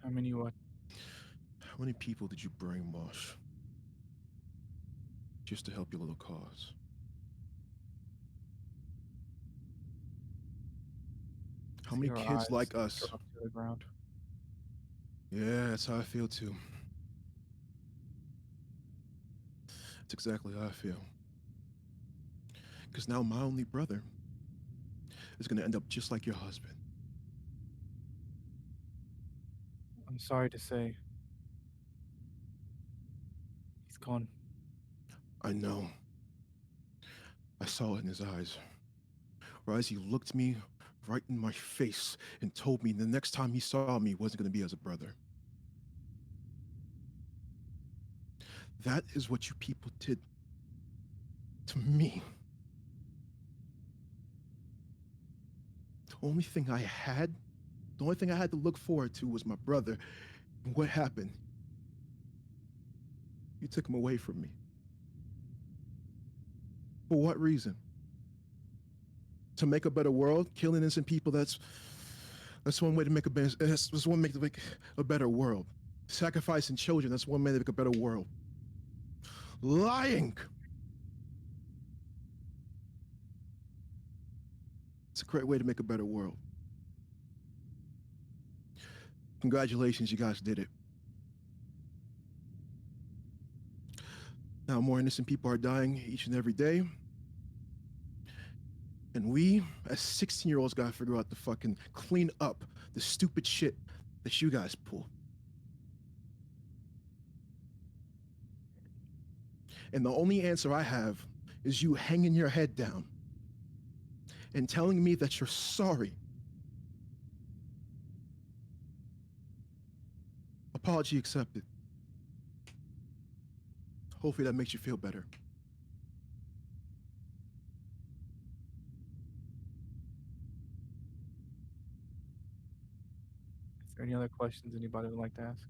Speaker 4: How many what?
Speaker 6: How many people did you brainwash just to help your little cause? How many
Speaker 4: Your
Speaker 6: kids
Speaker 4: eyes
Speaker 6: like us?
Speaker 4: drop to the ground.
Speaker 6: Yeah, that's how I feel too. That's exactly how I feel. Because now my only brother is gonna end up just like your husband.
Speaker 4: I'm sorry to say, he's gone.
Speaker 6: I know. I saw it in his eyes. Or as he looked me right in my face and told me the next time he saw me wasn't gonna be as a brother. That is what you people did to me. The only thing I had to look forward to was my brother. And what happened? You took him away from me. For what reason? To make a better world? Killing innocent people, that's one way to make that's one way to make a better world. Sacrificing children, that's one way to make a better world. Lying! It's a great way to make a better world. Congratulations, you guys did it. Now more innocent people are dying each and every day. And we, as 16-year-olds, gotta figure out to fucking clean up the stupid shit that you guys pull. And the only answer I have is you hanging your head down and telling me that you're sorry. Apology accepted. Hopefully that makes you feel better.
Speaker 4: Is there any other questions anybody would like to ask?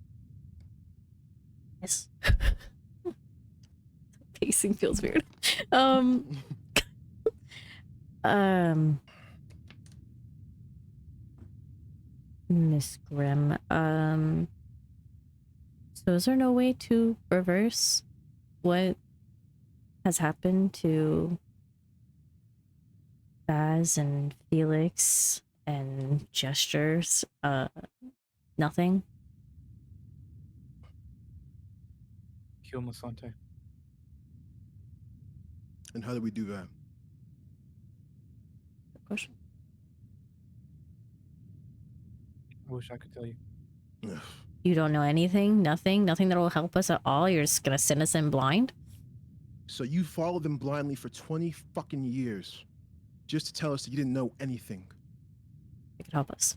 Speaker 1: Yes. Pacing feels weird. Miss Grimm, so is there no way to reverse what has happened to Baz and Felix and Gestures? Nothing?
Speaker 4: Kill Masante.
Speaker 6: And how do we do that?
Speaker 1: Good question.
Speaker 4: I wish I could tell you.
Speaker 1: You don't know anything? Nothing that will help us at all? You're just gonna send us in blind?
Speaker 6: So you followed them blindly for 20 fucking years just to tell us that you didn't know anything.
Speaker 1: It could help us.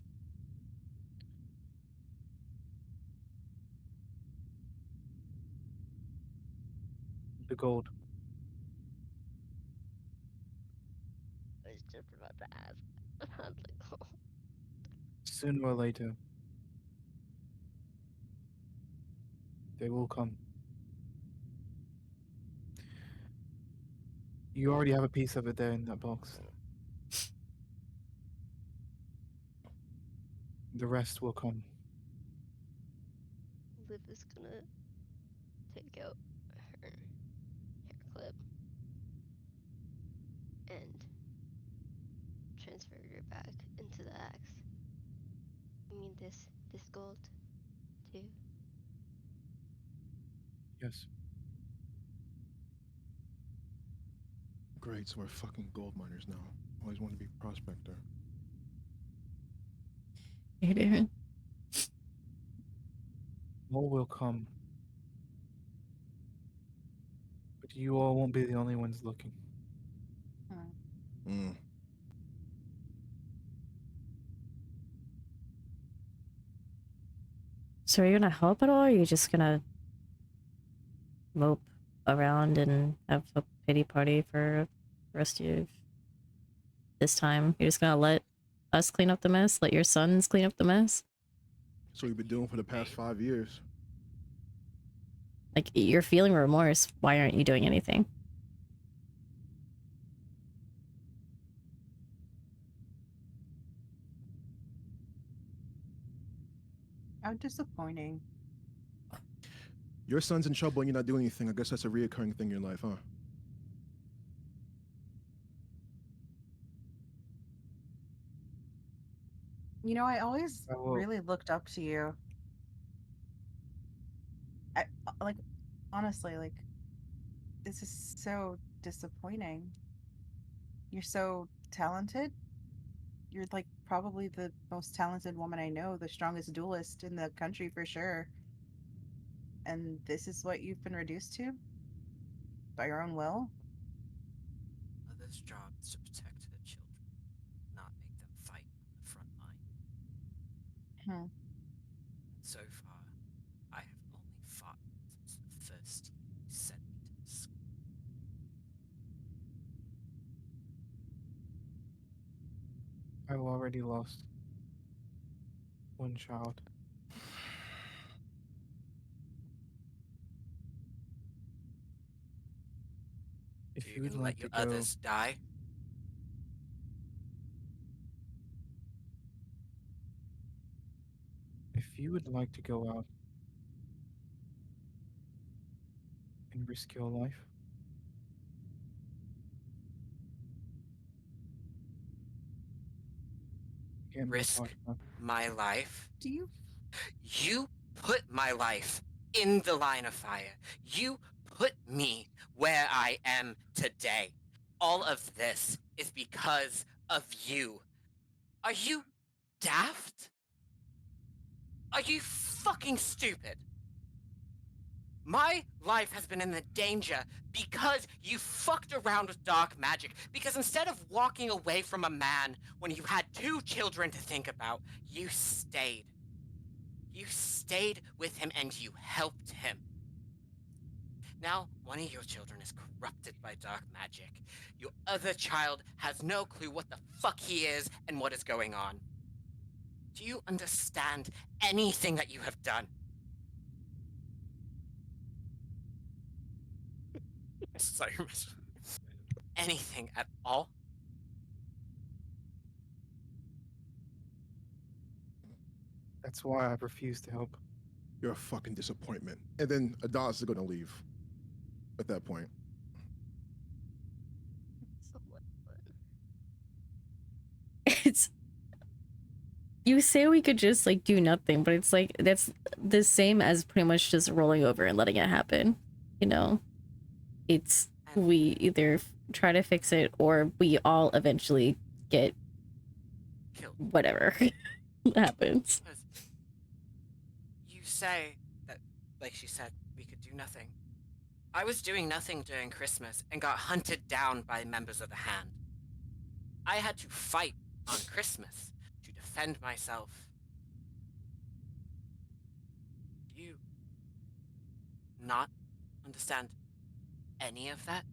Speaker 4: The gold.
Speaker 3: I was just about to ask about the goal.
Speaker 4: Sooner or later, they will come. You already have a piece of it there in that box. The rest will come.
Speaker 3: Liv is gonna take out her hair clip and transfer it back into the axe. You mean this gold too?
Speaker 4: Yes.
Speaker 6: Great, so we're fucking gold miners now. Always wanted to be a prospector.
Speaker 1: Hey, Darren.
Speaker 4: More will come. But you all won't be the only ones looking.
Speaker 6: Mm.
Speaker 1: So are you gonna help at all, or are you just gonna mope around and have a pity party for the rest of this time. You're just gonna let us clean up the mess? Let your sons clean up the mess?
Speaker 6: That's what we've been doing for the past 5 years.
Speaker 1: Like, you're feeling remorse. Why aren't you doing anything?
Speaker 5: How disappointing.
Speaker 6: Your son's in trouble and you're not doing anything. I guess that's a reoccurring thing in your life, huh?
Speaker 5: You know, I always
Speaker 4: Oh.
Speaker 5: really looked up to you. Like, honestly, like, this is so disappointing. You're so talented. You're like probably the most talented woman I know, the strongest duelist in the country for sure. And this is what you've been reduced to? By your own will?
Speaker 7: Mother's job is to protect her children, not make them fight on the front line.
Speaker 5: Hmm.
Speaker 7: And so far, I have only fought since the first year you sent me to this school.
Speaker 4: I've already lost one child. If
Speaker 7: So
Speaker 4: you
Speaker 7: you're
Speaker 4: would
Speaker 7: gonna
Speaker 4: like
Speaker 7: let your
Speaker 4: to go,
Speaker 7: others die?
Speaker 4: if you would like to go out and risk your life, again, we'll
Speaker 7: Risk
Speaker 4: talk about.
Speaker 7: my life?
Speaker 5: Do you?
Speaker 7: You put my life in the line of fire. You put me where I am today. All of this is because of you. Are you daft? Are you fucking stupid? My life has been in the danger because you fucked around with dark magic. Because instead of walking away from a man when you had 2 children to think about, you stayed. You stayed with him and you helped him. Now, one of your children is corrupted by dark magic. Your other child has no clue what the fuck he is and what is going on. Do you understand anything that you have done? Sorry, anything at all?
Speaker 4: That's why I've refused to help.
Speaker 6: You're a fucking disappointment. And then Adonis is going to leave at that point.
Speaker 3: So what?
Speaker 1: It's, you say we could just like do nothing, but it's like that's the same as pretty much just rolling over and letting it happen. You know, it's we either try to fix it or we all eventually get
Speaker 7: Killed.
Speaker 1: whatever happens.
Speaker 7: Because you say that, like she said, we could do nothing. I was doing nothing during Christmas and got hunted down by members of the Hand. I had to fight on Christmas to defend myself. Do you not understand any of that?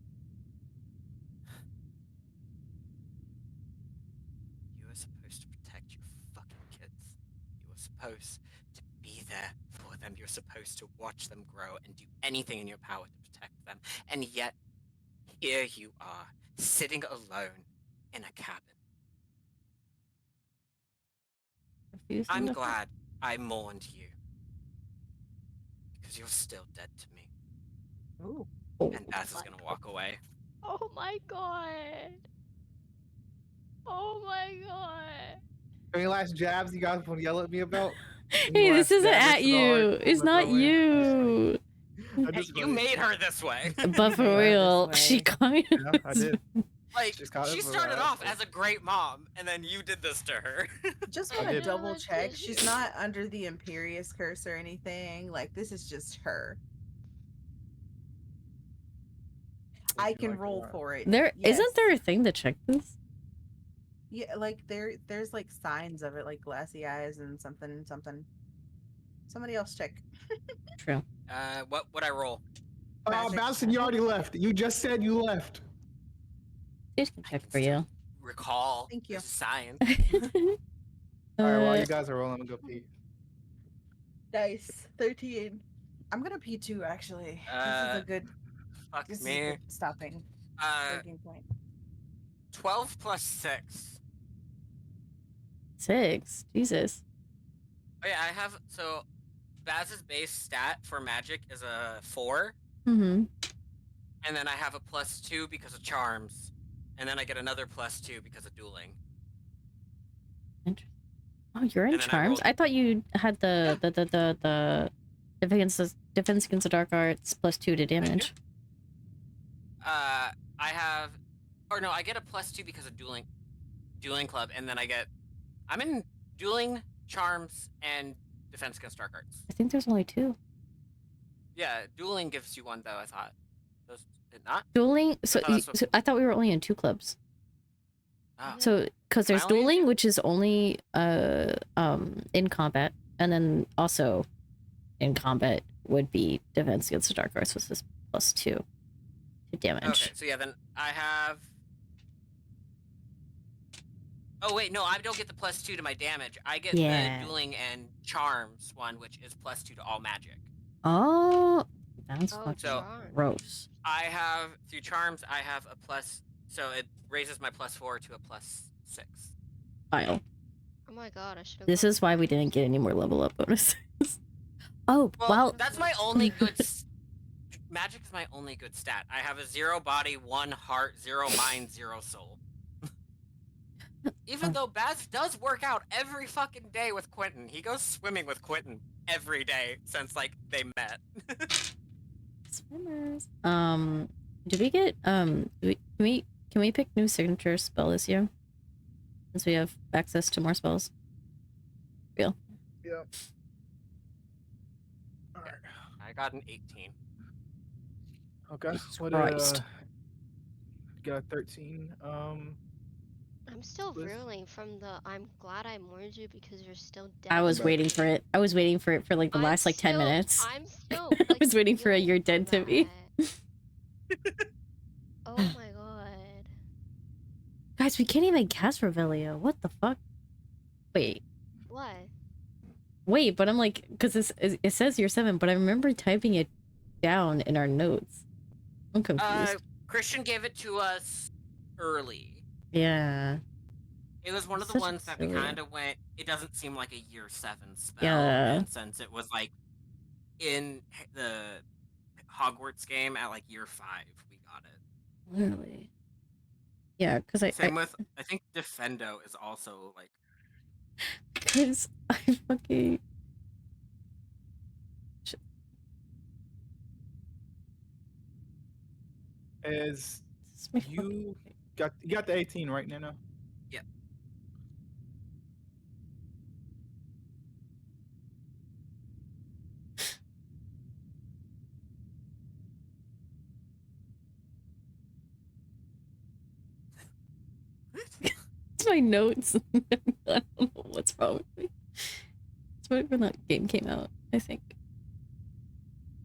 Speaker 7: You were supposed to protect your fucking kids. You were supposed to be there for them. You're supposed to watch them grow and do anything in your power to protect them. And yet, here you are, sitting alone in a cabin.
Speaker 1: Refusing
Speaker 7: I'm
Speaker 1: to-
Speaker 7: glad I mourned you. Because you're still dead to me.
Speaker 5: Ooh.
Speaker 7: And Baz is gonna walk away.
Speaker 3: Oh my god. Oh my god.
Speaker 4: Any last jabs you guys want to yell at me about?
Speaker 1: Hey, this isn't at you. It's not you.
Speaker 7: Hey, you made her this way.
Speaker 1: But for real, she kind of.
Speaker 4: Yeah, I did.
Speaker 7: Like,
Speaker 4: She's kind
Speaker 7: she
Speaker 4: of
Speaker 7: started
Speaker 4: right.
Speaker 7: off as a great mom, and then you did this to her.
Speaker 5: Just
Speaker 4: I
Speaker 5: want to
Speaker 4: did.
Speaker 5: double check.
Speaker 3: Did
Speaker 5: She's
Speaker 3: you?
Speaker 5: not under the Imperious curse or anything. Like, this is just her.
Speaker 4: Would
Speaker 5: I
Speaker 4: you
Speaker 5: can
Speaker 4: like to
Speaker 5: roll
Speaker 4: watch?
Speaker 5: for it.
Speaker 1: There
Speaker 5: Yes.
Speaker 1: not there a thing to check this?
Speaker 5: Yeah, like there's like signs of it, like glassy eyes and something. Somebody else check.
Speaker 1: True.
Speaker 7: What would I roll?
Speaker 5: Magic,
Speaker 4: Bowson, you already
Speaker 5: magic.
Speaker 4: left. You just said you left.
Speaker 1: Just can
Speaker 2: I
Speaker 1: check
Speaker 2: can
Speaker 1: for
Speaker 2: still
Speaker 1: you.
Speaker 2: recall.
Speaker 5: Thank you.
Speaker 2: There's science.
Speaker 4: All right, while
Speaker 1: Uh,
Speaker 4: you guys are rolling, I'm gonna go pee.
Speaker 5: Nice. 13. I'm gonna pee too, actually.
Speaker 2: Fuck
Speaker 5: This is a
Speaker 2: me.
Speaker 5: good stopping
Speaker 2: Uh,
Speaker 5: point.
Speaker 2: 12 plus 6.
Speaker 1: 6. Jesus.
Speaker 2: Oh yeah, I have so Baz's base stat for magic is a 4,
Speaker 1: Mm-hmm.
Speaker 2: and then I have a +2 because of charms, and then I get another +2 because of dueling.
Speaker 1: Oh, you're in
Speaker 2: And then I
Speaker 1: charms.
Speaker 2: rolled-
Speaker 1: I thought you had the defense against the dark arts +2 to damage.
Speaker 2: I have, or no, I get a +2 because of dueling club, and then I'm in dueling, charms, and defense against dark arts.
Speaker 1: I think there's only 2.
Speaker 2: Yeah, dueling gives you 1 though. I thought. Does it not?
Speaker 1: Dueling. So,
Speaker 2: thought that's what-
Speaker 1: so I thought we were only in 2 clubs.
Speaker 2: Oh.
Speaker 1: So because
Speaker 2: Am I
Speaker 1: there's
Speaker 2: only in
Speaker 1: dueling,
Speaker 2: 2?
Speaker 1: which is only in combat, and then also in combat would be defense against the dark arts, which is +2 to damage.
Speaker 2: Okay, so yeah, then I have. Oh wait, no, I don't get the +2 to my damage. I get
Speaker 1: Yeah.
Speaker 2: the dueling and charms one, which is +2 to all magic.
Speaker 1: Oh, that's
Speaker 3: Oh,
Speaker 1: fucking
Speaker 2: So-
Speaker 3: charm.
Speaker 1: gross.
Speaker 2: I have through charms. I have a plus, so it raises my +4 to a +6.
Speaker 1: File.
Speaker 3: Oh my god, I should have.
Speaker 1: This is why we didn't get any more level up bonuses. Oh, well,
Speaker 2: That's my only good. Magic is my only good stat. I have a 0 body, 1 heart, 0 mind, 0 soul. Even though Baz does work out every fucking day with Quentin. He goes swimming with Quentin every day since like they met.
Speaker 1: swimmers. Do we get can we pick new signature spell this year? Since we have access to more spells.
Speaker 4: Yep. All right.
Speaker 2: I got an 18.
Speaker 4: Okay.
Speaker 1: Jesus
Speaker 4: What
Speaker 1: Christ.
Speaker 4: got a 13.
Speaker 3: I'm still
Speaker 4: Liz?
Speaker 3: reeling from the I'm glad I mourned you because you're still dead.
Speaker 1: I was
Speaker 6: Back.
Speaker 1: waiting for it. I was waiting for it for like the last like 10 minutes.
Speaker 3: I'm still.
Speaker 1: I
Speaker 3: Like,
Speaker 1: was waiting for a
Speaker 3: reeling
Speaker 1: you're
Speaker 3: from
Speaker 1: dead to me.
Speaker 3: that. Oh my god.
Speaker 1: Guys, we can't even cast Revelio. What the fuck? Wait,
Speaker 3: What?
Speaker 1: but I'm like, because it says you're 7, but I remember typing it down in our notes. I'm confused.
Speaker 2: Christian gave it to us early.
Speaker 1: Yeah.
Speaker 2: It was one of the
Speaker 1: Such a
Speaker 2: ones that we
Speaker 1: silly-
Speaker 2: kind of went. It doesn't seem like a year 7 spell.
Speaker 1: Yeah.
Speaker 2: And since it was like in the Hogwarts game at like year 5, we got it.
Speaker 1: Literally. Yeah, because
Speaker 2: Same with I think Defendo is also like.
Speaker 1: because I fucking
Speaker 4: Is
Speaker 1: this is my fucking-
Speaker 4: you got the 18 right, Nana?
Speaker 2: Yeah.
Speaker 1: It's my notes. I don't know what's wrong with me. It's right when that game came out, I think.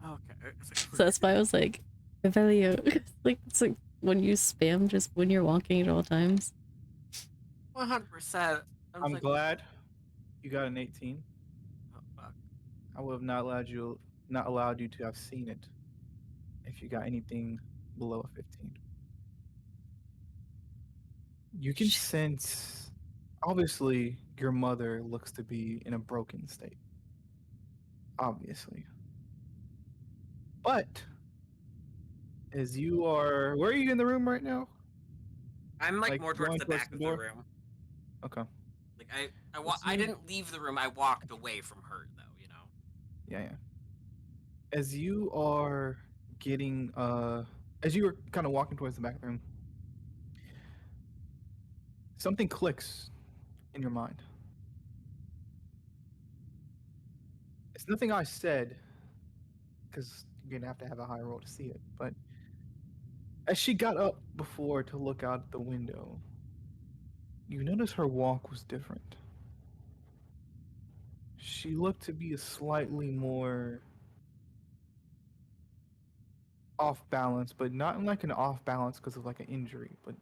Speaker 2: Okay.
Speaker 1: So that's why I was like, Revelio. Like, it's like when you spam just when you're walking at all times.
Speaker 2: 100%.
Speaker 4: I'm glad you got an 18.
Speaker 2: Oh, fuck.
Speaker 4: I would have not allowed you to have seen it if you got anything below a 15. You can sense, obviously, your mother looks to be in a broken state. Obviously. But, as you are, where are you in the room right now?
Speaker 2: I'm like more towards
Speaker 4: going
Speaker 2: the
Speaker 4: towards
Speaker 2: back
Speaker 4: the
Speaker 2: of the
Speaker 4: door?
Speaker 2: room.
Speaker 4: Okay.
Speaker 2: Like I didn't leave the room. I walked away from her though. You know.
Speaker 4: Yeah. As you are getting, as you were kind of walking towards the back of the room, something clicks in your mind. It's nothing I said, because you're gonna have to have a high roll to see it, but as she got up before to look out the window, you notice her walk was different. She looked to be a slightly more off balance, but not in like an off balance because of like an injury, but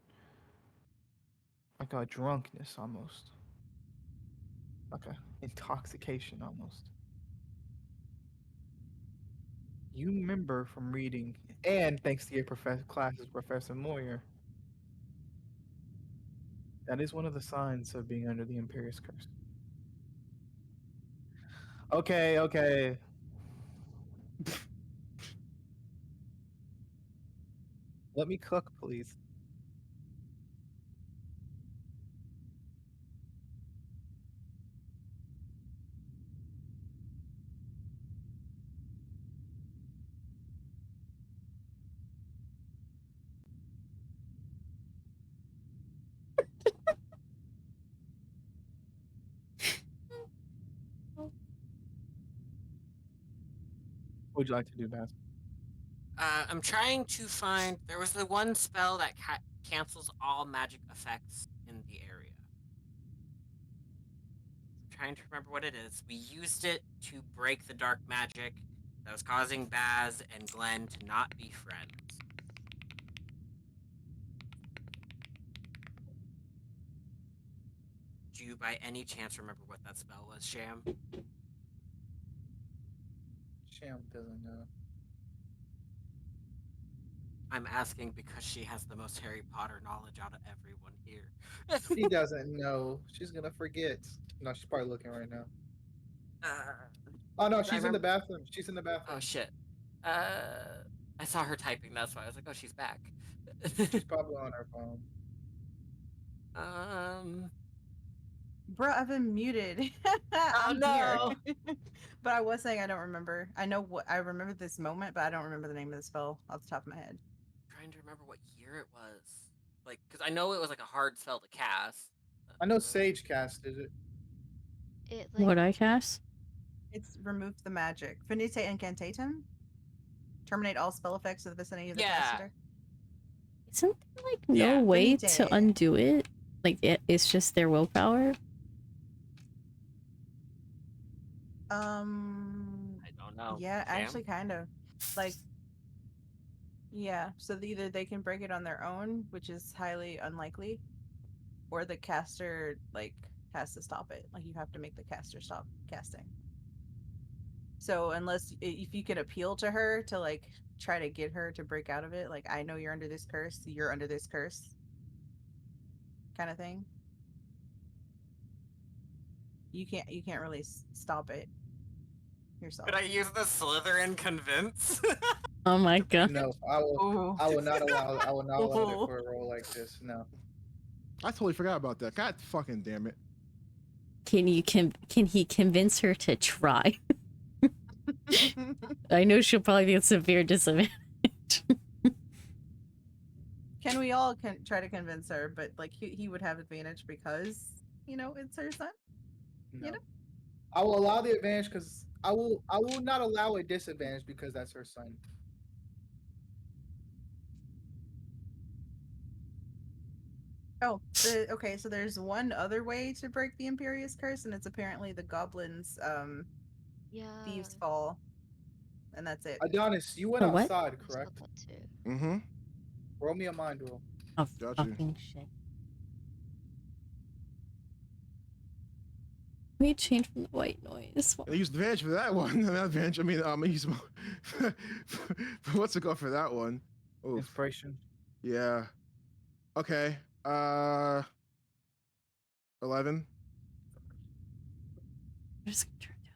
Speaker 4: like a drunkenness almost, like a intoxication almost. You remember from reading, and thanks to your classes, Professor Moyer, that is one of the signs of being under the Imperious Curse. Okay, okay. Let me cook, please. What would you like to do, Baz?
Speaker 2: I'm trying to find. There was the one spell that cancels all magic effects in the area. I'm trying to remember what it is. We used it to break the dark magic that was causing Baz and Glenn to not be friends. Do you by any chance remember what that spell was, Sham?
Speaker 4: Sham doesn't know.
Speaker 2: I'm asking because she has the most Harry Potter knowledge out of everyone here.
Speaker 4: She doesn't know. She's gonna forget. No, she's probably looking right now. Oh no,
Speaker 2: I
Speaker 4: she's in the
Speaker 2: remember.
Speaker 4: bathroom. She's in the
Speaker 2: Oh
Speaker 4: bathroom.
Speaker 2: shit. I saw her typing. That's why I was like, oh, she's back.
Speaker 4: She's probably on her phone.
Speaker 5: Bro, I've been muted. I'm
Speaker 2: no.
Speaker 5: here. But I was saying I don't remember. I remember this moment, but I don't remember the name of the spell off the top of my head.
Speaker 2: Trying to remember what year it was. Like, because I know it was like a hard spell to cast.
Speaker 4: I know Sage casted it.
Speaker 3: It like
Speaker 1: What I cast?
Speaker 5: It's remove the magic. Finite incantatum. Terminate all spell effects of the vicinity of the
Speaker 2: Yeah.
Speaker 5: caster.
Speaker 1: Isn't there like no
Speaker 2: Yeah.
Speaker 1: way
Speaker 5: Finite.
Speaker 1: to undo it? Like it's just their willpower.
Speaker 2: I don't know.
Speaker 5: Yeah,
Speaker 2: Sham?
Speaker 5: actually, kind of. Like, yeah. So either they can break it on their own, which is highly unlikely, or the caster like has to stop it. Like you have to make the caster stop casting. So unless if you can appeal to her to like try to get her to break out of it, like I know you're under this curse, you're under this curse, kind of thing. You can't really stop it yourself.
Speaker 2: Could I use the Slytherin convince?
Speaker 1: Oh my god.
Speaker 4: No, I will.
Speaker 5: Ooh.
Speaker 4: I will not allow. I will not allow it for a role like this. No.
Speaker 6: I totally forgot about that. God fucking damn it.
Speaker 1: Can he convince her to try? I know she'll probably be at severe disadvantage.
Speaker 5: Can we all try to convince her? But like he would have advantage because it's her son.
Speaker 4: No.
Speaker 5: You know?
Speaker 4: I will allow the advantage because I will not allow a disadvantage because that's her son.
Speaker 5: Oh, okay. So there's one other way to break the Imperious Curse, and it's apparently the goblins'
Speaker 3: yeah.
Speaker 5: thieves' fall, and that's it.
Speaker 4: Adonis, you went
Speaker 1: A what?
Speaker 4: outside,
Speaker 3: I just
Speaker 4: correct?
Speaker 3: got that too.
Speaker 6: Mm-hmm.
Speaker 4: Roll me a mind roll.
Speaker 1: Oh
Speaker 6: Got you.
Speaker 1: fucking shit. We change from the white noise.
Speaker 6: I used advantage for that one. Not advantage. I mean, use what's it called for that one? Oof.
Speaker 4: Inspiration.
Speaker 6: Yeah. Okay. 11.
Speaker 1: I'm just gonna turn it down.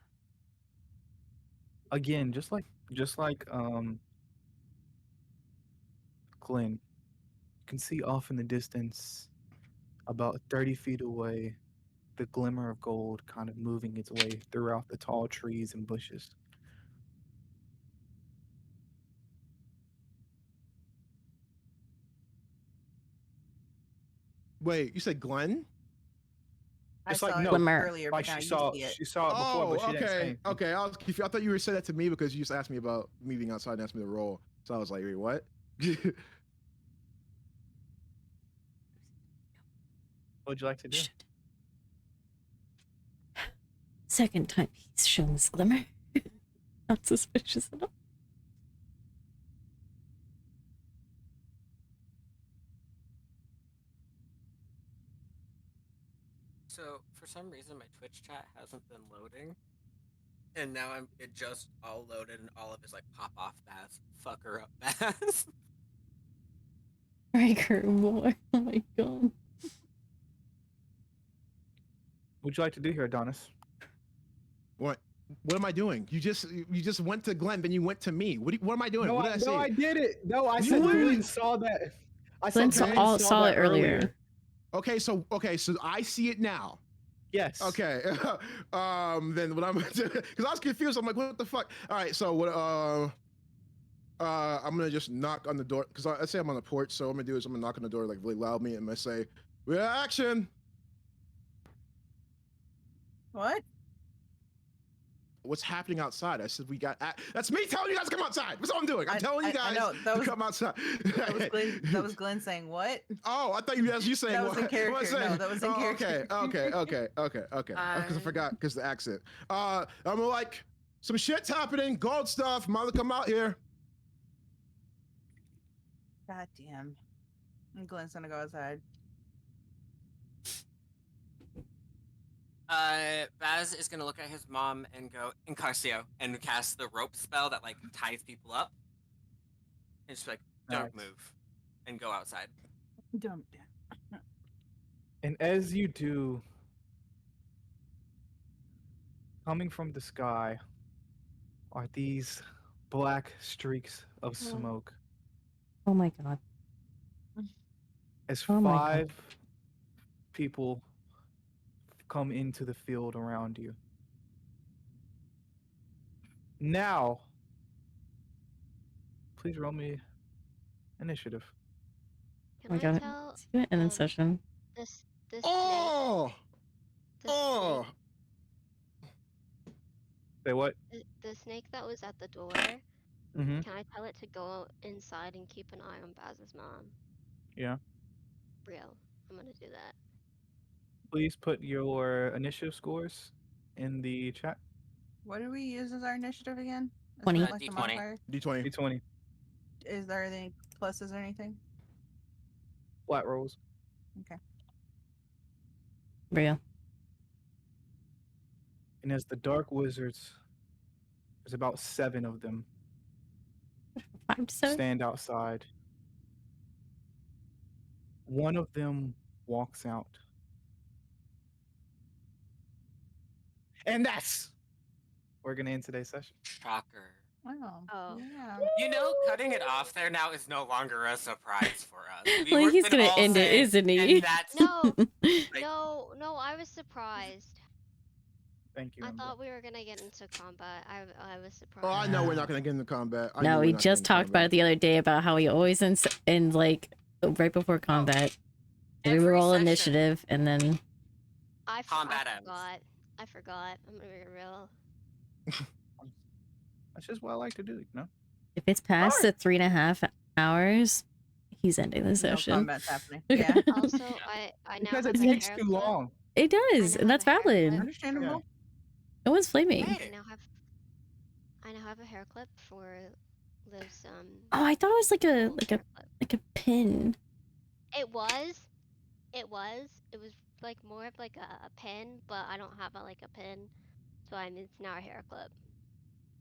Speaker 4: Again, just like Glenn, you can see off in the distance, about 30 feet away, the glimmer of gold kind of moving its way throughout the tall trees and bushes.
Speaker 6: Wait, you said Glenn?
Speaker 5: I
Speaker 4: It's like,
Speaker 5: saw it
Speaker 4: no,
Speaker 1: Glimmer.
Speaker 5: earlier,
Speaker 4: Like
Speaker 5: but now
Speaker 4: she
Speaker 5: you
Speaker 4: saw
Speaker 5: see it.
Speaker 4: it before, but she didn't say
Speaker 6: okay.
Speaker 4: anything.
Speaker 6: Okay, I thought you were saying that to me because you just asked me about me being outside and asked me to roll. So I was like, wait, what?
Speaker 4: What would you like to do?
Speaker 1: Shit. Second time he's shown this glimmer. Not suspicious at all.
Speaker 2: for some reason my Twitch chat hasn't been loading. And now it just all loaded and all of his like pop off Baz. Fuck her up Baz.
Speaker 1: Riker boy. Oh my god.
Speaker 4: What'd you like to do here, Adonis?
Speaker 6: What am I doing? You just went to Glenn, then you went to me. What am I doing?
Speaker 4: No,
Speaker 6: What did I say?
Speaker 4: no, I did it. No, I
Speaker 6: You
Speaker 4: said
Speaker 6: literally-
Speaker 4: Glenn saw that. I
Speaker 1: Glenn
Speaker 4: said
Speaker 1: saw it earlier.
Speaker 6: Okay, so I see it now.
Speaker 4: Yes.
Speaker 6: Okay. Then what I'm gonna do, because I was confused. I'm like, what the fuck? All right, so what I'm gonna just knock on the door because I say I'm on the porch, so what I'm gonna do is I'm gonna knock on the door like really loudly and I'm gonna say, reaction.
Speaker 5: What?
Speaker 6: What's happening outside? I said we got. That's me telling you guys to come outside. That's all I'm doing. I'm telling you
Speaker 5: I
Speaker 6: guys
Speaker 5: know, that
Speaker 6: to
Speaker 5: was-
Speaker 6: come outside.
Speaker 5: That was Glenn saying what?
Speaker 6: Oh, I thought you saying
Speaker 5: That was in
Speaker 6: what?
Speaker 5: character.
Speaker 6: What's
Speaker 5: No,
Speaker 6: that?
Speaker 5: that was in
Speaker 6: Oh,
Speaker 5: character.
Speaker 6: Okay. Because I forgot because the accent. I'm like some shit's happening. Gold stuff. Mother, come out here.
Speaker 5: God damn. And Glenn's gonna go outside.
Speaker 2: Baz is gonna look at his mom and go Incarcio and cast the rope spell that like ties people up. And just be like, don't
Speaker 4: Nice.
Speaker 2: move. And go outside.
Speaker 5: Don't.
Speaker 4: And as you do, coming from the sky are these black streaks of smoke.
Speaker 1: Oh my god.
Speaker 4: As
Speaker 1: Oh my God.
Speaker 4: 5 people come into the field around you. Now, please roll me initiative.
Speaker 1: Oh my
Speaker 3: Can I
Speaker 1: god.
Speaker 3: tell
Speaker 1: Let's do it in session.
Speaker 3: this
Speaker 6: Oh, oh.
Speaker 4: Say what?
Speaker 3: the snake that was at the door?
Speaker 4: Mm-hmm.
Speaker 3: Can I tell it to go inside and keep an eye on Baz's mom?
Speaker 4: Yeah.
Speaker 3: Real. I'm gonna do that.
Speaker 4: Please put your initiative scores in the chat.
Speaker 5: What do we use as our initiative again? Is
Speaker 1: 20.
Speaker 5: it like the
Speaker 2: D20.
Speaker 5: modifier?
Speaker 6: D20.
Speaker 4: D20.
Speaker 5: Is there any pluses or anything?
Speaker 4: Flat rolls.
Speaker 5: Okay.
Speaker 1: Real.
Speaker 4: And as the Dark Wizards, there's about 7 of them,
Speaker 1: 5 to 7.
Speaker 4: stand outside. One of them walks out. And that's we're gonna end today's session.
Speaker 2: Shocker.
Speaker 5: Wow.
Speaker 3: Oh.
Speaker 5: Yeah.
Speaker 2: You know, cutting it off there now is no longer a surprise for us.
Speaker 1: Like, he's gonna end it, isn't he?
Speaker 2: And that's
Speaker 3: No,
Speaker 2: like,
Speaker 3: no, I was surprised.
Speaker 4: Thank you.
Speaker 3: I
Speaker 4: Ember.
Speaker 3: thought we were gonna get into combat. I was surprised.
Speaker 6: Oh, I know we're not gonna get into combat. I know
Speaker 1: No,
Speaker 6: we're
Speaker 1: we
Speaker 6: not
Speaker 1: just
Speaker 6: gonna get
Speaker 1: talked about it the other day about how we always end like right before combat. We
Speaker 2: every
Speaker 1: roll
Speaker 2: session-
Speaker 1: initiative and then
Speaker 2: Combat ends.
Speaker 3: I forgot. I'm gonna be real.
Speaker 4: That's just what I like to do, you know?
Speaker 1: if it's past
Speaker 4: Alright.
Speaker 1: the 3.5 hours, he's ending the
Speaker 5: No
Speaker 1: session.
Speaker 5: combat's happening. Yeah.
Speaker 3: Also, I now
Speaker 4: Because
Speaker 3: have
Speaker 4: it
Speaker 3: a
Speaker 4: takes
Speaker 3: hair
Speaker 4: too
Speaker 3: clip.
Speaker 4: long.
Speaker 1: It does,
Speaker 3: I
Speaker 1: and
Speaker 3: know
Speaker 1: that's
Speaker 3: the hair
Speaker 1: valid.
Speaker 3: clip.
Speaker 5: Understandable.
Speaker 1: No one's flaming.
Speaker 2: Hey.
Speaker 3: I now have a hair clip for Liv's
Speaker 1: Oh, I thought it was like a
Speaker 3: old hair clip.
Speaker 1: like a pin.
Speaker 3: It was like more of like a pin, but I don't have like a pin, so it's now a hair clip.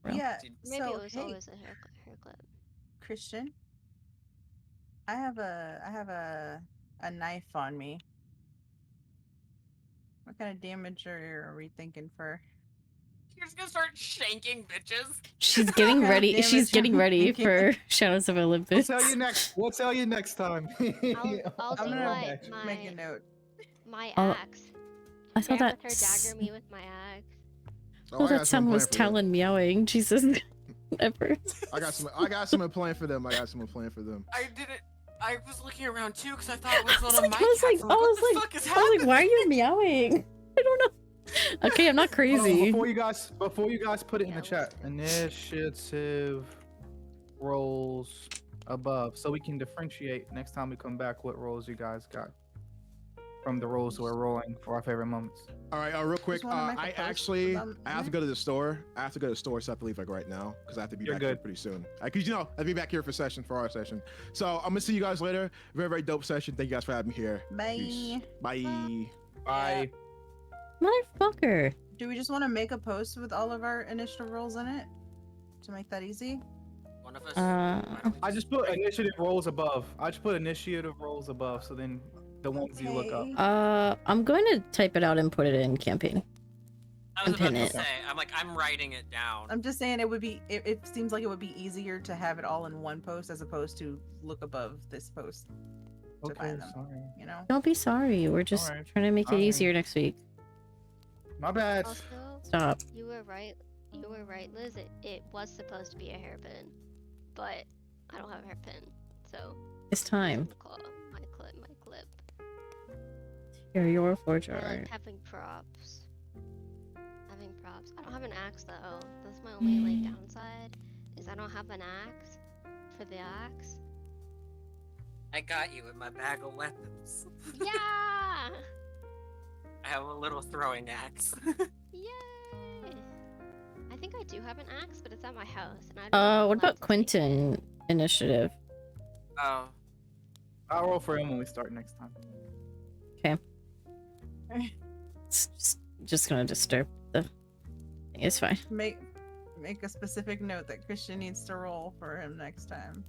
Speaker 1: Real.
Speaker 5: Yeah.
Speaker 3: Maybe
Speaker 5: so,
Speaker 3: it was
Speaker 5: hey,
Speaker 3: always a hair clip.
Speaker 5: Christian, I have a knife on me. What kind of damage are we thinking for?
Speaker 2: You're just gonna start shanking bitches.
Speaker 1: She's getting ready.
Speaker 5: Damn
Speaker 1: She's
Speaker 5: it,
Speaker 1: getting ready
Speaker 5: thank you.
Speaker 1: for Shadows of
Speaker 4: We'll
Speaker 1: Olympus.
Speaker 4: tell you next. We'll tell you next time.
Speaker 3: I'll
Speaker 5: I'm
Speaker 3: do
Speaker 5: gonna
Speaker 3: my
Speaker 5: make a note.
Speaker 3: my
Speaker 1: Oh,
Speaker 3: axe.
Speaker 1: I thought
Speaker 3: Dare
Speaker 1: that.
Speaker 3: with her dagger me with my axe.
Speaker 1: Oh, that sound was Talon meowing. Jesus. Never.
Speaker 6: I got someone playing for them. I
Speaker 2: was looking around too because I thought it was
Speaker 1: I was
Speaker 2: one of
Speaker 1: like,
Speaker 2: my
Speaker 1: I was
Speaker 2: cats.
Speaker 1: like,
Speaker 2: I'm
Speaker 1: I
Speaker 2: what
Speaker 1: was
Speaker 2: the
Speaker 1: like,
Speaker 2: fuck is
Speaker 1: I was like, why are you meowing? I don't know. Okay, I'm not crazy.
Speaker 4: Before you guys put it in the
Speaker 3: Yeah,
Speaker 4: chat, initiative rolls above, so we can differentiate next time we come back what rolls you guys got from the rolls we're rolling for our favorite moments.
Speaker 6: All right, real quick.
Speaker 5: wanna make a
Speaker 6: I
Speaker 5: post
Speaker 6: actually
Speaker 5: about
Speaker 6: I have to go to the store. I have to go to the store, so I have to leave like right now because I have to be
Speaker 4: You're
Speaker 6: back here
Speaker 4: good.
Speaker 6: pretty soon. Because I'll be back here for our session. So I'm gonna see you guys later. Very very dope session. Thank you guys for having me here.
Speaker 5: Bye.
Speaker 6: Peace. Bye.
Speaker 4: Bye.
Speaker 1: Motherfucker.
Speaker 5: Do we just want to make a post with all of our initiative rolls in it to make that easy?
Speaker 2: One of us.
Speaker 1: Uh,
Speaker 2: why don't we
Speaker 4: I just put initiative rolls above. I just put initiative rolls above, so then the ones you look up.
Speaker 5: Okay.
Speaker 1: I'm going to type it out and put it in campaign.
Speaker 2: I was
Speaker 1: and pin
Speaker 2: about to
Speaker 1: it.
Speaker 2: say, I'm writing it down.
Speaker 5: I'm just saying it would be. It seems like it would be easier to have it all in one post as opposed to look above this post to
Speaker 4: Okay,
Speaker 5: find them.
Speaker 4: sorry.
Speaker 5: You know.
Speaker 1: Don't be sorry. We're just
Speaker 4: Alright,
Speaker 1: trying to make it
Speaker 4: fine.
Speaker 1: easier next week.
Speaker 4: My bad.
Speaker 3: Also,
Speaker 1: Stop.
Speaker 3: you were right. You were right, Liz. It was supposed to be a hairpin, but I don't have a hairpin, so
Speaker 1: It's time.
Speaker 3: my clip.
Speaker 1: Here, your forger
Speaker 3: I like
Speaker 1: art.
Speaker 3: having props. I don't have an axe though. That's my only like downside. Is I don't have an axe for the axe.
Speaker 2: I got you in my bag of weapons.
Speaker 3: Yeah!
Speaker 2: I have a little throwing axe.
Speaker 3: Yay! I think I do have an axe, but it's at my house, and I don't know
Speaker 1: What
Speaker 3: if I'm
Speaker 1: about
Speaker 3: allowed to take
Speaker 1: Quentin
Speaker 3: it.
Speaker 1: initiative?
Speaker 2: Oh,
Speaker 4: I'll roll for him when we start next time.
Speaker 1: It's just gonna disturb the thing. It's fine.
Speaker 5: Make a specific note that Christian needs to roll for him next time,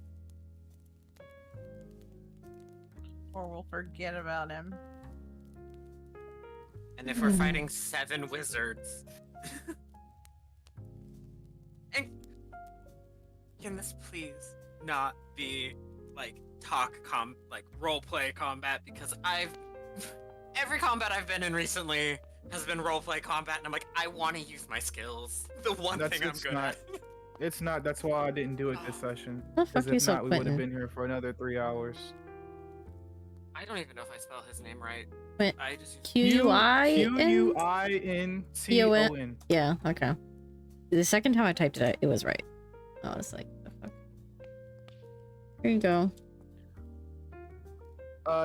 Speaker 5: or we'll forget about him.
Speaker 2: and if we're fighting 7 wizards, and can this please not be like roleplay combat? Because every combat I've been in recently has been roleplay combat, and I'm like, I want to use my skills. The one thing I'm good at.
Speaker 4: It's not. That's why I didn't do it this session.
Speaker 1: The fuck
Speaker 4: Because
Speaker 1: you
Speaker 4: if
Speaker 1: saw
Speaker 4: not, we would have
Speaker 1: Quentin?
Speaker 4: been here for another 3 hours.
Speaker 2: I don't even know if I spell his name right.
Speaker 1: Quint-
Speaker 2: I just use
Speaker 1: Q-U-I-N?
Speaker 4: Q-U-I-N-T-O-N.
Speaker 1: Yeah, okay. The second time I typed it, it was right. I was like, the fuck. Here you go.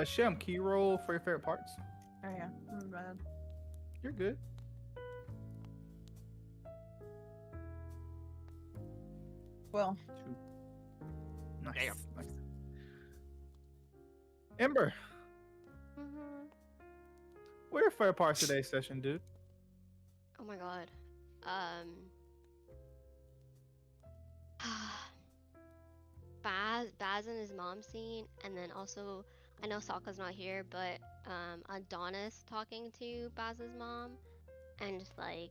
Speaker 4: Shem, can you roll for your favorite parts?
Speaker 5: Oh yeah, my bad.
Speaker 4: You're good.
Speaker 5: Well,
Speaker 4: Nice.
Speaker 2: Damn.
Speaker 4: Nice. Ember,
Speaker 3: Mhm.
Speaker 4: what are your favorite parts of today's session, dude?
Speaker 3: Oh my god. Baz and his mom scene, and then also I know Sokka's not here, but Adonis talking to Baz's mom and just like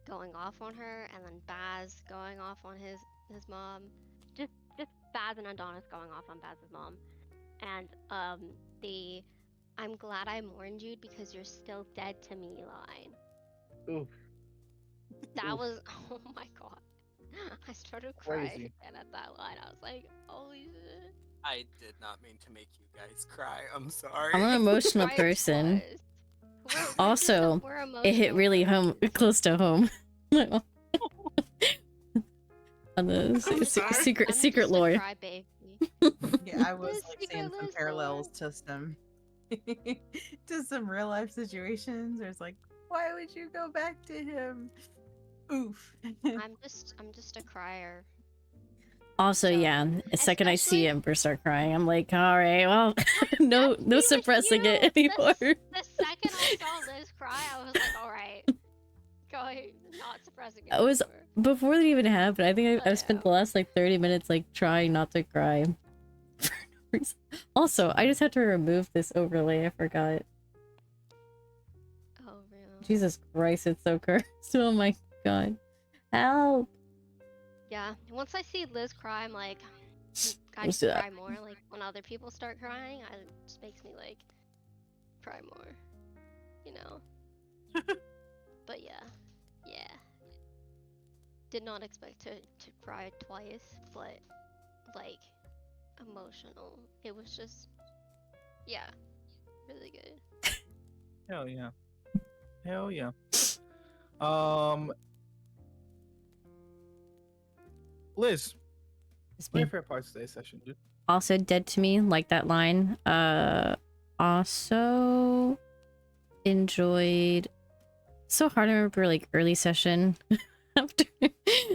Speaker 3: going off on her, and then Baz going off on his mom. Just Baz and Adonis going off on Baz's mom. And the I'm glad I mourned you because you're still dead to me line.
Speaker 4: Ooh,
Speaker 3: That
Speaker 4: Oof.
Speaker 3: was oh my god. I started crying
Speaker 4: Crazy.
Speaker 3: and at that line I was like, holy shit.
Speaker 2: I did not mean to make you guys cry. I'm sorry.
Speaker 1: I'm an emotional
Speaker 3: Right
Speaker 1: person.
Speaker 3: twice. We're
Speaker 1: Also,
Speaker 3: we're
Speaker 1: It hit
Speaker 3: emotional
Speaker 1: really
Speaker 3: person.
Speaker 1: close to home. On the
Speaker 2: I'm sorry.
Speaker 1: secret
Speaker 3: I'm
Speaker 1: secret
Speaker 3: just a
Speaker 1: lore.
Speaker 3: crybaby.
Speaker 5: yeah, I was
Speaker 3: This
Speaker 5: like
Speaker 3: secret
Speaker 5: seeing some
Speaker 3: Liz
Speaker 5: parallels
Speaker 3: lore.
Speaker 5: to some to some real life situations. Where it's like, why would you go back to him? Oof.
Speaker 3: I'm just a crier.
Speaker 1: Also,
Speaker 3: So,
Speaker 1: yeah, the second I see
Speaker 3: especially-
Speaker 1: Ember start crying, I'm like, all right, well, no
Speaker 3: That's me with
Speaker 1: suppressing it
Speaker 3: you.
Speaker 1: anymore.
Speaker 3: The second I saw Liz cry, I was like, all right, going not suppressing it.
Speaker 1: I was-
Speaker 3: anymore.
Speaker 1: Before that even happened, I think
Speaker 3: Oh,
Speaker 1: I've spent
Speaker 3: yeah.
Speaker 1: the last like 30 minutes like trying not to cry. For no reason. Also, I just had to remove this overlay. I forgot.
Speaker 3: Oh real.
Speaker 1: Jesus Christ, it's so cursed. Oh my god. Help!
Speaker 3: Yeah. Once I see Liz cry, I'm like, I
Speaker 1: Let's
Speaker 3: just
Speaker 1: do that.
Speaker 3: cry more. Like when other people start crying, it just makes me like cry more. You know. But yeah, yeah. Did not expect to cry twice, but like emotional. It was just, yeah, really good.
Speaker 4: Hell yeah. Hell yeah. Liz,
Speaker 1: It's
Speaker 4: what are
Speaker 1: me.
Speaker 4: your favorite parts of today's session, dude?
Speaker 1: Also dead to me, like that line. Also enjoyed. So hard to remember like early session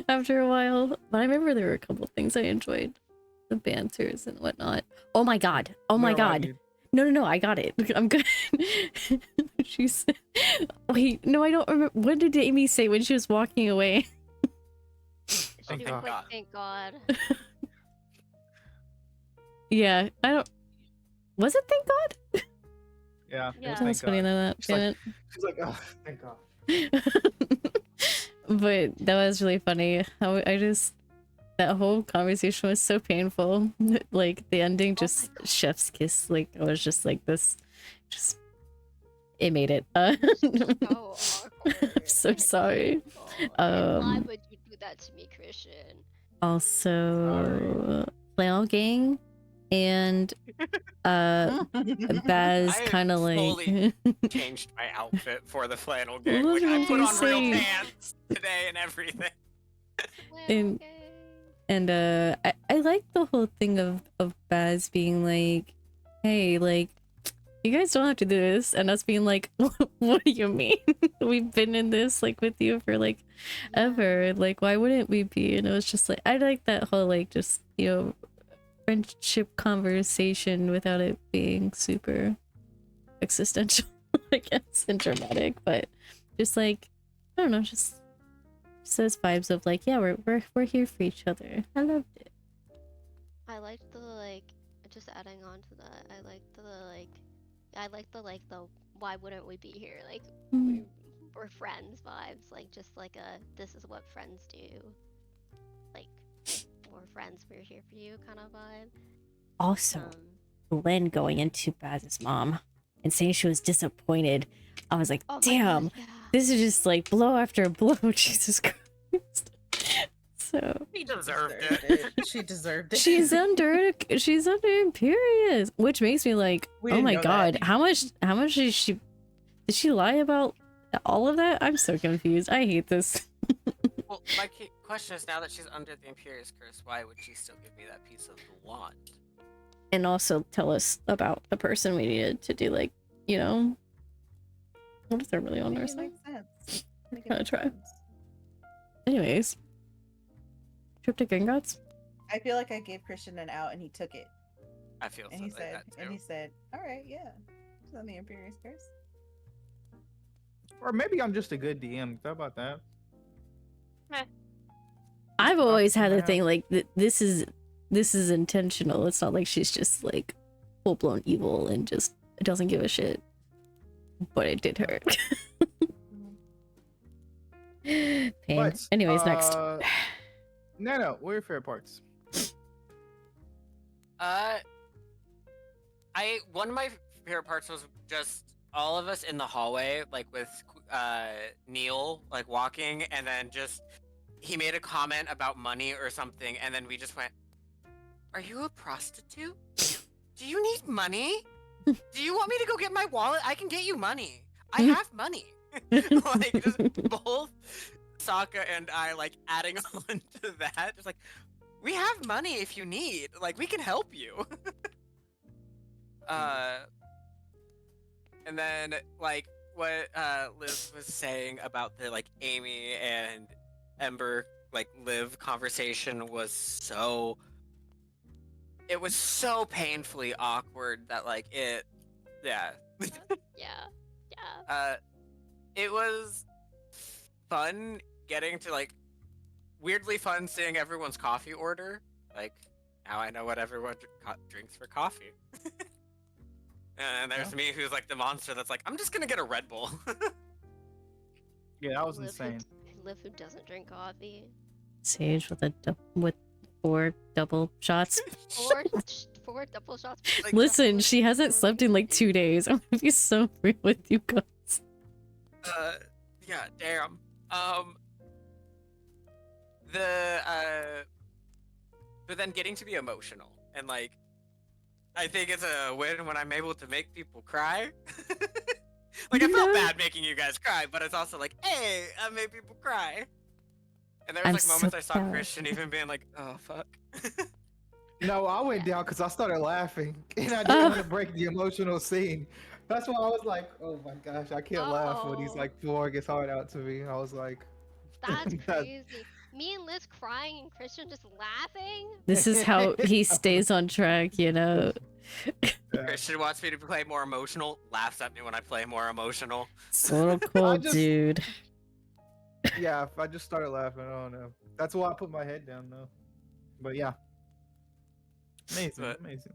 Speaker 1: after a while, but I remember there were a couple of things I enjoyed, the banters and whatnot. Oh my god! Oh my
Speaker 4: Where are
Speaker 1: god!
Speaker 4: you?
Speaker 1: No, I got it. I'm good. She said, wait, no, I don't remember. What did Amy say when she was walking away?
Speaker 3: She
Speaker 4: Thank
Speaker 3: was
Speaker 4: God.
Speaker 3: like, thank God.
Speaker 1: Yeah, I don't. Was it thank God?
Speaker 4: Yeah,
Speaker 3: Yeah.
Speaker 1: That was
Speaker 4: thank
Speaker 1: funny
Speaker 4: God.
Speaker 1: that.
Speaker 4: She's
Speaker 1: Damn
Speaker 4: like, she's like, oh, thank God.
Speaker 1: it. But that was really funny. How I just that whole conversation was so painful. Like the ending, just
Speaker 3: God.
Speaker 1: chef's kiss. Like I was just like this, just it made it.
Speaker 3: So awkward.
Speaker 1: I'm so sorry.
Speaker 3: And why
Speaker 1: Um,
Speaker 3: would you do that to me, Christian?
Speaker 1: Also, Flannel Gang and Baz
Speaker 7: I
Speaker 1: kind of like
Speaker 7: fully changed my outfit for the flannel gang.
Speaker 1: What
Speaker 7: Like
Speaker 1: was
Speaker 7: I
Speaker 1: I
Speaker 7: put on
Speaker 1: gonna
Speaker 7: real
Speaker 1: say?
Speaker 7: pants today and everything.
Speaker 1: And- and I like the whole thing of Baz being like, hey, like you guys don't have to do this, and us being like, what do you mean? We've been in this like with you for like ever, like why wouldn't we be? And it was just like I like that whole like just, you know, friendship conversation without it being super existential, I guess, and dramatic, but just like I don't know, just those vibes of like, yeah, we're here for each other. I loved it.
Speaker 3: I like the like just adding on to that. I like the why wouldn't we be here? Like
Speaker 1: Mm.
Speaker 3: we're friends vibes. Like just like a this is what friends do. Like we're friends, we're here for you kind of vibe.
Speaker 1: Also, Lynn going into Baz's mom and saying she was disappointed. I was like,
Speaker 3: Oh my
Speaker 1: damn,
Speaker 3: God, yeah.
Speaker 1: this is just like blow after blow. Jesus Christ. So
Speaker 7: He deserved it.
Speaker 5: She deserved it.
Speaker 1: she's under Imperius, which makes me like,
Speaker 5: We
Speaker 1: oh
Speaker 5: didn't
Speaker 1: my
Speaker 5: know
Speaker 1: God,
Speaker 5: that.
Speaker 1: how much did she lie about all of that? I'm so confused. I hate this.
Speaker 7: Well, my question is, now that she's under the Imperious Curse, why would she still give me that piece of the wand?
Speaker 1: And also tell us about the person we needed to do, like, you know, what if they're really on
Speaker 5: Make
Speaker 1: our
Speaker 5: it
Speaker 1: side?
Speaker 5: make sense. Make it
Speaker 1: Gotta
Speaker 5: make
Speaker 1: try.
Speaker 5: sense.
Speaker 1: Anyways, trip to Gringotts.
Speaker 5: I feel like I gave Christian an out and he took it.
Speaker 7: I feel
Speaker 5: And he
Speaker 7: something
Speaker 5: said,
Speaker 7: like that too.
Speaker 5: all right, yeah. It's on the Imperious Curse.
Speaker 4: Or maybe I'm just a good DM. Thought about that.
Speaker 1: I've always had a
Speaker 4: Yeah.
Speaker 1: thing like this is intentional. It's not like she's just like full blown evil and just doesn't give a shit. But it did hurt. Pain.
Speaker 4: But,
Speaker 1: Anyways, next.
Speaker 4: No, what are your favorite parts?
Speaker 7: One of my favorite parts was just all of us in the hallway, like with Neil, like walking, and then just he made a comment about money or something, and then we just went, "Are you a prostitute? Do you need money? Do you want me to go get my wallet? I can get you money. I have money." Like just both Sokka and I like adding on to that, just like we have money if you need. Like we can help you. And then like what Liv was saying about the like Amy and Ember like Liv conversation was so painfully awkward that like it
Speaker 3: Yeah.
Speaker 7: it was fun getting to like weirdly fun seeing everyone's coffee order. Like now I know what everyone drinks for coffee. And there's me who's like the monster that's like, I'm just gonna get a Red Bull.
Speaker 4: Yeah, that was
Speaker 3: Liv
Speaker 4: insane.
Speaker 3: Liv who doesn't drink coffee.
Speaker 1: Sage with 4 double shots.
Speaker 3: Four double shots.
Speaker 7: Like,
Speaker 1: Listen, she hasn't slept in like 2 days. I'm gonna be so real with you guys.
Speaker 7: yeah, damn. But then getting to be emotional and like, I think it's a win when I'm able to make people cry. Like I felt bad making you guys cry, but it's also like, hey, I made people cry. And there was
Speaker 1: I'm
Speaker 7: like moments
Speaker 1: so
Speaker 7: I saw
Speaker 1: proud.
Speaker 7: Christian even being like, oh fuck.
Speaker 4: No, I went down because I started laughing and I didn't want to break the emotional scene. That's why I was like, oh my gosh, I can't laugh when he's
Speaker 3: Oh.
Speaker 4: like pouring his heart out to me. I was like,
Speaker 3: That's
Speaker 4: That-
Speaker 3: crazy. Me and Liz crying and Christian just laughing.
Speaker 1: This is how he stays on track, you know.
Speaker 4: Yeah.
Speaker 2: Christian wants me to play more emotional, laughs at me when I play more emotional.
Speaker 1: It's a little cold,
Speaker 4: just-
Speaker 1: dude.
Speaker 4: Yeah, if I just started laughing, I don't know. That's why I put my head down though. But yeah. Amazing,
Speaker 2: But-
Speaker 4: amazing.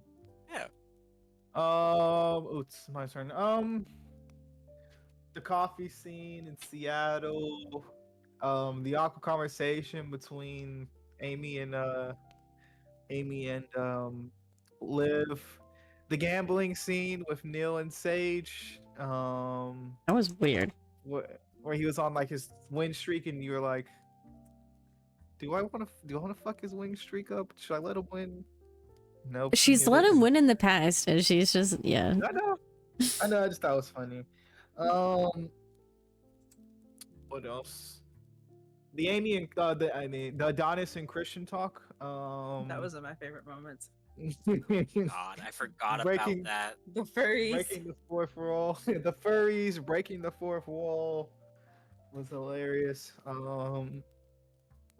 Speaker 2: Yeah.
Speaker 4: Oh, it's my turn. The coffee scene in Seattle. The awkward conversation between Amy and Liv. The gambling scene with Neil and Sage.
Speaker 1: That was weird.
Speaker 4: Where he was on like his win streak, and you were like, "Do I want to fuck his win streak up? Should I let him win?" Nope.
Speaker 1: She's
Speaker 4: you
Speaker 1: let him
Speaker 4: didn't.
Speaker 1: win in the past, and she's just yeah.
Speaker 4: I know. I just thought it was funny. What else? The Amy and the Adonis and Christian talk.
Speaker 5: That was one of my favorite moments.
Speaker 2: God, I forgot
Speaker 4: Breaking-
Speaker 2: about that.
Speaker 5: The furries.
Speaker 4: breaking the fourth wall. The furries breaking the fourth wall was hilarious.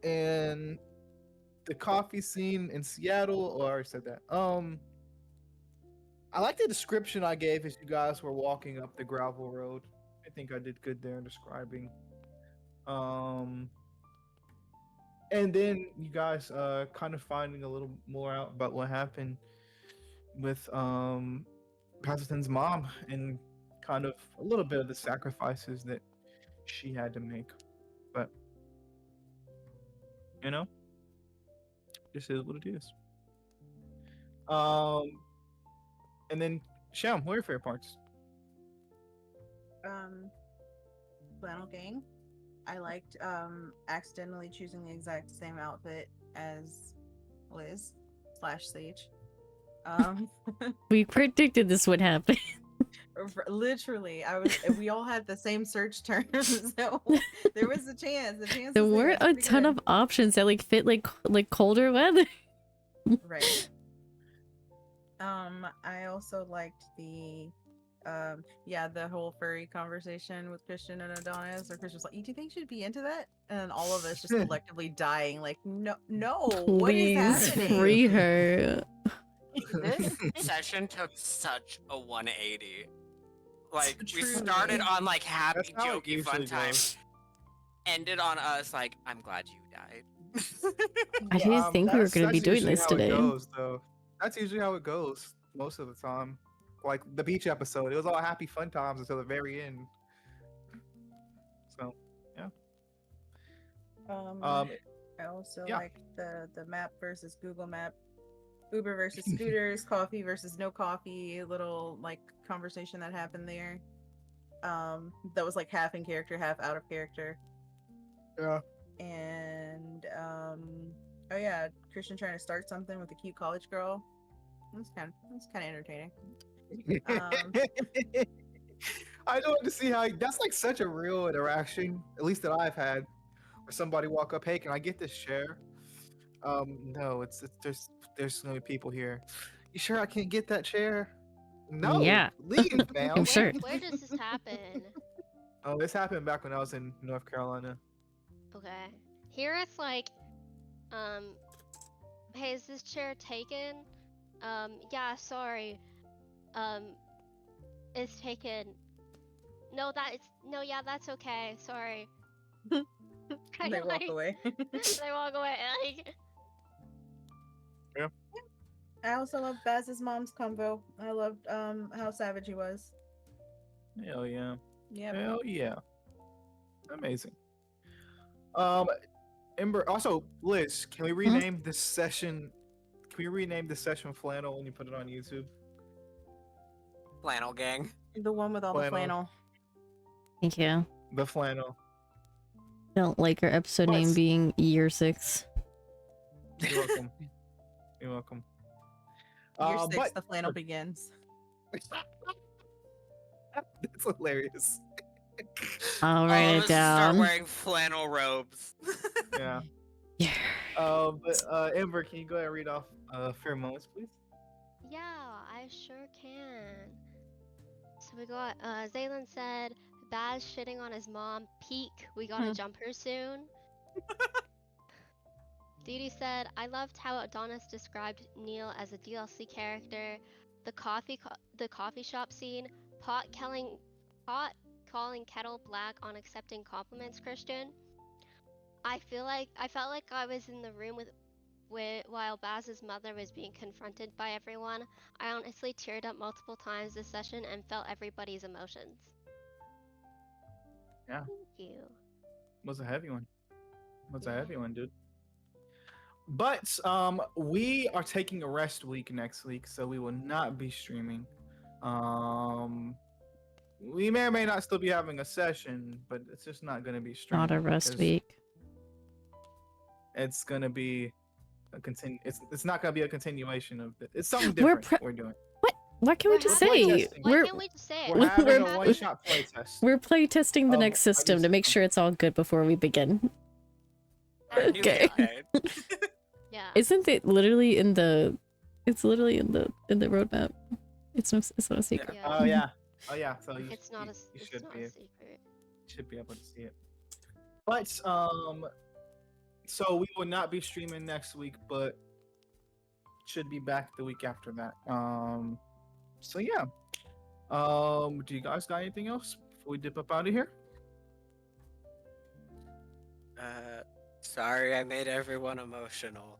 Speaker 4: And the coffee scene in Seattle. Oh, I already said that. I like the description I gave as you guys were walking up the gravel road. I think I did good there in describing. And then you guys kind of finding a little more out about what happened with Paterton's mom and kind of a little bit of the sacrifices that she had to make. But you know, this is what it is. And then Sham, what are your favorite parts?
Speaker 5: Flannel gang. I liked accidentally choosing the exact same outfit as Liz / Sage.
Speaker 1: We predicted this would happen.
Speaker 5: Literally, we all had the same search terms, so there was a chance. The chance.
Speaker 1: There
Speaker 5: was
Speaker 1: weren't a
Speaker 5: pretty
Speaker 1: ton
Speaker 5: good.
Speaker 1: of options that like fit like colder weather.
Speaker 5: Right. I also liked the the whole furry conversation with Christian and Adonis, or Christian was like, "Do you think she'd be into that?" And all of us just collectively dying, like, "No, what is
Speaker 1: Please
Speaker 5: happening?"
Speaker 1: free her.
Speaker 2: This session took such a 180. Like, we
Speaker 5: Truly.
Speaker 2: started on like happy,
Speaker 4: That's how it
Speaker 2: jokey, fun
Speaker 4: usually
Speaker 2: time,
Speaker 4: goes.
Speaker 2: ended on us like, I'm glad you died.
Speaker 1: I didn't think we were going to be doing
Speaker 4: usually
Speaker 1: this
Speaker 4: how it
Speaker 1: today.
Speaker 4: goes, though. That's usually how it goes most of the time. Like the beach episode, it was all happy fun times until the very end. So, yeah.
Speaker 5: I also
Speaker 4: yeah.
Speaker 5: liked the map versus Google Map, Uber versus scooters, coffee versus no coffee, little like conversation that happened there. That was like half in character, half out of character.
Speaker 4: Yeah.
Speaker 5: And oh yeah, Christian trying to start something with a cute college girl. That's kind of entertaining.
Speaker 4: I don't want to see how that's like such a real interaction, at least that I've had, where somebody walk up, "Hey, can I get this chair?" No, it's there's so many people here. You sure I can't get that chair? No,
Speaker 1: Yeah.
Speaker 4: leave, man.
Speaker 1: I'm sure.
Speaker 3: Where does this happen?
Speaker 4: Oh, this happened back when I was in North Carolina.
Speaker 3: Okay. Here it's like, hey, is this chair taken? Yeah, sorry. It's taken. No, that's okay. Sorry.
Speaker 5: They walk away.
Speaker 3: They walk away. Like,
Speaker 5: I also loved Baz's mom's convo. I loved how savage he was.
Speaker 4: Hell yeah.
Speaker 5: Yeah.
Speaker 4: Hell yeah. Amazing. Ember, also Liz, can we rename this session? Can we rename this session Flannel when you put it on YouTube?
Speaker 2: Flannel gang.
Speaker 5: The one with all
Speaker 4: Flannel.
Speaker 5: the flannel.
Speaker 1: Thank you.
Speaker 4: The Flannel.
Speaker 1: Don't like our episode name
Speaker 4: Nice.
Speaker 1: being year 6.
Speaker 4: You're welcome. You're welcome.
Speaker 5: Year 6,
Speaker 4: but
Speaker 5: the flannel begins.
Speaker 4: that's hilarious.
Speaker 1: I'll
Speaker 2: All
Speaker 1: write
Speaker 2: of
Speaker 1: it
Speaker 2: us start
Speaker 1: down.
Speaker 2: wearing flannel robes.
Speaker 4: Yeah.
Speaker 1: Yeah.
Speaker 4: But Ember, can you go ahead and read off fair moments, please?
Speaker 3: yeah, I sure can. So we got Zaylin said, Baz shitting on his mom. Peak. We gotta jump her soon. Dee Dee said, I loved how Adonis described Neil as a DLC character. the coffee shop scene, pot calling kettle black on accepting compliments, Christian. I felt like I was in the room while Baz's mother was being confronted by everyone. I honestly teared up multiple times this session and felt everybody's emotions.
Speaker 4: Yeah.
Speaker 3: Thank you.
Speaker 4: Was a heavy one. Was a
Speaker 3: Yeah.
Speaker 4: heavy one, dude. But we are taking a rest week next week, so we will not be streaming. We may or may not still be having a session, but it's just not going to be streaming.
Speaker 1: Not a rest
Speaker 4: because
Speaker 1: week.
Speaker 4: It's going to be a It's not going to be a continuation of it. It's something
Speaker 1: We're
Speaker 4: different we're doing.
Speaker 1: What? What can we
Speaker 3: We're
Speaker 1: just
Speaker 3: having-
Speaker 1: say?
Speaker 4: testing.
Speaker 3: Why
Speaker 1: We're
Speaker 3: can't we just say it?
Speaker 4: We're
Speaker 1: We're-
Speaker 4: having
Speaker 1: we're-
Speaker 4: a one-shot playtest.
Speaker 1: we're play testing the
Speaker 4: Um,
Speaker 1: next
Speaker 4: I
Speaker 1: system to
Speaker 4: just-
Speaker 1: make sure it's all good before we begin.
Speaker 2: Our new
Speaker 1: Okay.
Speaker 2: campaign.
Speaker 3: Yeah.
Speaker 1: Isn't it literally in the? It's literally in the roadmap. It's not a secret.
Speaker 3: Yeah.
Speaker 4: Oh yeah. Oh yeah. So you,
Speaker 3: It's not
Speaker 4: you,
Speaker 3: a
Speaker 4: you
Speaker 3: it's
Speaker 4: should
Speaker 3: not
Speaker 4: be
Speaker 3: a secret.
Speaker 4: should be able to see it. But so we will not be streaming next week, but should be back the week after that. So yeah. Do you guys got anything else before we dip up out of here?
Speaker 7: Sorry I made everyone emotional.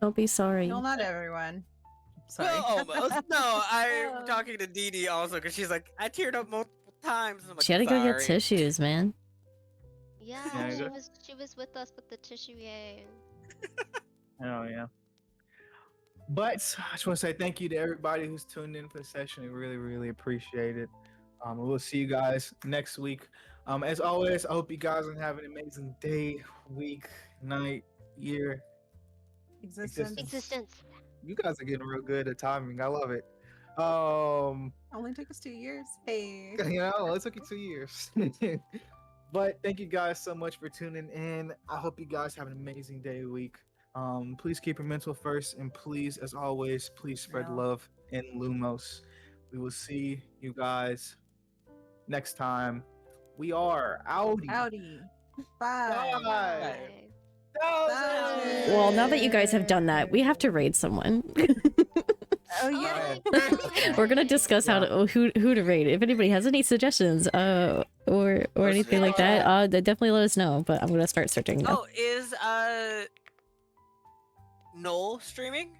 Speaker 1: Don't be sorry.
Speaker 5: No, not everyone. Sorry.
Speaker 7: Well, almost. No, I'm talking to Dee Dee also because she's like, I teared up multiple times. And I'm like,
Speaker 1: She had to go get
Speaker 7: "Sorry."
Speaker 1: tissues, man.
Speaker 3: Yeah,
Speaker 4: Yeah,
Speaker 3: she
Speaker 4: good.
Speaker 3: was with us with the tissue gang.
Speaker 4: Oh yeah. But I just want to say thank you to everybody who's tuned in for the session. We really, really appreciate it. We'll see you guys next week. As always, I hope you guys are having an amazing day, week, night, year.
Speaker 5: Existence.
Speaker 3: Existence.
Speaker 4: You guys are getting real good at timing. I love it.
Speaker 5: Only took us 2 years. Hey.
Speaker 4: You know, it took you 2 years. But thank you guys so much for tuning in. I hope you guys have an amazing day, week. Please keep your mental first, and please, as always, please spread
Speaker 5: Yeah.
Speaker 4: love in Lumos. We will see you guys next time. We are Audi.
Speaker 5: Howdy. Bye.
Speaker 4: Bye.
Speaker 5: Bye.
Speaker 1: Well, now that you guys have done that, we have to raid someone.
Speaker 5: Oh yeah.
Speaker 1: We're gonna discuss how to who to raid. If anybody has any suggestions, or anything like that, definitely let us know. But I'm gonna start searching now.
Speaker 2: Oh, is Noel streaming?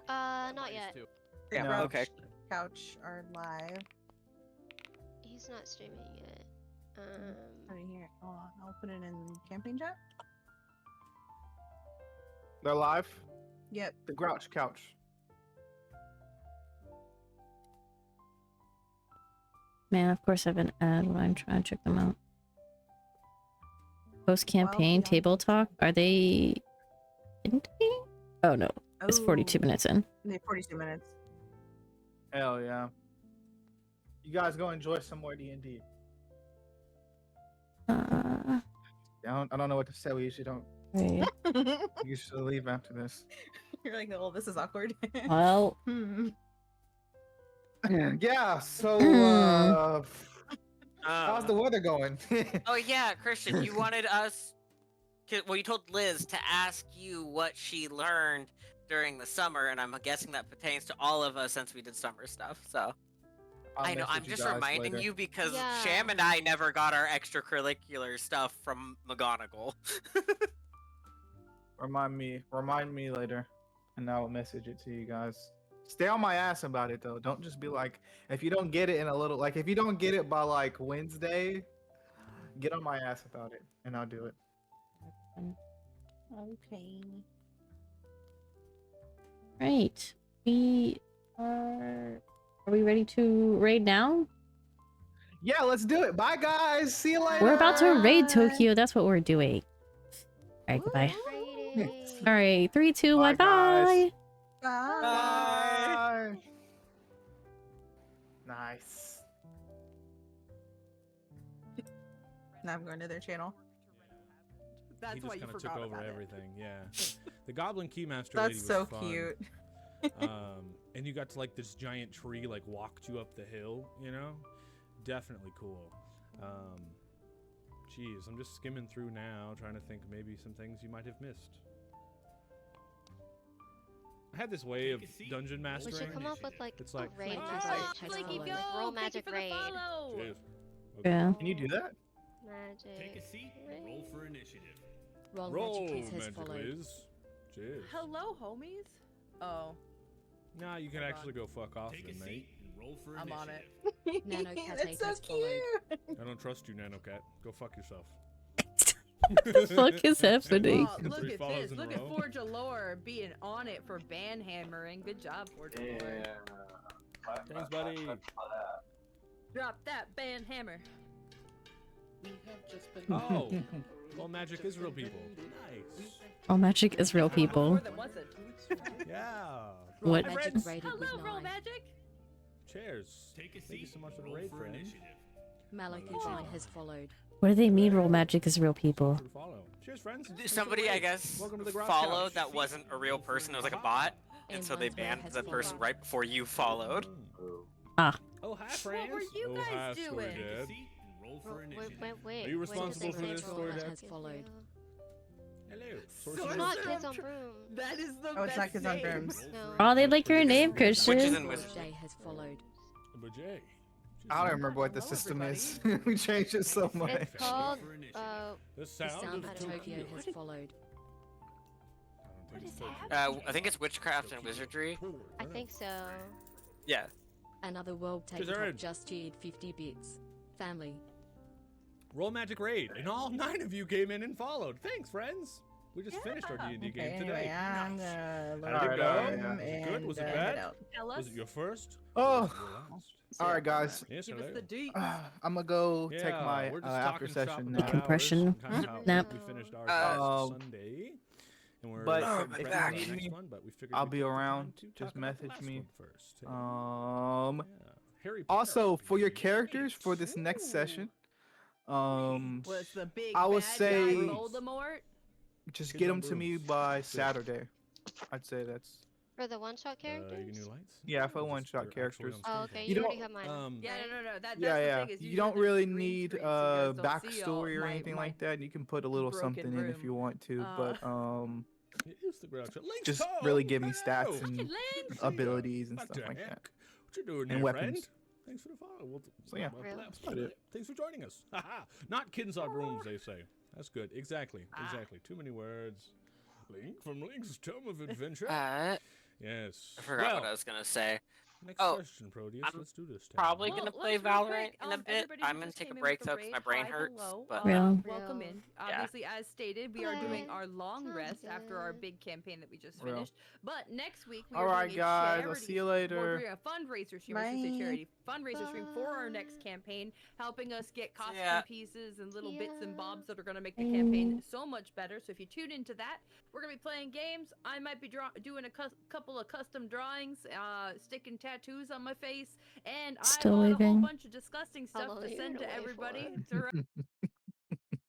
Speaker 3: Not yet.
Speaker 2: Yeah.
Speaker 4: No.
Speaker 2: Okay.
Speaker 5: Couch are live.
Speaker 3: He's not streaming yet.
Speaker 5: Put it here. Hold on. I'll put it in campaign chat.
Speaker 4: They're live.
Speaker 5: Yep.
Speaker 4: The Grouch Couch.
Speaker 1: Man, of course I've been ad when I'm trying to check them out. Post campaign
Speaker 5: yeah.
Speaker 1: table talk. Are they ending? Oh no, it's 42
Speaker 5: Oh,
Speaker 1: minutes in.
Speaker 5: they have 42 minutes.
Speaker 4: Hell yeah. You guys go enjoy some more D&D. I don't know what to say. We usually don't.
Speaker 1: Right.
Speaker 4: You should leave after this.
Speaker 5: You're like, oh, this is awkward.
Speaker 1: Well,
Speaker 5: Hmm.
Speaker 4: Yeah. So, how's the
Speaker 2: Um,
Speaker 4: weather going?
Speaker 2: Oh yeah, Christian, you wanted us. Well, you told Liz to ask you what she learned during the summer, and I'm guessing that pertains to all of us since we did summer stuff. So I know I'm
Speaker 4: message you
Speaker 2: just
Speaker 4: guys
Speaker 2: reminding
Speaker 4: later.
Speaker 2: you because
Speaker 3: Yeah.
Speaker 2: Sham and I never got our extracurricular stuff from McGonagall.
Speaker 4: Remind me later, and I will message it to you guys. Stay on my ass about it though. Don't just be like, if you don't get it in a little, like if you don't get it by like Wednesday, get on my ass about it, and I'll do it.
Speaker 5: Okay.
Speaker 1: right. We are. Are we ready to raid now?
Speaker 4: Yeah, let's do it. Bye guys. See you later.
Speaker 1: We're about to raid
Speaker 5: Bye.
Speaker 1: Tokyo. That's what we're doing. All right, goodbye.
Speaker 3: Rating.
Speaker 1: All right, 3, 2,
Speaker 4: Bye,
Speaker 1: 1, bye.
Speaker 4: guys.
Speaker 5: Bye.
Speaker 4: Bye. Nice.
Speaker 5: Now I'm going to their channel. That's
Speaker 8: he
Speaker 5: why
Speaker 8: just
Speaker 5: you
Speaker 8: kind of
Speaker 5: forgot
Speaker 8: took over
Speaker 5: about it.
Speaker 8: everything. Yeah, the Goblin Keymaster lady
Speaker 5: That's
Speaker 8: was
Speaker 5: so
Speaker 8: fun.
Speaker 5: cute.
Speaker 8: And you got to like this giant tree like walked you up the hill. You know, definitely cool. Geez, I'm just skimming through now, trying to think maybe some things you might have missed. I had this way of
Speaker 9: Take a seat.
Speaker 8: dungeon
Speaker 3: We
Speaker 8: mastering.
Speaker 3: should come up with like
Speaker 8: It's
Speaker 3: a
Speaker 8: like
Speaker 3: raid
Speaker 10: Flaky
Speaker 3: message
Speaker 10: Flaky
Speaker 3: has
Speaker 10: Flaky
Speaker 3: followed,
Speaker 10: Go!
Speaker 3: like roll
Speaker 10: Thank
Speaker 3: magic
Speaker 10: you for the
Speaker 3: raid.
Speaker 10: follow.
Speaker 8: Cheers.
Speaker 1: Yeah.
Speaker 4: Can you do that?
Speaker 3: Magic.
Speaker 9: Take a seat and roll for initiative.
Speaker 10: Roll,
Speaker 8: Roll
Speaker 10: magic quiz has
Speaker 8: magic
Speaker 10: followed.
Speaker 8: whiz. Cheers.
Speaker 5: Hello, homies. Oh,
Speaker 8: Nah, you can
Speaker 5: Hold
Speaker 8: actually go fuck off
Speaker 9: Take a
Speaker 8: then, mate.
Speaker 9: seat and roll for
Speaker 5: I'm on
Speaker 9: initiative.
Speaker 5: it.
Speaker 10: Nano
Speaker 5: That's so
Speaker 10: has followed.
Speaker 5: cute.
Speaker 8: I don't trust you, Nanocat. Go fuck yourself.
Speaker 1: What the fuck is happening?
Speaker 5: Oh,
Speaker 8: Three
Speaker 5: look at
Speaker 8: follows
Speaker 5: this.
Speaker 8: in a
Speaker 5: Look at
Speaker 8: row.
Speaker 5: Forge of Lore being on it for ban hammering. Good job, Forge of Lore.
Speaker 8: Thanks, buddy.
Speaker 5: Drop that ban hammer.
Speaker 8: Oh, well, magic is real people. Nice.
Speaker 1: All magic is real people.
Speaker 5: More than once a-
Speaker 8: Yeah.
Speaker 10: Roll
Speaker 1: What?
Speaker 10: magic
Speaker 8: Friends.
Speaker 10: rated with
Speaker 5: Hello, Roll
Speaker 10: 9.
Speaker 5: Magic.
Speaker 8: Cheers.
Speaker 9: Take a seat.
Speaker 8: Thank you so much for
Speaker 9: and
Speaker 8: the
Speaker 9: roll
Speaker 8: raid,
Speaker 9: for
Speaker 8: friend.
Speaker 9: initiative.
Speaker 10: Malakujai has followed.
Speaker 1: What do they mean? Roll magic is real people.
Speaker 8: Thanks for the follow. Cheers, friends. Thanks for the
Speaker 7: Somebody, I
Speaker 8: raid.
Speaker 7: guess,
Speaker 8: Welcome to the garage
Speaker 7: followed
Speaker 8: couch.
Speaker 7: that wasn't a real person. It was like a bot, and
Speaker 10: And
Speaker 7: so they
Speaker 10: one's way
Speaker 7: banned
Speaker 10: has
Speaker 7: that person
Speaker 10: followed.
Speaker 7: right before you followed.
Speaker 8: Oh, hi, friends.
Speaker 5: were you
Speaker 8: oh,
Speaker 5: guys
Speaker 8: hi,
Speaker 5: doing?
Speaker 8: Story
Speaker 9: Take a
Speaker 8: Dad.
Speaker 9: seat and roll for
Speaker 3: Wait,
Speaker 9: initiative.
Speaker 3: wait.
Speaker 8: Are you
Speaker 3: When did
Speaker 8: responsible
Speaker 3: they
Speaker 8: for
Speaker 3: say
Speaker 8: this
Speaker 3: roll
Speaker 8: story,
Speaker 3: magic
Speaker 8: Dad?
Speaker 10: has
Speaker 3: is
Speaker 10: followed.
Speaker 3: real?
Speaker 8: Hello.
Speaker 5: So
Speaker 3: It's
Speaker 5: Source
Speaker 3: not
Speaker 5: of-
Speaker 3: kids on brooms.
Speaker 5: That is the
Speaker 4: Oh, it's
Speaker 5: best
Speaker 4: not Kids on
Speaker 5: name.
Speaker 4: Brooms.
Speaker 3: No.
Speaker 1: Oh, they like your name,
Speaker 7: Witches
Speaker 1: Christian.
Speaker 7: and wizards.
Speaker 10: Jay has followed.
Speaker 8: But Jay.
Speaker 4: I don't remember what the
Speaker 5: Hello,
Speaker 4: system is.
Speaker 5: everybody.
Speaker 4: We changed it so much.
Speaker 3: It's called
Speaker 9: For initiative.
Speaker 8: The
Speaker 10: The
Speaker 8: sound,
Speaker 10: sound
Speaker 8: of
Speaker 10: of
Speaker 8: Tokyo.
Speaker 10: Tokyo has followed.
Speaker 8: I don't think it's Tokyo.
Speaker 7: I think it's witchcraft and wizardry.
Speaker 3: I think so.
Speaker 7: Yeah.
Speaker 10: Another world
Speaker 8: Cheers,
Speaker 10: tabletop
Speaker 8: Aaron.
Speaker 10: just cheered 50 bits. Family.
Speaker 8: Roll Magic Raid, and all 9 of you came in and followed. Thanks, friends. We just finished our D&D
Speaker 5: Okay,
Speaker 8: game
Speaker 5: anyway,
Speaker 8: today.
Speaker 5: I'm
Speaker 8: Nice.
Speaker 5: gonna
Speaker 8: How did it go?
Speaker 4: Alright,
Speaker 8: Was it good? Was it
Speaker 5: head
Speaker 8: bad?
Speaker 5: out. Tell
Speaker 8: Was
Speaker 5: us.
Speaker 8: it your first?
Speaker 4: Oh.
Speaker 8: Or was it your last?
Speaker 4: All right, guys.
Speaker 8: Yes,
Speaker 5: Give
Speaker 8: hello.
Speaker 5: us the deets.
Speaker 4: I'm gonna go take
Speaker 8: Yeah,
Speaker 4: my
Speaker 8: we're just
Speaker 4: after
Speaker 8: talking shop
Speaker 4: session
Speaker 8: about
Speaker 4: now.
Speaker 1: Decompression.
Speaker 8: hours, kind of how
Speaker 1: Nap.
Speaker 8: We finished ours
Speaker 4: Um,
Speaker 8: Sunday. And we're
Speaker 4: but
Speaker 8: getting
Speaker 4: if
Speaker 8: ready
Speaker 4: you
Speaker 8: for the
Speaker 4: need
Speaker 8: next
Speaker 4: me,
Speaker 8: one, but we figured
Speaker 4: I'll
Speaker 8: we'd
Speaker 4: be
Speaker 8: take the time
Speaker 4: around.
Speaker 8: to
Speaker 4: Just
Speaker 8: talk about the
Speaker 4: message
Speaker 8: last
Speaker 4: me.
Speaker 8: one first. Yeah. Harry
Speaker 4: Also,
Speaker 8: Potter
Speaker 4: for your
Speaker 8: RPGs.
Speaker 4: characters for this next session,
Speaker 5: What's the big
Speaker 4: I would
Speaker 5: bad
Speaker 4: say-
Speaker 5: guy Voldemort?
Speaker 4: just
Speaker 8: Kids
Speaker 4: get
Speaker 8: on
Speaker 4: them to me
Speaker 8: Brooms.
Speaker 4: by
Speaker 8: Good.
Speaker 4: Saturday. I'd say that's
Speaker 3: For the one-shot
Speaker 8: You
Speaker 3: characters?
Speaker 8: get new lights?
Speaker 4: Yeah, for
Speaker 8: Or just
Speaker 4: one-shot
Speaker 8: they're actually
Speaker 4: characters.
Speaker 8: on
Speaker 3: Oh,
Speaker 8: stage
Speaker 3: okay.
Speaker 4: You
Speaker 3: You already
Speaker 4: don't-
Speaker 3: have mine.
Speaker 5: Yeah,
Speaker 3: right?
Speaker 5: no. That's
Speaker 4: yeah,
Speaker 5: the
Speaker 4: yeah.
Speaker 5: thing is
Speaker 4: You
Speaker 5: usually
Speaker 4: don't
Speaker 5: there's
Speaker 4: really
Speaker 5: green
Speaker 4: need
Speaker 5: screen, so you guys don't see all
Speaker 4: backstory or
Speaker 5: my-
Speaker 4: anything
Speaker 5: my
Speaker 4: like that. You can put a little
Speaker 5: broken
Speaker 4: something in if
Speaker 5: broom.
Speaker 4: you want to, but
Speaker 8: It is the Groucho. Link's
Speaker 4: just
Speaker 8: home.
Speaker 4: really give me
Speaker 8: Hello.
Speaker 4: stats and
Speaker 8: Good to see ya.
Speaker 4: abilities and
Speaker 8: What
Speaker 4: stuff
Speaker 8: the
Speaker 4: like
Speaker 8: heck?
Speaker 4: that.
Speaker 8: What you doing
Speaker 4: And
Speaker 8: there,
Speaker 4: weapons.
Speaker 8: friend? Thanks for the follow.
Speaker 4: So, yeah.
Speaker 8: That's it. Thanks for joining us. Haha. Not kids on brooms, they say. That's good. Exactly. Exactly. Too many words. Link from Link's Tome of Adventure. Yes.
Speaker 7: I forgot
Speaker 8: well,
Speaker 7: what I was gonna say.
Speaker 8: Next
Speaker 7: Oh,
Speaker 8: question, Proteus.
Speaker 7: I'm
Speaker 8: Let's do this.
Speaker 7: Probably
Speaker 8: Well,
Speaker 7: gonna play
Speaker 5: let's real
Speaker 7: Valorant
Speaker 5: quick,
Speaker 7: in a bit.
Speaker 5: everybody who
Speaker 7: I'm gonna
Speaker 5: just
Speaker 7: take a
Speaker 5: came in
Speaker 7: break
Speaker 5: with the
Speaker 7: though because my
Speaker 5: raid,
Speaker 7: brain
Speaker 5: hi,
Speaker 7: hurts.
Speaker 5: hello,
Speaker 7: But
Speaker 1: Real.
Speaker 5: welcome in. Obviously, as stated, we are doing our long
Speaker 3: Sounds
Speaker 5: rest after our
Speaker 3: good.
Speaker 5: big campaign that we just
Speaker 4: Real.
Speaker 5: finished. But next week we
Speaker 4: All
Speaker 5: are
Speaker 4: right,
Speaker 5: doing
Speaker 4: guys.
Speaker 5: a
Speaker 4: I'll
Speaker 5: charity.
Speaker 4: see you
Speaker 5: We're
Speaker 4: later.
Speaker 5: doing a fundraiser stream. I should say
Speaker 4: Bye.
Speaker 5: charity fundraiser stream for our next
Speaker 3: Bye.
Speaker 5: campaign, helping us get costume
Speaker 7: ya.
Speaker 5: pieces and little bits and
Speaker 3: ya.
Speaker 5: bobs that are going to make the campaign so much better. So if you tune into that, we're going to be playing games. I might be doing a couple of custom drawings, sticking tattoos on my face, and
Speaker 1: Still
Speaker 5: I bought a whole
Speaker 1: leaving.
Speaker 5: bunch of disgusting
Speaker 3: How
Speaker 5: stuff
Speaker 3: long
Speaker 5: to
Speaker 3: are you
Speaker 5: send
Speaker 3: gonna
Speaker 5: to
Speaker 3: wait
Speaker 5: everybody
Speaker 3: for?
Speaker 5: throughout